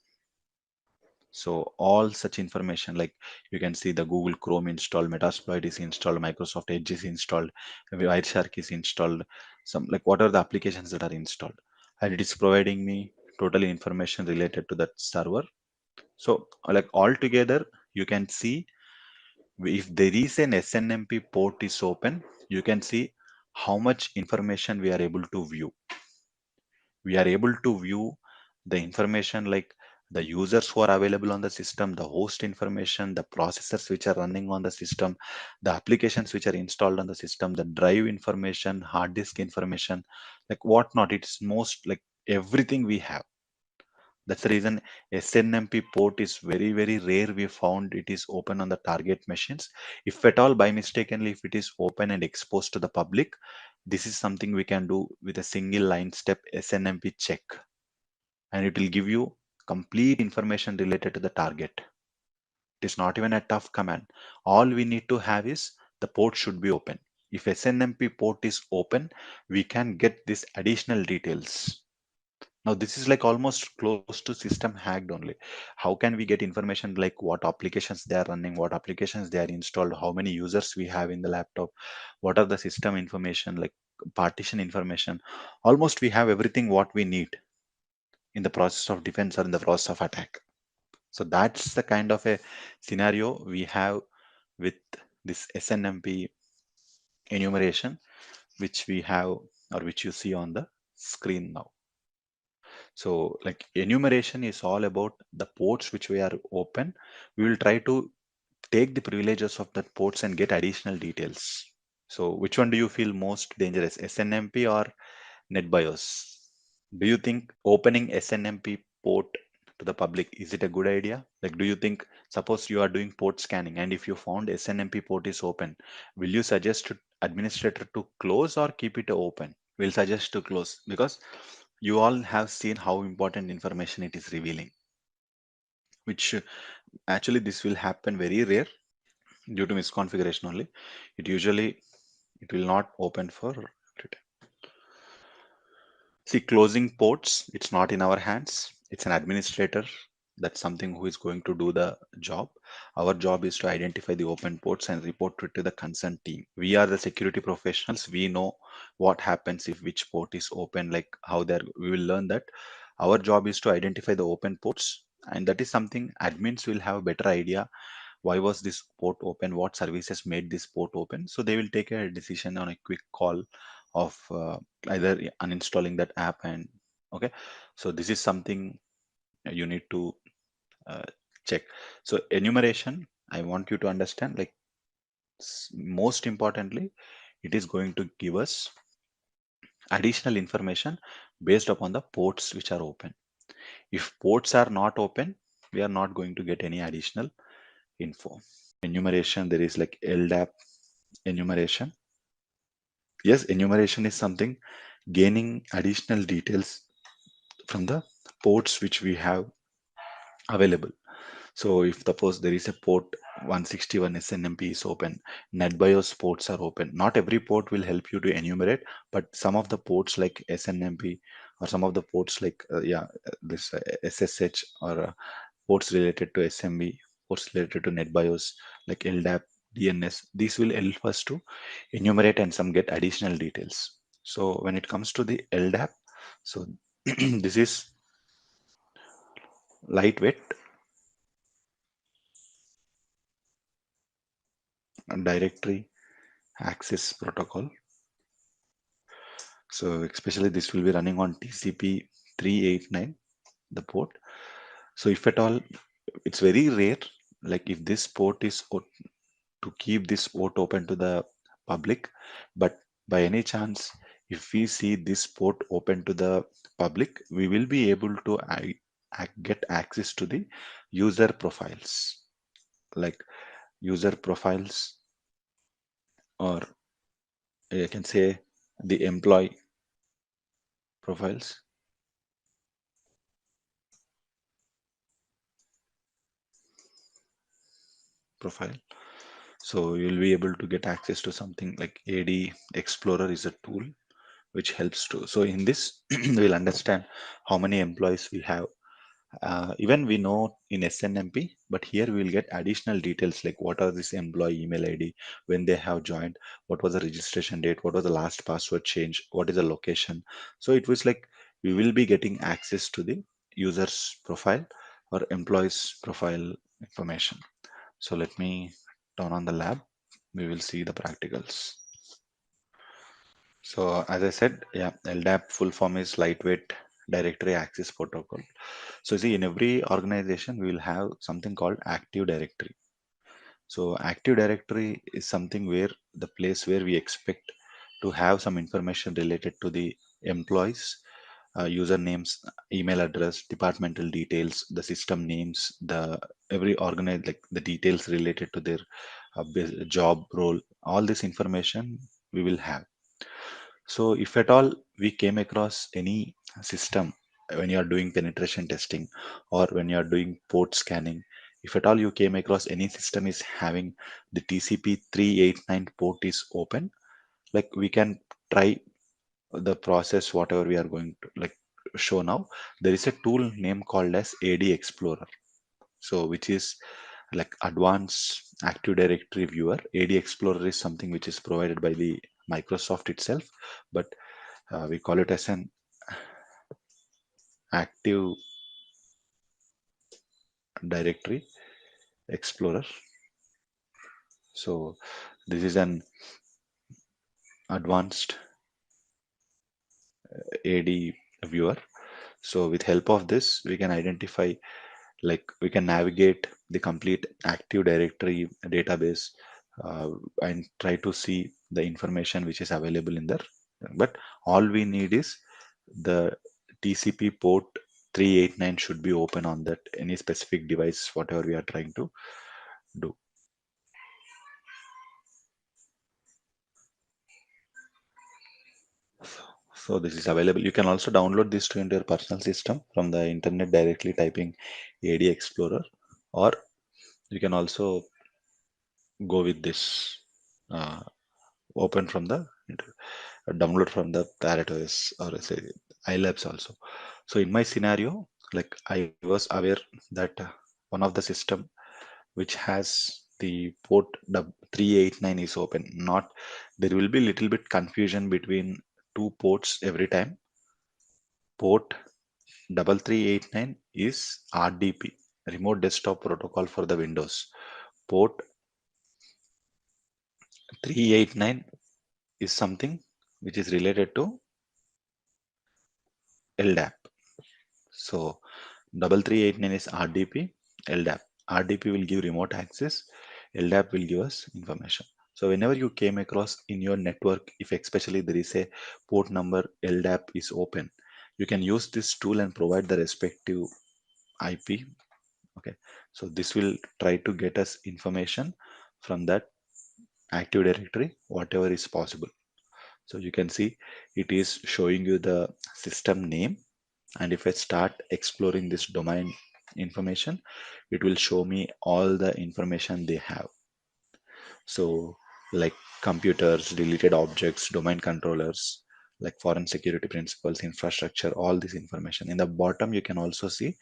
So all such information, like you can see the Google Chrome installed, Metasploit is installed, Microsoft Edge is installed, Wireshark is installed, some like what are the applications that are installed. And it is providing me total information related to that server. So like altogether, you can see if there is an SNMP port is open, you can see how much information we are able to view. We are able to view the information like the users who are available on the system, the host information, the processors which are running on the system, the applications which are installed on the system, the drive information, hard disk information, like whatnot. It's most like everything we have. That's the reason SNMP port is very, very rare. We found it is open on the target machines. If at all by mistakenly, if it is open and exposed to the public, this is something we can do with a single line step SNMP check, and it will give you complete information related to the target. It is not even a tough command. All we need to have is the port should be open. If SNMP port is open, we can get this additional details. Now this is like almost close to system hacked only. How can we get information like what applications they are running, what applications they are installed, how many users we have in the laptop, what are the system information like partition information. Almost we have everything what we need in the process of defense or in the process of attack. So that's the kind of a scenario we have with this SNMP enumeration, which we have or which you see on the screen now. So like enumeration is all about the ports which we are open. We will try to take the privileges of that ports and get additional details. So which one do you feel most dangerous, SNMP or NetBIOS? Do you think opening SNMP port to the public, is it a good idea? Like, do you think, suppose you are doing port scanning and if you found SNMP port is open, will you suggest to administrator to close or keep it open? Will suggest to close because you all have seen how important information it is revealing, which actually this will happen very rare due to misconfiguration only. It usually it will not open for every time. See, closing ports, it's not in our hands. It's an administrator. That's something who is going to do the job. Our job is to identify the open ports and report it to the concerned team. We are the security professionals. We know what happens if which port is open, like how they're, we will learn that. Our job is to identify the open ports, and that is something admins will have a better idea why was this port open, what services made this port open. So they will take a decision on a quick call of either uninstalling that app. And okay, so this is something you need to uh, check. So enumeration, I want you to understand, like most importantly, it is going to give us additional information based upon the ports which are open. If ports are not open, we are not going to get any additional info. Enumeration, there is like LDAP enumeration. Yes, enumeration is something gaining additional details from the ports which we have available. So if suppose there is a port 161 SNMP is open, NetBIOS ports are open. Not every port will help you to enumerate, but some of the ports like SNMP, or some of the ports like this SSH, or ports related to SMB, ports related to NetBIOS like LDAP, DNS. These will help us to enumerate and some get additional details. So when it comes to the LDAP, so this is lightweight directory access protocol. So especially this will be running on TCP 389, the port. So if at all, it's very rare, like if this port is to keep this port open to the public, but by any chance, if we see this port open to the public, we will be able to get access to the user profiles, like user profiles, or I can say the employee profiles. Profile. So you'll be able to get access to something like AD Explorer is a tool which helps to. So in this, we'll understand how many employees we have. Even we know in SNMP, but here we'll get additional details like what are this employee email ID, when they have joined, what was the registration date, what was the last password change, what is the location. So it was like we will be getting access to the user's profile or employee's profile information. So let me turn on the lab. We will see the practicals. So as I said, yeah, LDAP full form is lightweight directory access protocol. So see, in every organization, we will have something called active directory. So active directory is something where the place where we expect to have some information related to the employees, usernames, email address, departmental details, the system names, the every organized like the details related to their job role. All this information we will have. So if at all we came across any system when you are doing penetration testing or when you are doing port scanning, if at all you came across any system is having the TCP 389 port is open, like we can try the process whatever we are going to like show now. There is a tool name called as AD Explorer. So which is like advanced active directory viewer. AD Explorer is something which is provided by the Microsoft itself, but we call it as an active directory explorer. So this is an advanced AD viewer. So with help of this, we can identify, like we can navigate the complete active directory database and try to see the information which is available in there. But all we need is the TCP port 389 should be open on that any specific device, whatever we are trying to do. So this is available. You can also download this to into your personal system from the internet directly typing AD Explorer, or you can also go with this uh, open from the download from the ParrotOS or say iLabs also. So in my scenario, like I was aware that one of the system which has the port 389 is open. Not there will be little bit confusion between two ports every time. Port 3389 is RDP, Remote Desktop Protocol for the Windows. Port 389 is something which is related to LDAP. So 3389 is RDP, LDAP. RDP will give remote access, LDAP will give us information. So whenever you came across in your network, if especially there is a port number LDAP is open, you can use this tool and provide the respective IP. Okay, so this will try to get us information from that active directory, whatever is possible. So you can see it is showing you the system name, and if I start exploring this domain information, it will show me all the information they have. So like computers, deleted objects, domain controllers, like foreign security principles, infrastructure, all this information. In the bottom, you can also see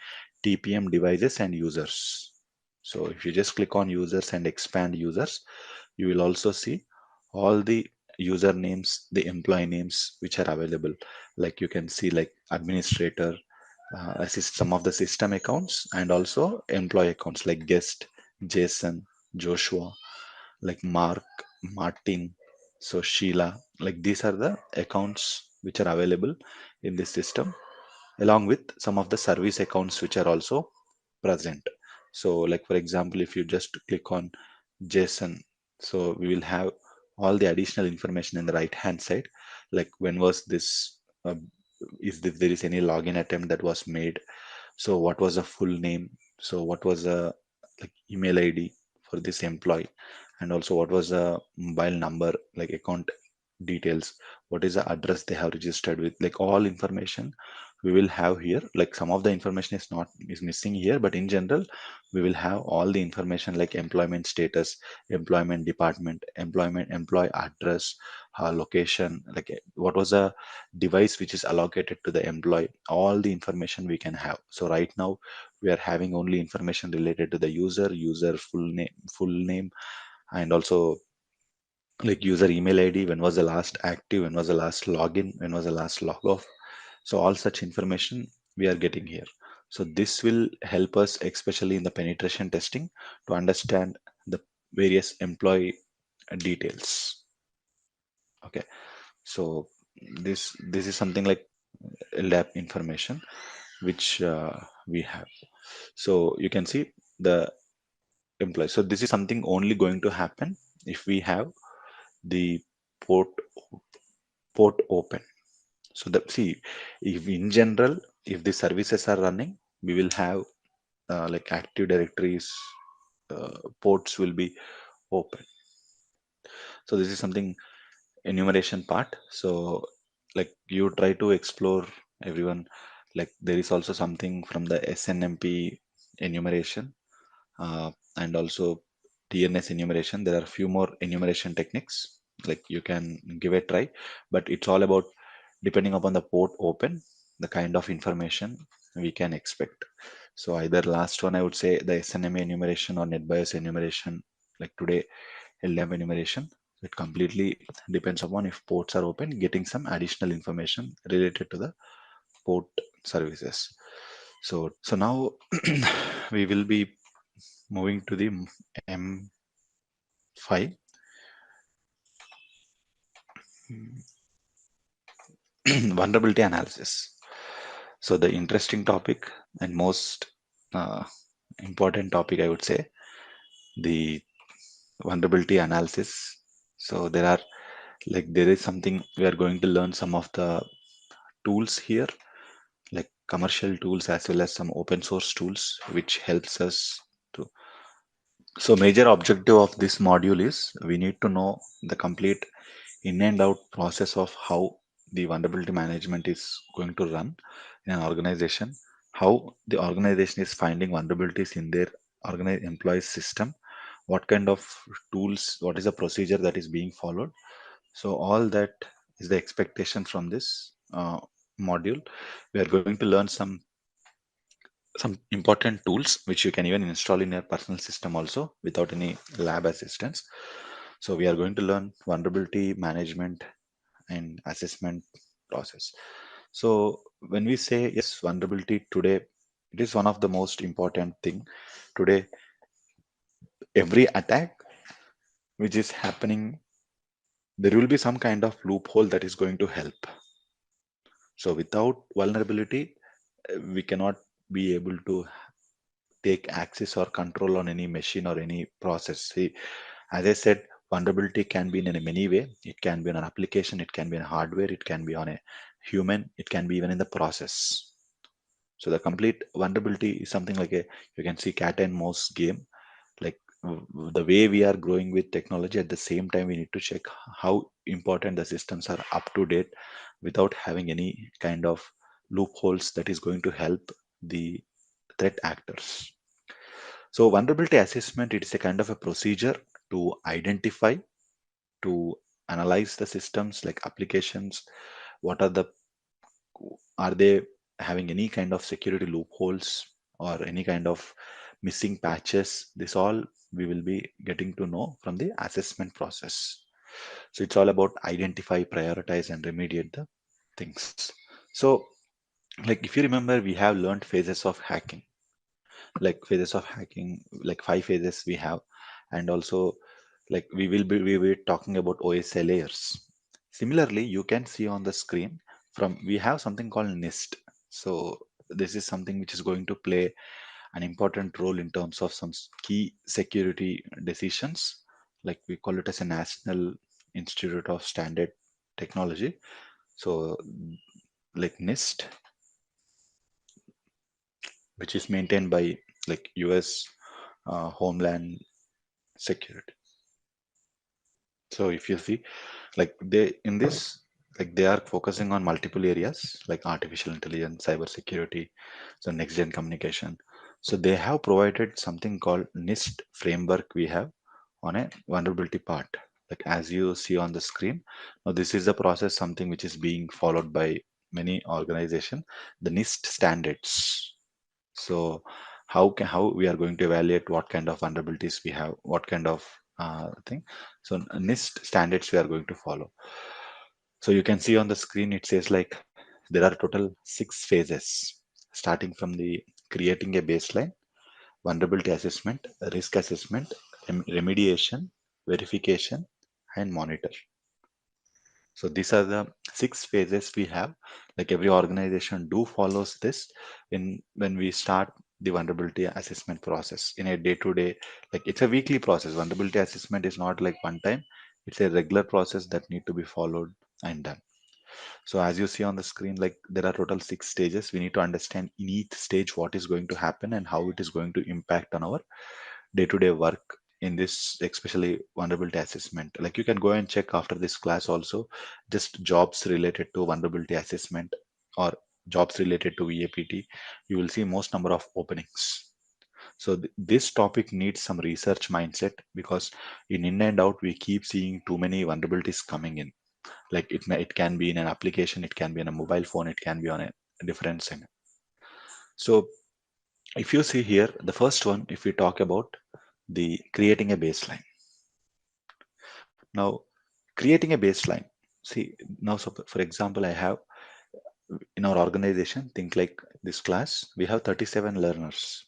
TPM devices and users. So if you just click on users and expand users, you will also see all the user names, the employee names which are available. Like you can see like administrator, assist some of the system accounts, and also employee accounts like guest, Jason, Joshua, like Mark, Martin, so Sheila, like these are the accounts which are available in this system, along with some of the service accounts which are also present. So like for example, if you just click on Jason, so we will have all the additional information in the right hand side, like when was this, if there is any login attempt that was made, so what was the full name, so what was the like email ID for this employee, and also what was the mobile number, like account details, what is the address they have registered with, like all information we will have here. Like some of the information is missing here, but in general we will have all the information like employment status, employment department, employee address, location, like what was the device which is allocated to the employee, all the information we can have. So right now we are having only information related to the user full name, and also like user email ID, when was the last active, when was the last login, when was the last log off. So all such information we are getting here. So this will help us especially in the penetration testing to understand the various employee details. Okay, so this is something like lab information which we have. So you can see the employee. So this is something only going to happen if we have the port port open. So the see, if in general, if the services are running, we will have like active directories, ports will be open. So this is something enumeration part. So like you try to explore everyone. Like there is also something from the SNMP enumeration, and also TNS enumeration. There are few more enumeration techniques. Like you can give a try, but it's all about depending upon the port open, the kind of information we can expect. So either last one, I would say the SNMA enumeration or NetBIOS enumeration, like today LDAP enumeration. It completely depends upon if ports are open, getting some additional information related to the port services. So now we will be moving to the M5 vulnerability analysis. So the interesting topic and most uh, important topic, I would say, the vulnerability analysis. So there is something we are going to learn some of the tools here, like commercial tools as well as some open source tools, which helps us to. So major objective of this module is we need to know the complete in and out process of how the vulnerability management is going to run in an organization, how the organization is finding vulnerabilities in their organized employee system, what kind of tools, what is the procedure that is being followed. So all that is the expectation from this module. We are going to learn some important tools which you can even install in your personal system also without any lab assistance. So we are going to learn vulnerability management and assessment process. So when we say yes, vulnerability today, it is one of the most important thing today. every attack which is happening, there will be some kind of loophole that is going to help. So without vulnerability, we cannot be able to take access or control on any machine or any process. See, as I said, vulnerability can be in many way. It can be on an application, it can be in hardware, it can be on a human, it can be even in the process. So the complete vulnerability is something like a, you can see cat and mouse game. Like the way we are growing with technology, at the same time we need to check how important the systems are up to date without having any kind of loopholes that is going to help the threat actors. So vulnerability assessment, it is a kind of a procedure to identify, to analyze the systems like applications. What are they having any kind of security loopholes or any kind of missing patches? This all we will be getting to know from the assessment process. So it's all about identify, prioritize, and remediate the things. So, like if you remember, we have learned phases of hacking, like 5 phases we have, and also like we will be talking about OSI layers. Similarly, you can see on the screen from we have something called NIST. So this is something which is going to play an important role in terms of some key security decisions. Like we call it as a National Institute of Standard Technology. So like NIST, which is maintained by like US Homeland Security. So if you see, like they in this, like they are focusing on multiple areas like artificial intelligence, cyber security, so next gen communication. So they have provided something called NIST framework we have on a vulnerability part. Like as you see on the screen, now this is the process, something which is being followed by many organization, the NIST standards. So how we are going to evaluate what kind of vulnerabilities we have, what kind of thing. So NIST standards we are going to follow. So you can see on the screen it says like there are total 6 phases, starting from the creating a baseline, vulnerability assessment, risk assessment, remediation, verification, and monitor. So these are the 6 phases we have. Like every organization do follows this in when we start the vulnerability assessment process in a day-to-day, like it's a weekly process. Vulnerability assessment is not like one time, it's a regular process that need to be followed and done. So as you see on the screen, like there are total 6 stages. We need to understand in each stage what is going to happen and how it is going to impact on our day-to-day work in this, especially vulnerability assessment. Like you can go and check after this class also, just jobs related to vulnerability assessment or jobs related to VAPT. You will see most number of openings. So this topic needs some research mindset because in and out we keep seeing too many vulnerabilities coming in. Like it can be in an application, it can be on a mobile phone, it can be on a different thing. So if you see here, the first one, if we talk about the creating a baseline. Now, creating a baseline. See, now, so for example, I have in our organization, think like this class, we have 37 learners.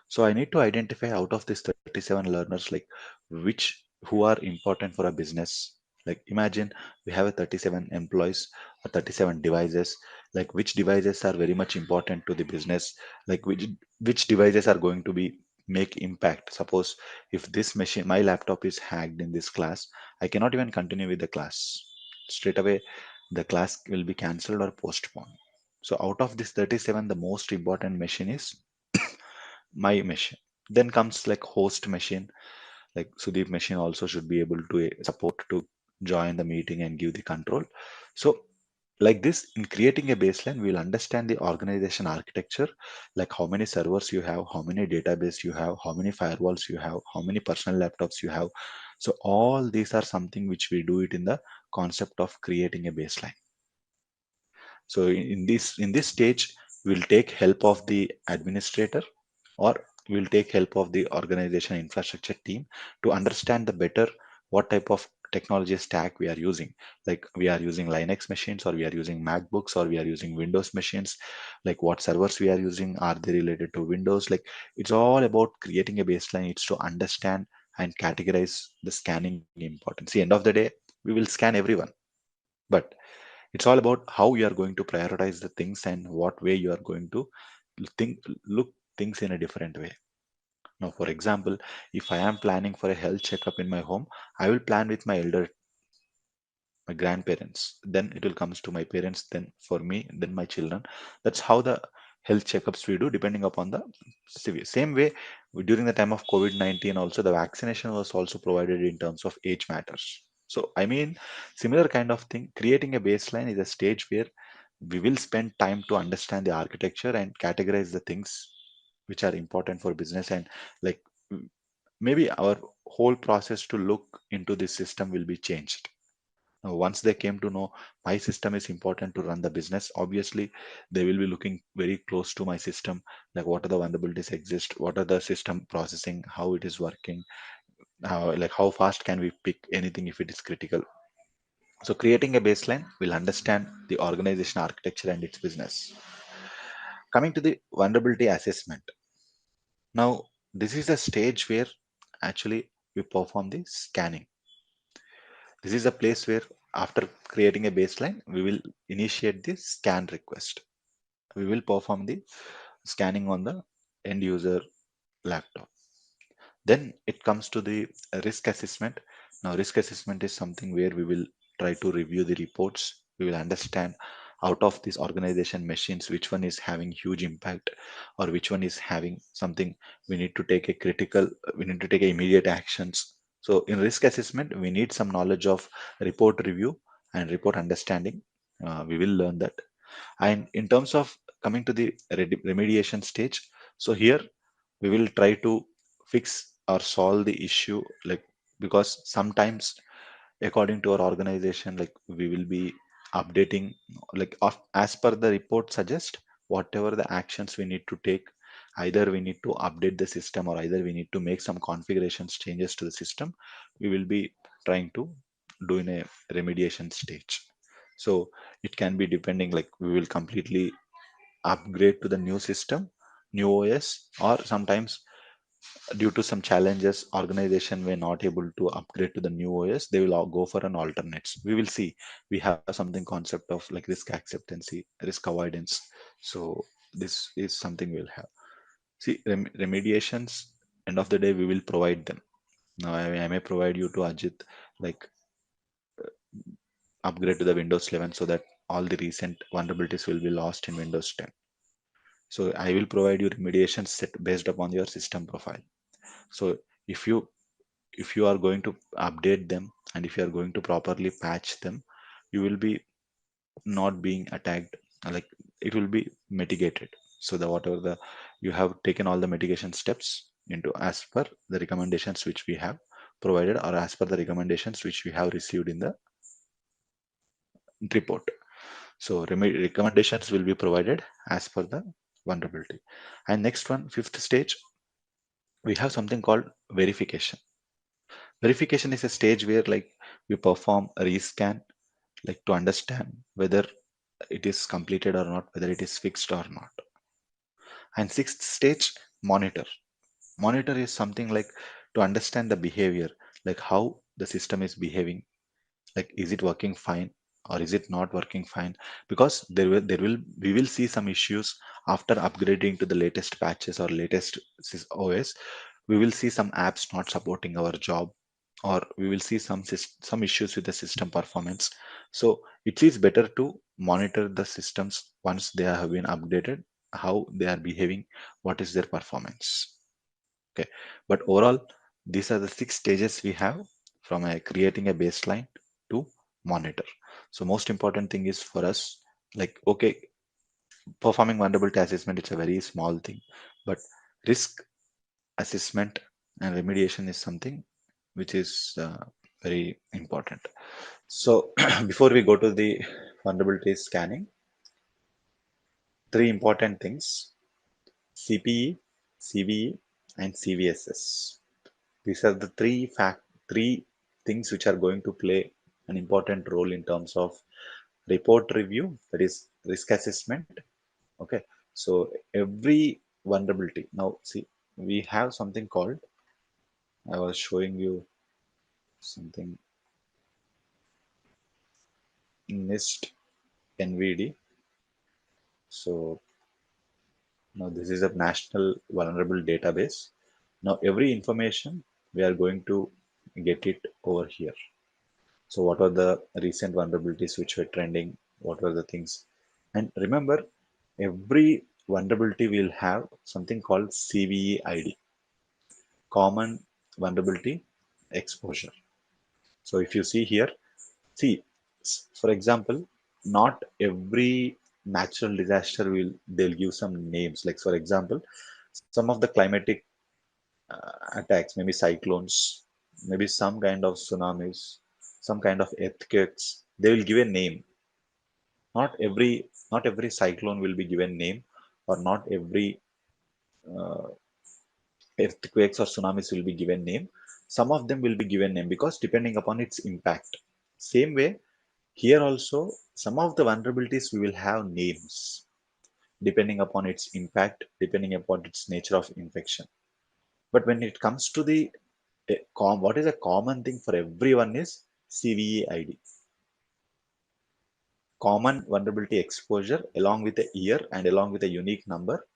So I need to identify out of these 37 learners, like which who are important for a business. Like imagine we have a 37 employees or 37 devices, like which devices are very much important to the business, like which devices are going to be make impact. Suppose if this machine, my laptop is hacked in this class, I cannot even continue with the class. Straight away, the class will be cancelled or postponed. So out of this 37, the most important machine is my machine. Then comes like host machine, like Sudeep machine also should be able to support to join the meeting and give the control. So like this, in creating a baseline, we'll understand the organization architecture, like how many servers you have, how many database you have, how many firewalls you have, how many personal laptops you have. So all these are something which we do it in the concept of creating a baseline. So in this stage, we'll take help of the administrator or we'll take help of the organization infrastructure team to understand the better what type of technology stack we are using. Like we are using Linux machines, or we are using MacBooks, or we are using Windows machines. Like what servers we are using, are they related to Windows? Like it's all about creating a baseline. It's to understand and categorize the scanning important. See, end of the day, we will scan everyone, but it's all about how you are going to prioritize the things and what way you are going to think, look things in a different way. Now, for example, if I am planning for a health checkup in my home, I will plan with my elder, my grandparents, then it will comes to my parents, then for me, then my children. That's how the health checkups we do, depending upon the severe. Same way, during the time of COVID-19, also the vaccination was also provided in terms of age matters. So, I mean, similar kind of thing. Creating a baseline is a stage where we will spend time to understand the architecture and categorize the things which are important for business, and like maybe our whole process to look into this system will be changed. Now, once they came to know my system is important to run the business, obviously they will be looking very close to my system, like what are the vulnerabilities exist, what are the system processing, how it is working, like how fast can we pick anything if it is critical. So creating a baseline will understand the organization architecture and its business. Coming to the vulnerability assessment. Now, this is the stage where actually we perform the scanning. This is a place where after creating a baseline, we will initiate the scan request. We will perform the scanning on the end user laptop. Then it comes to the risk assessment. Now, risk assessment is something where we will try to review the reports. We will understand out of these organization machines which one is having huge impact, or which one is having something we need to take a critical, we need to take immediate actions. So, in risk assessment, we need some knowledge of report review and report understanding. We will learn that. And in terms of coming to the remediation stage, so here we will try to fix or solve the issue, like because sometimes according to our organization, like we will be updating, like as per the report suggest, whatever the actions we need to take, either we need to update the system or either we need to make some configurations changes to the system, we will be trying to do in a remediation stage. So it can be depending, like we will completely upgrade to the new system, new OS, or sometimes due to some challenges, organization were not able to upgrade to the new OS, they will all go for an alternates. We will see. We have something concept of like risk acceptancy, risk avoidance. So this is something we'll have. See, remediations, end of the day, we will provide them. Now, I may provide you to Ajit, like upgrade to the Windows 11 so that all the recent vulnerabilities will be lost in Windows 10. So I will provide you remediation set based upon your system profile. So if you if you are going to update them and if you are going to properly patch them, you will be not being attacked, like it will be mitigated. So the whatever the you have taken all the mitigation steps into as per the recommendations which we have provided, or as per the recommendations which we have received in the report. So recommendations will be provided as per the vulnerability. And next one, fifth stage, we have something called verification. Verification is a stage where like we perform a rescan, like to understand whether it is completed or not, whether it is fixed or not. And sixth stage, monitor. Monitor is something like to understand the behavior, like how the system is behaving, like is it working fine or is it not working fine, because there will we will see some issues after upgrading to the latest patches or latest OS. We will see some apps not supporting our job, or we will see some issues with the system performance. So it is better to monitor the systems once they have been updated, how they are behaving, what is their performance. Okay, but overall, these are the six stages we have from creating a baseline to monitor. So most important thing is for us, like okay, performing vulnerability assessment, it's a very small thing, but risk assessment and remediation is something which is very important. So before we go to the vulnerability scanning, three important things: CPE, CVE, and CVSS. These are the three things which are going to play an important role in terms of report review, that is risk assessment. Okay, so every vulnerability, now see, we have something called, I was showing you something, NIST NVD. So now this is a national vulnerable database. Now every information we are going to get it over here. So what are the recent vulnerabilities which were trending? What were the things? And remember, every vulnerability will have something called CVE ID, common vulnerability exposure. So if you see here, see, for example, not every natural disaster will, they'll give some names. Like for example, some of the climatic attacks, maybe cyclones, maybe some kind of tsunamis, some kind of earthquakes, they will give a name. Not every cyclone will be given name, or not every uh, earthquakes or tsunamis will be given name. Some of them will be given name because depending upon its impact. Same way, here also, some of the vulnerabilities we will have names depending upon its impact, depending upon its nature of infection. But when it comes to the what is a common thing for everyone is CVE ID, common vulnerability exposure, along with a year and along with a unique number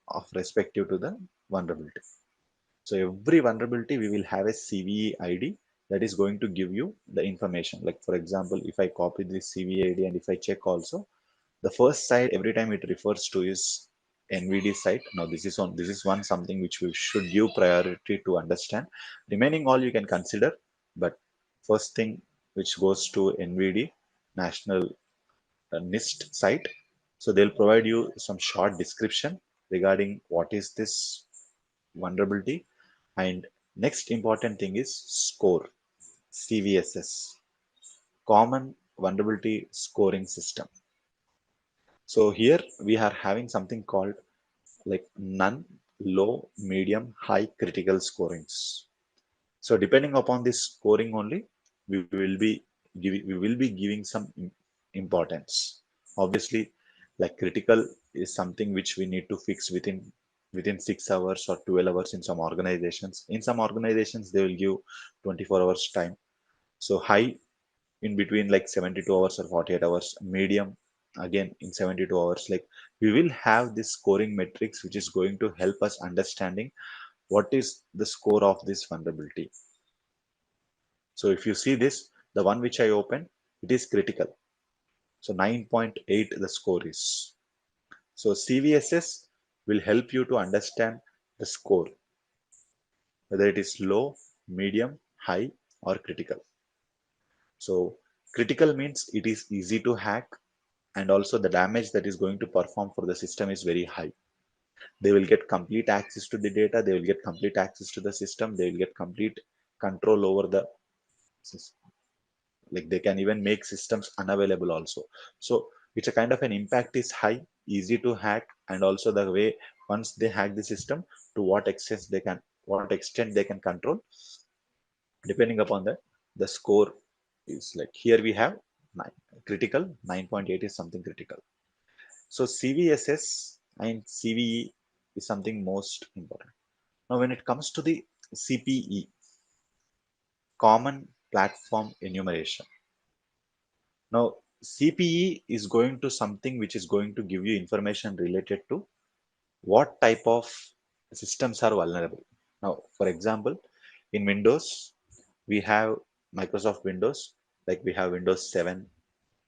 of respective to the vulnerability. So every vulnerability we will have a CVE ID that is going to give you the information. Like for example, if I copy this CVE ID and if I check also, the first site every time it refers to is NVD site. Now this is one something which we should give priority to understand. Remaining all you can consider, but first thing which goes to NVD, National NIST site. So they'll provide you some short description regarding what is this vulnerability. And next important thing is score, CVSS, common vulnerability scoring system. So here we are having something called like none, low, medium, high critical scorings. So depending upon this scoring only, we will be giving some importance. Obviously, like critical is something which we need to fix within 6 hours or 12 hours in some organizations. In some organizations, they will give 24 hours time. So high in between like 72 hours or 48 hours, medium again in 72 hours. Like we will have this scoring metrics which is going to help us understanding what is the score of this vulnerability. So if you see this, the one which I opened, it is critical. So 9.8 the score is. So CVSS will help you to understand the score, whether it is low, medium, high, or critical. So critical means it is easy to hack, and also the damage that is going to perform for the system is very high. They will get complete access to the data, they will get complete access to the system, they will get complete control over the system. Like they can even make systems unavailable also. So it's a kind of an impact is high, easy to hack, and also the way once they hack the system, to what extent they can control, depending upon the score is like here we have 9 critical, 9.8 is something critical. So CVSS and CVE is something most important. Now when it comes to the CPE, common platform enumeration. Now CPE is going to something which is going to give you information related to what type of systems are vulnerable. Now for example, in Windows we have Microsoft Windows, like we have Windows 7,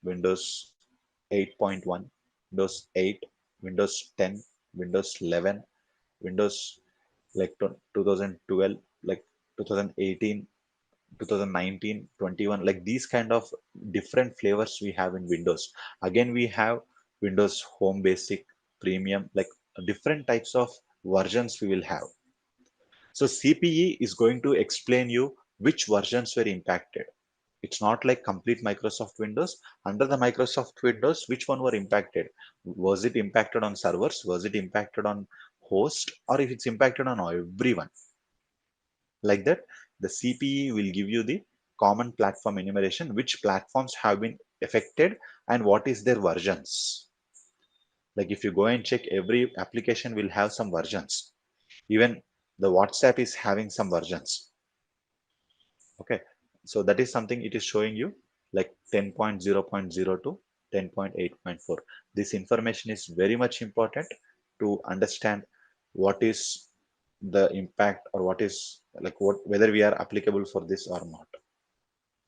Windows 8.1, Windows 8, Windows 10, Windows 11, Windows like 2012, like 2018, 2019, 21, like these kind of different flavors we have in Windows. Again, we have Windows Home Basic, Premium, like different types of versions we will have. So CPE is going to explain you which versions were impacted. It's not like complete Microsoft Windows. Under the Microsoft Windows, which one were impacted? Was it impacted on servers? Was it impacted on host? Or if it's impacted on everyone? Like that, The CPE will give you the common platform enumeration, which platforms have been affected and what is their versions. Like if you go and check, every application will have some versions. Even the WhatsApp is having some versions. Okay, so that is something it is showing you, like 10.0.0 to 10.8.4. This information is very much important to understand what is the impact, or what is like what whether we are applicable for this or not.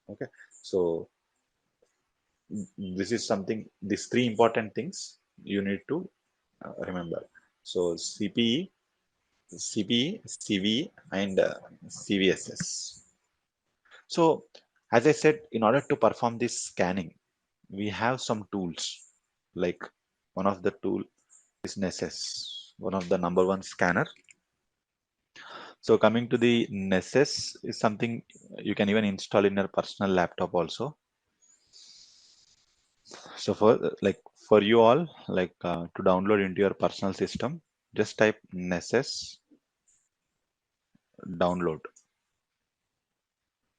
Okay, so this is something, these three important things you need to remember. So CPE, CVE, and CVSS. So, as I said, in order to perform this scanning, we have some tools. Like one of the tool is Nessus, one of the number one scanner. So coming to the Nessus is something you can even install in your personal laptop also. So for you all, to download into your personal system, just type Nessus download.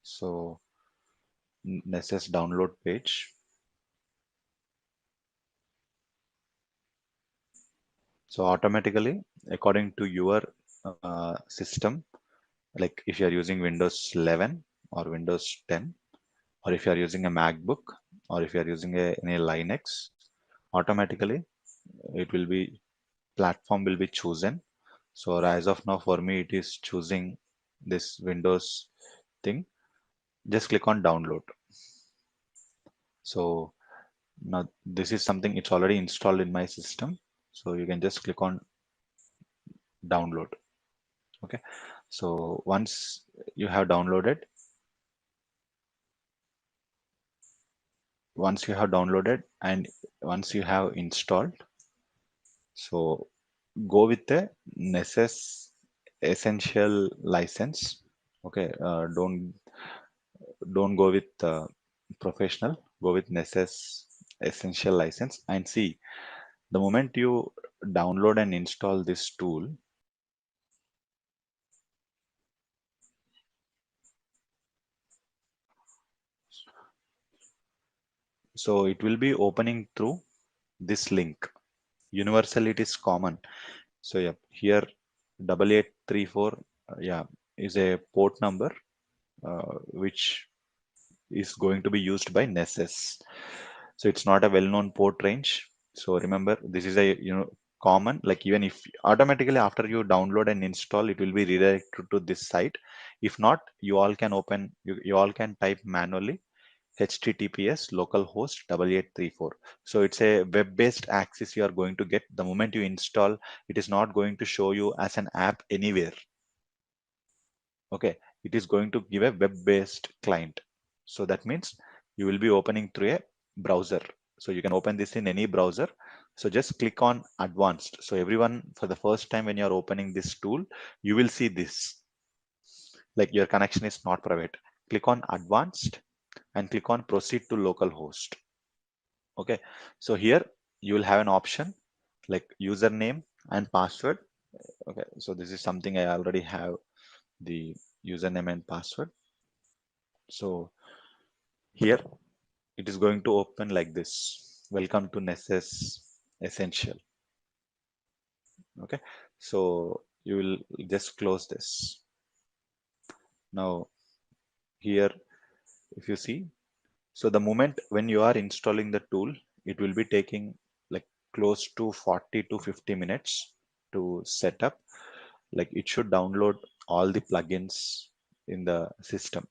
So Nessus download page. So automatically, according to your system, like if you are using Windows 11 or Windows 10, or if you are using a MacBook, or if you are using any Linux, automatically it will be platform will be chosen. So as of now, for me, it is choosing this Windows thing. Just click on download. So now this is something, it's already installed in my system. So you can just click on download. Okay. So once you have downloaded, and once you have installed, so go with the Nessus essential license. Okay. Don't go with professional, go with Nessus essential license, and see, the moment you download and install this tool, so it will be opening through this link. Universal, it is common. So yeah, here 8834 yeah, is a port number which is going to be used by Nessus. So it's not a well-known port range. So remember, this is a common, like even if automatically after you download and install, it will be redirected to this site. If not, you all can open, you all can type manually HTTPS localhost 8834. So it's a web-based access you are going to get. The moment you install, it is not going to show you as an app anywhere. Okay, it is going to give a web-based client. So that means you will be opening through a browser. So you can open this in any browser. So just click on advanced. So everyone, for the first time when you're opening this tool, you will see this, like your connection is not private. Click on advanced and click on proceed to localhost. Okay, so here you will have an option like username and password. Okay, so this is something I already have, the username and password. So here it is going to open like this. Welcome to Nessus Essential. Okay, so you will just close this. Now here, if you see, so the moment when you are installing the tool, it will be taking like close to 40 to 50 minutes to set up. Like it should download all the plugins in the system.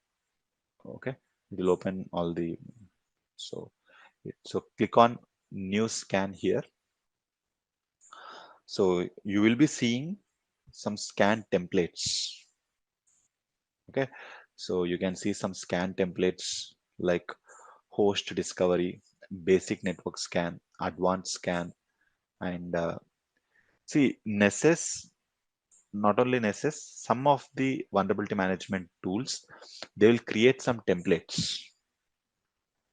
Okay, it will open all the, so click on new scan here. So you will be seeing some scan templates. Okay, so you can see some scan templates like host discovery, basic network scan, advanced scan, and see Nessus. Not only Nessus, some of the vulnerability management tools, they will create some templates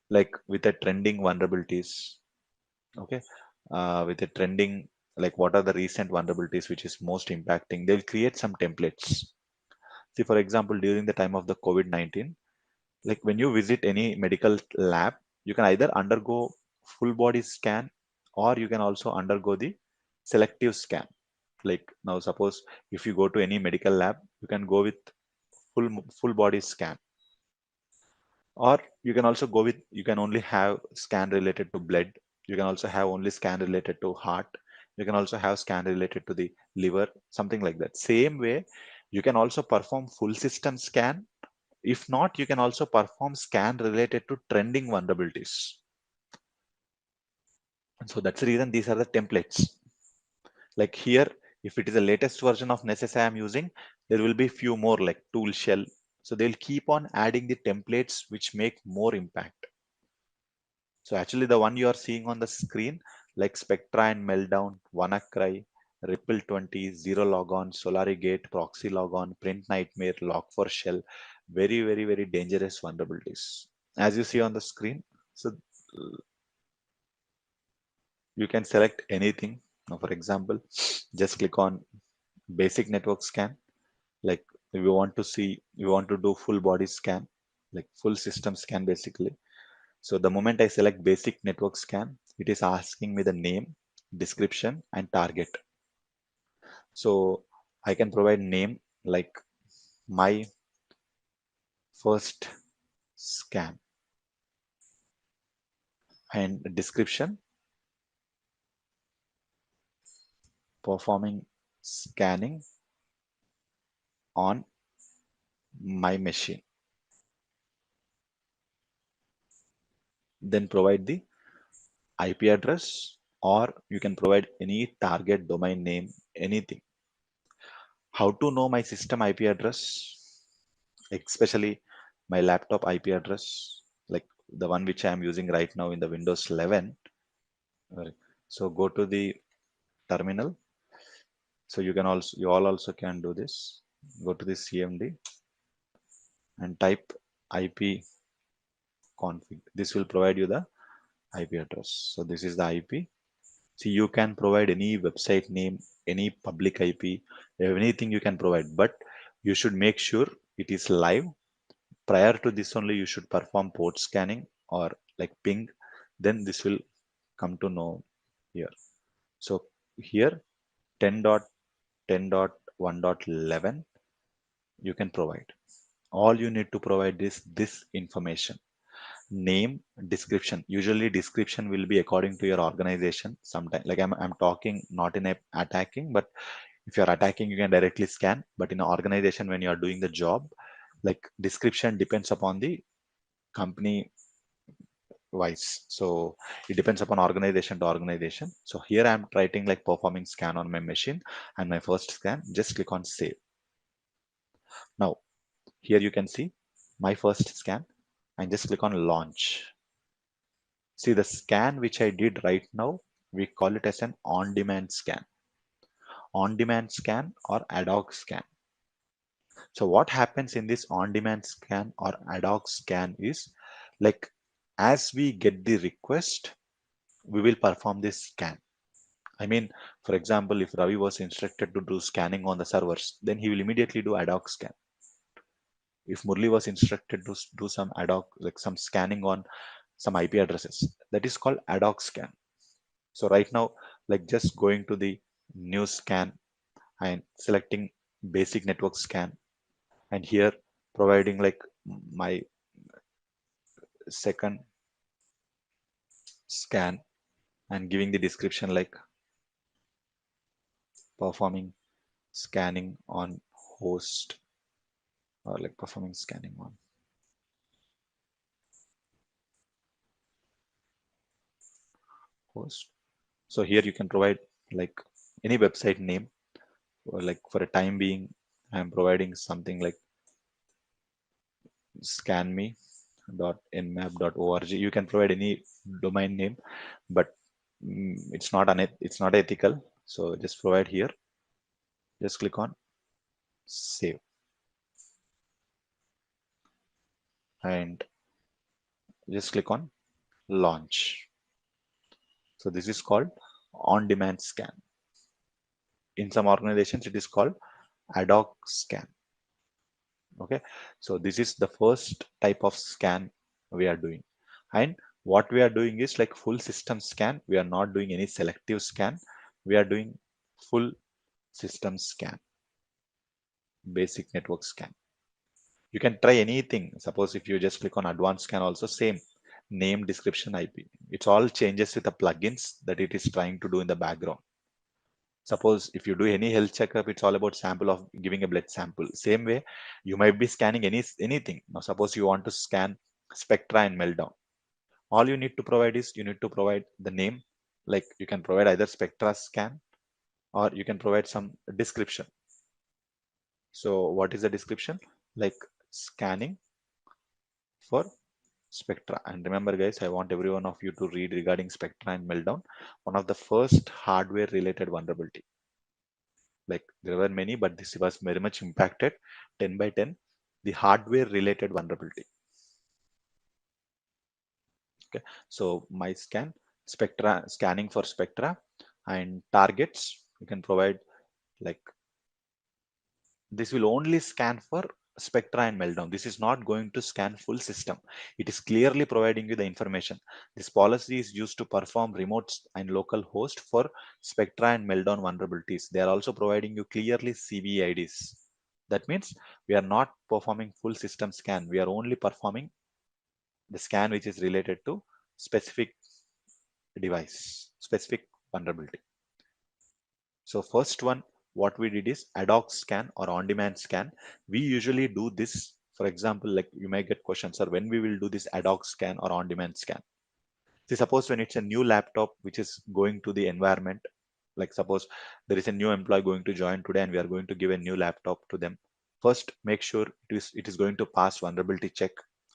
like with a trending vulnerabilities. Okay, with a trending, like what are the recent vulnerabilities which is most impacting. They'll create some templates. See, for example, during the time of the COVID-19, like when you visit any medical lab, you can either undergo full body scan or you can also undergo the selective scan. Like now, suppose if you go to any medical lab, you can go with full body scan, or you can also go with, you can only have scan related to blood. You can also have only scan related to heart. You can also have scan related to the liver, something like that. Same way, you can also perform full system scan. If not, you can also perform scan related to trending vulnerabilities. And so that's the reason these are the templates. Like here, if it is the latest version of Nessus I am using, there will be few more like tool shell. So they'll keep on adding the templates which make more impact. So actually the one you are seeing on the screen, like Spectra and Meltdown, WannaCry, Ripple 20, Zero Logon, SolariGate, Proxy Logon, Print Nightmare, Log4Shell, very, very, very dangerous vulnerabilities. As you see on the screen, so you can select anything. Now, for example, just click on basic network scan. Like if you want to see, you want to do full body scan, like full system scan basically. So the moment I select basic network scan, it is asking me the name, description, and target. So I can provide name like my first scan, and description, performing scanning on my machine. Then provide the IP address, or you can provide any target domain name, anything. How to know my system IP address, especially my laptop IP address, like the one which I am using right now in the Windows 11. Right. So go to the terminal. So you all also can do this. Go to the CMD and type IP config. This will provide you the IP address. So this is the IP. See, you can provide any website name, any public IP, anything you can provide, but you should make sure it is live. Prior to this only, you should perform port scanning or like ping. Then this will come to know here. So here 10.10.1.11 you can provide. All you need to provide is this information: name, description. Usually description will be according to your organization. Sometimes like I'm talking not in a attacking, but if you're attacking, you can directly scan. But in an organization, when you are doing the job, like description depends upon the company wise. So it depends upon organization to organization. So here I'm writing like performing scan on my machine, and my first scan, just click on save. Now here you can see my first scan, and just click on launch. See the scan which I did right now, we call it as an on-demand scan, on-demand scan or ad hoc scan. So what happens in this on-demand scan or ad hoc scan is, like, as we get the request, we will perform this scan. I mean, for example, if Ravi was instructed to do scanning on the servers, then he will immediately do ad hoc scan. If Murli was instructed to do some ad hoc, like some scanning on some IP addresses, that is called ad hoc scan. So right now, like just going to the new scan and selecting basic network scan, and here providing like my second scan and giving the description like performing scanning on host, or like performing scanning on host. So here you can provide like any website name, or like for a time being, I'm providing something like scanme.nmap.org. You can provide any domain name, but it's not ethical. So just provide here. Just click on save, and just click on launch. So this is called on-demand scan. In some organizations, it is called ad hoc scan. Okay, so this is the first type of scan we are doing. And what we are doing is like full system scan. We are not doing any selective scan. We are doing full system scan, basic network scan. You can try anything. Suppose if you just click on advanced scan, also same name, description, IP. It's all changes with the plugins that it is trying to do in the background. Suppose if you do any health checkup, it's all about sample of giving a blood sample. Same way, you might be scanning anything. Now, suppose you want to scan spectra and meltdown. All you need to provide is you need to provide the name. Like you can provide either spectra scan or you can provide some description. So what is the description? Like scanning for spectra. And remember guys, I want every one of you to read regarding spectra and meltdown, one of the first hardware related vulnerability. Like there were many, but this was very much impacted. 10 by 10, the hardware related vulnerability. Okay, so my spectra, scanning for spectra and targets, you can provide like this will only scan for spectra and meltdown. This is not going to scan full system. It is clearly providing you the information. This policy is used to perform remote and local host for spectra and meltdown vulnerabilities. They are also providing you clearly CVIDs. That means we are not performing full system scan. We are only performing the scan which is related to specific device, specific vulnerability. So first one, what we did is ad hoc scan or on-demand scan. We usually do this. For example, like you may get questions, or when we will do this ad hoc scan or on-demand scan. See, suppose when it's a new laptop which is going to the environment, like suppose there is a new employee going to join today and we are going to give a new laptop to them. First, make sure it is going to pass vulnerability check.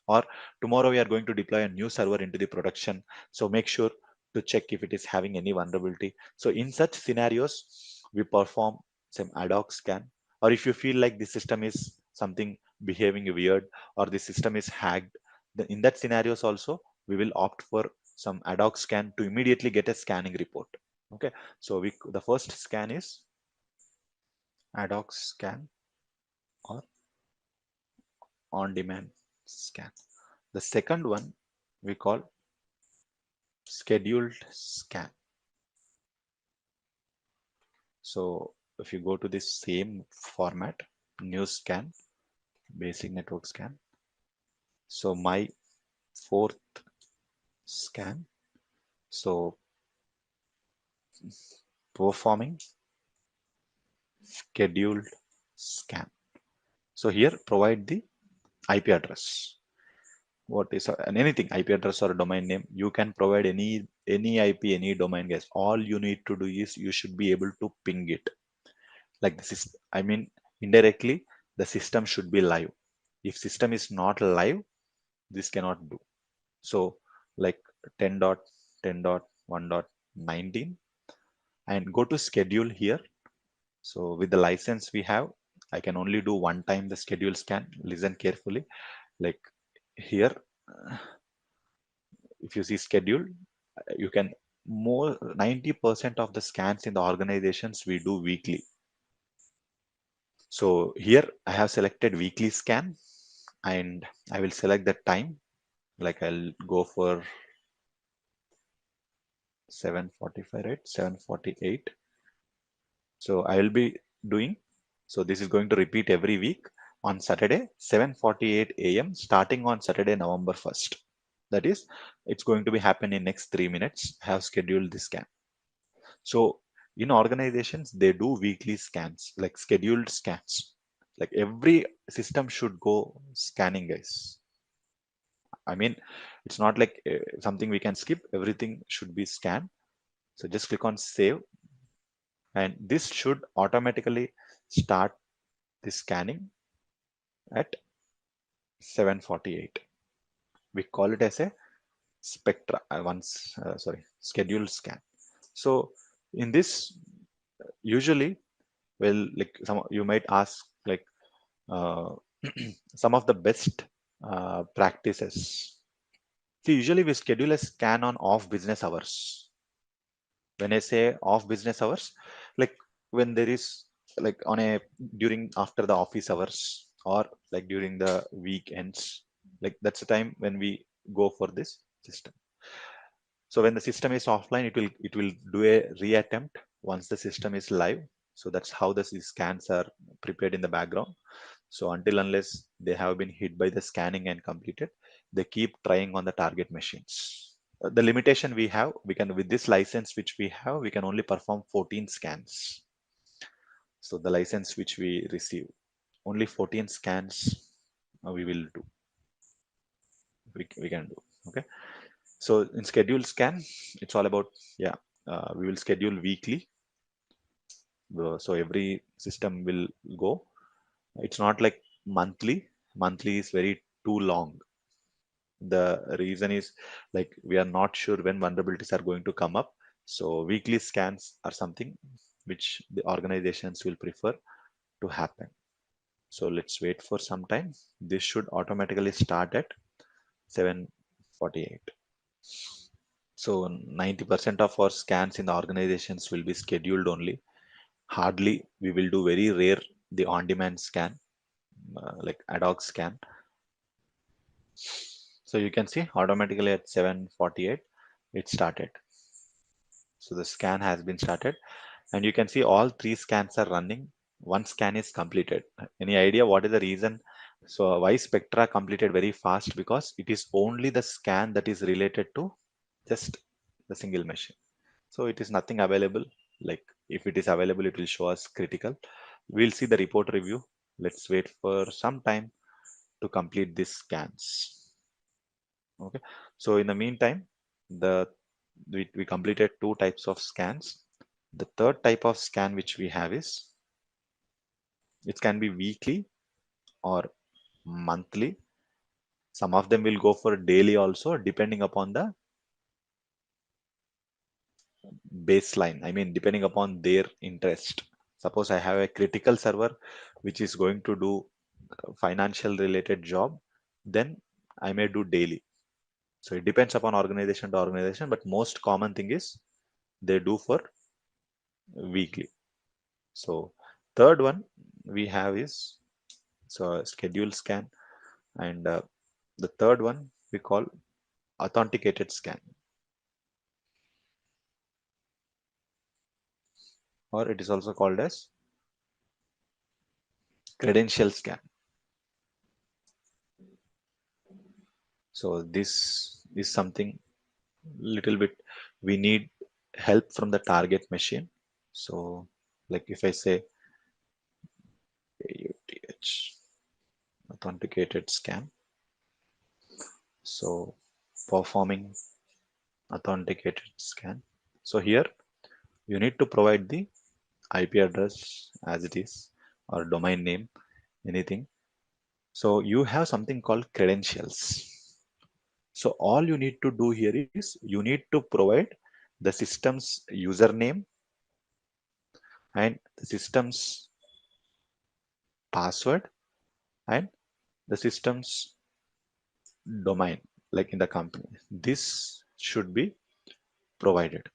Or tomorrow we are going to deploy a new server into the production. So make sure to check if it is having any vulnerability. So in such scenarios, we perform some ad hoc scan. Or if you feel like the system is something behaving weird or the system is hacked, then in that scenarios also, we will opt for some ad hoc scan to immediately get a scanning report. Okay, so the first scan is ad hoc scan or on demand scan. The second one we call scheduled scan. So if you go to this same format, new scan, basic network scan. So my fourth scan, so performing scheduled scan. So here provide the IP address. What is anything IP address or domain name? You can provide any IP, any domain, guys. All you need to do is you should be able to ping it. Like this is, I mean, indirectly, the system should be live. If system is not live, this cannot do. So like 10.10.1.19 and go to schedule here. So with the license we have, I can only do one time the schedule scan. Listen carefully. Like here, if you see schedule, you can more 90% of the scans in the organizations we do weekly. So here I have selected weekly scan and I will select the time. Like I'll go for 7:45, right? 7:48. So I will be doing, so this is going to repeat every week on Saturday, 7:48 a.m. starting on Saturday, November 1st. That is, it's going to be happen in next 3 minutes. I have scheduled this scan. So in organizations, they do weekly scans, like scheduled scans. Like every system should go scanning, guys. I mean, it's not like something we can skip. Everything should be scanned. So just click on save, and this should automatically start the scanning at 7:48. We call it as a spectra scheduled scan. So in this, usually, well, like some you might ask like uh, some of the best practices. See, usually we schedule a scan on off business hours. When I say off business hours, like when there is like on a during after the office hours. or like during the weekends. Like that's the time when we go for this system. So when the system is offline, it will do a reattempt once the system is live. So that's how the scans are prepared in the background. So until unless they have been hit by the scanning and completed, they keep trying on the target machines. The limitation we have, we can, with this license which we have, we can only perform 14 scans. So the license which we receive, only 14 scans we will do. We can do. Okay. So in scheduled scan, it's all about, yeah, we will schedule weekly. So every system will go. It's not like monthly. Monthly is very too long. The reason is like we are not sure when vulnerabilities are going to come up. So weekly scans are something which the organizations will prefer to happen. So let's wait for some time. This should automatically start at 7:48. So 90% of our scans in the organizations will be scheduled only. Hardly we will do, very rare, the on-demand scan, like ad hoc scan. So you can see automatically at 7:48 it started. So the scan has been started, and you can see all three scans are running. One scan is completed. Any idea what is the reason? So why Spectra completed very fast? Because it is only the scan that is related to just the single machine. So it is nothing available. Like if it is available, it will show us critical. We'll see the report review. Let's wait for some time to complete these scans. Okay. So in the meantime, the we completed two types of scans. The third type of scan which we have is, it can be weekly or monthly. Some of them will go for daily also, depending upon the baseline. I mean, depending upon their interest. Suppose I have a critical server which is going to do financial related job, then I may do daily. So it depends upon organization to organization, but most common thing is they do for weekly. So third one we have is, so schedule scan, and the third one we call authenticated scan, or it is also called as credential scan. So this is something little bit we need help from the target machine. So like if I say AUTH, authenticated scan, so performing authenticated scan. So here you need to provide the IP address as it is, or domain name, anything. So you have something called credentials. So all you need to do here is you need to provide the system's username and the system's password and the system's domain, like in the company. This should be provided.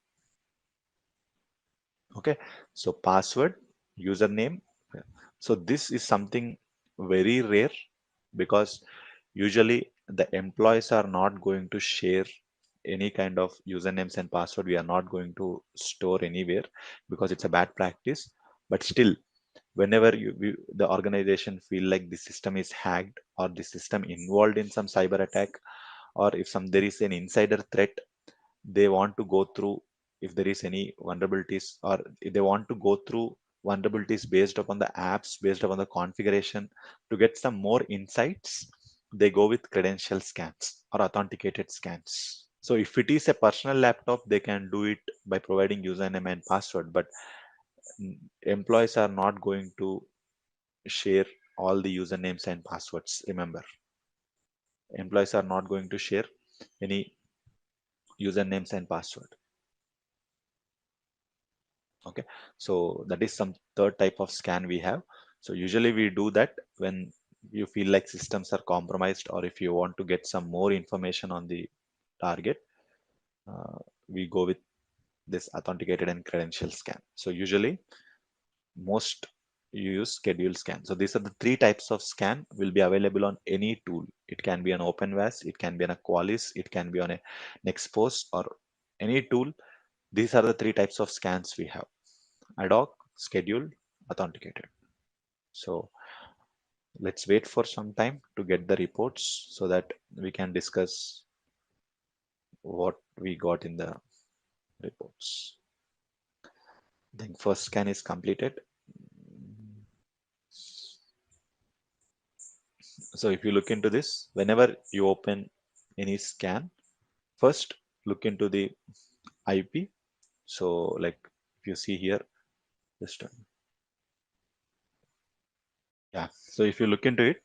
Okay. So password, username. So this is something very rare, because usually the employees are not going to share any kind of usernames and password. We are not going to store anywhere because it's a bad practice. But still, whenever the organization feel like the system is hacked or the system involved in some cyber attack, or if there is an insider threat, they want to go through, if there is any vulnerabilities, or if they want to go through vulnerabilities based upon the apps, based upon the configuration, to get some more insights, they go with credential scans or authenticated scans. So if it is a personal laptop, they can do it by providing username and password, but employees are not going to share all the usernames and passwords. Remember, employees are not going to share any usernames and password. Okay, so that is some third type of scan we have. So usually we do that when you feel like systems are compromised, or if you want to get some more information on the target, we go with this authenticated and credential scan. So usually most you use schedule scan. So these are the three types of scan will be available on any tool. It can be an OpenVAS, it can be on a Qualys, it can be on a Nextpost or any tool. These are the three types of scans we have: ad hoc, scheduled, authenticated. So let's wait for some time to get the reports so that we can discuss what we got in the reports. Then first scan is completed. So if you look into this, whenever you open any scan, first look into the IP. So like if you see here, just yeah. So if you look into it,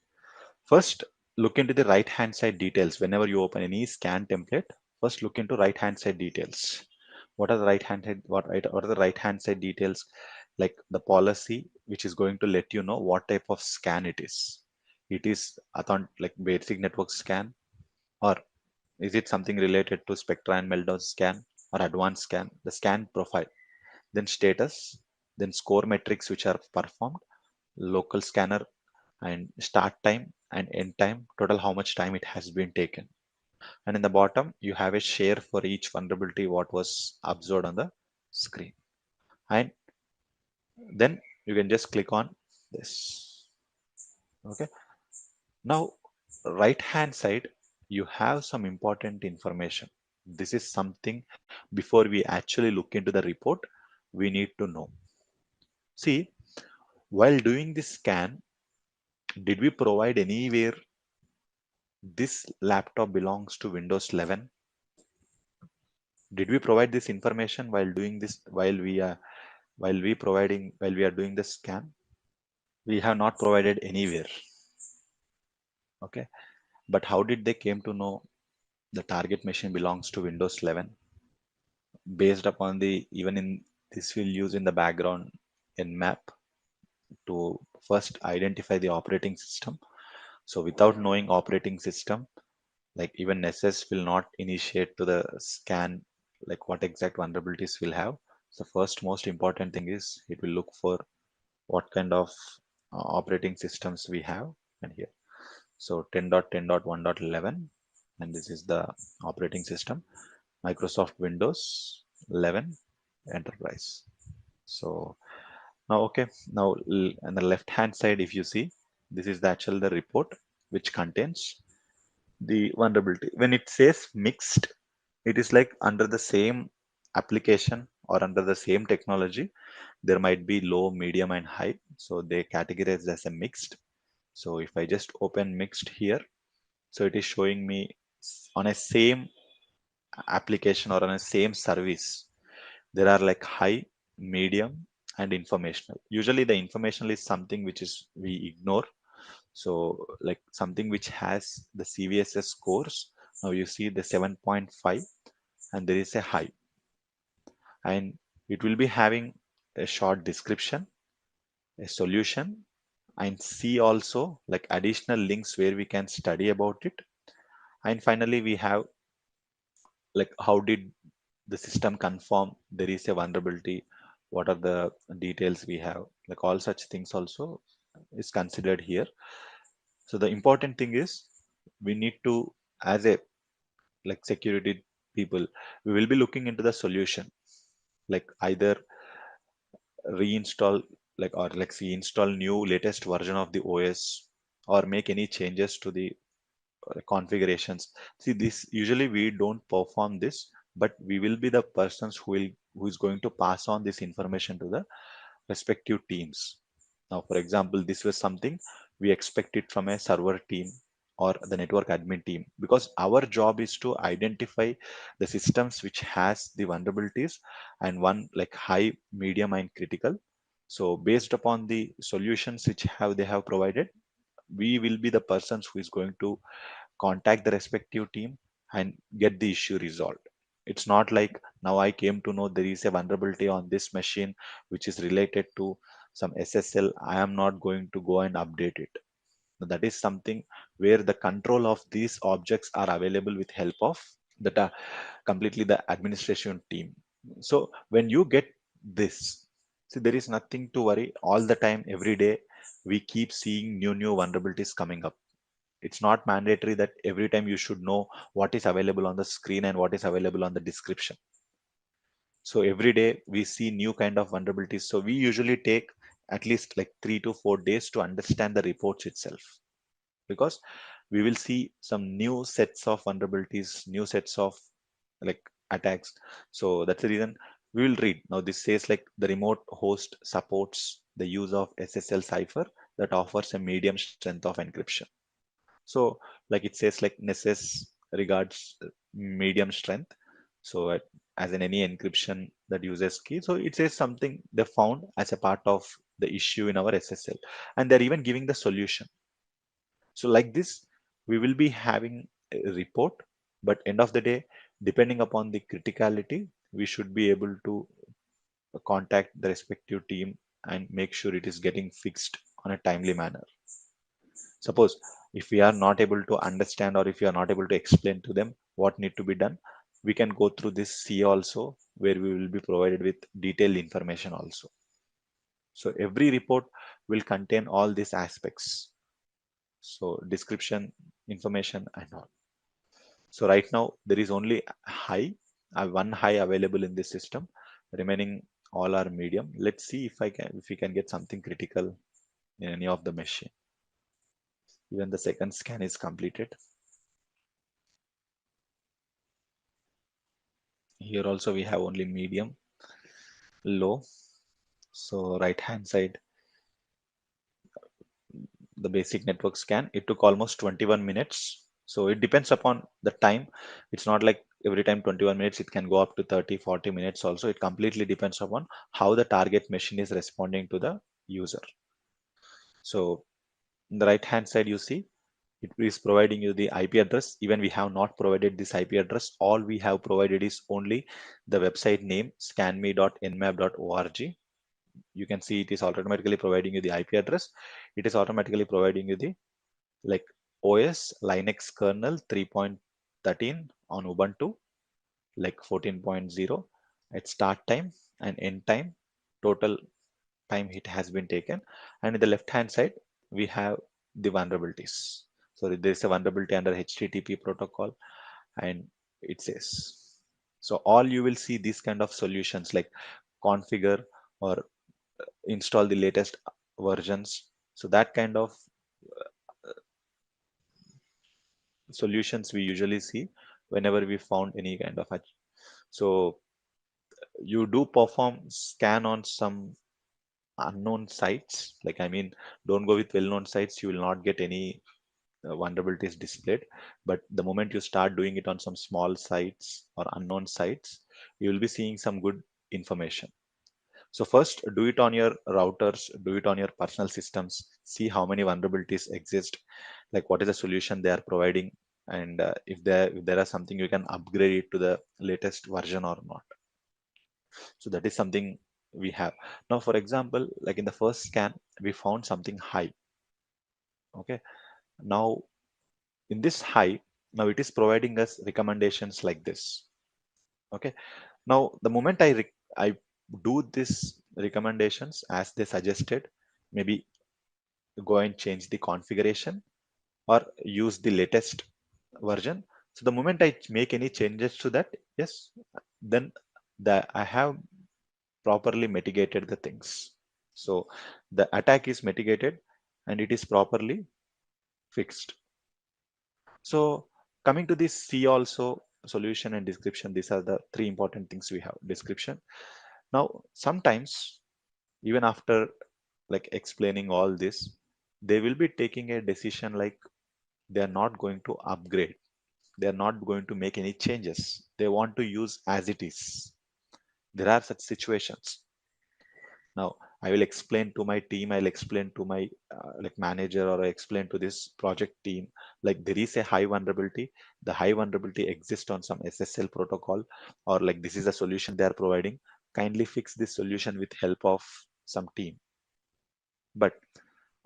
first look into the right hand side details. Whenever you open any scan template, first look into right hand side details. What are the right hand side? What are the right hand side details? Like the policy, which is going to let you know what type of scan it is. It is like basic network scan, or is it something related to Spectra and Meltdown scan or advanced scan? The scan profile, then status, then score metrics which are performed, local scanner, and start time and end time, total how much time it has been taken. And in the bottom, you have a share for each vulnerability what was observed on the screen. And then you can just click on this. Okay. Now, right hand side, you have some important information. This is something before we actually look into the report, we need to know. See, while doing this scan, did we provide anywhere this laptop belongs to Windows 11? Did we provide this information while doing this, while we are doing the scan? We have not provided anywhere. Okay. But how did they came to know the target machine belongs to Windows 11? Based upon the, even in this will use in the background in map to first identify the operating system. So without knowing operating system, like even SS will not initiate to the scan, like what exact vulnerabilities will have. So first most important thing is it will look for what kind of operating systems we have. And here, so 10.10.1.11, and this is the operating system, Microsoft Windows 11 Enterprise. So now, okay, now on the left hand side, if you see, this is the actual the report which contains the vulnerability. When it says mixed, it is like under the same application or under the same technology, there might be low, medium, and high. So they categorize as a mixed. So if I just open mixed here, so it is showing me on a same application or on a same service, there are like high, medium, and informational. Usually the informational is something which is we ignore. So like something which has the CVSS scores. Now you see the 7.5 and there is a high, and it will be having a short description, a solution, and see also like additional links where we can study about it. And finally we have like how did the system confirm there is a vulnerability, what are the details we have, like all such things also is considered here. So the important thing is we need to, as a like security people, we will be looking into the solution, like either reinstall, like or like see install new latest version of the OS or make any changes to the configurations. See, this usually we don't perform this, but we will be the persons who is going to pass on this information to the respective teams. Now, for example, this was something we expect it from a server team or the network admin team, because our job is to identify the systems which has the vulnerabilities and one like high, medium, and critical. So based upon the solutions which they have provided, we will be the persons who is going to contact the respective team and get the issue resolved. It's not like now I came to know there is a vulnerability on this machine which is related to some SSL. I am not going to go and update it. That is something where the control of these objects are available with help of the completely the administration team. So when you get this, See, there is nothing to worry. All the time, every day, we keep seeing new vulnerabilities coming up. It's not mandatory that every time you should know what is available on the screen and what is available on the description. So every day we see new kind of vulnerabilities. So we usually take at least like 3 to 4 days to understand the reports itself, because we will see some new sets of vulnerabilities, new sets of like attacks. So that's the reason we will read. Now this says like the remote host supports the use of SSL cipher that offers a medium strength of encryption. So like it says like Nessus regards medium strength. So as in any encryption that uses key, so it says something they found as a part of the issue in our SSL, and they're even giving the solution. So like this, we will be having a report, but end of the day, depending upon the criticality, we should be able to contact the respective team and make sure it is getting fixed on a timely manner. Suppose if we are not able to understand, or if you are not able to explain to them what need to be done, we can go through this C also, where we will be provided with detailed information also. So every report will contain all these aspects. So description, information and all. So right now there is only high, one high available in this system. Remaining all are medium. Let's see if we can get something critical in any of the machine. Even the second scan is completed. Here also we have only medium, low. So right hand side, the basic network scan, it took almost 21 minutes. So it depends upon the time. It's not like every time 21 minutes, it can go up to 30-40 minutes also. It completely depends upon how the target machine is responding to the user. So in the right hand side, you see it is providing you the IP address. Even we have not provided this IP address. All we have provided is only the website name, scanme.nmap.org. You can see it is automatically providing you the IP address. It is automatically providing you the like OS Linux kernel 3.13 on Ubuntu, like 14.0 at start time and end time, total time it has been taken. And in the left hand side, we have the vulnerabilities. So there is a vulnerability under HTTP protocol, and it says, so all you will see these kind of solutions like configure or install the latest versions. So that kind of solutions we usually see whenever we found any kind of so you do perform scan on some unknown sites, like I mean, don't go with well-known sites, you will not get any vulnerabilities displayed. But the moment you start doing it on some small sites or unknown sites, you will be seeing some good information. So first, do it on your routers, do it on your personal systems, see how many vulnerabilities exist, like what is the solution they are providing, and if there are something you can upgrade it to the latest version or not. So that is something we have. Now, for example, like in the first scan, we found something high. Okay. Now, in this high, now it is providing us recommendations like this. Okay. Now, the moment I do this recommendations as they suggested, maybe go and change the configuration or use the latest version. So the moment I make any changes to that, yes, then I have properly mitigated the things. So the attack is mitigated and it is properly fixed. So coming to this C also, solution and description, these are the three important things we have. Description. Now, sometimes even after like explaining all this, they will be taking a decision like they are not going to upgrade. They are not going to make any changes. They want to use as it is. There are such situations. Now, I will explain to my team, I'll explain to my like manager, or I explain to this project team, like there is a high vulnerability. The high vulnerability exists on some SSL protocol, or like this is a solution they are providing. Kindly fix this solution with help of some team. But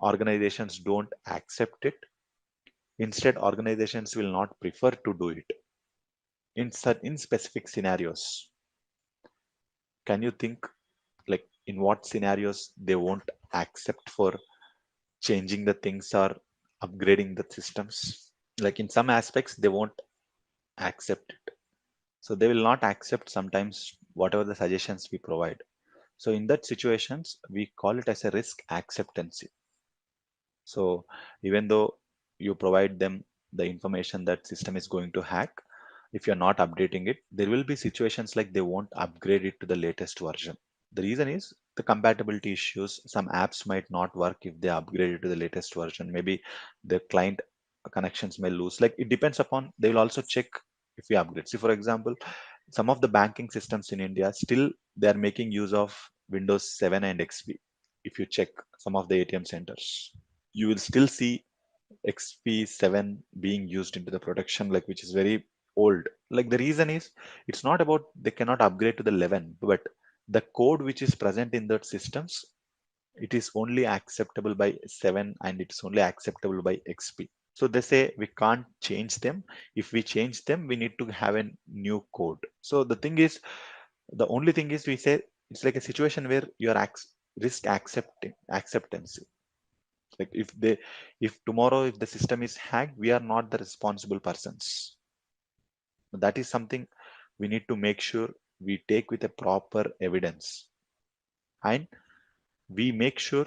organizations don't accept it. Instead, organizations will not prefer to do it in specific scenarios. Can you think like in what scenarios they won't accept for changing the things or upgrading the systems. Like in some aspects they won't accept it, so they will not accept sometimes whatever the suggestions we provide. So in that situations we call it as a risk acceptance. So even though you provide them the information that system is going to hack, if you're not updating it, there will be situations like they won't upgrade it to the latest version. The reason is the compatibility issues. Some apps might not work if they upgrade it to the latest version. Maybe the client connections may lose. Like it depends upon, they will also check if we upgrade. See, for example, some of the banking systems in India still they are making use of Windows 7 and XP. If you check some of the ATM centers, you will still see XP7 being used into the production, like which is very old. Like the reason is it's not about they cannot upgrade to the 11, but the code which is present in that systems, it is only acceptable by 7 and it's only acceptable by XP. So they say we can't change them. If we change them, we need to have a new code. So the thing is, the only thing is we say it's like a situation where you are risk acceptance. Like if tomorrow if the system is hacked, we are not the responsible persons. That is something we need to make sure we take with a proper evidence, and we make sure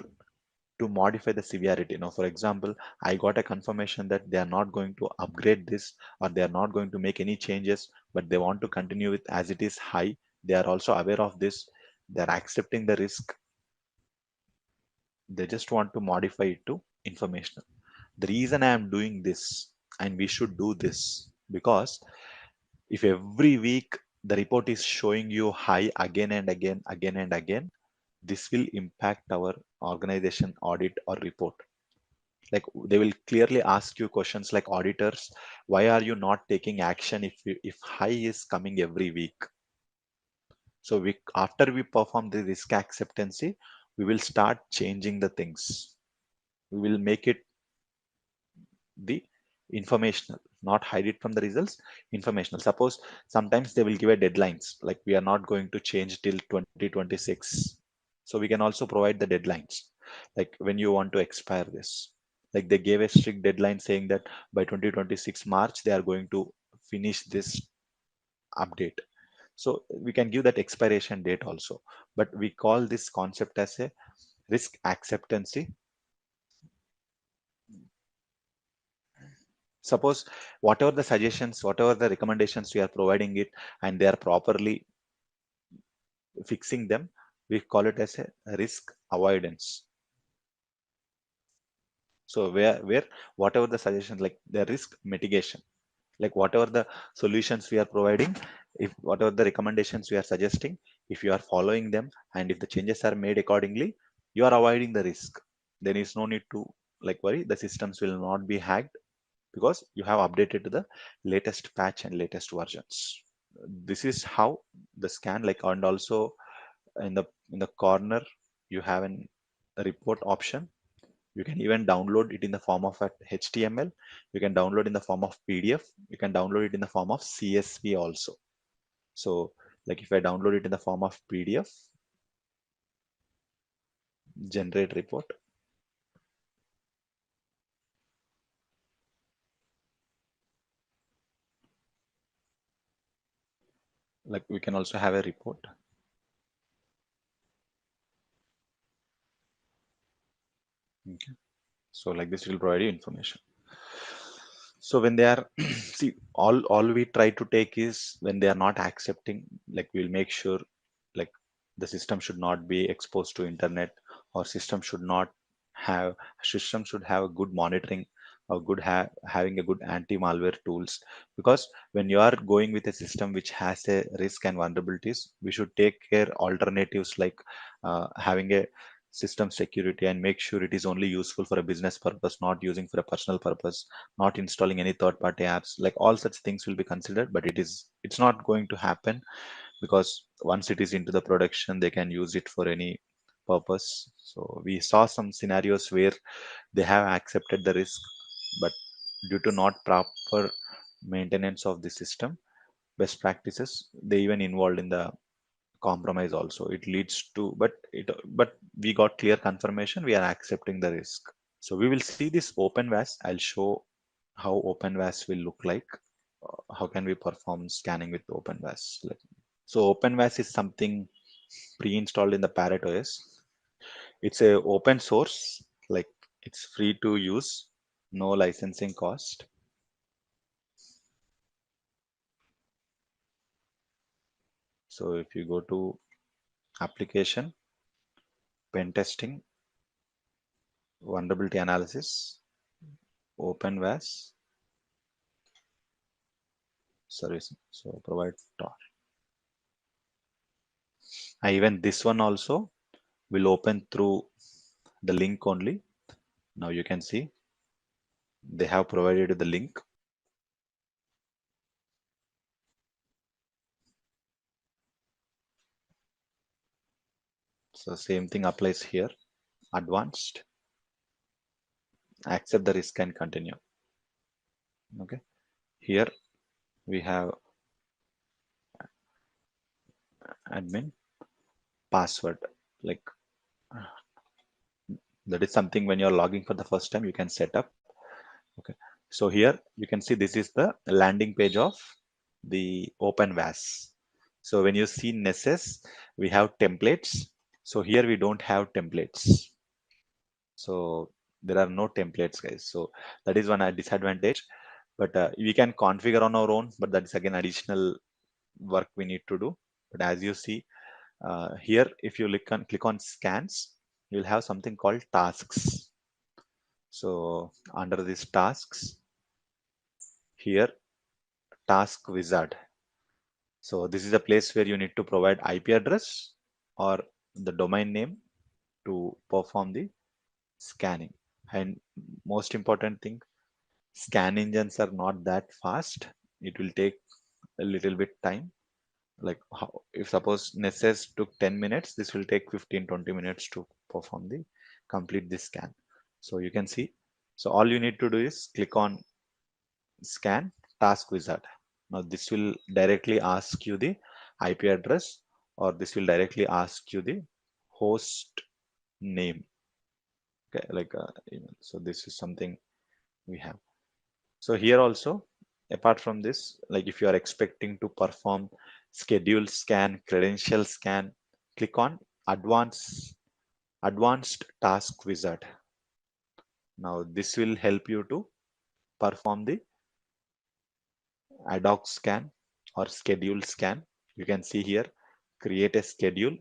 to modify the severity. Now, for example, I got a confirmation that they are not going to upgrade this or they are not going to make any changes, but they want to continue with as it is high. They are also aware of this. They are accepting the risk. They just want to modify it to informational. The reason I am doing this, and we should do this, because if every week the report is showing you high again and again, this will impact our organization audit or report. Like they will clearly ask you questions like, auditors, why are you not taking action if high is coming every week? So we, after we perform the risk acceptance, we will start changing the things. We will make it the informational, not hide it from the results. Informational, suppose sometimes they will give a deadlines like we are not going to change till 2026. So we can also provide the deadlines, like when you want to expire this. Like they gave a strict deadline saying that by 2026 March they are going to finish this update. So we can give that expiration date also, but we call this concept as a risk acceptance. Suppose whatever the suggestions, whatever the recommendations we are providing it, and they are properly fixing them, we call it as a risk avoidance. So where whatever the suggestions, like the risk mitigation, like whatever the solutions we are providing, if whatever the recommendations we are suggesting, if you are following them and if the changes are made accordingly, you are avoiding the risk. There is no need to like worry, the systems will not be hacked because you have updated to the latest patch and latest versions. This is how the scan, like, and also in the corner you have a report option. You can even download it in the form of a HTML. You can download in the form of PDF. You can download it in the form of CSV also. So like if I download it in the form of PDF, generate report, like we can also have a report. Okay. So like this will provide you information. So when they are see, all we try to take is when they are not accepting, like we'll make sure like the system should not be exposed to internet, or system should have a good monitoring, or having a good anti-malware tools. Because when you are going with a system which has a risk and vulnerabilities, we should take care alternatives like having a system security and make sure it is only useful for a business purpose, not using for a personal purpose, not installing any third party apps. Like all such things will be considered, but it's not going to happen, because once it is into the production they can use it for any purpose. So we saw some scenarios where they have accepted the risk, but due to not proper maintenance of the system best practices, they even involved in the compromise also. It leads to, but we got clear confirmation, we are accepting the risk. So we will see this OpenVAS. I'll show how OpenVAS will look like. How can we perform scanning with OpenVAS? So OpenVAS is something pre-installed in the Parrot OS. It's a open source, like it's free to use, no licensing cost. So if you go to application, pen testing, vulnerability analysis, OpenVAS service. So provide tar. Even this one also will open through the link only. Now you can see they have provided the link. So same thing applies here. Advanced, accept the risk and continue. Okay. Here we have admin password. Like that is something when you're logging for the first time, you can set up. Okay. So here you can see this is the landing page of the OpenVAS. So when you see Nesses, we have templates. So here we don't have templates. So there are no templates, guys. So that is one disadvantage. But we can configure on our own, but that is again additional work we need to do. But as you see here, if you click on scans, you'll have something called tasks. So under these tasks, here task wizard. So this is a place where you need to provide IP address or the domain name to perform the scanning. And most important thing, scan engines are not that fast. It will take a little bit time. Like how, if suppose Nesses took 10 minutes, this will take 15-20 minutes to perform the complete this scan. So you can see. So all you need to do is click on scan task wizard. Now this will directly ask you the IP address, or this will directly ask you the host name. Okay, like so this is something we have. So here also, apart from this, like if you are expecting to perform schedule scan, credential scan, click on advanced task wizard. Now this will help you to perform the ad hoc scan or schedule scan. You can see here, create a schedule.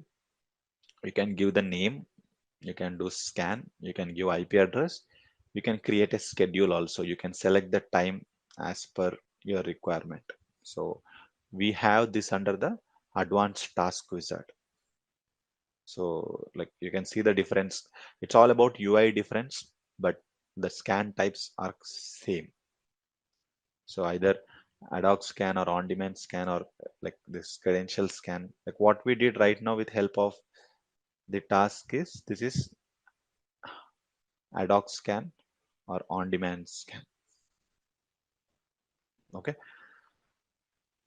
You can give the name, you can do scan, you can give IP address, you can create a schedule also. You can select the time as per your requirement. So we have this under the advanced task wizard. So like you can see the difference. It's all about UI difference, but the scan types are same. So either ad hoc scan or on-demand scan or like this credential scan. Like what we did right now with help of the task is this is ad hoc scan or on-demand scan. Okay.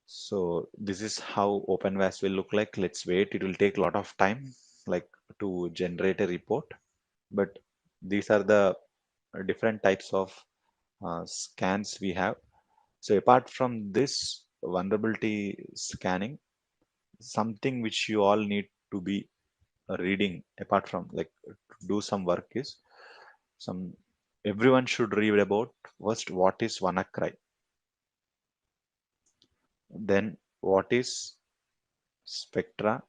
So this is how OpenVAS will look like. Let's wait. It will take a lot of time, like to generate a report. But these are the different types of scans we have. So apart from this vulnerability scanning, something which you all need to be reading apart from like to do some work is some everyone should read about first what is WannaCry, then what is Spectra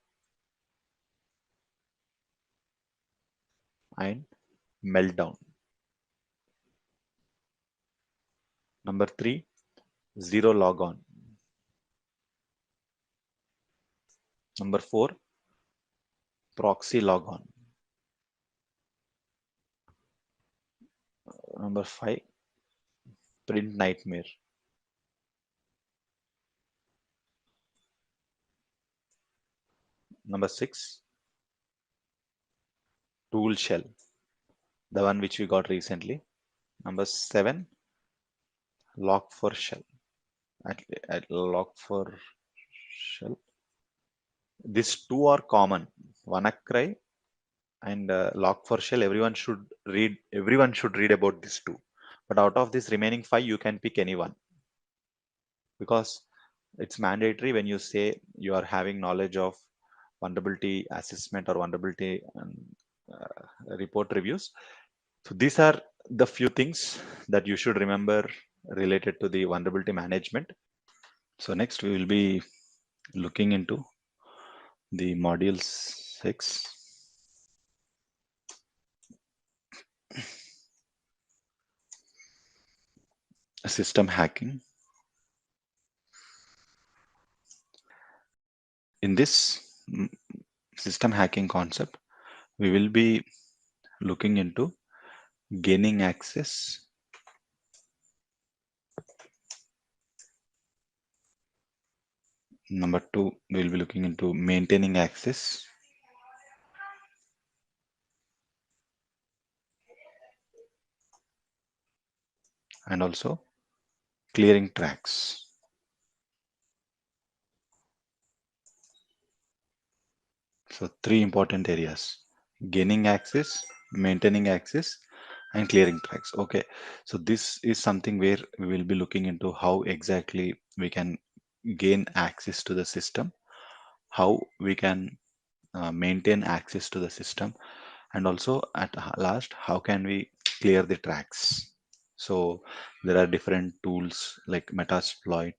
and Meltdown. Number 3, zero logon. Number 4, proxy logon. Number 5, print nightmare. Number 6, tool shell, the one which we got recently. Number 7, log for shell. At log for shell. These two are common. WannaCry and Log4Shell. Everyone should read about these two. But out of these remaining five, you can pick any one, because it's mandatory when you say you are having knowledge of vulnerability assessment or vulnerability report reviews. So these are the few things that you should remember related to the vulnerability management. So next we will be looking into the module 6, system hacking. In this system hacking concept, we will be looking into gaining access, number 2 we will be looking into maintaining access, and also clearing tracks. So three important areas: gaining access, maintaining access, and clearing tracks. Okay, so this is something where we will be looking into how exactly we can gain access to the system, how we can maintain access to the system, and also at last, how can we clear the tracks. So there are different tools like Metasploit,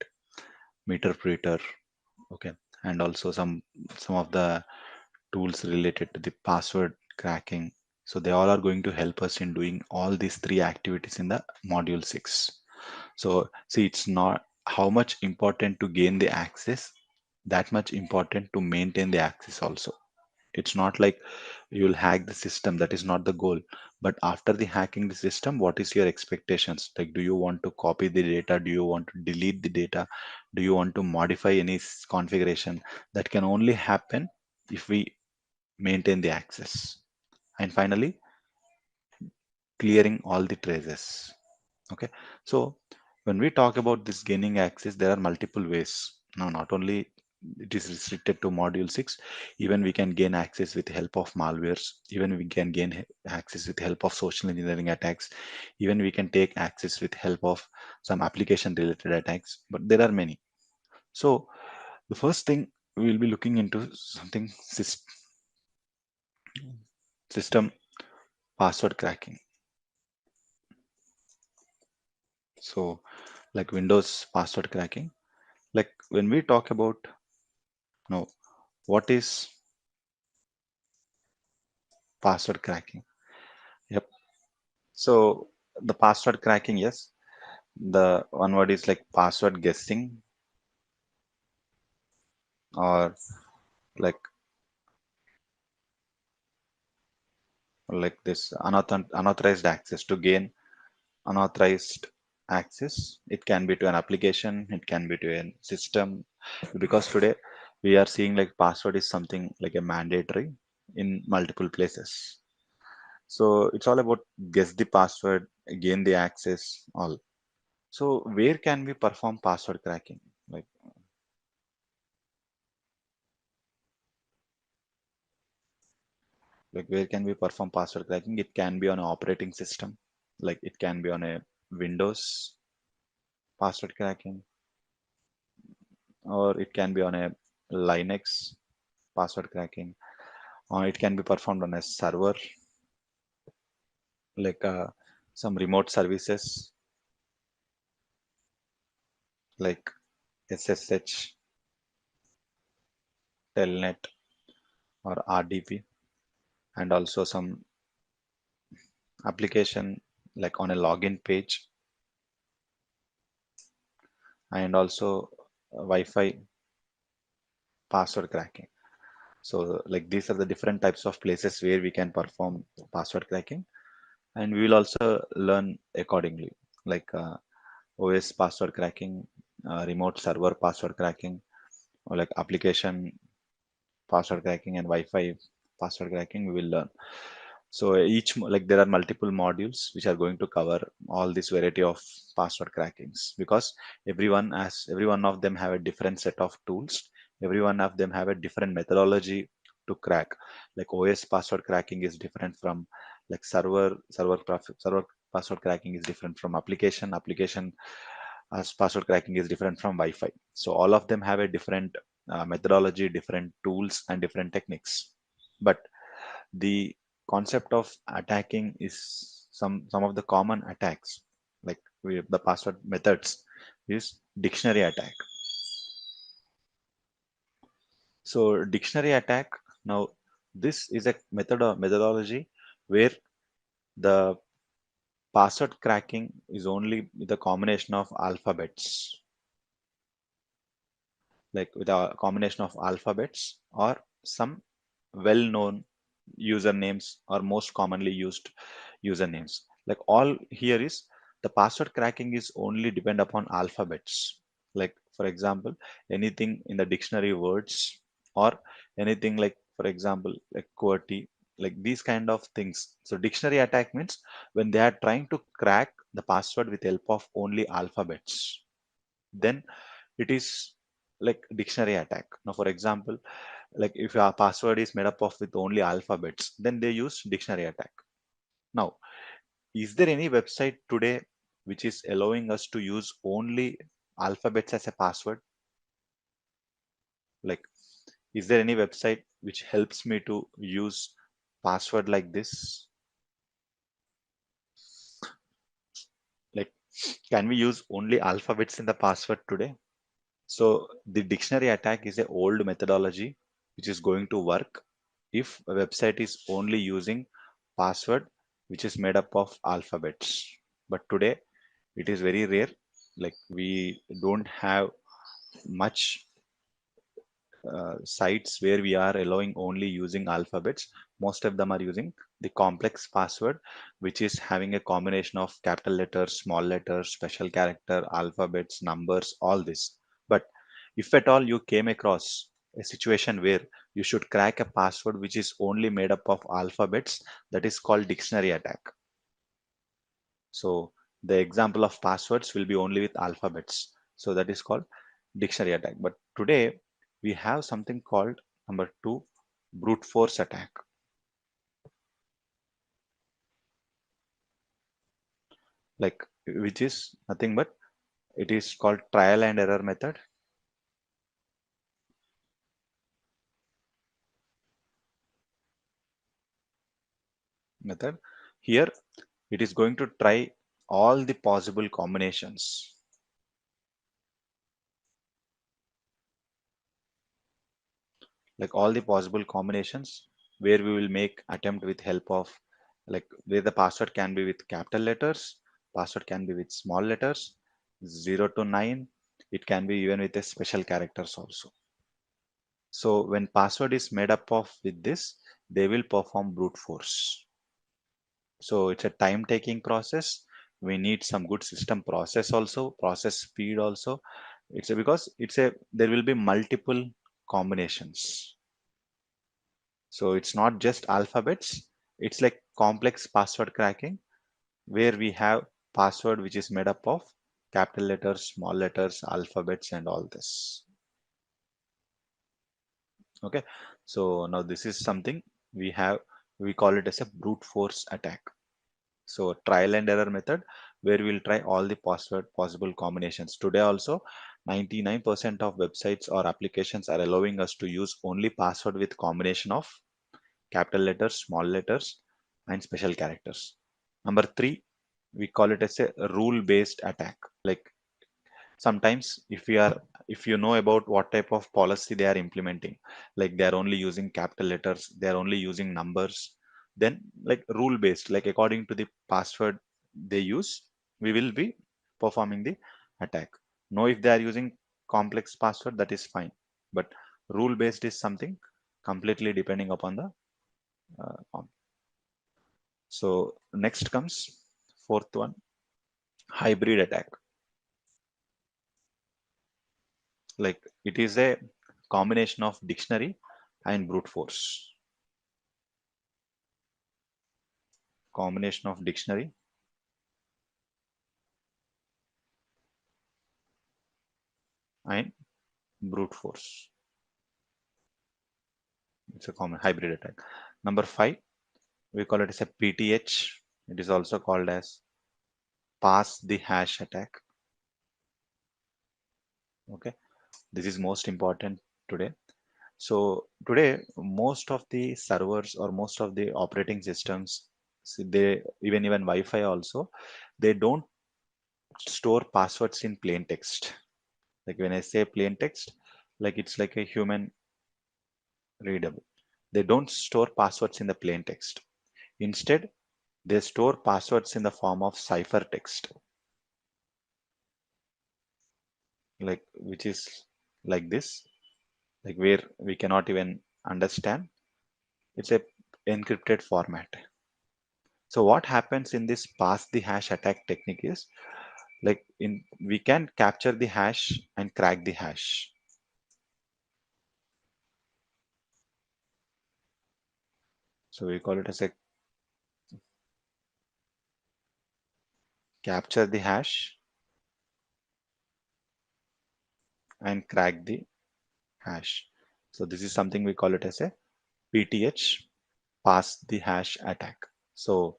Meterpreter, okay, and also some of the tools related to the password cracking. So they all are going to help us in doing all these three activities in the module 6. So see, it's not how much important to gain the access, that much important to maintain the access also. It's not like you'll hack the system, that is not the goal. But after the hacking the system, what is your expectations? Like, do you want to copy the data? Do you want to delete the data? Do you want to modify any configuration? That can only happen if we maintain the access. And finally, clearing all the traces. Okay, so when we talk about this gaining access, there are multiple ways. Now, not only it is restricted to module 6, even we can gain access with help of malwares, even we can gain access with help of social engineering attacks, even we can take access with help of some application related attacks, but there are many. So the first thing we will be looking into something system password cracking. So like Windows password cracking, like when we talk about now what is password cracking. Yep. So the password cracking, yes, the one word is like password guessing, or like this unauthorized access, to gain unauthorized access. It can be to an application, it can be to a system, because today we are seeing like password is something like a mandatory in multiple places. So it's all about guess the password, gain the access, all. So where can we perform password cracking? Like where can we perform password cracking? It can be on an operating system, like it can be on a Windows password cracking, or it can be on a Linux password cracking, or it can be performed on a server, like some remote services like SSH, Telnet, or RDP, and also some application like on a login page, and also Wi-Fi password cracking. So like these are the different types of places where we can perform password cracking, and we will also learn accordingly, like OS password cracking, remote server password cracking, or like application password cracking and Wi-Fi password cracking. We will learn. So like there are multiple modules which are going to cover all this variety of password crackings, because every one of them have a different set of tools. every one of them have a different methodology to crack. Like OS password cracking is different from like server password cracking is different from application as password cracking is different from Wi-Fi. So all of them have a different methodology, different tools, and different techniques. But the concept of attacking is some of the common attacks, like the password methods is dictionary attack. So dictionary attack, now this is a methodology where the password cracking is only with a combination of alphabets, like with a combination of alphabets or some well-known usernames or most commonly used usernames. Like all here is the password cracking is only depend upon alphabets. Like for example, anything in the dictionary words or anything like for example like QWERTY, like these kind of things. So dictionary attack means when they are trying to crack the password with help of only alphabets, then it is like dictionary attack. Now for example, like if your password is made up of with only alphabets, then they use dictionary attack. Now, is there any website today which is allowing us to use only alphabets as a password? Like, is there any website which helps me to use password like this? Like, can we use only alphabets in the password today? So the dictionary attack is a old methodology which is going to work if a website is only using password which is made up of alphabets. But today it is very rare. Like we don't have much sites where we are allowing only using alphabets. Most of them are using the complex password, which is having a combination of capital letters, small letters, special character, alphabets, numbers, all this. But if at all you came across a situation where you should crack a password which is only made up of alphabets, that is called dictionary attack. So the example of passwords will be only with alphabets. So that is called dictionary attack. But today we have something called number two, brute force attack. Like which is nothing but it is called trial and error method. Here it is going to try all the possible combinations, like all the possible combinations where we will make attempt with help of like where the password can be with capital letters, password can be with small letters, 0 to 9, it can be even with a special characters also. So when password is made up of with this, they will perform brute force. So it's a time taking process. We need some good system process also, process speed also. Because it's a there will be multiple combinations. So it's not just alphabets, it's like complex password cracking where we have password which is made up of capital letters, small letters, alphabets, and all this. Okay, so now this is something we have, we call it as a brute force attack. So trial and error method where we'll try all the password possible combinations. Today also 99% of websites or applications are allowing us to use only password with combination of capital letters, small letters, and special characters. Number three, we call it as a rule-based attack. Like sometimes if you know about what type of policy they are implementing, like they are only using capital letters, they are only using numbers, then like rule-based, like according to the password they use, we will be performing the attack. Now, if they are using complex password, that is fine. But rule-based is something completely depending upon the so next comes fourth one, hybrid attack. Like it is a combination of dictionary and brute force. Combination of dictionary and brute force. It's a common hybrid attack. Number 5, we call it as a PTH. It is also called as pass the hash attack. Okay, this is most important today. So today, most of the servers or most of the operating systems, they even Wi-Fi also, they don't store passwords in plain text. Like when I say plain text, like it's like a human readable. They don't store passwords in the plain text. Instead, they store passwords in the form of ciphertext, like which is like this, like where we cannot even understand. It's a encrypted format. So what happens in this pass the hash attack technique is like in we can capture the hash and crack the hash. So we call it as a capture the hash and crack the hash. So this is something we call it as a PTH, pass the hash attack. So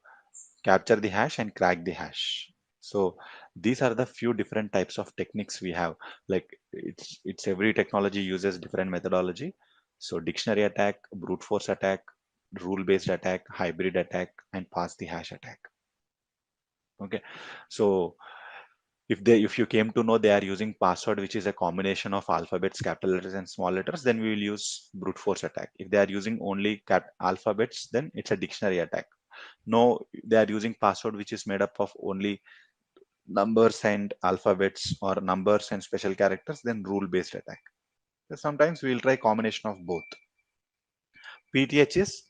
capture the hash and crack the hash. So these are the few different types of techniques we have. Like it's every technology uses different methodology. So dictionary attack, brute force attack, rule based attack, hybrid attack, and pass the hash attack. Okay, so if you came to know they are using password which is a combination of alphabets, capital letters and small letters, then we will use brute force attack. If they are using only alphabets, then it's a dictionary attack. No, they are using password which is made up of only numbers and alphabets or numbers and special characters, then rule based attack. So sometimes we will try combination of both. PTH is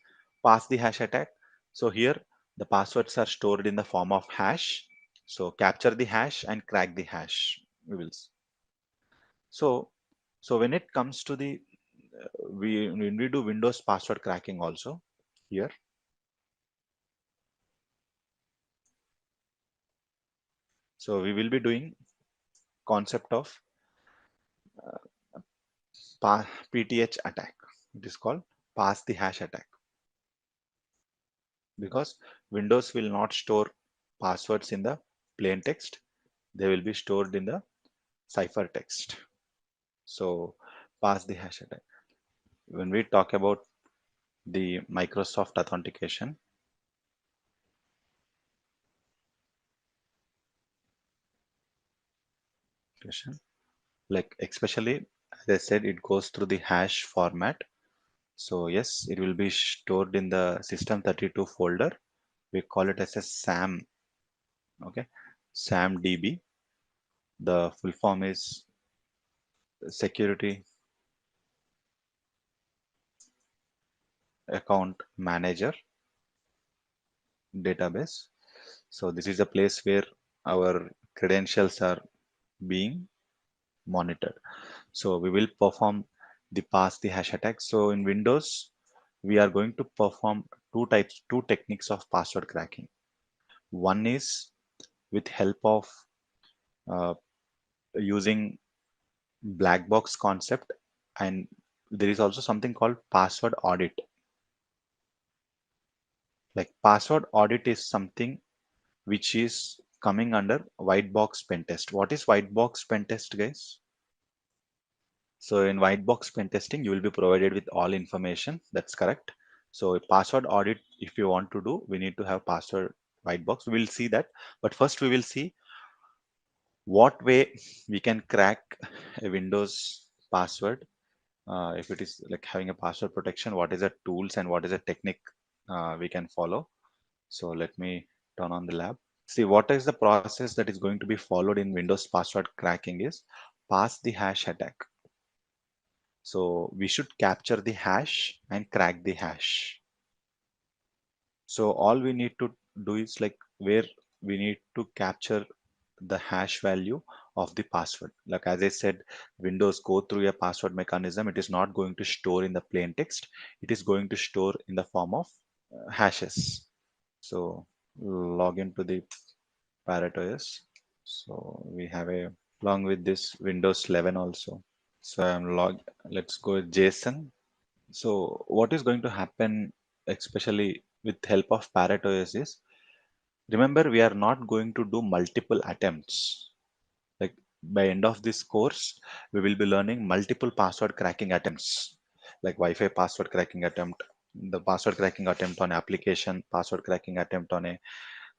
pass the hash attack. So here the passwords are stored in the form of hash. So capture the hash and crack the hash. We will. So so when it comes to the when we do Windows password cracking also here. So we will be doing concept of PTH attack. It is called pass the hash attack because Windows will not store passwords in the plain text. They will be stored in the ciphertext. So pass the hash attack. When we talk about the Microsoft authentication, like especially as I said, it goes through the hash format. So yes, it will be stored in the system32 folder. We call it as a SAM. Okay, SAM DB. The full form is Security Account Manager database. So this is a place where our credentials are being monitored. So we will perform the pass the hash attack. So in Windows, we are going to perform two techniques of password cracking. One is with help of uh, using black box concept, and there is also something called password audit. Like password audit is something which is coming under white box pen test. What is white box pen test, guys? So in white box pen testing, you will be provided with all information. That's correct. So a password audit, if you want to do, we need to have password white box. We will see that. But first we will see what way we can crack a Windows password. If it is like having a password protection, what is the tools and what is the technique we can follow. So let me turn on the lab. See, what is the process that is going to be followed in Windows password cracking is pass the hash attack. So we should capture the hash and crack the hash. So all we need to do is like where we need to capture the hash value of the password. Like as I said, Windows go through a password mechanism. It is not going to store in the plain text. It is going to store in the form of hashes. So log into the Paratos. So we have a along with this Windows 11 also. So I'm log. Let's go with JSON. So what is going to happen, especially with help of Pareto, is remember we are not going to do multiple attempts. Like by end of this course, we will be learning multiple password cracking attempts, like Wi-Fi password cracking attempt, the password cracking attempt on application, password cracking attempt on a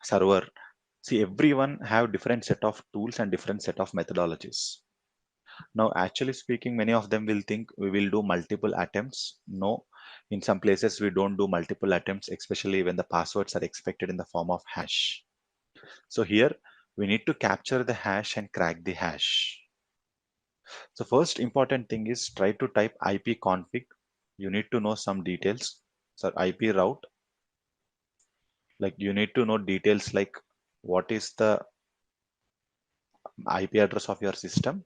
server. See, everyone have different set of tools and different set of methodologies. Now, actually speaking, many of them will think we will do multiple attempts. No, in some places we don't do multiple attempts, especially when the passwords are expected in the form of hash. So here we need to capture the hash and crack the hash. So first important thing is try to type ipconfig. You need to know some details. So IP route, like you need to know details like what is the IP address of your system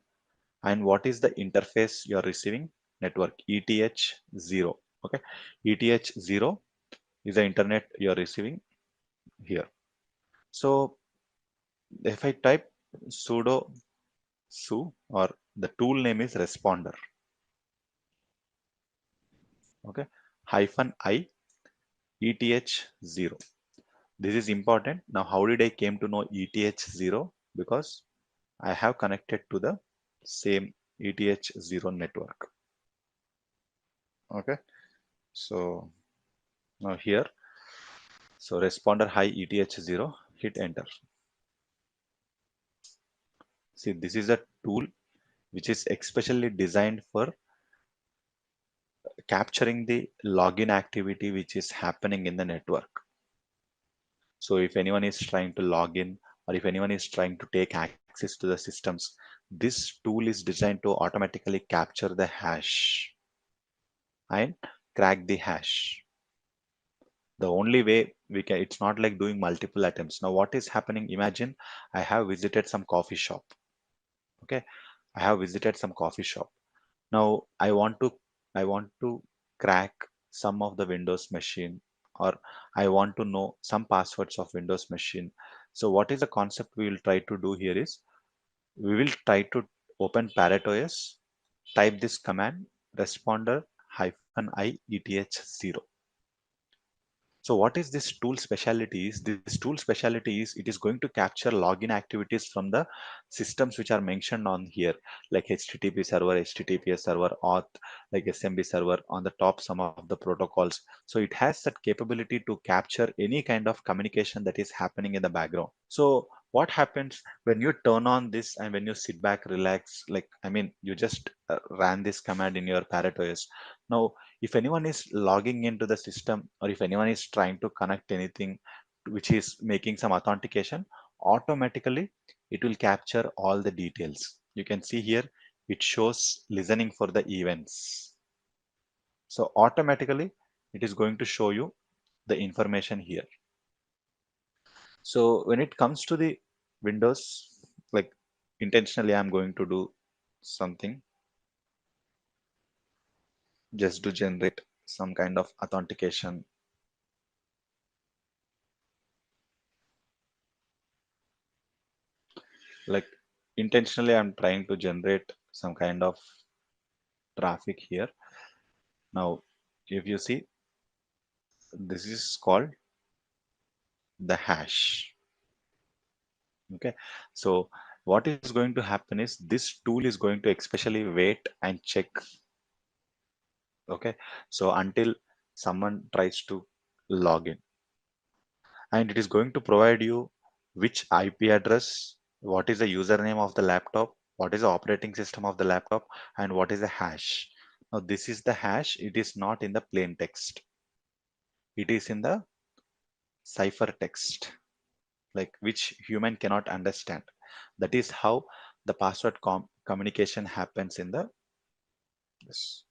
and what is the interface you are receiving, network ETH0. Okay, ETH0 is the internet you are receiving here. So if I type sudo su, or the tool name is responder, okay, hyphen I ETH0. This is important. Now how did I came to know ETH0? Because I have connected to the same ETH0 network. Okay, so now here, so responder high ETH0, hit enter. See, this is a tool which is especially designed for capturing the login activity which is happening in the network. So if anyone is trying to log in, or if anyone is trying to take access to the systems, this tool is designed to automatically capture the hash and crack the hash. The only way we can, it's not like doing multiple attempts. Now what is happening, imagine I have visited some coffee shop. Okay, I have visited some coffee shop. Now I want to crack some of the Windows machine, or I want to know some passwords of Windows machine. So what is the concept we will try to do here is we will try to open ParetOS, type this command responder hyphen I ETH0. So what is this tool specialty is? This tool specialty is it is going to capture login activities from the systems which are mentioned on here, like HTTP server, HTTPS server, auth, like SMB server, on the top some of the protocols. So it has that capability to capture any kind of communication that is happening in the background. So what happens when you turn on this and when you sit back, relax, like, I mean, you just ran this command in your ParetOS. Now, if anyone is logging into the system, or if anyone is trying to connect anything which is making some authentication, automatically it will capture all the details. You can see here it shows listening for the events. So automatically it is going to show you the information here. So when it comes to the Windows, like, intentionally I'm going to do something just to generate some kind of authentication. Like, intentionally I'm trying to generate some kind of traffic here. Now if you see, this is called the hash. Okay, so what is going to happen is this tool is going to especially wait and check. Okay, so until someone tries to log in, and it is going to provide you which IP address, what is the username of the laptop, what is the operating system of the laptop, and what is the hash. Now this is the hash. It is not in the plain text, it is in the cipher text, like which human cannot understand. That is how the password communication happens in the this.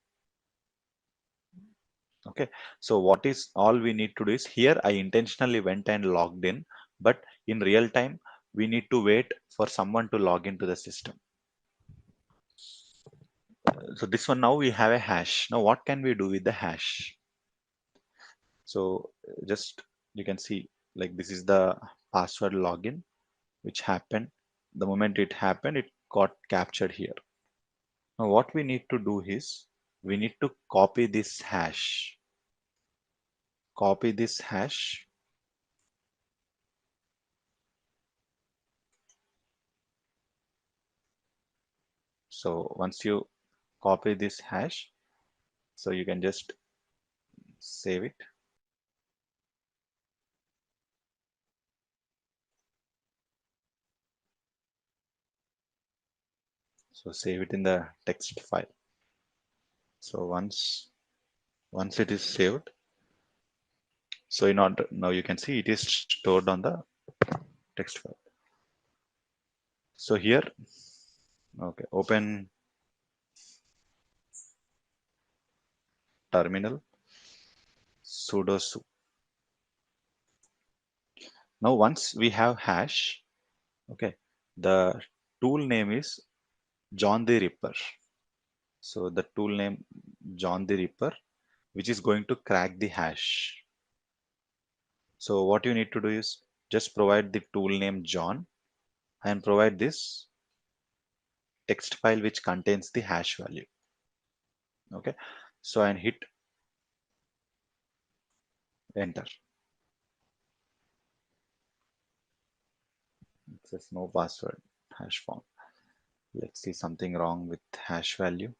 Okay, so what is all we need to do is, here I intentionally went and logged in, but in real time we need to wait for someone to log into the system. So this one, now we have a hash. Now what can we do with the hash? So just, you can see, like, this is the password login which happened. The moment it happened, it got captured here. Now what we need to do is we need to copy this hash. Copy this hash. So once you copy this hash, so you can just save it. So save it in the text file. So once it is saved, so in order, now you can see it is stored on the text file. So here, okay, open terminal, sudo su. Now once we have hash, okay, the tool name is John the Ripper. So the tool name John the Ripper, which is going to crack the hash. So what you need to do is just provide the tool name John and provide this text file which contains the hash value. Okay, so and hit enter. It says no password hash found. Let's see something wrong with hash value.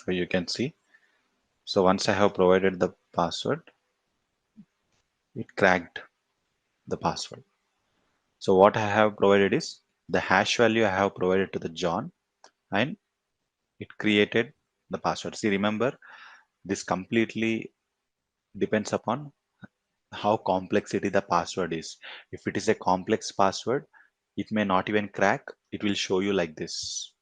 So you can see. So once I have provided the password, it cracked the password. So what I have provided is the hash value I have provided to the John, and it created the password. See, remember, this completely depends upon how complexity the password is. If it is a complex password, it may not even crack. It will show you like this.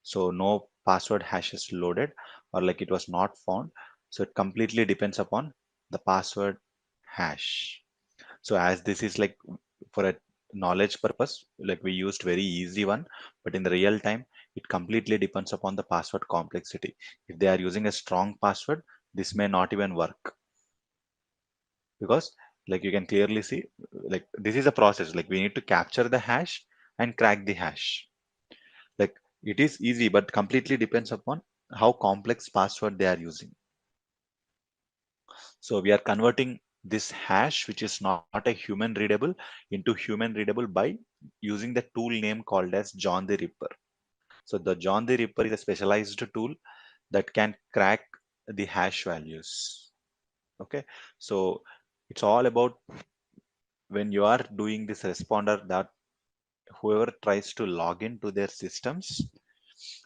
So no password hash is loaded, or like it was not found. So it completely depends upon the password hash. So as this is like for a knowledge purpose, like we used very easy one, but in the real time, it completely depends upon the password complexity. If they are using a strong password, this may not even work, because like you can clearly see, like this is a process, like we need to capture the hash and crack the hash. Like it is easy, but completely depends upon how complex password they are using. So we are converting this hash, which is not a human readable, into human readable by using the tool name called as John the Ripper. So the John the Ripper is a specialized tool that can crack the hash values. Okay, so it's all about when you are doing this responder, that whoever tries to log into their systems,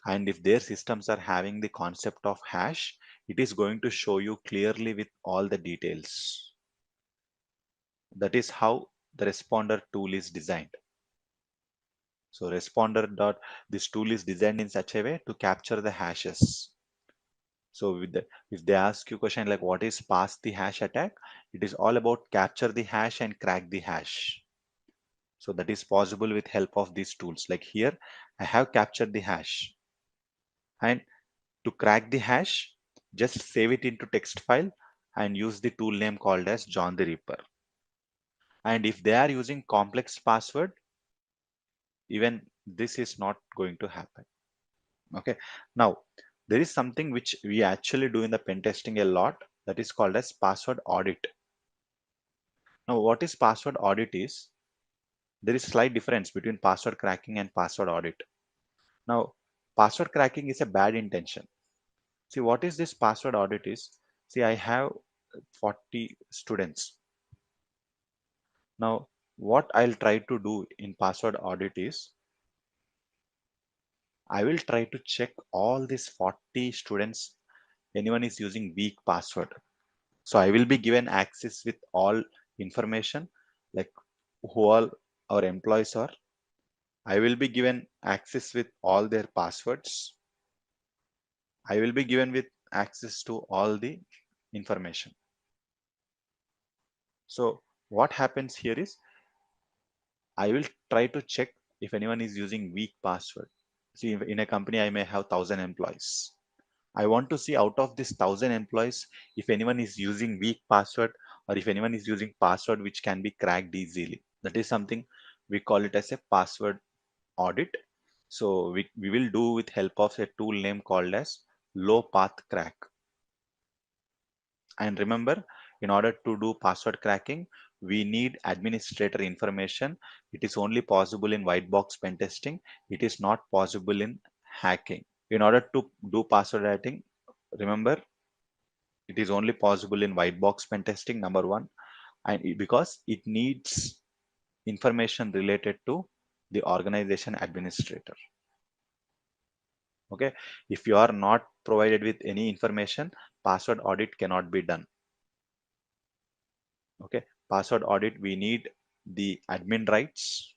and if their systems are having the concept of hash, it is going to show you clearly with all the details. That is how the responder tool is designed. So responder dot, this tool is designed in such a way to capture the hashes. So with the, if they ask you question like what is pass the hash attack, it is all about capture the hash and crack the hash. So that is possible with help of these tools. Like here, I have captured the hash, and to crack the hash, just save it into text file and use the tool name called as John the Ripper. And if they are using complex password, even this is not going to happen. Okay, now there is something which we actually do in the pen testing a lot, that is called as password audit. Now what is password audit is, there is slight difference between password cracking and password audit. Now password cracking is a bad intention. See, what is this password audit is, see, I have 40 students. Now what I'll try to do in password audit is, I will try to check all these 40 students, anyone is using weak password. So I will be given access with all information, like who all our employees are. I will be given access with all their passwords. I will be given with access to all the information. So what happens here is I will try to check if anyone is using weak password. See, in a company, I may have 1,000 employees. I want to see out of this 1,000 employees, if anyone is using weak password or if anyone is using password which can be cracked easily. That is something we call it as a password audit. So we will do with help of a tool name called as low path crack. And remember, in order to do password cracking, we need administrator information. It is only possible in white box pen testing. It is not possible in hacking. In order to do password writing, remember, it is only possible in white box pen testing, number one, and because it needs information related to the organization administrator. Okay, if you are not provided with any information, password audit cannot be done. Okay, password audit, we need the admin rights,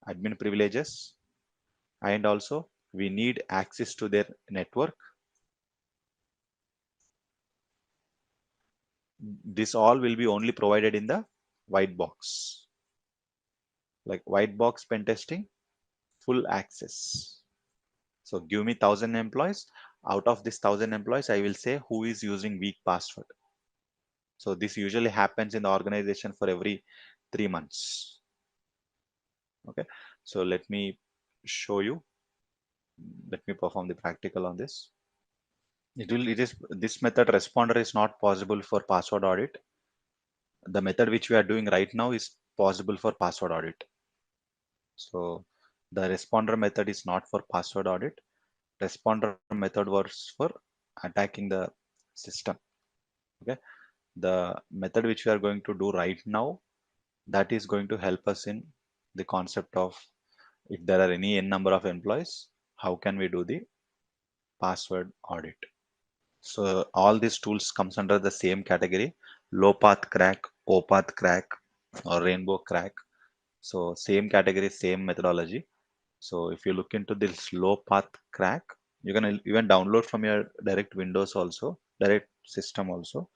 admin privileges, and also we need access to their network. This all will be only provided in the white box. Like white box pen testing, full access. So give me 1,000 employees. Out of this 1,000 employees, I will say who is using weak password. So this usually happens in the organization for every 3 months. Okay, so let me show you. Let me perform the practical on this. It is this method responder is not possible for password audit. The method which we are doing right now is possible for password audit. So the responder method is not for password audit. Responder method was for attacking the system. Okay, the method which we are going to do right now, that is going to help us in the concept of if there are any n number of employees, how can we do the password audit. So all these tools comes under the same category: low path crack, O path crack, or rainbow crack. So same category, same methodology. So if you look into this low path crack, you can even download from your direct Windows also, direct system also,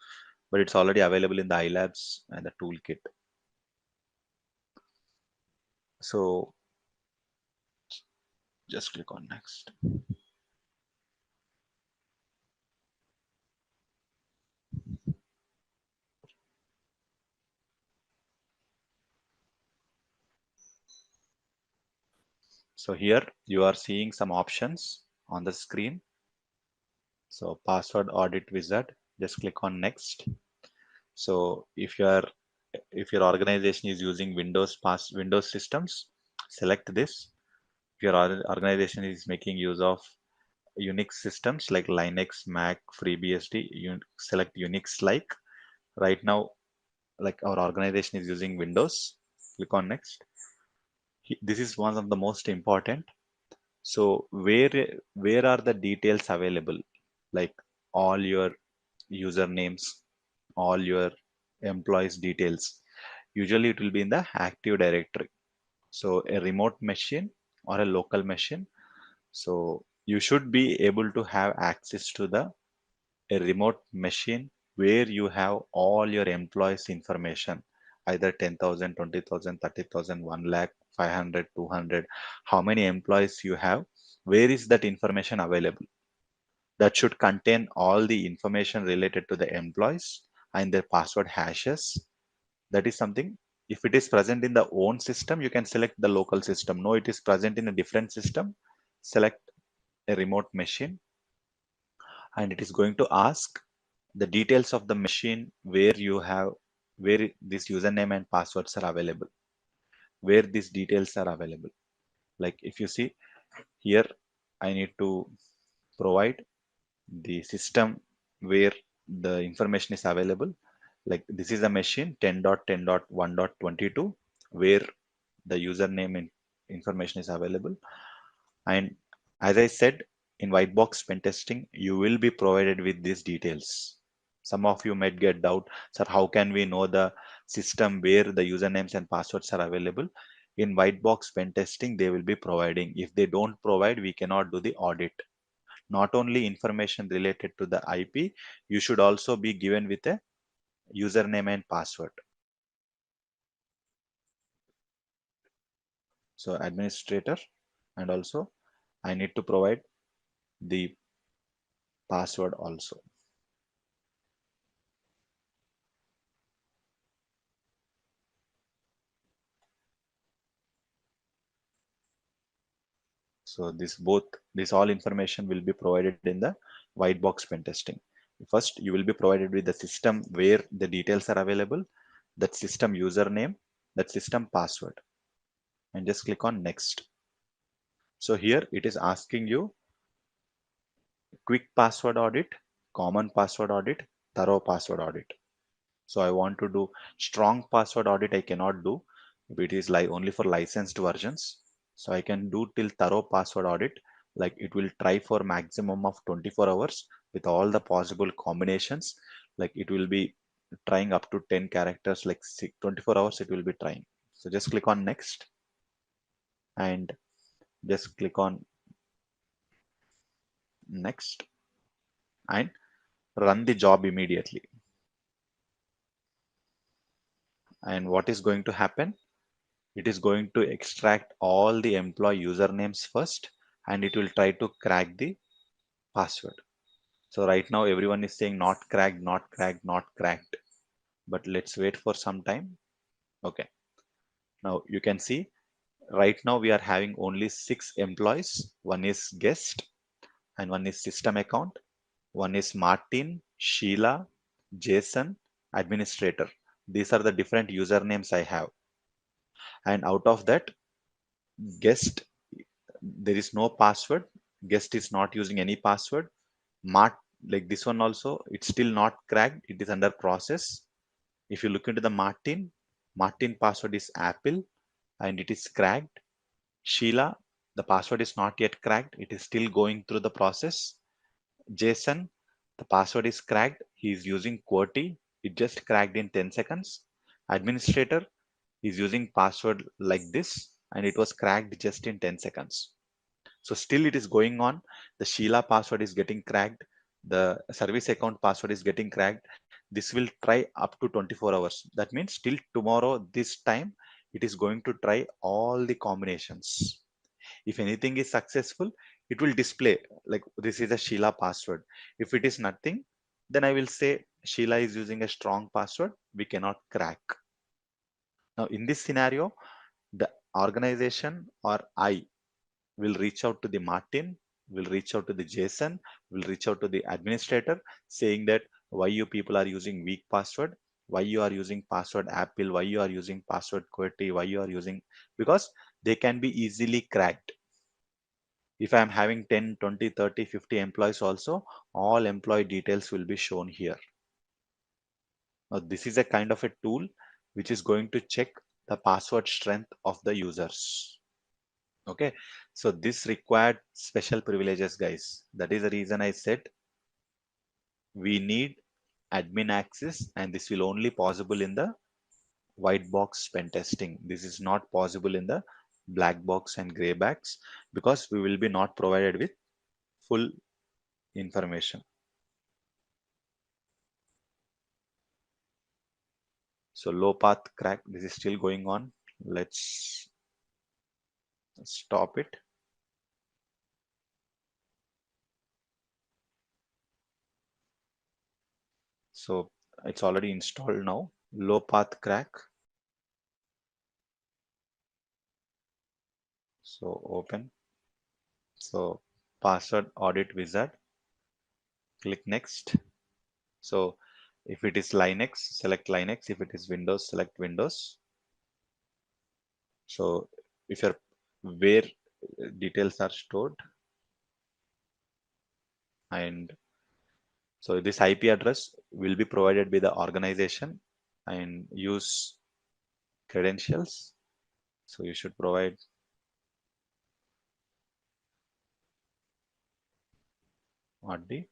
but it's already available in the iLabs and the toolkit. So just click on next. So here you are seeing some options on the screen. So password audit wizard, just click on next. So if your organization is using Windows systems, select this. If your organization is making use of Unix systems like Linux, Mac, FreeBSD, you select Unix like. Right now, like our organization is using Windows, click on next. This is one of the most important. So where are the details available? Like all your usernames, all your employees details. Usually it will be in the Active Directory. So a remote machine or a local machine. So you should be able to have access to a remote machine where you have all your employees information, either 10,000, 20,000, 30,000, 1 lakh, 500, 200, how many employees you have, where is that information available? That should contain all the information related to the employees and their password hashes. That is something, if it is present in the own system, you can select the local system. No, it is present in a different system, select a remote machine, and it is going to ask the details of the machine where you have, where this username and passwords are available, where these details are available. Like if you see here, I need to provide the system where the information is available. Like this is a machine 10.10.1.22 where the username and information is available. And as I said, in white box pen testing, you will be provided with these details. Some of you might get doubt, sir, how can we know the system where the usernames and passwords are available? In white box pen testing, they will be providing. If they don't provide, we cannot do the audit. Not only information related to the IP, you should also be given with a username and password. So administrator, and also I need to provide the password also. So this all information will be provided in the white box pen testing. First, you will be provided with the system where the details are available, that system username, that system password, and just click on next. So here it is asking you quick password audit, common password audit, thorough password audit. So I want to do strong password audit. I cannot do. It is like only for licensed versions. So I can do till thorough password audit. Like it will try for maximum of 24 hours with all the possible combinations. Like it will be trying up to 10 characters, like 24 hours it will be trying. So just click on next and just click on next and run the job immediately. And what is going to happen? It is going to extract all the employee usernames first, and it will try to crack the password. So right now everyone is saying not cracked, not cracked, not cracked. But let's wait for some time. Okay. Now you can see right now we are having only 6 employees. One is guest and one is system account. One is Martin, Sheila, Jason, administrator. These are the different usernames I have. And out of that, guest, there is no password. Guest is not using any password. Mart, like this one also, it's still not cracked. It is under process. If you look into the Martin password is Apple and it is cracked. Sheila, the password is not yet cracked. It is still going through the process. Jason, the password is cracked. He is using QWERTY. It just cracked in 10 seconds. Administrator is using password like this and it was cracked just in 10 seconds. So still it is going on. The Sheila password is getting cracked. The service account password is getting cracked. This will try up to 24 hours. That means till tomorrow, this time, it is going to try all the combinations. If anything is successful, it will display like this is a Sheila password. If it is nothing, then I will say Sheila is using a strong password. We cannot crack. Now in this scenario, the organization or I will reach out to the Martin, will reach out to the Jason, will reach out to the administrator saying that why you people are using weak password, why you are using password Apple, why you are using password QWERTY, why you are using, because they can be easily cracked. If I'm having 10, 20, 30, 50 employees also, all employee details will be shown here. Now this is a kind of a tool which is going to check the password strength of the users. Okay, so this required special privileges, guys. That is the reason I said we need admin access, and this will only possible in the white box pen testing. This is not possible in the black box and gray box because we will be not provided with full information. So low path crack, this is still going on. Let's stop it. So it's already installed now. Low path crack. So open. So password audit wizard. Click next. So if it is Linux, select Linux. If it is Windows, select Windows. So if your where details are stored, and so this IP address will be provided by the organization and use credentials. So you should provide RD.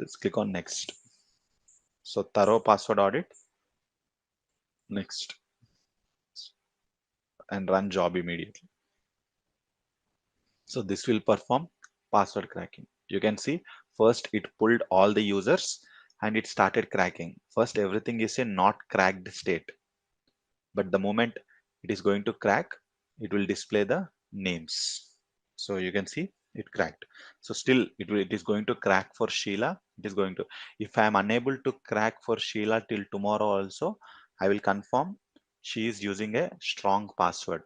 this, click on next. So thorough password audit, next, and run job immediately. So this will perform password cracking. You can see first it pulled all the users and it started cracking. First everything is a not cracked state, but the moment it is going to crack, it will display the names. So you can see it cracked. So still it is going to crack for Sheila. It is going to, if I am unable to crack for Sheila till tomorrow also, I will confirm she is using a strong password.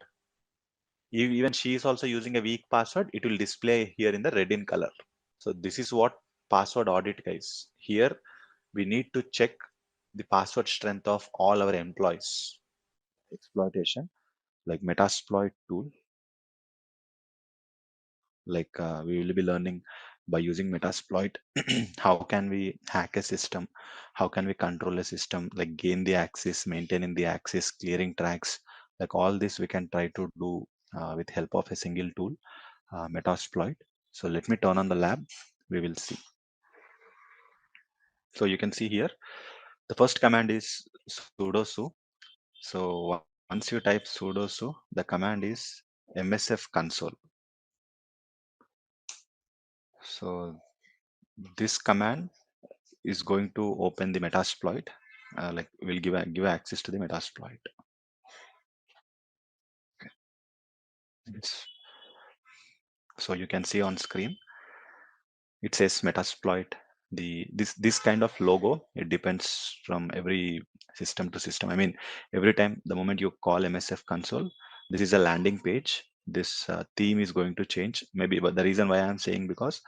Even she is also using a weak password, it will display here in the red in color. So this is what password audit, guys. Here we need to check the password strength of all our employees. Exploitation like Metasploit tool, like we will be learning by using Metasploit how can we hack a system, how can we control a system, like gain the access, maintaining the access, clearing tracks, like all this we can try to do with help of a single tool, Metasploit. So let me turn on the lab, we will see. So you can see here the first command is sudo su. So once you type sudo su, the command is msf console. So this command is going to open the Metasploit, like will give access to the Metasploit. It's, so you can see on screen it says Metasploit. This kind of logo, it depends from every system to system. I mean, every time the moment you call msf console, this is a landing page. This theme is going to change maybe, but the reason why I'm saying, because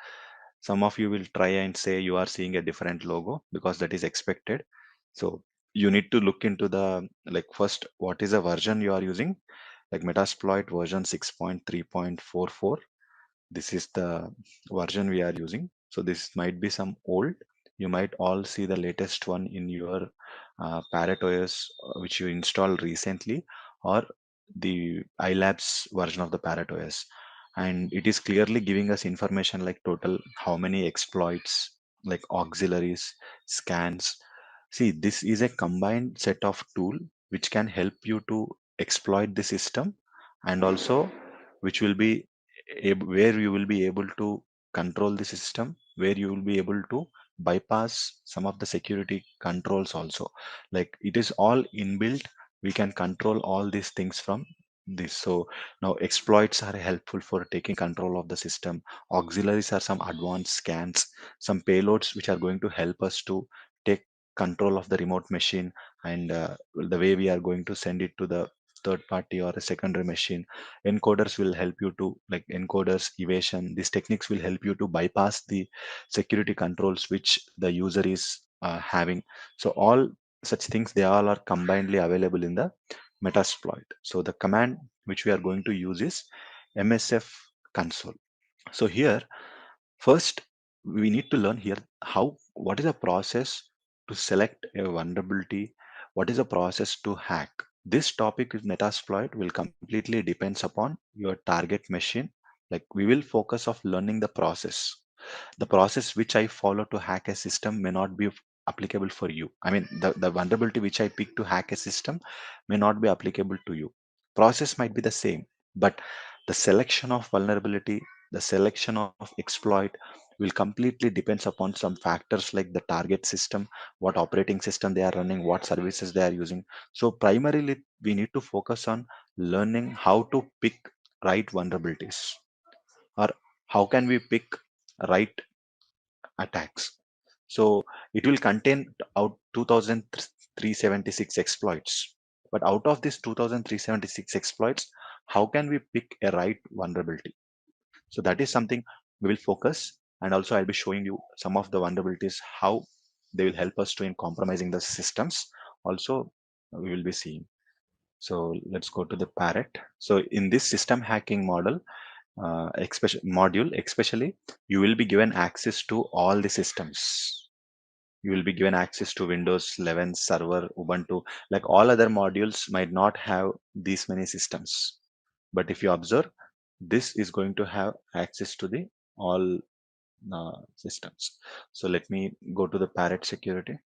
some of you will try and say you are seeing a different logo, because that is expected. So you need to look into the, like, first what is the version you are using, like Metasploit version 6.3.44. This is the version we are using. So this might be some old, you might all see the latest one in your Parrot OS which you installed recently, or the iLabs version of the Parrot OS, and it is clearly giving us information like total how many exploits, like auxiliaries, scans. See, this is a combined set of tool which can help you to exploit the system, and also which will be where you will be able to control the system, where you will be able to bypass some of the security controls also. Like it is all inbuilt, we can control all these things from this. So now exploits are helpful for taking control of the system. Auxiliaries are some advanced scans, some payloads which are going to help us to take control of the remote machine, and the way we are going to send it to the third party or a secondary machine. Encoders will help you to, like encoders, evasion, these techniques will help you to bypass the security controls which the user is having. So all such things, they all are combinedly available in the Metasploit. So the command which we are going to use is msf console. So here first we need to learn here how, what is the process to select a vulnerability, what is the process to hack. This topic with Metasploit will completely depends upon your target machine. Like we will focus of learning the process which I follow to hack a system may not be applicable for you. I mean, the vulnerability which I pick to hack a system may not be applicable to you. Process might be the same, but the selection of vulnerability, the selection of exploit will completely depends upon some factors like the target system, what operating system they are running, what services they are using. So primarily we need to focus on learning how to pick right vulnerabilities, or how can we pick right attacks. So it will contain out 2376 exploits. But out of this 2376 exploits, how can we pick a right vulnerability? So that is something we will focus. And also I'll be showing you some of the vulnerabilities, how they will help us to in compromising the systems. Also, we will be seeing. So let's go to the Parrot. So in this system hacking especially, you will be given access to all the systems. You will be given access to Windows 11 server, Ubuntu, like all other modules might not have these many systems. But if you observe, this is going to have access to the all systems. So let me go to the parrot security.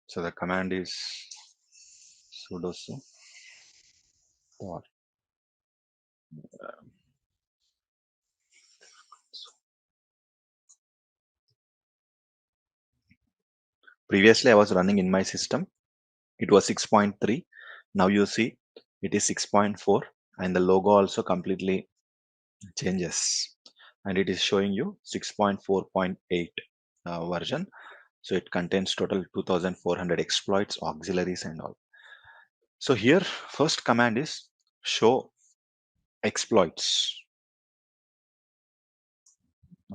So the command is sudo su or previously I was running in my system. It was 6.3. Now you see it is 6.4 and the logo also completely changes and it is showing you 6.4.8 version. So it contains total 2400 exploits, auxiliaries and all. So here first command is show exploits.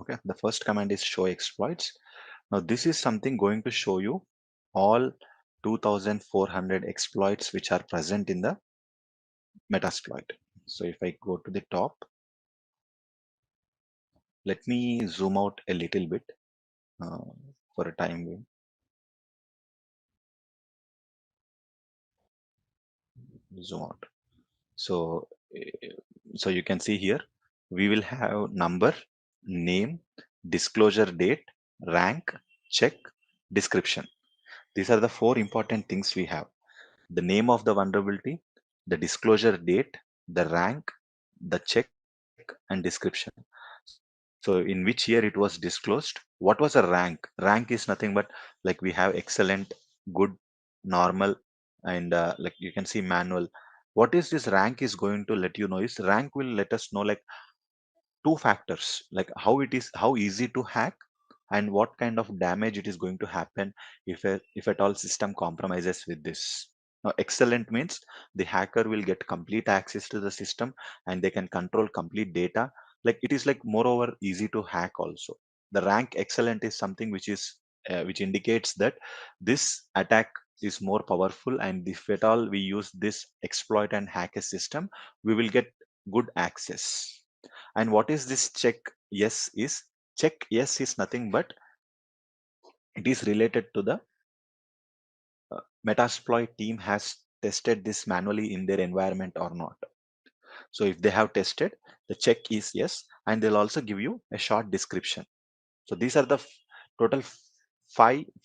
Okay, the first command is show exploits. Now this is something going to show you all 2400 exploits which are present in the Metasploit. So if I go to the top, let me zoom out a little bit uh, for a time being. Zoom out. So, so you can see here, we will have number, name, disclosure date, rank, check, description. These are the four important things we have. The name of the vulnerability, the disclosure date, the rank, the check, and description. So in which year it was disclosed? What was a rank? Rank is nothing but like we have excellent, good, normal, and like you can see manual. What is this rank is going to let you know is rank will let us know like two factors, like how it is, how easy to hack and what kind of damage it is going to happen if at all system compromises with this. Now, excellent means the hacker will get complete access to the system and they can control complete data. Like it is like moreover easy to hack also. The rank excellent is something which is which indicates that this attack is more powerful and if at all we use this exploit and hack a system, we will get good access. And what is this check yes is? Check yes is nothing but it is related to the Metasploit team has tested this manually in their environment or not. So if they have tested, the check is yes, and they'll also give you a short description. So these are the total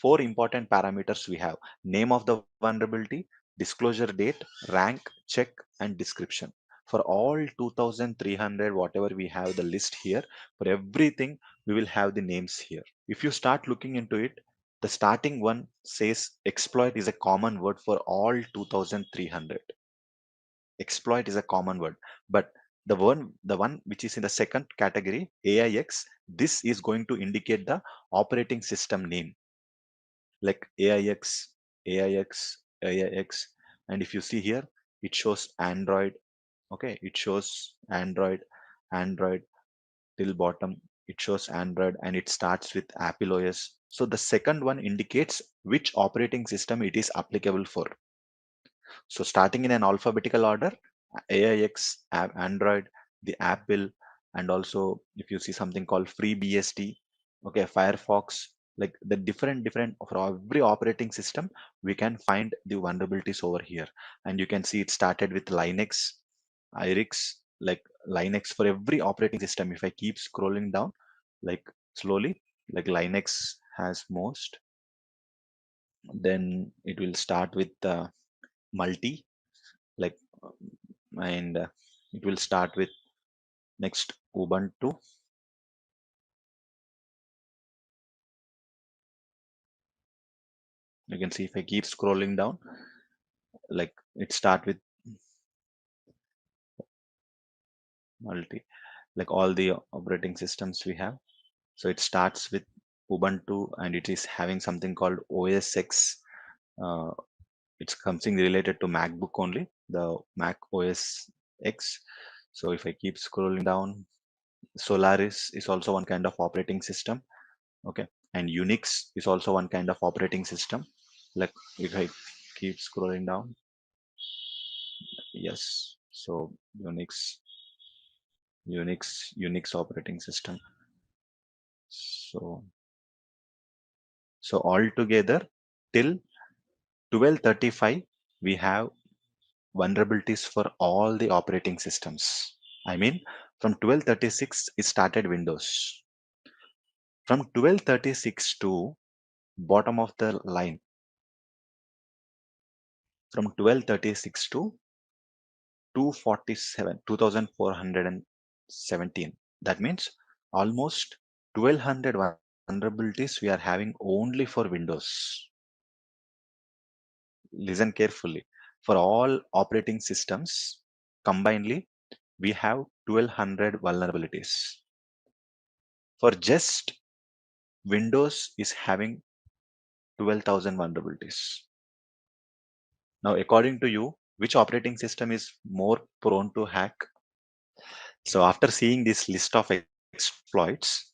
four important parameters we have: name of the vulnerability, disclosure date, rank, check, and description. For all 2300, whatever we have the list here, for everything, we will have the names here. If you start looking into it, the starting one says exploit is a common word for all 2300. Exploit is a common word, but the one which is in the second category, AIX, this is going to indicate the operating system name, like AIX, and if you see here, it shows Android. Okay, it shows Android till bottom. It shows Android and it starts with Apple OS. So the second one indicates which operating system it is applicable for. So starting in an alphabetical order, AIX, Android, the Apple, and also if you see something called FreeBSD, okay, Firefox, like the different for every operating system, we can find the vulnerabilities over here. And you can see it started with Linux, IRIX, like Linux for every operating system. If I keep scrolling down, like slowly, like Linux has most, then it will start with multi, like and it will start with next Ubuntu. You can see if I keep scrolling down, like it start with multi, like all the operating systems we have. So it starts with Ubuntu and it is having something called OS X. Uh, it's something related to MacBook only, the Mac OS X. So if I keep scrolling down, Solaris is also one kind of operating system. Okay, and Unix is also one kind of operating system. Like if I keep scrolling down, yes, so Unix operating system. So so altogether till 1235 we have vulnerabilities for all the operating systems. I mean From 1236, it started Windows. From 1236 to bottom of the line, from 1236 to 247, 2417. That means almost 1200 vulnerabilities we are having only for Windows. Listen carefully. For all operating systems combinedly, we have 1200 vulnerabilities. For just Windows is having 12,000 vulnerabilities. Now, according to you, which operating system is more prone to hack? So after seeing this list of exploits,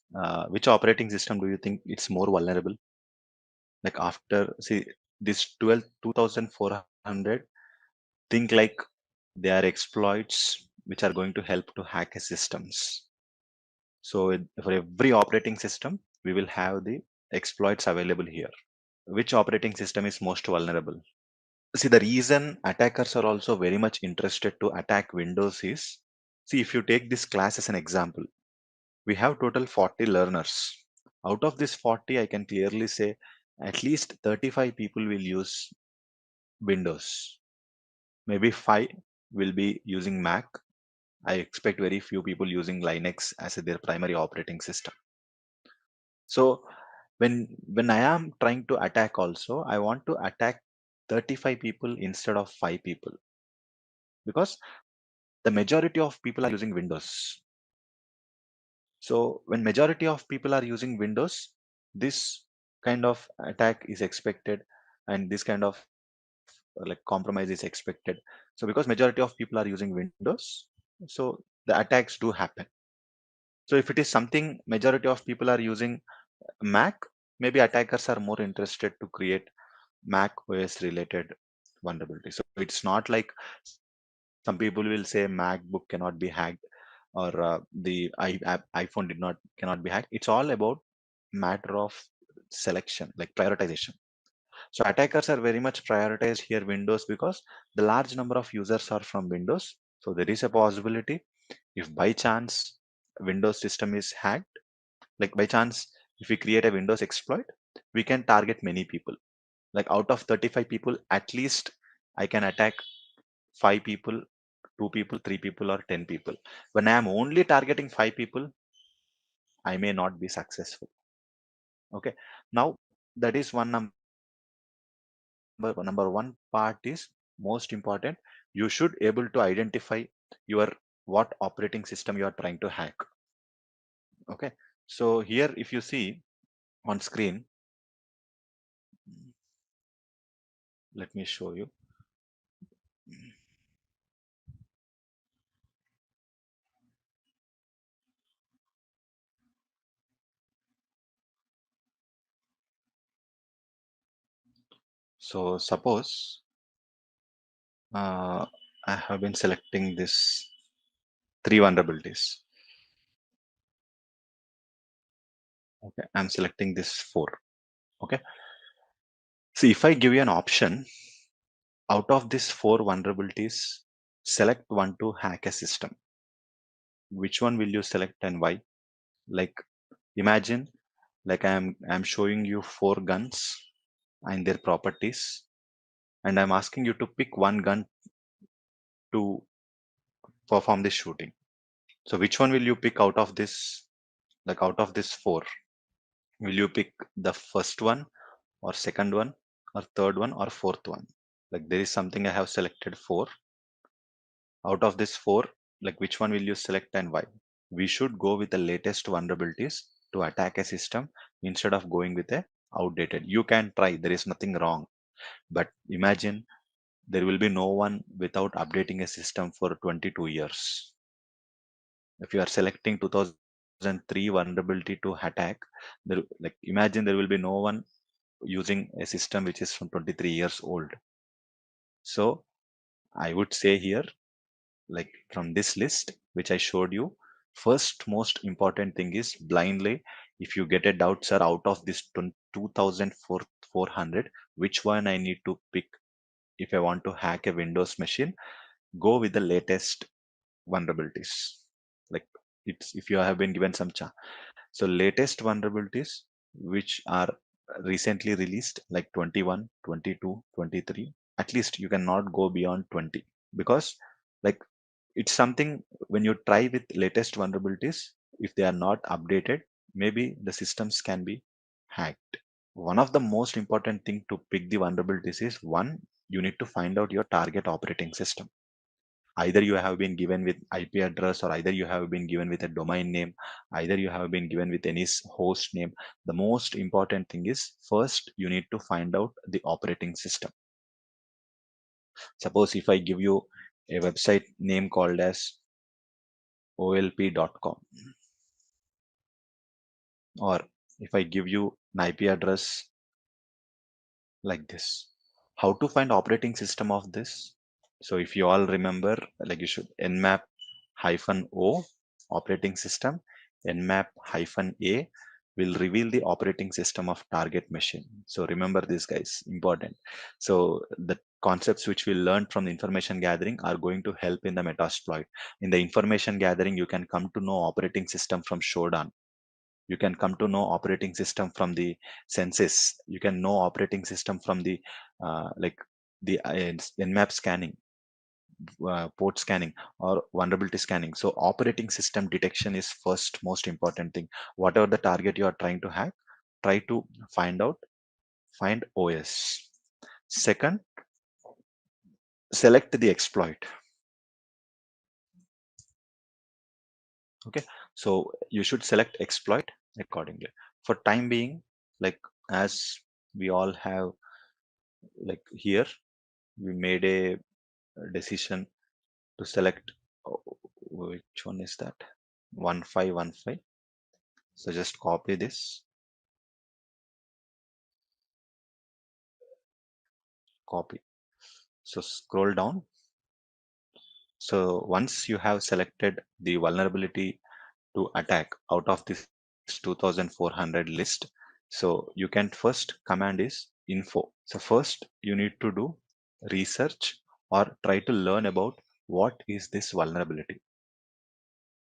which operating system do you think it's more vulnerable? Like after, see, this 2400, think like they are exploits which are going to help to hack a systems. So for every operating system, we will have the exploits available here. Which operating system is most vulnerable? See, the reason attackers are also very much interested to attack Windows is, see, if you take this class as an example, we have total 40 learners. Out of this 40, I can clearly say at least 35 people will use Windows. Maybe 5 will be using Mac. I expect very few people using Linux as their primary operating system. So when I am trying to attack also, I want to attack 35 people instead of 5 people, because the majority of people are using Windows. So when majority of people are using Windows, this kind of attack is expected, and this kind of like compromise is expected. So because majority of people are using Windows, so the attacks do happen. So if it is something majority of people are using Mac, maybe attackers are more interested to create Mac OS related vulnerability. So it's not like some people will say MacBook cannot be hacked, or iPhone cannot be hacked. It's all about matter of selection, like prioritization. So attackers are very much prioritized here Windows because the large number of users are from Windows. So there is a possibility if by chance Windows system is hacked, like by chance if we create a Windows exploit, we can target many people. Like out of 35 people, at least I can attack 5 people, 2 people, 3 people, or 10 people. When I am only targeting 5 people, I may not be successful. Okay. Now that is number one part is most important. You should able to identify your what operating system you are trying to hack. Okay. So here if you see on screen, let me show you. So suppose uh, I have been selecting this 3 vulnerabilities. Okay, I'm selecting this 4. Okay. See, if I give you an option, out of these 4 vulnerabilities, select one to hack a system. Which one will you select and why? Like imagine, like I'm showing you 4 guns and their properties, and I'm asking you to pick one gun to perform this shooting. So which one will you pick out of this? Like out of this 4, will you pick the first one, or second one, or third one, or fourth one? Like there is something I have selected 4. Out of this 4, like which one will you select and why? We should go with the latest vulnerabilities to attack a system instead of going with a outdated. You can try, there is nothing wrong. But imagine there will be no one without updating a system for 22 years. If you are selecting 2003 vulnerability to attack, like imagine there will be no one using a system which is from 23 years old. So I would say here, like from this list which I showed you, first most important thing is blindly, if you get a doubt, sir, out of this 2400, which one I need to pick if I want to hack a Windows machine, go with the latest vulnerabilities. like it's if you have been given some so latest vulnerabilities which are recently released like 21, 22, 23, at least you cannot go beyond 20, because like it's something when you try with latest vulnerabilities, if they are not updated, maybe the systems can be hacked. One of the most important thing to pick the vulnerabilities is, one, you need to find out your target operating system. Either you have been given with IP address, or either you have been given with a domain name, either you have been given with any host name. The most important thing is, first you need to find out the operating system. Suppose if I give you a website name called as olp.com, or if I give you an IP address like this, how to find operating system of this? So if you all remember, like you should nmap hyphen o operating system, nmap hyphen a will reveal the operating system of target machine. So remember this, guys, important. So the concepts which we learned from the information gathering are going to help in the metasploit. In the information gathering, you can come to know operating system from Shodan. You can come to know operating system from the census. You can know operating system from the like the nmap scanning, port scanning, or vulnerability scanning. So operating system detection is first most important thing. Whatever the target you are trying to hack, try to find out, find OS. Second, select the exploit. Okay, so you should select exploit accordingly. For time being, like as we all have, like here we made a decision to select, which one is that, 1515. So just copy this, copy. So scroll down. So once you have selected the vulnerability to attack out of this 2400 list, so you can first command is info. So first you need to do research or try to learn about what is this vulnerability.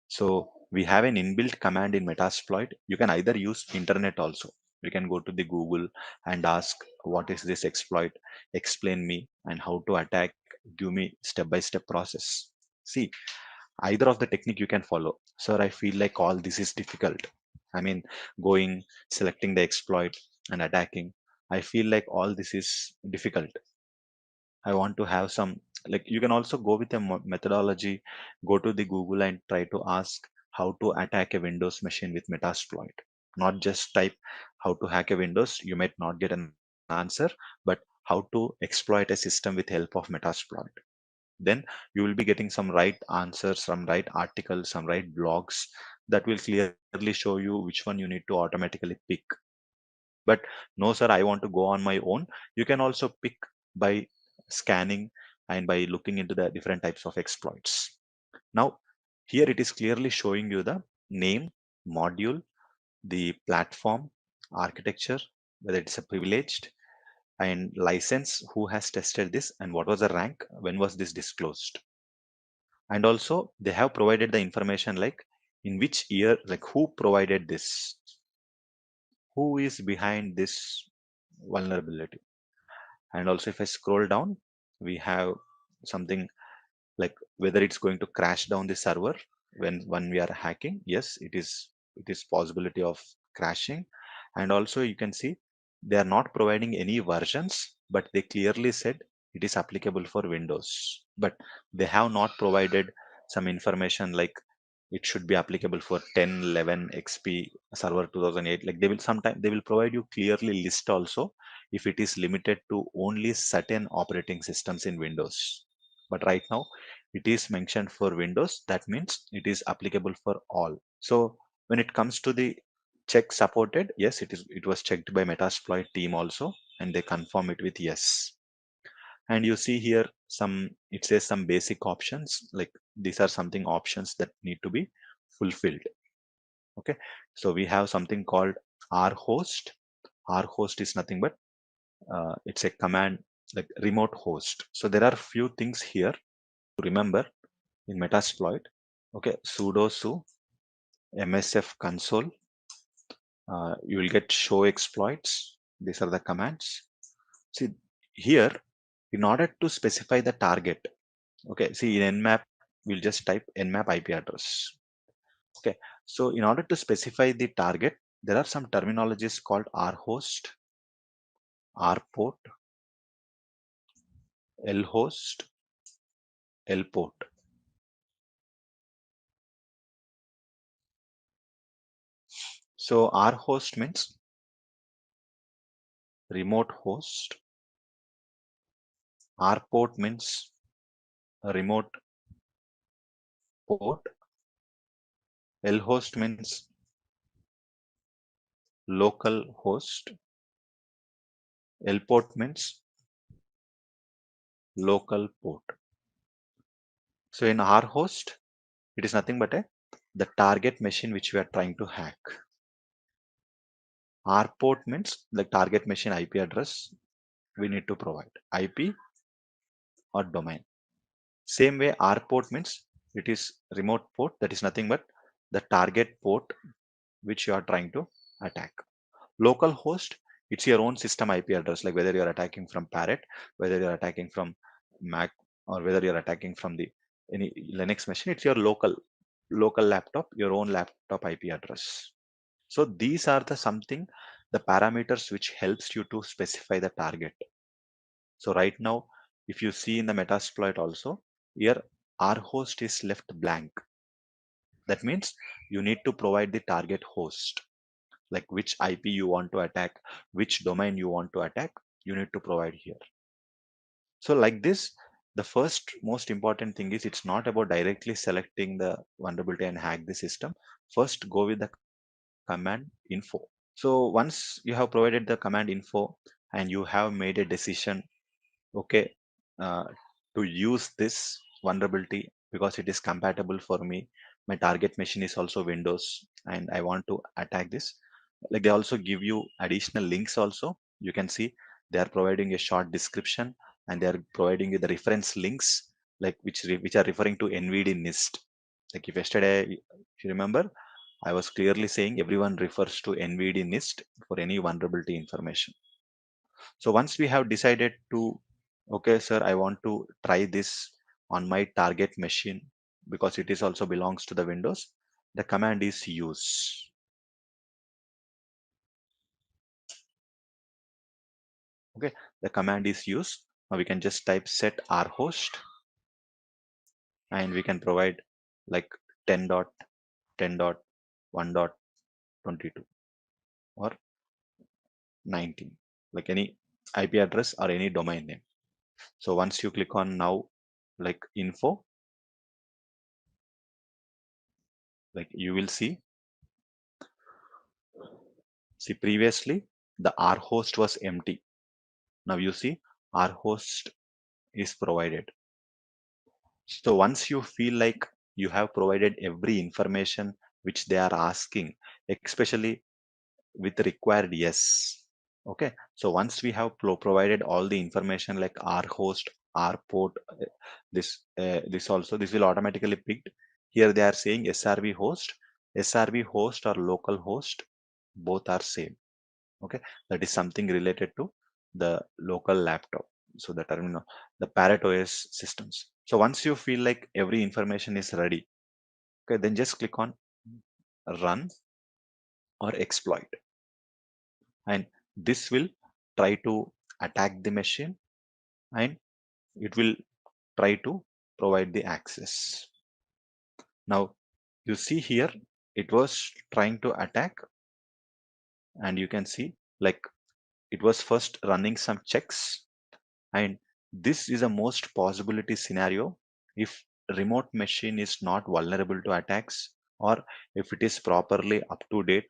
So we have an inbuilt command in Metasploit. You can either use internet also. You can go to the Google and ask, what is this exploit? Explain me and how to attack. Give me step-by-step process. See, either of the technique you can follow. Sir, I feel like all this is difficult. I mean, going, selecting the exploit and attacking. I feel like all this is difficult. I want to have some, like you can also go with a methodology, go to the Google and try to ask how to attack a Windows machine with Metasploit. Not just type how to hack a Windows, you might not get an answer, but how to exploit a system with help of Metasploit. Then you will be getting some right answers, some right articles, some right blogs that will clearly show you which one you need to automatically pick. But no, sir, I want to go on my own. You can also pick by scanning and by looking into the different types of exploits. Now, here it is clearly showing you the name, module, the platform, architecture, whether it's a privileged, and license, who has tested this, and what was the rank, when was this disclosed. And also they have provided the information like in which year, like who provided this, who is behind this vulnerability. And also if I scroll down, we have something like whether it's going to crash down the server when we are hacking. Yes, it is possibility of crashing. And also you can see they are not providing any versions, but they clearly said it is applicable for Windows, but they have not provided some information like it should be applicable for 10, 11, XP, server 2008. Like they will provide you clearly list also if it is limited to only certain operating systems in Windows. But right now it is mentioned for Windows. That means it is applicable for all. So when it comes to the check supported, yes, it was checked by Metasploit team also, and they confirm it with yes. And you see here it says some basic options, like these are something options that need to be fulfilled. Okay, so we have something called rhost. Rhost is nothing but it's a command like remote host. So there are few things here to remember in Metasploit. Okay, sudo su msf console. You will get show exploits. These are the commands. See here, in order to specify the target, okay, see in nmap we'll just type nmap IP address. Okay, so in order to specify the target, there are some terminologies called rhost, rport, lhost, lport. So rhost means remote host, rport means remote port, lhost means local host, lport means local port. So in rhost, it is nothing but the target machine which we are trying to hack. Rport means the target machine IP address we need to provide, IP or domain. Same way, rport means it is remote port, that is nothing but the target port which you are trying to attack. Local host, it's your own system IP address, like whether you're attacking from Parrot, whether you're attacking from Mac, or whether you're attacking from the any Linux machine, it's your local laptop, your own laptop IP address. So these are the parameters which helps you to specify the target. So right now, if you see in the Metasploit also, here our host is left blank. That means you need to provide the target host, like which IP you want to attack, which domain you want to attack, you need to provide here. So like this, the first most important thing is it's not about directly selecting the vulnerability and hack the system. First, go with the command info. So once you have provided the command info and you have made a decision, okay, uh, to use this vulnerability because it is compatible for me, my target machine is also Windows and I want to attack this, like they also give you additional links also. You can see they are providing a short description and they are providing you the reference links, like which are referring to NVD NIST. Like if yesterday, if you remember, I was clearly saying everyone refers to NVD NIST for any vulnerability information. So once we have decided to, okay, sir, I want to try this on my target machine because it is also belongs to the Windows, the command is use. Okay, the command is use. Now we can just type set rhost and we can provide like 10.10.1.22 or 19, like any IP address or any domain name. So once you click on now, like info, like you will see previously the R host was empty. Now you see R host is provided. So once you feel like you have provided every information which they are asking, especially with required yes. Okay. So once we have provided all the information like R host, R port, this will automatically picked. Here they are saying SRV host or local host, both are same. Okay, that is something related to the local laptop, so the terminal, the Parrot OS systems. So once you feel like every information is ready, okay, then just click on run or exploit, and this will try to attack the machine and it will try to provide the access. Now you see here it was trying to attack, and you can see like it was first running some checks, and this is a most possibility scenario if remote machine is not vulnerable to attacks, or if it is properly up to date,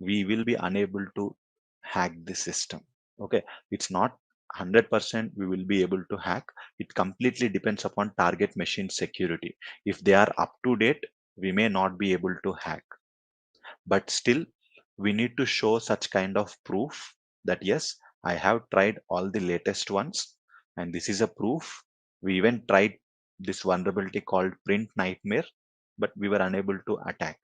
we will be unable to hack the system. Okay, it's not 100% we will be able to hack. It completely depends upon target machine security. If they are up to date, we may not be able to hack, but still we need to show such kind of proof that yes, I have tried all the latest ones and this is a proof. We even tried this vulnerability called print nightmare, but we were unable to attack.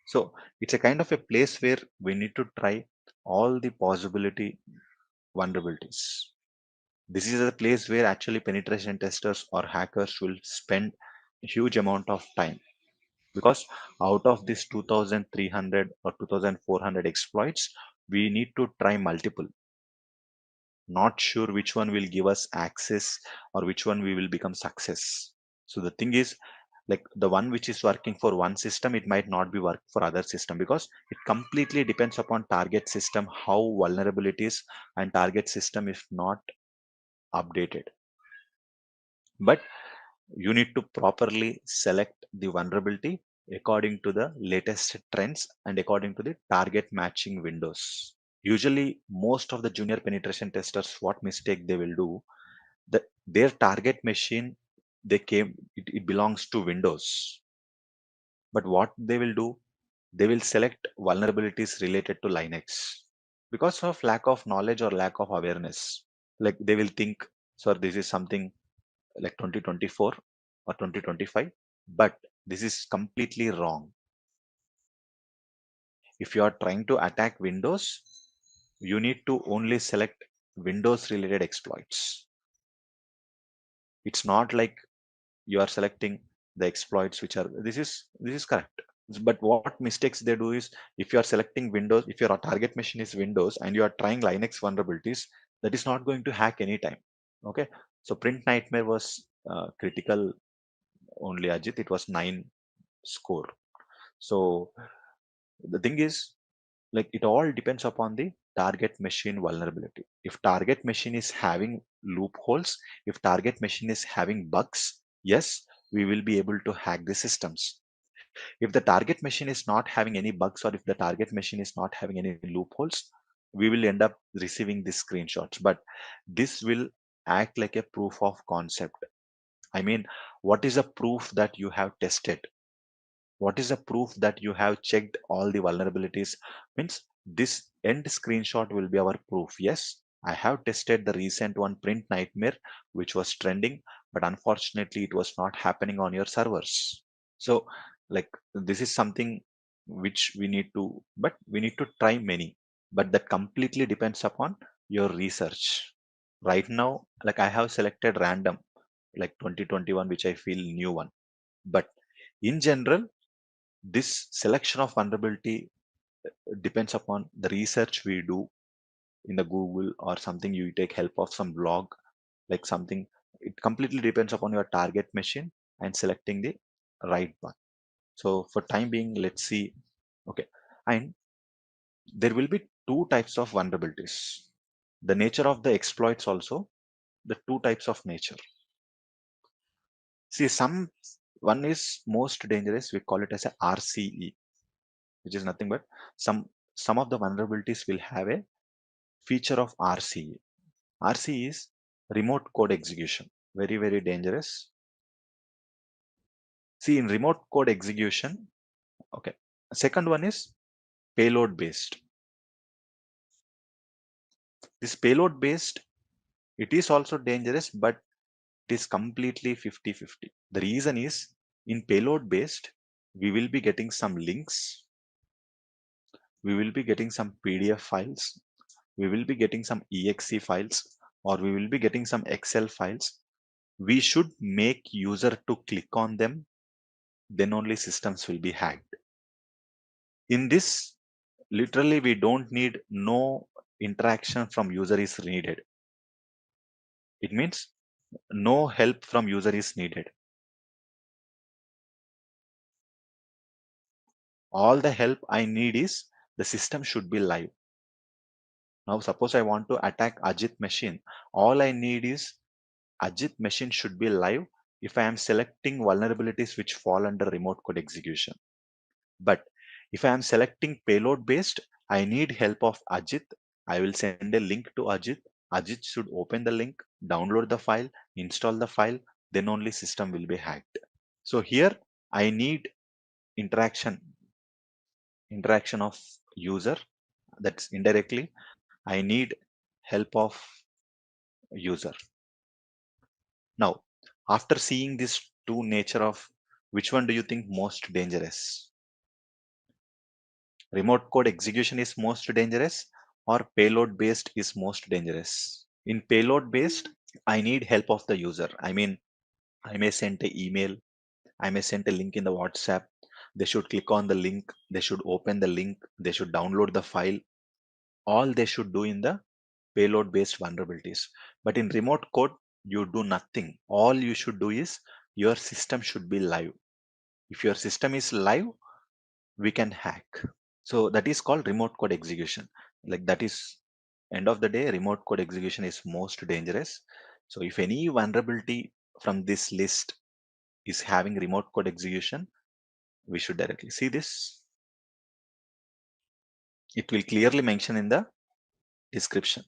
So it's a kind of a place where we need to try all the possibility vulnerabilities. This is a place where actually penetration testers or hackers will spend a huge amount of time, because out of this 2300 or 2400 exploits, we need to try multiple. Not sure which one will give us access or which one we will become success. So the thing is, like the one which is working for one system, it might not be work for other system, because it completely depends upon target system, how vulnerabilities and target system is not updated. But you need to properly select the vulnerability according to the latest trends and according to the target matching windows. Usually most of the junior penetration testers, what mistake they will do, that their target machine, it belongs to Windows. But what they will do, they will select vulnerabilities related to Linux because of lack of knowledge or lack of awareness. Like they will think, sir, this is something like 2024 or 2025, but this is completely wrong. If you are trying to attack Windows, you need to only select Windows related exploits. It's not like you are selecting the exploits which are, this is correct. But what mistakes they do is, if you are selecting Windows, if your target machine is Windows and you are trying Linux vulnerabilities, that is not going to hack anytime. Okay, so print nightmare was critical only, Ajit. It was 9 score. So the thing is, like it all depends upon the target machine vulnerability. If target machine is having loopholes, if target machine is having bugs, yes, we will be able to hack the systems. If the target machine is not having any bugs, or if the target machine is not having any loopholes, we will end up receiving these screenshots. But this will act like a proof of concept. I mean, what is a proof that you have tested? What is the proof that you have checked all the vulnerabilities? Means this end screenshot will be our proof. Yes, I have tested the recent one, print nightmare, which was trending, but unfortunately it was not happening on your servers. So like this is something which we need to, but we need to try many, but that completely depends upon your research. Right now, like I have selected random, like 2021, which I feel new one. But in general, this selection of vulnerability depends upon the research we do in the Google or something. You take help of some blog, like something. It completely depends upon your target machine and selecting the right one. So for time being, let's see. Okay, and there will be two types of vulnerabilities. The nature of the exploits also, the two types of nature. See, some one is most dangerous. We call it as a RCE, which is nothing but some of the vulnerabilities will have a feature of RCE. RCE is remote code execution. Very, very dangerous. See, in remote code execution, okay. Second one is payload based. This payload based, it is also dangerous, but it is completely 50-50. The reason is, in payload based, we will be getting some links, we will be getting some PDF files, we will be getting some exe files, or we will be getting some Excel files. We should make user to click on them, then only systems will be hacked. In this, literally we don't need, no interaction from user is needed. It means no help from user is needed. All the help I need is the system should be live. Now suppose I want to attack Ajit machine. All I need is Ajit machine should be live if I am selecting vulnerabilities which fall under remote code execution. But if I am selecting payload based, I need help of Ajit. I will send a link to Ajit. Ajit should open the link, download the file, install the file, then only system will be hacked. So here I need interaction of user. That's indirectly I need help of user. Now, after seeing this two nature of Which one do you think most dangerous? Remote code execution is most dangerous, or payload based is most dangerous? In payload based, I need help of the user. I mean, I may send an email, I may send a link in the WhatsApp. They should click on the link, they should open the link, they should download the file. All they should do in the payload based vulnerabilities. But in remote code, you do nothing. All you should do is your system should be live. If your system is live, we can hack. So that is called remote code execution. Like that is end of the day, remote code execution is most dangerous. So if any vulnerability from this list is having remote code execution, we should directly see this. It will clearly mention in the description.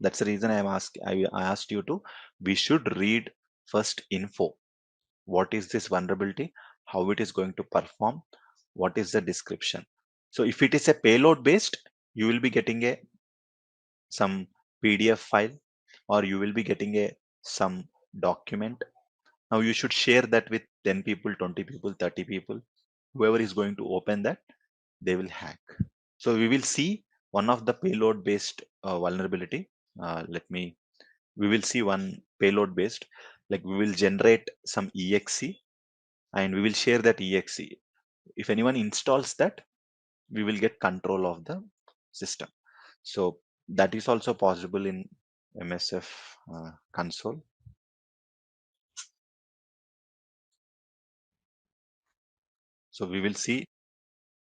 That's the reason I asked you to, we should read first info. What is this vulnerability? How it is going to perform? What is the description? So if it is a payload based, you will be getting a some PDF file, or you will be getting a some document. Now you should share that with 10 people, 20 people, 30 people. Whoever is going to open that, they will hack. So we will see one of the payload based vulnerability. We will see one payload based, like we will generate some exe and we will share that exe. If anyone installs that, we will get control of the system. So that is also possible in MSF console. So we will see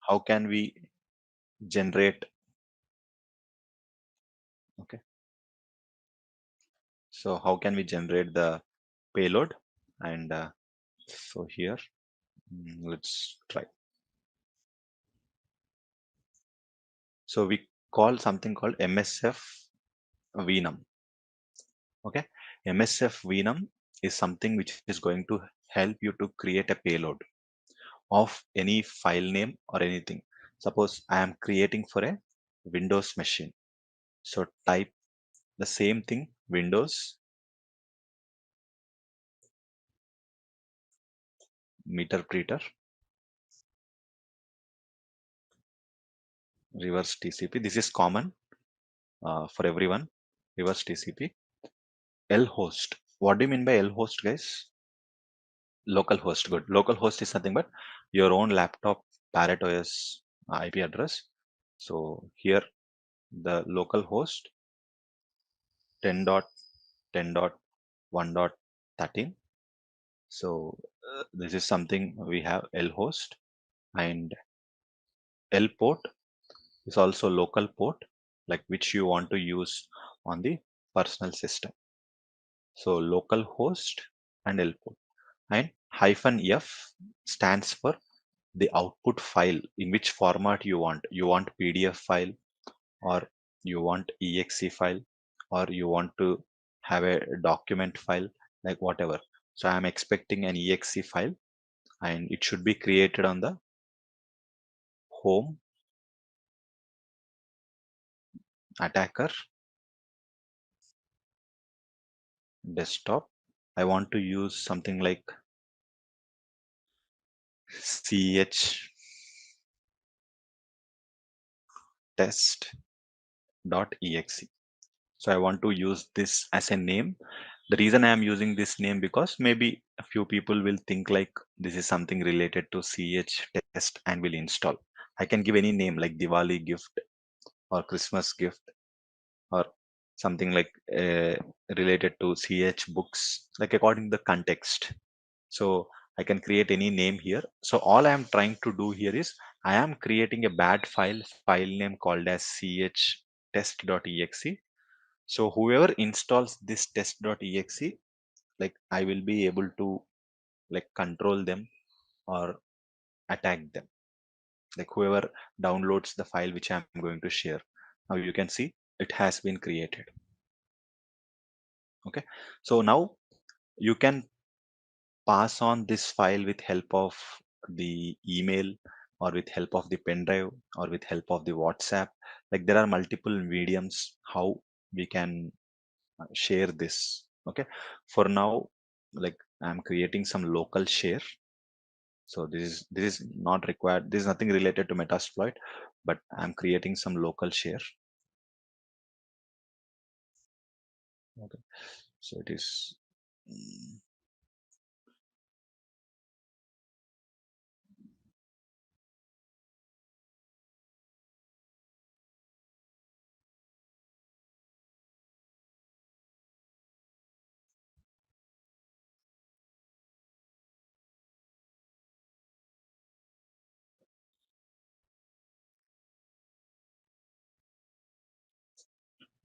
how can we generate. Okay. So how can we generate the payload? And so here, let's try. So we call something called MSF Venum. Okay. MSF Venum is something which is going to help you to create a payload of any file name or anything. Suppose I am creating for a Windows machine. So type the same thing, Windows meter preter reverse TCP. This is common for everyone. Reverse TCP. L host. What do you mean by L host, guys? Local host. Good. Local host is nothing but your own laptop Parrot OS IP address. So here the local host 10.10.1.13. So this is something we have L host, and L port is also local port, like which you want to use on the personal system. So local host and L port, and hyphen F stands for the output file, in which format you want. You want PDF file, or you want exe file, or you want to have a document file, like whatever. So I'm expecting an exe file, and it should be created on the home attacker desktop. I want to use something like ch test.exe. So I want to use this as a name. The reason I am using this name, because maybe a few people will think like this is something related to ch test and will install. I can give any name like Diwali gift or Christmas gift, or something like related to ch books, like according to the context. So I can create any name here. So all I am trying to do here is I am creating a bad file name called as ch test.exe. So whoever installs this test.exe, like I will be able to like control them or attack them. Like whoever downloads the file which I'm going to share. Now you can see it has been created. Okay. So now you can pass on this file with help of the email, or with help of the pen drive, or with help of the WhatsApp. Like there are multiple mediums how we can share this. Okay. For now, like I'm creating some local share. So this is not required. This is nothing related to Metasploit, but I'm creating some local share. Okay, so it is.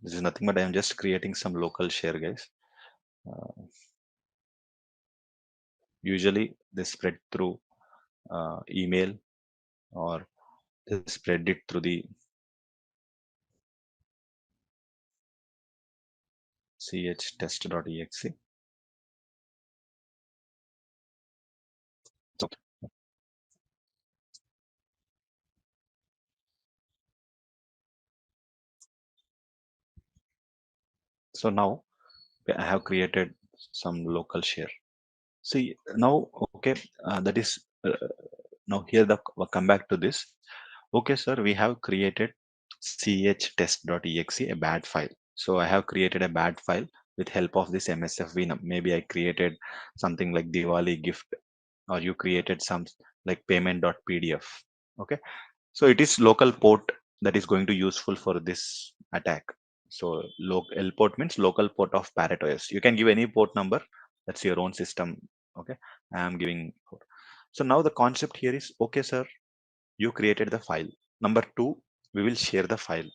This is nothing but I'm just creating some local share, guys. Usually they spread through email, or they spread it through the chtest.exe. So, so now I have created some local share. See now, okay, that is now here the we'll come back to this. Okay, sir, we have created chtest.exe, a bad file. So I have created a bad file with help of this MSF Venom. Maybe I created something like Diwali gift, or you created some like payment.pdf. Okay, so it is local port that is going to useful for this attack. So L port means local port of Parrot OS. You can give any port number. That's your own system. Okay, I am giving. So now the concept here is, okay, sir, you created the file. Number two, we will share the file.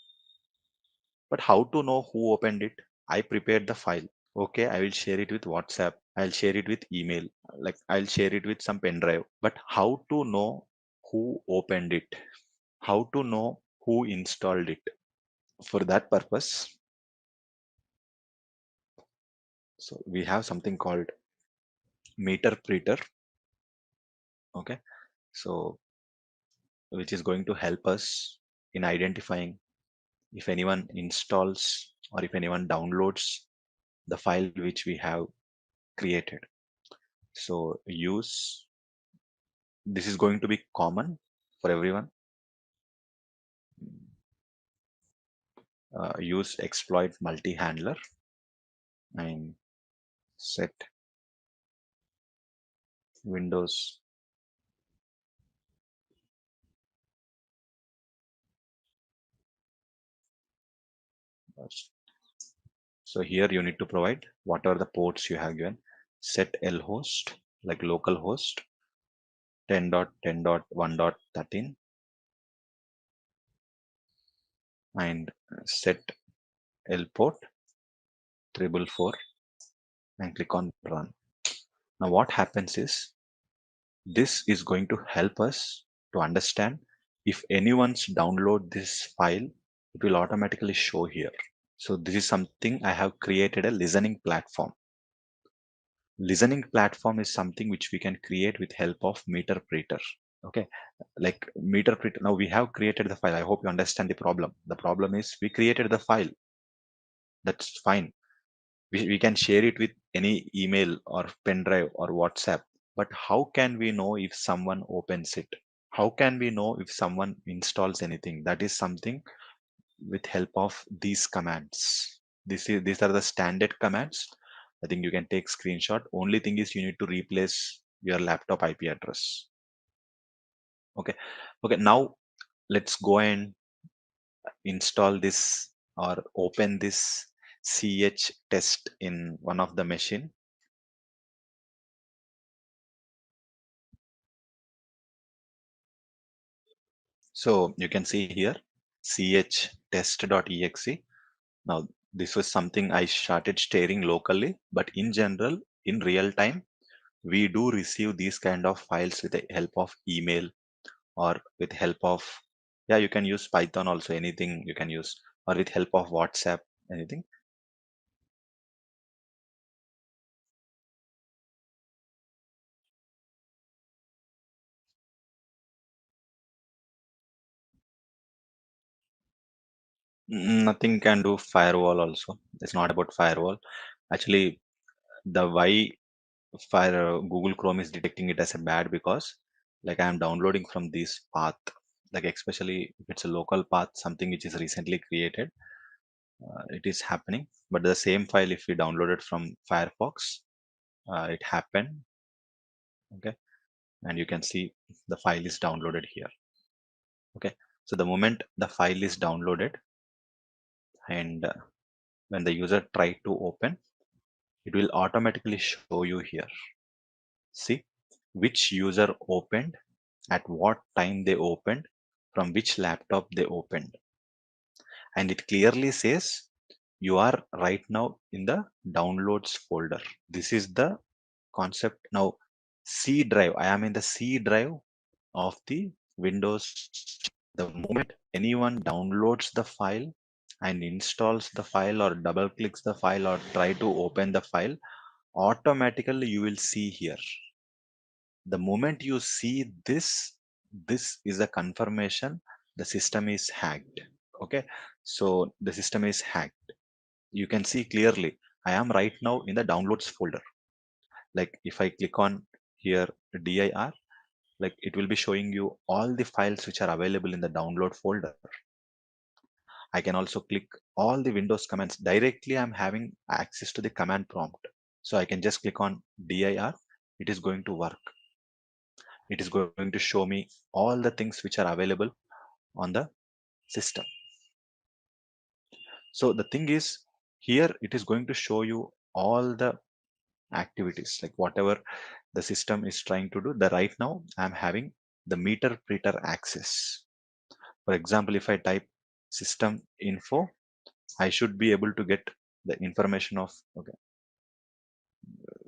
But how to know who opened it? I prepared the file. Okay, I will share it with WhatsApp. I'll share it with email. Like I'll share it with some pen drive. But how to know who opened it? How to know who installed it? For that purpose, so we have something called meter. Okay, so which is going to help us in identifying if anyone installs or if anyone downloads the file which we have created. So use, this is going to be common for everyone. Use exploit multi-handler and set Windows so here you need to provide what are the ports you have given. Set lhost, like local host 10.10.1.13, and set lport 444 and click on run. Now what happens is, this is going to help us to understand if anyone's download this file, it will automatically show here. So this is something I have created a listening platform. Listening platform is something which we can create with help of meterpreter. Okay, like meterpreter. Now we have created the file. I hope you understand the problem. The problem is we created the file. That's fine. We can share it with any email or pen drive or WhatsApp. But how can we know if someone opens it? How can we know if someone installs anything? That is something with help of these commands. These are the standard commands. I think you can take screenshot. Only thing is you need to replace your laptop IP address. Okay. Okay. Now let's go and install this or open this ch test in one of the machine. So you can see here chtest.exe. Now this was something I started sharing locally, but in general, in real time, we do receive these kind of files with the help of email or with help of, yeah, you can use Python also, anything you can use, or with help of WhatsApp, anything. Nothing can do firewall also. It's not about firewall. Actually, the why fire Google Chrome is detecting it as a bad because like I am downloading from this path, like especially if it's a local path, something which is recently created, it is happening. But the same file, if we downloaded from Firefox, it happened. Okay, and you can see the file is downloaded here. Okay, so the moment the file is downloaded, and when the user try to open, it will automatically show you here. See which user opened, at what time they opened, from which laptop they opened, and it clearly says you are right now in the downloads folder. This is the concept. Now C drive, I am in the C drive of the Windows. The moment anyone downloads the file and installs the file or double clicks the file or try to open the file, automatically you will see here. The moment you see this, this is a confirmation the system is hacked. Okay, so the system is hacked. You can see clearly I am right now in the downloads folder. Like if I click on here dir, like it will be showing you all the files which are available in the download folder. I can also click all the Windows commands directly. I'm having access to the command prompt, so I can just click on dir. It is going to work. It is going to show me all the things which are available on the system. So the thing is, here it is going to show you all the activities, like whatever the system is trying to do. The right now I'm having the meter preter access. For example, if I type system info, I should be able to get the information of, okay,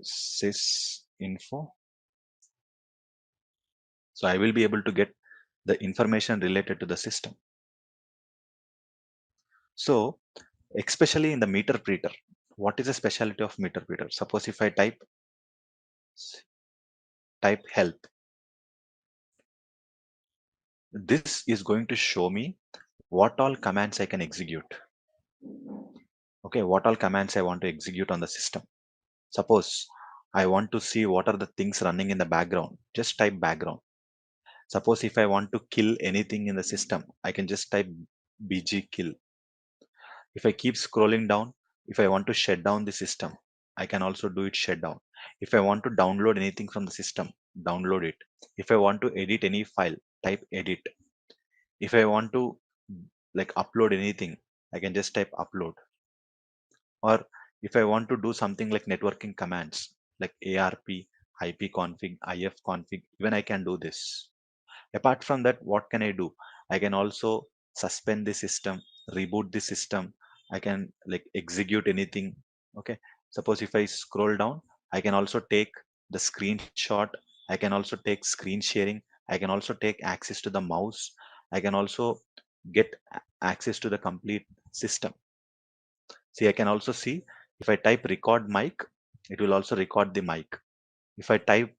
sys info. So I will be able to get the information related to the system. So especially in the meter preter, what is the specialty of meter preter? Suppose if I type help, this is going to show me what all commands I can execute. Okay, what all commands I want to execute on the system. Suppose I want to see what are the things running in the background, just type background. Suppose if I want to kill anything in the system, I can just type bg kill. If I keep scrolling down, if I want to shut down the system, I can also do it shut down. If I want to download anything from the system, download it. If I want to edit any file, type edit. If I want to like upload anything, I can just type upload. Or if I want to do something like networking commands like ARP, ipconfig, ifconfig, even I can do this. Apart from that, what can I do? I can also suspend the system, reboot the system. I can like execute anything. Okay. Suppose if I scroll down, I can also take the screenshot. I can also take screen sharing. I can also take access to the mouse. I can also get access to the complete system. See, I can also see if I type record mic, it will also record the mic. If I type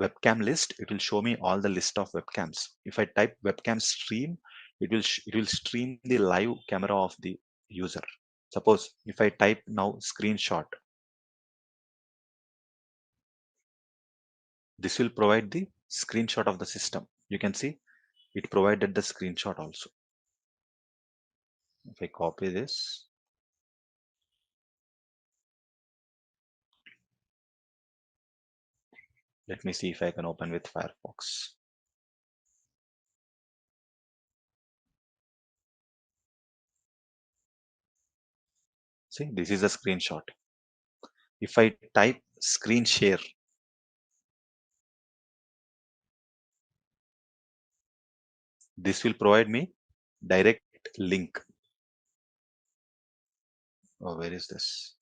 webcam list, it will show me all the list of webcams. If I type webcam stream, it will stream the live camera of the user. Suppose if I type now screenshot, this will provide the screenshot of the system. You can see it provided the screenshot also. If I copy this, let me see if I can open with Firefox. See, this is a screenshot. If I type screen share, this will provide me direct link. Oh, where is this?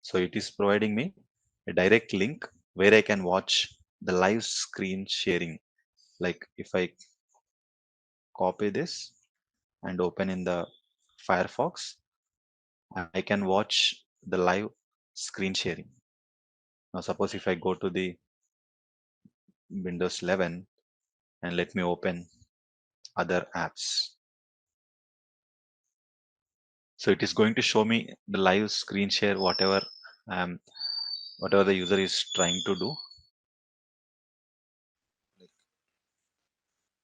So it is providing me a direct link where I can watch the live screen sharing. Like if I copy this and open in the Firefox, I can watch the live screen sharing. Now suppose if I go to the Windows 11 and let me open other apps. So it is going to show me the live screen share, whatever the user is trying to do.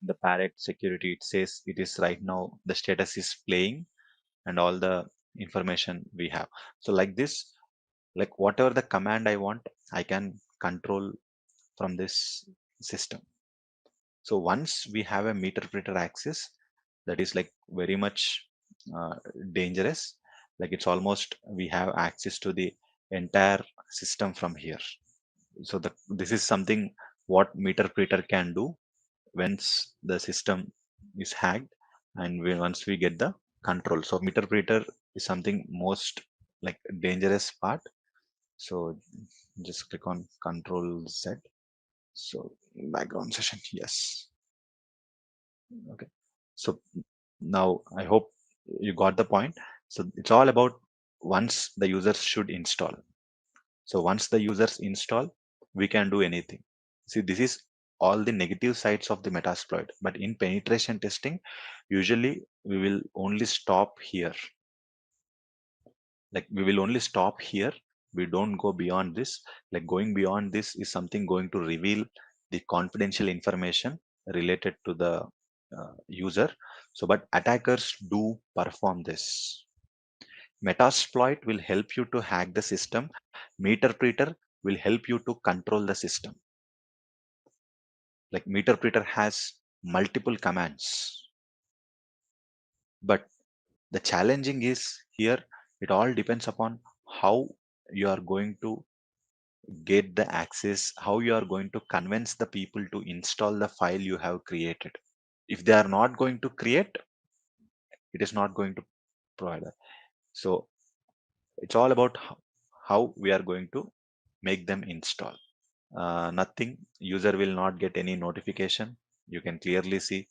the parrot security, it says it is right now the status is playing and all the information we have. So like this, like whatever the command I want, I can control from this system. So once we have a meter preter access, that is like very much uh, dangerous. Like it's almost we have access to the entire system from here. So this is something what meter preter can do once the system is hacked and once we get the control. So meter preter is something most like dangerous part. So just click on Control Z. So background session, yes. Okay. So now I hope you got the point. So it's all about once the users should install. So once the users install, we can do anything. See, this is all the negative sides of the Metasploit. But in penetration testing, usually we will only stop here. Like we will only stop here. We don't go beyond this. Like going beyond this is something going to reveal the confidential information related to the user. So, but attackers do perform this. Metasploit will help you to hack the system. Meterpreter will help you to control the system. Like Meterpreter has multiple commands, but the challenging is here. It all depends upon how you are going to get the access, how you are going to convince the people to install the file you have created. If they are not going to create, it is not going to provide that. So it's all about how we are going to make them install. Nothing, user will not get any notification. You can clearly see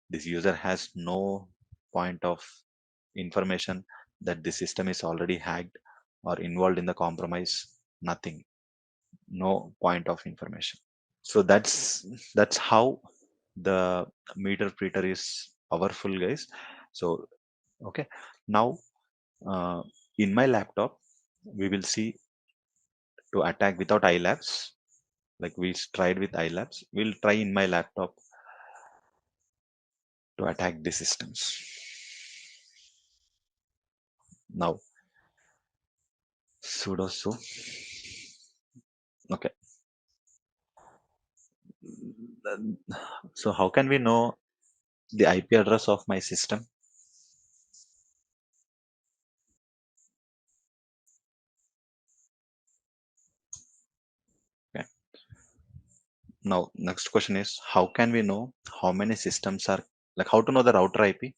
this user has no point of information that the system is already hacked or involved in the compromise. Nothing, no point of information. So that's how the meter preter is powerful, guys. So okay, now uh, in my laptop we will see to attack without iLabs. Like we tried with iLabs, we'll try in my laptop to attack the systems. Now sudo su. Okay, so how can we know the IP address of my system? Okay, now next question is, how can we know how many systems are, like how to know the router IP?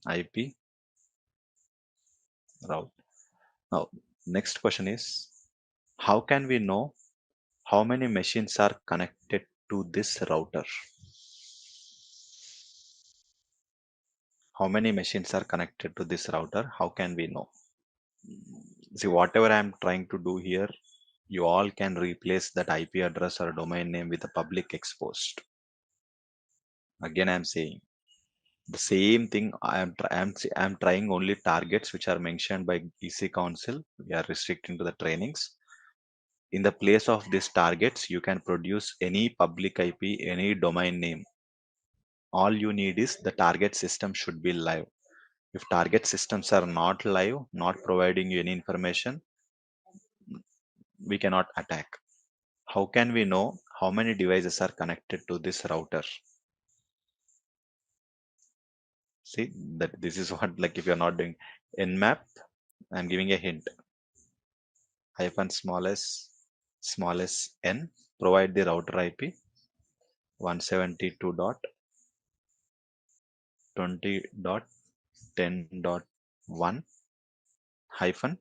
IP route. Now next question is, how can we know how many machines are connected to this router? How many machines are connected to this router? How can we know? See, whatever I'm trying to do here, you all can replace that IP address or domain name with a public exposed. Again, I'm saying the same thing. I'm trying only targets which are mentioned by EC Council. We are restricting to the trainings. In the place of these targets, you can produce any public IP, any domain name. All you need is the target system should be live. If target systems are not live, not providing you any information, we cannot attack. How can we know how many devices are connected to this router? See that this is what, like if you're not doing nmap, I'm giving a hint. Hyphen small s n, provide the router IP 172.20.10.1 hyphen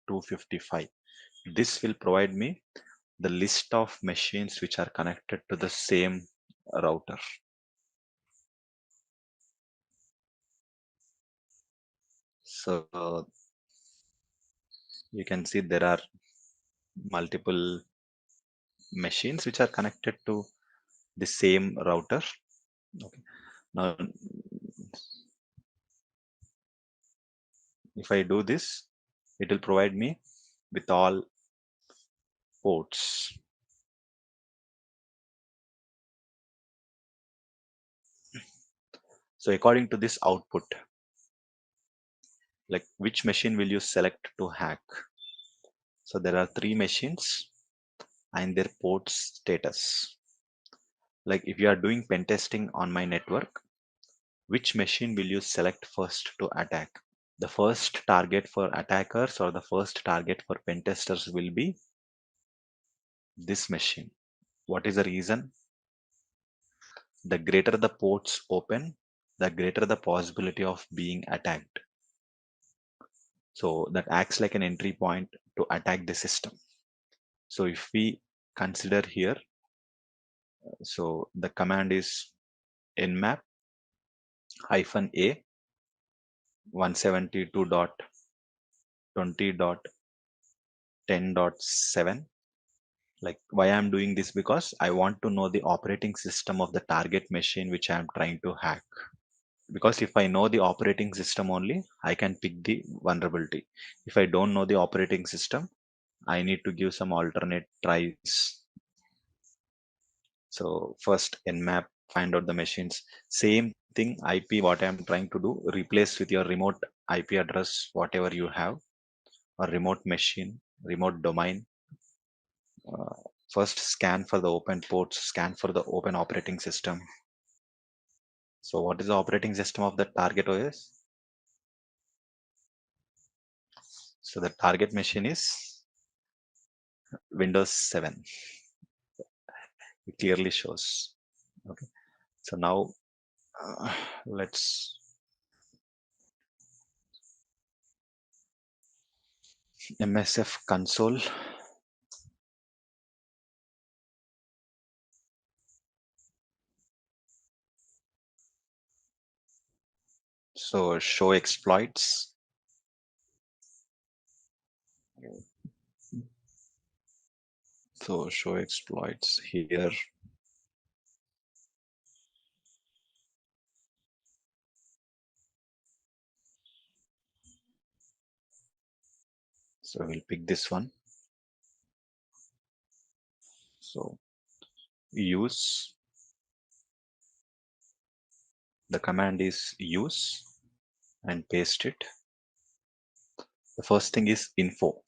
255. This will provide me the list of machines which are connected to the same router. So you can see there are multiple machines which are connected to the same router. Okay. Now, if I do this, it will provide me with all ports. So according to this output, like which machine will you select to hack? So there are 3 machines and their port status. Like if you are doing pen testing on my network, which machine will you select first to attack? The first target for attackers or the first target for pen testers will be this machine. What is the reason? The greater the ports open, the greater the possibility of being attacked. So that acts like an entry point to attack the system. So if we consider here, so the command is nmap -a 172.20.10.7. Like why I'm doing this, because I want to know the operating system of the target machine which I'm trying to hack. Because if I know the operating system only, I can pick the vulnerability. If I don't know the operating system, I need to give some alternate tries. So first nmap, find out the machines. Same thing, IP, what I'm trying to do, replace with your remote IP address, whatever you have, or remote machine, remote domain. Uh, First scan for the open ports, scan for the open operating system. So what is the operating system of the target OS? So the target machine is Windows 7. It clearly shows. Okay. So now let's MSF console. So show exploits. So show exploits here. So we'll pick this one. So use, the command is use, and paste it. The first thing is info,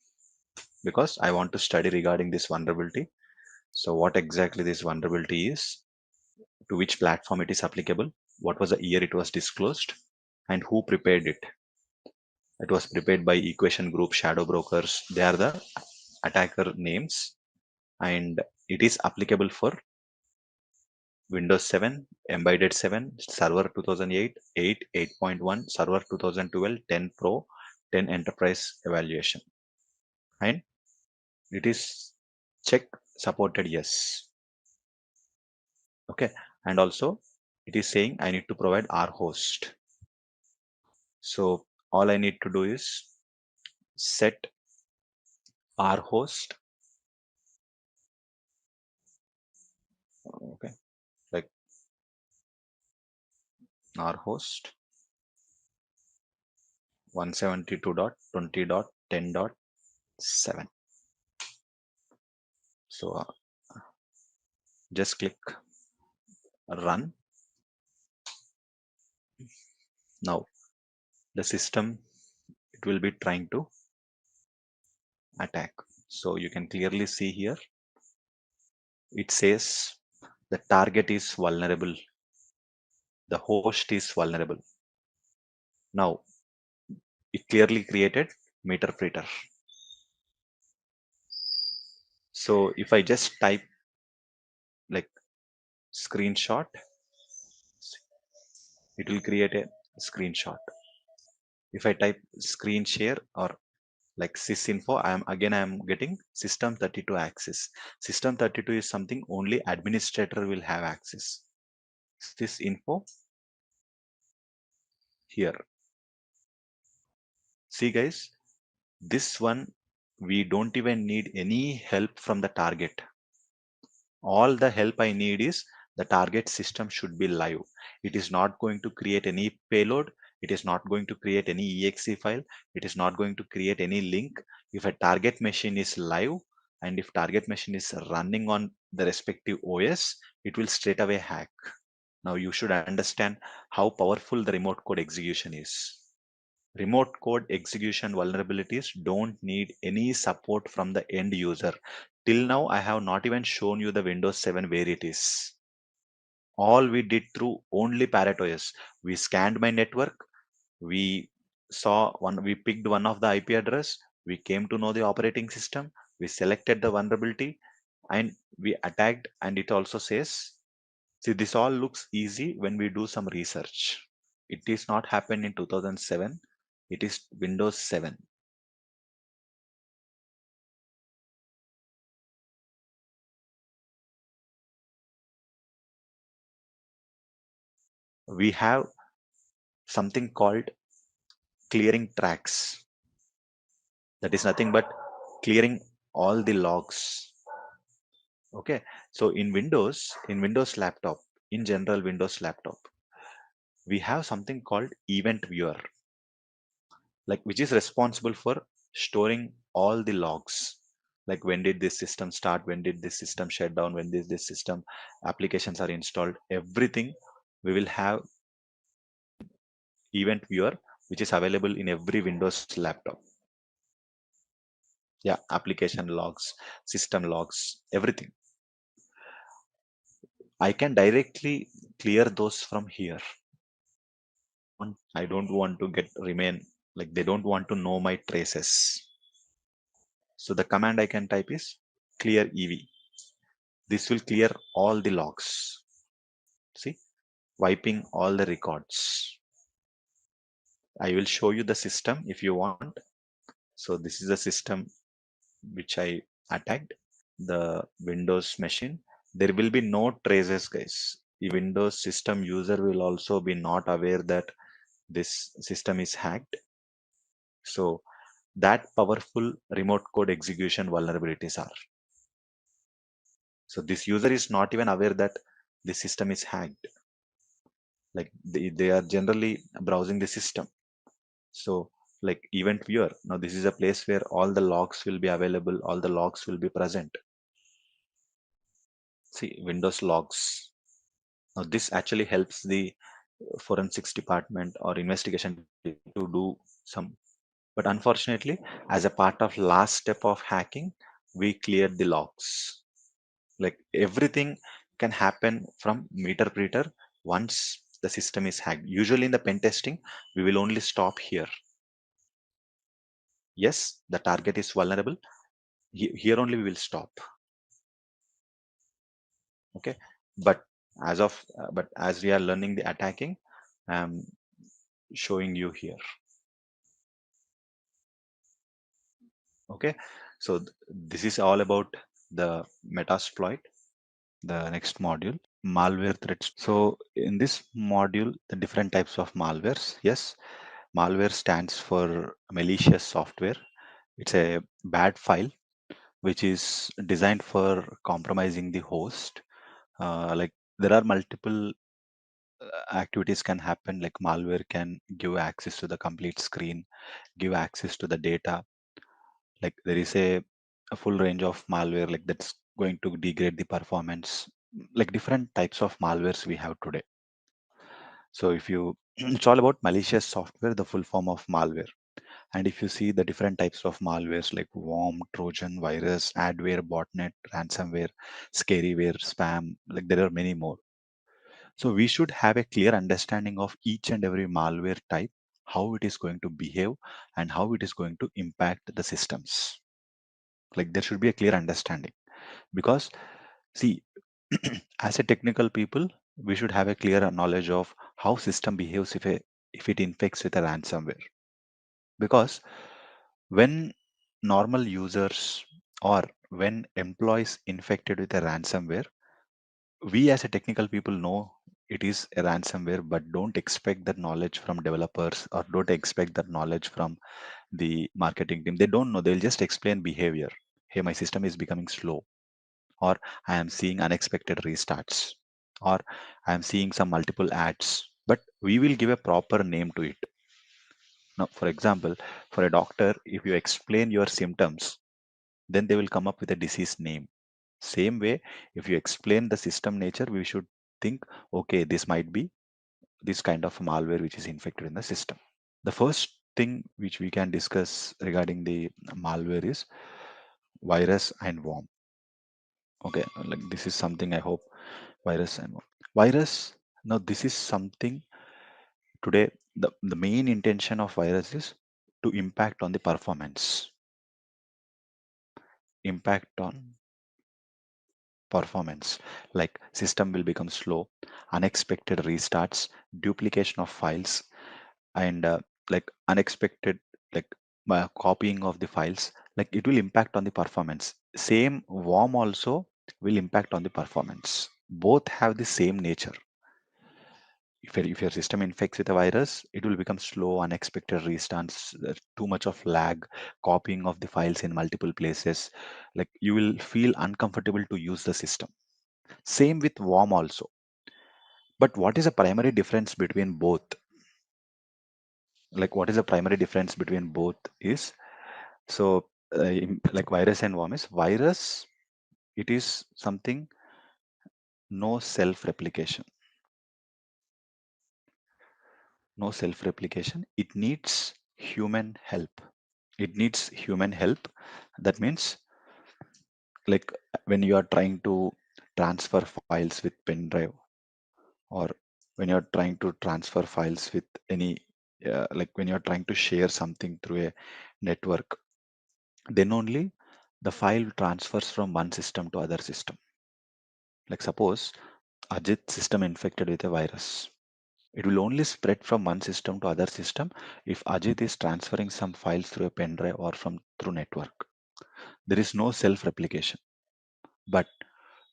because I want to study regarding this vulnerability. So what exactly this vulnerability is, to which platform it is applicable, what was the year it was disclosed, and who prepared it. It was prepared by Equation Group Shadow Brokers. They are the attacker names, and it is applicable for Windows 7, Embedded 7, Server 2008, 8, 8.1, Server 2012, 10 Pro, 10 Enterprise Evaluation. And it is check supported, yes. Okay. And also it is saying I need to provide R host. So all I need to do is set R host. Okay. Like R host 172.20.10.7. So just click run. Now the system, it will be trying to attack. So you can clearly see here, it says the target is vulnerable, the host is vulnerable. Now it clearly created meter preter. So if I just type like screenshot, it will create a screenshot. If I type screen share or like sysinfo, I am getting system 32 access. System 32 is something only administrator will have access. Sysinfo here. See guys, this one we don't even need any help from the target. All the help I need is the target system should be live. It is not going to create any payload. It is not going to create any exe file. It is not going to create any link. If a target machine is live, and if target machine is running on the respective OS, it will straight away hack. Now you should understand how powerful the remote code execution is. Remote code execution vulnerabilities don't need any support from the end user. Till now, I have not even shown you the Windows 7 where it is. All we did through only Parrot OS. We scanned my network. We we picked one of the IP address. We came to know the operating system. We selected the vulnerability and we attacked. And it also says, see, this all looks easy when we do some research. It is not happened in 2007. It is Windows 7. We have something called clearing tracks. That is nothing but clearing all the logs. Okay. So in Windows laptop, in general Windows laptop, we have something called event viewer, like which is responsible for storing all the logs. Like when did this system start, when did this system shut down, when did this system applications are installed, everything we will have event viewer, which is available in every Windows laptop. Yeah, application logs, system logs, everything. I can directly clear those from here. I don't want to get remain like they don't want to know my traces. So the command I can type is clear EV. This will clear all the logs. See, wiping all the records. I will show you the system if you want. So this is the system which I attacked, the Windows machine. There will be no traces, guys. The Windows system user will also be not aware that this system is hacked. So that powerful remote code execution vulnerabilities are. So this user is not even aware that the system is hacked. Like they are generally browsing the system. So like event viewer, now this is a place where all the logs will be available, all the logs will be present. See, Windows logs. Now this actually helps the forensics department or investigation to do some. But unfortunately, as a part of last step of hacking, we cleared the logs. Like everything can happen from meter preter once the system is hacked. Usually in the pen testing, we will only stop here. Yes, the target is vulnerable. Here only we will stop. Okay, but but as we are learning the attacking, I'm showing you here. Okay, so this is all about the Metasploit, the next module, malware threats. So in this module, the different types of malwares. Yes, malware stands for malicious software. It's a bad file which is designed for compromising the host. Like there are multiple activities can happen, like malware can give access to the complete screen, give access to the data. Like there is a full range of malware like that's going to degrade the performance, like different types of malwares we have today. So if you it's all about malicious software, the full form of malware. And if you see the different types of malwares like worm, trojan, virus, adware, botnet, ransomware, scaryware, spam, like there are many more. So we should have a clear understanding of each and every malware type, how it is going to behave and how it is going to impact the systems. Like there should be a clear understanding, because see, as a technical people, we should have a clear knowledge of how system behaves if it infects with a ransomware. Because when normal users or when employees infected with a ransomware, we as a technical people know it is a ransomware, but don't expect that knowledge from developers or don't expect that knowledge from the marketing team. They don't know, they'll just explain behavior. Hey, my system is becoming slow, or I am seeing unexpected restarts, or I am seeing some multiple ads, but we will give a proper name to it. Now, for example, for a doctor, if you explain your symptoms, then they will come up with a disease name. Same way, if you explain the system nature, we should think, okay, this might be this kind of malware which is infected in the system. The first thing which we can discuss regarding the malware is virus and worm. Okay, like this is something I hope virus and worm. Virus, now this is something today the main intention of virus is to impact on the performance, impact on performance, like system will become slow, unexpected restarts, duplication of files, and like unexpected like copying of the files, like it will impact on the performance. Same worm also will impact on the performance. Both have the same nature. If your system infects with a virus, it will become slow, unexpected restarts, too much of lag, copying of the files in multiple places, like you will feel uncomfortable to use the system. Same with worm also. But what is the primary difference between both? Like what is the primary difference between both is, so like virus and worm is virus, it is something no self replication, no self replication. It needs human help. It needs human help. That means like when you are trying to transfer files with pen drive, or when you're trying to transfer files with any like when you're trying to share something through a network, then only the file transfers from one system to other system. Like suppose Ajit's system infected with a virus, it will only spread from one system to other system if Ajit is transferring some files through a pen drive or from through network. There is no self replication. But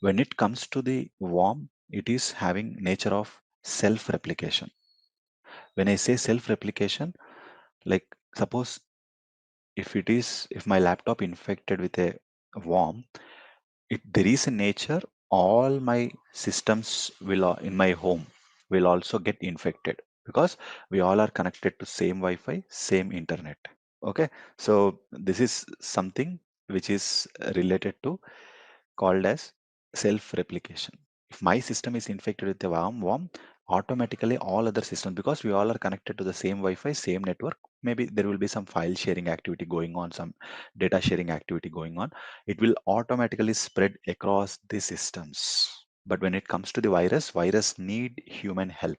when it comes to the worm, it is having nature of self replication. When I say self replication, like suppose if my laptop infected with a worm, there is a nature all my systems will in my home will also get infected, because we all are connected to same Wi-Fi, same internet. Okay, so this is something which is related to, called as self-replication. If my system is infected with a worm, automatically all other systems, because we all are connected to the same Wi-Fi, same network, maybe there will be some file sharing activity going on, some data sharing activity going on. It will automatically spread across the systems. But when it comes to the virus need human help.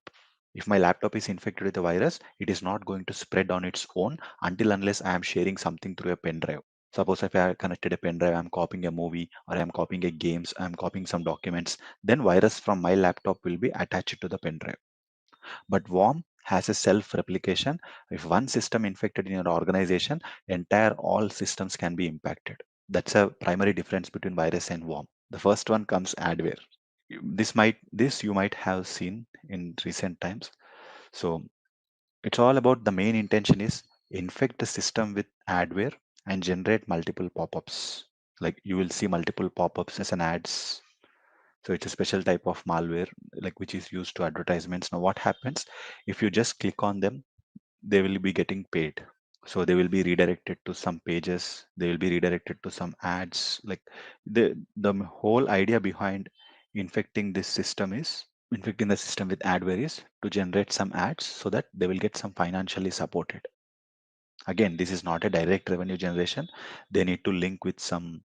If my laptop is infected with a virus, it is not going to spread on its own until unless I am sharing something through a pen drive. Suppose if I connected a pen drive, I'm copying a movie or I'm copying a games, I'm copying some documents, then virus from my laptop will be attached to the pen drive. But worm has a self-replication. If one system infected in your organization, entire all systems can be impacted. That's a primary difference between virus and worm. The first one comes adware. This you might have seen in recent times. So it's all about, the main intention is infect the system with adware and generate multiple pop-ups. Like you will see multiple pop-ups as an ads. So it's a special type of malware, like which is used to advertisements. Now what happens if you just click on them? They will be getting paid. So they will be redirected to some pages. They will be redirected to some ads. Like the whole idea behind infecting this system is infecting the system with adware is to generate some ads so that they will get some financially supported. Again, this is not a direct revenue generation. They need to link with some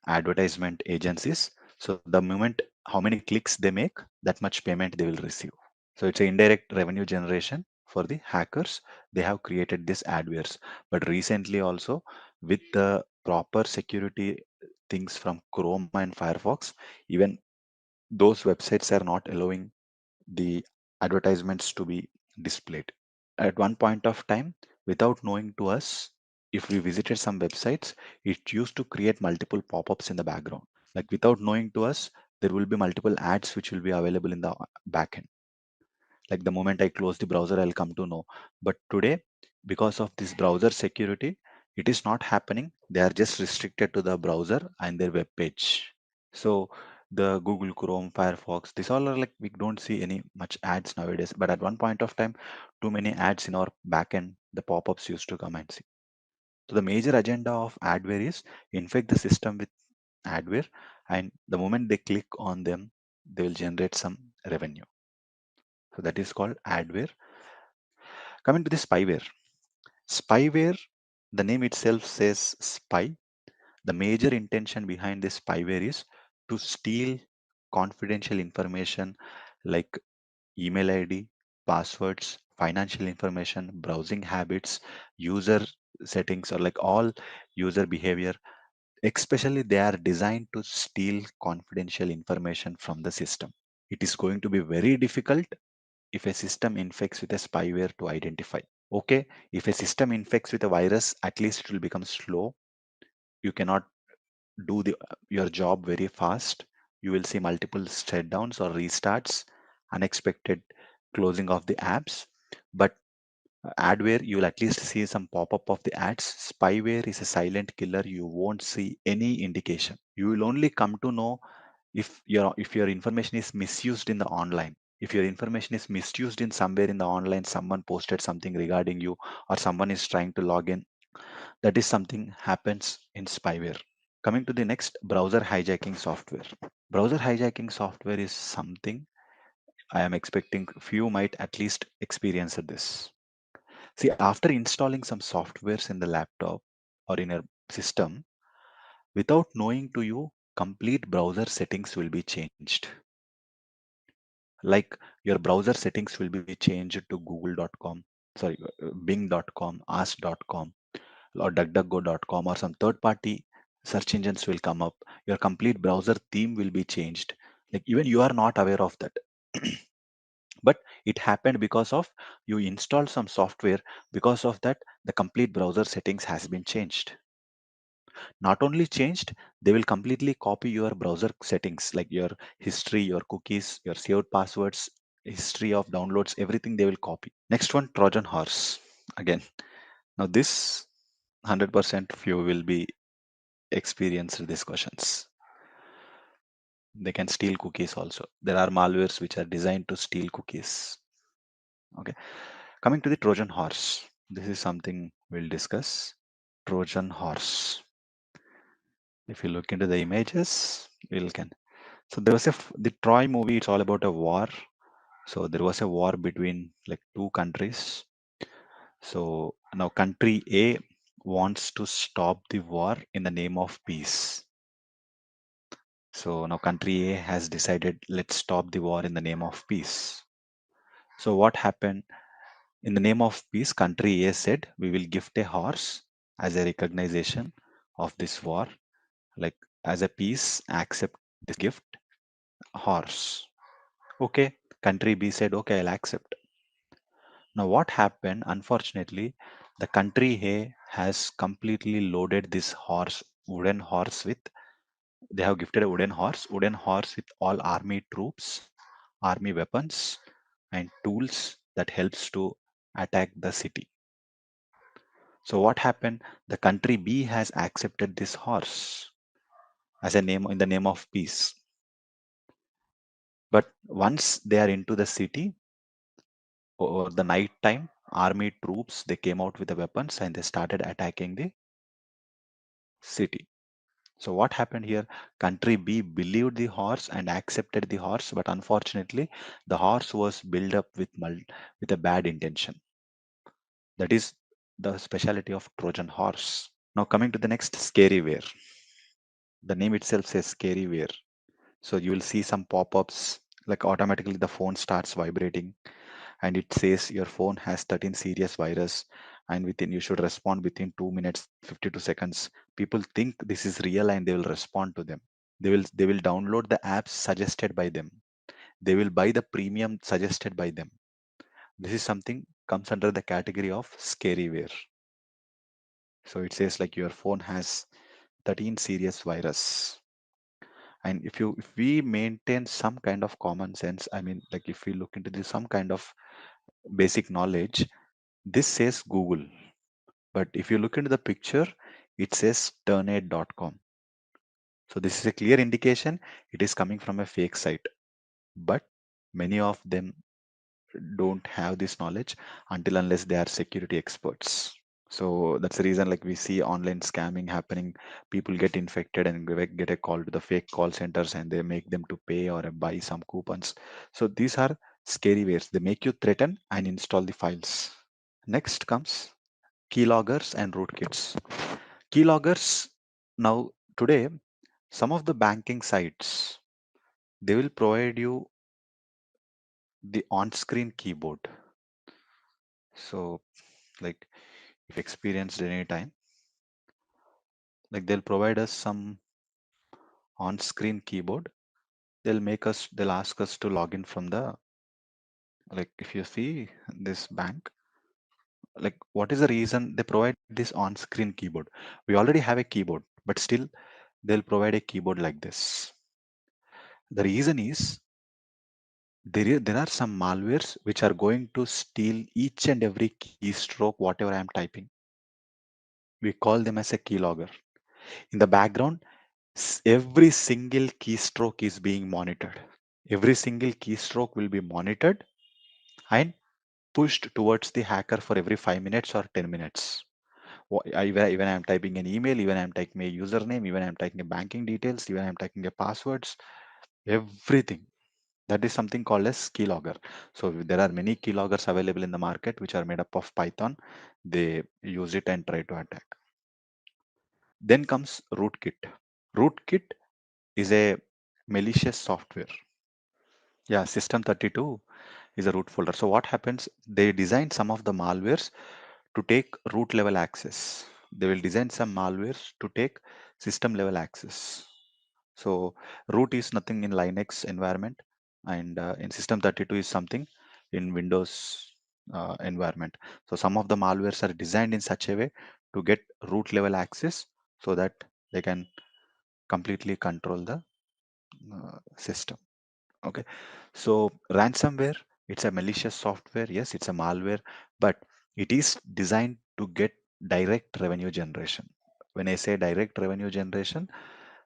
advertisement agencies. So the moment how many clicks they make, that much payment they will receive. So it's an indirect revenue generation for the hackers. They have created this adwares. But recently also, with the proper security things from Chrome and Firefox, even those websites are not allowing the advertisements to be displayed. At one point of time, without knowing to us, if we visited some websites, it used to create multiple pop-ups in the background. Like without knowing to us, there will be multiple ads which will be available in the backend. Like the moment I close the browser, I'll come to know. But today, because of this browser security, it is not happening. They are just restricted to the browser and their web page. So the Google Chrome, Firefox, these all are like, we don't see any much ads nowadays. But at one point of time, too many ads in our backend, the pop-ups used to come and see. So the major agenda of adware is infect the system with adware, and the moment they click on them, they will generate some revenue. So that is called adware. Coming to the spyware. Spyware, the name itself says spy. The major intention behind this spyware is to steal confidential information like email ID, passwords, financial information, browsing habits, user settings, or like all user behavior. Especially, they are designed to steal confidential information from the system. It is going to be very difficult if a system infects with a spyware to identify. Okay, if a system infects with a virus, at least it will become slow. You cannot do your job very fast. You will see multiple shutdowns or restarts, unexpected closing of the apps. But adware, you will at least see some pop-up of the ads. Spyware is a silent killer. You won't see any indication. You will only come to know if your information is misused in the online. If your information is misused in somewhere in the online, someone posted something regarding you, or someone is trying to log in, that is something happens in spyware. Coming to the next, browser hijacking software. Browser hijacking software is something I am expecting few might at least experience this. See, after installing some softwares in the laptop or in your system, without knowing to you, complete browser settings will be changed. Like your browser settings will be changed to google.com, sorry, bing.com, ask.com, or duckduckgo.com, or some third party search engines will come up. Your complete browser theme will be changed. Like even you are not aware of that. But it happened because of you installed some software. Because of that, the complete browser settings has been changed. Not only changed, they will completely copy your browser settings, like your history, your cookies, your saved passwords, history of downloads, everything they will copy. Next one, Trojan horse. Again, now this 100% few will be experienced these questions. They can steal cookies also. There are malwares which are designed to steal cookies. Okay. Coming to the Trojan horse. This is something we'll discuss. Trojan horse. If you look into the images, we'll can. So there was the Troy movie. It's all about a war. So there was a war between like two countries. So now country A wants to stop the war in the name of peace. So now country A has decided, let's stop the war in the name of peace. So what happened? In the name of peace, country A said, we will gift a horse as a recognition of this war. Like as a peace, accept this gift, horse. Okay, country B said, okay, I'll accept. Now what happened? Unfortunately, the country A has completely loaded this horse, wooden horse with, they have gifted a wooden horse with all army troops, army weapons, and tools that helps to attack the city. So what happened? The country B has accepted this horse as a name in the name of peace. But once they are into the city, or the night time, army troops they came out with the weapons and they started attacking the city. So what happened here? Country B believed the horse and accepted the horse, but unfortunately, the horse was built up with a bad intention. That is the specialty of Trojan horse. Now coming to the next, scaryware. The name itself says scaryware. So you will see some pop-ups, like automatically the phone starts vibrating and it says your phone has 13 serious virus, and within you should respond within 2 minutes 52 seconds. People think this is real and they will respond to them. They will download the apps suggested by them. They will buy the premium suggested by them. This is something comes under the category of scaryware. So it says like your phone has 13 serious virus. And if we maintain some kind of common sense, I mean, like if we look into this some kind of basic knowledge, this says Google, but if you look into the picture, it says turnate.com. So this is a clear indication it is coming from a fake site, but many of them don't have this knowledge until unless they are security experts. So that's the reason like we see online scamming happening. People get infected and get a call to the fake call centers and they make them to pay or buy some coupons. So these are scary ways. They make you threaten and install the files. Next comes keyloggers and rootkits. Keyloggers, now today, some of the banking sites, they will provide you the on-screen keyboard. So like if experienced any time, like they'll provide us some on-screen keyboard. They'll ask us to log in from the, like if you see this bank, like what is the reason they provide this on-screen keyboard? We already have a keyboard, but still they'll provide a keyboard like this. The reason is there are some malwares which are going to steal each and every keystroke, whatever I am typing. We call them as a keylogger. In the background, every single keystroke is being monitored. Every single keystroke will be monitored and pushed towards the hacker for every 5 minutes or 10 minutes. Even I'm typing an email, even I'm typing a username, even I'm typing a banking details, even I'm typing a passwords, everything. That is something called as keylogger. So there are many keyloggers available in the market which are made up of Python. They use it and try to attack. Then comes rootkit. Rootkit is a malicious software. Yeah, System32 is a root folder. So what happens? They design some of the malwares to take root level access. They will design some malwares to take system level access. So root is nothing in Linux environment, and in System32 is something in Windows environment. So some of the malwares are designed in such a way to get root level access so that they can completely control the system. Okay, so ransomware, it's a malicious software. Yes, it's a malware, but it is designed to get direct revenue generation. When I say direct revenue generation,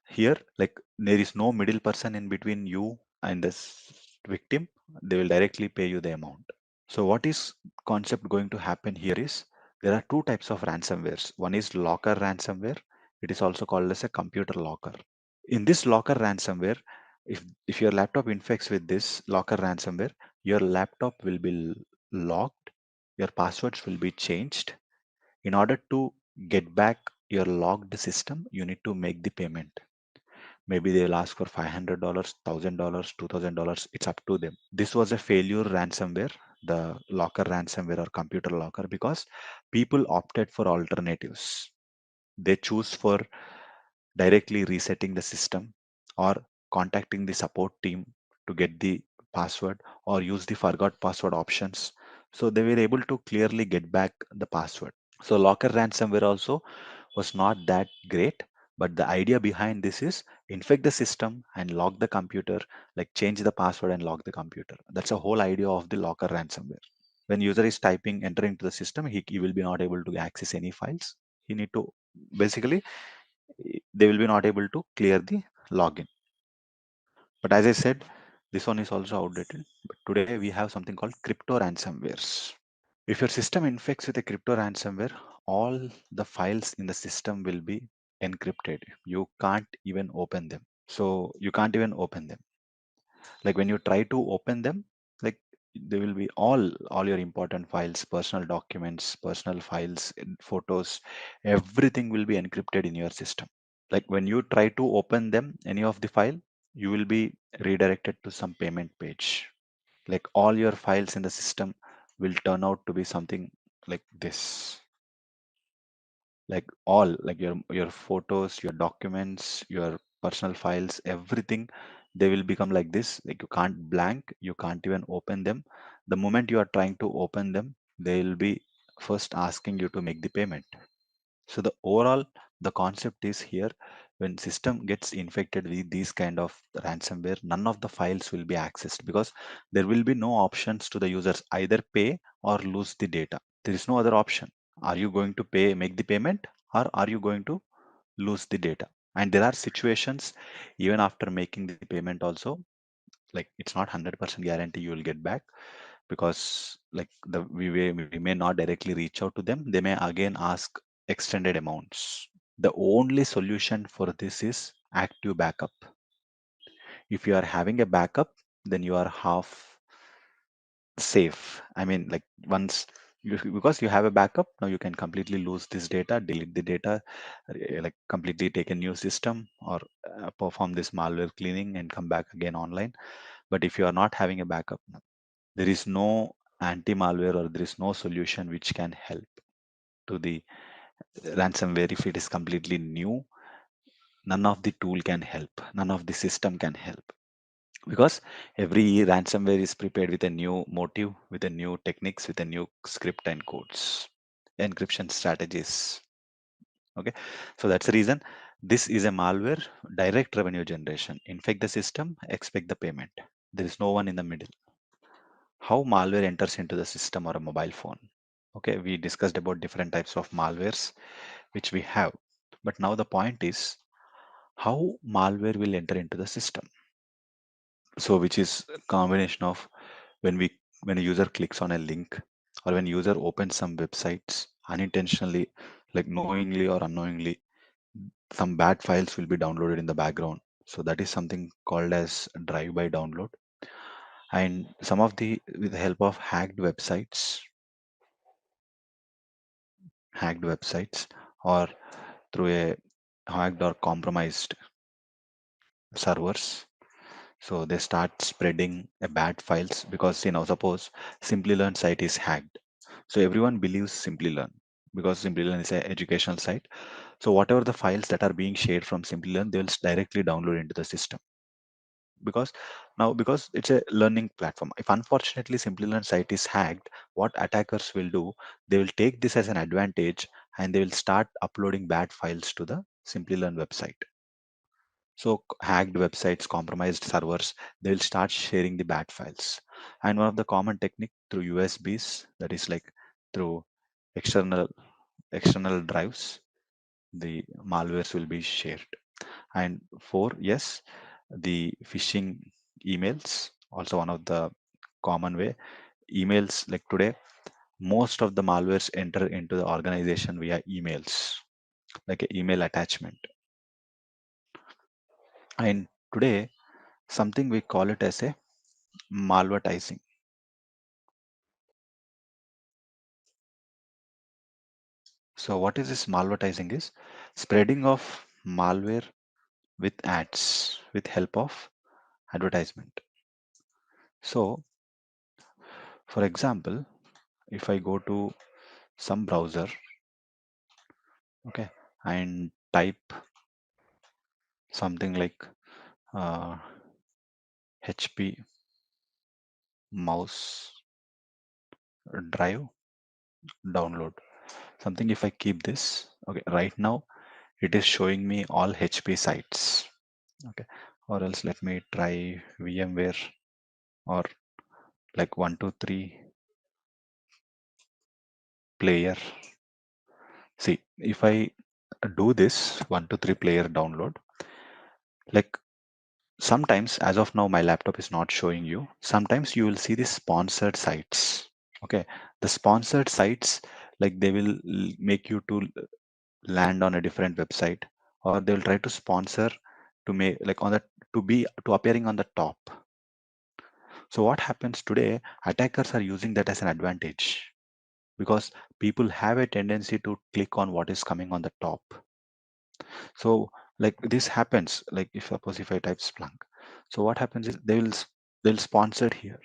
here, like there is no middle person in between you and this victim. They will directly pay you the amount. So what is concept going to happen here is there are two types of ransomwares. One is locker ransomware. It is also called as a computer locker. In this locker ransomware, if your laptop infects with this locker ransomware, your laptop will be locked, your passwords will be changed. In order to get back your logged system, you need to make the payment. Maybe they'll ask for $500, $1,000, $2,000. It's up to them. This was a failure ransomware, the locker ransomware or computer locker, because people opted for alternatives. They choose for directly resetting the system or contacting the support team to get the password or use the forgot password options. So they were able to clearly get back the password. So locker ransomware also was not that great, but the idea behind this is infect the system and lock the computer, like change the password and lock the computer. That's the whole idea of the locker ransomware. When user is typing, entering to the system, he will be not able to access any files. He need to basically they will be not able to clear the login. But as I said, this one is also outdated. But today we have something called crypto ransomwares. If your system infects with a crypto ransomware, all the files in the system will be encrypted. You can't even open them. So you can't even open them. Like when you try to open them, like there will be all your important files, personal documents, personal files, photos, everything will be encrypted in your system. Like when you try to open them, any of the file, you will be redirected to some payment page. Like all your files in the system will turn out to be something like this. Like all, like your photos, your documents, your personal files, everything, they will become like this. Like you can't blank, you can't even open them. The moment you are trying to open them, they will be first asking you to make the payment. So the overall, the concept is here, when system gets infected with these kind of ransomware, none of the files will be accessed because there will be no options to the users, either pay or lose the data. There is no other option. Are you going to pay, make the payment, or are you going to lose the data? And there are situations, even after making the payment also, like it's not 100% guarantee you will get back. because like we may not directly reach out to them. They may again ask extended amounts. The only solution for this is active backup. If you are having a backup, then you are half safe. I mean, like once you, because you have a backup, now you can completely lose this data, delete the data, like completely take a new system or perform this malware cleaning and come back again online. But if you are not having a backup, there is no anti-malware or there is no solution which can help to the ransomware. If it is completely new, none of the tool can help, none of the system can help, because every ransomware is prepared with a new motive, with a new techniques, with a new script and codes, encryption strategies. Okay, so that's the reason this is a malware. Direct revenue generation, infect the system, expect the payment. There is no one in the middle. How malware enters into the system or a mobile phone? Okay, we discussed about different types of malwares which we have, but now the point is how malware will enter into the system. So which is a combination of when we when a user clicks on a link, or when user opens some websites unintentionally, like knowingly or unknowingly, some bad files will be downloaded in the background. So that is something called as drive by download. And some of the, with the help of hacked websites, or through a hacked or compromised servers, so they start spreading a bad files. Because suppose Simplilearn site is hacked, so everyone believes Simplilearn, because Simplilearn is an educational site. So whatever the files that are being shared from Simplilearn, they will directly download into the system, because now, because it's a learning platform. If unfortunately Simplilearn site is hacked, what attackers will do, they will take this as an advantage and they will start uploading bad files to the Simplilearn website. So hacked websites, compromised servers, they will start sharing the bad files. And one of the common technique through USBs, that is like through external external drives, the malwares will be shared. And four, yes, the phishing emails, also one of the common way. Emails, like today, most of the malwares enter into the organization via emails, like an email attachment. And today, something we call it as a malvertising. So what is this malvertising is? Spreading of malware with ads with help of advertisement. So for example, if I go to some browser, okay, and type something like uh, HP mouse drive download, something, if I keep this, okay, right now it is showing me all HP sites, okay. Or else let me try VMware, or like 123 player. See, if I do this 123 player download, like sometimes, as of now my laptop is not showing you, sometimes you will see the sponsored sites. Okay, the sponsored sites, like they will make you to land on a different website, or they will try to sponsor to make like on the, to be to appearing on the top. So what happens today, attackers are using that as an advantage, because people have a tendency to click on what is coming on the top. So like this happens, like if suppose if I type Splunk, so what happens is they'll sponsor here.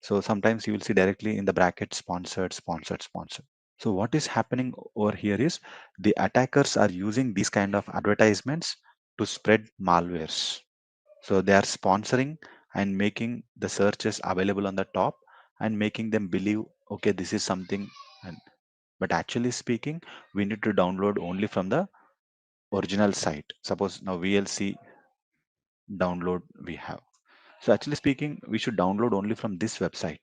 So sometimes you will see directly in the bracket sponsored, sponsored, sponsored. So what is happening over here is the attackers are using these kind of advertisements to spread malwares. So they are sponsoring and making the searches available on the top and making them believe, okay, this is something. And but actually speaking, we need to download only from the original site. Suppose now VLC download we have. So actually speaking, we should download only from this website.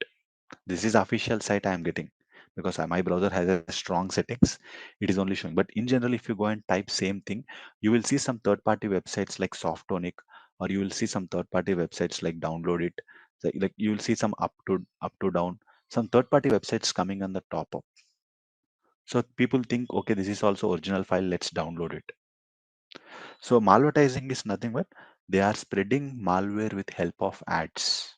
This is official site I am getting, because my browser has a strong settings. It is only showing. But in general, if you go and type same thing, you will see some third-party websites like Softonic, or you will see some third-party websites like Download It. So like you will see some up to down, some third-party websites coming on the top of. So people think, okay, this is also original file, let's download it. So malvertising is nothing but they are spreading malware with help of ads.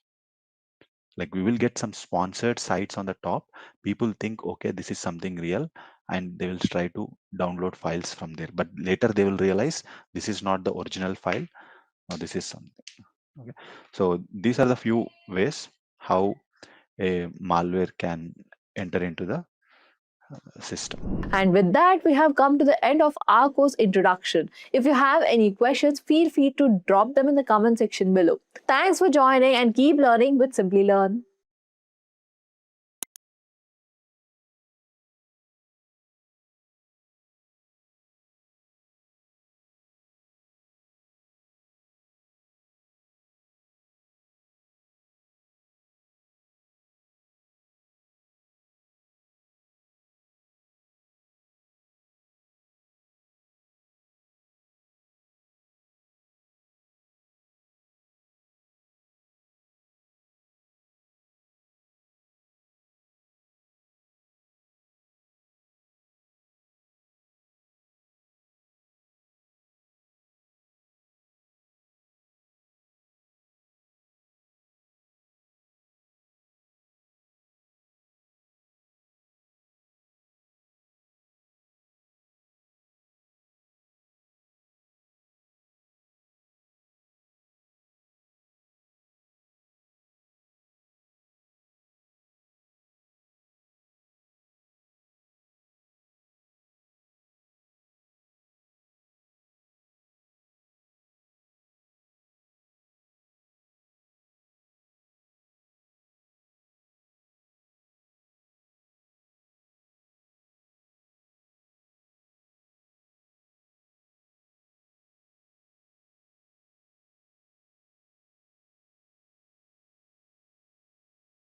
Like we will get some sponsored sites on the top. People think, okay, this is something real, and they will try to download files from there. But later they will realize this is not the original file, or this is something. Okay. So these are the few ways how a malware can enter into the system. And with that, we have come to the end of our course introduction. If you have any questions, feel free to drop them in the comment section below. Thanks for joining and keep learning with Simply Learn.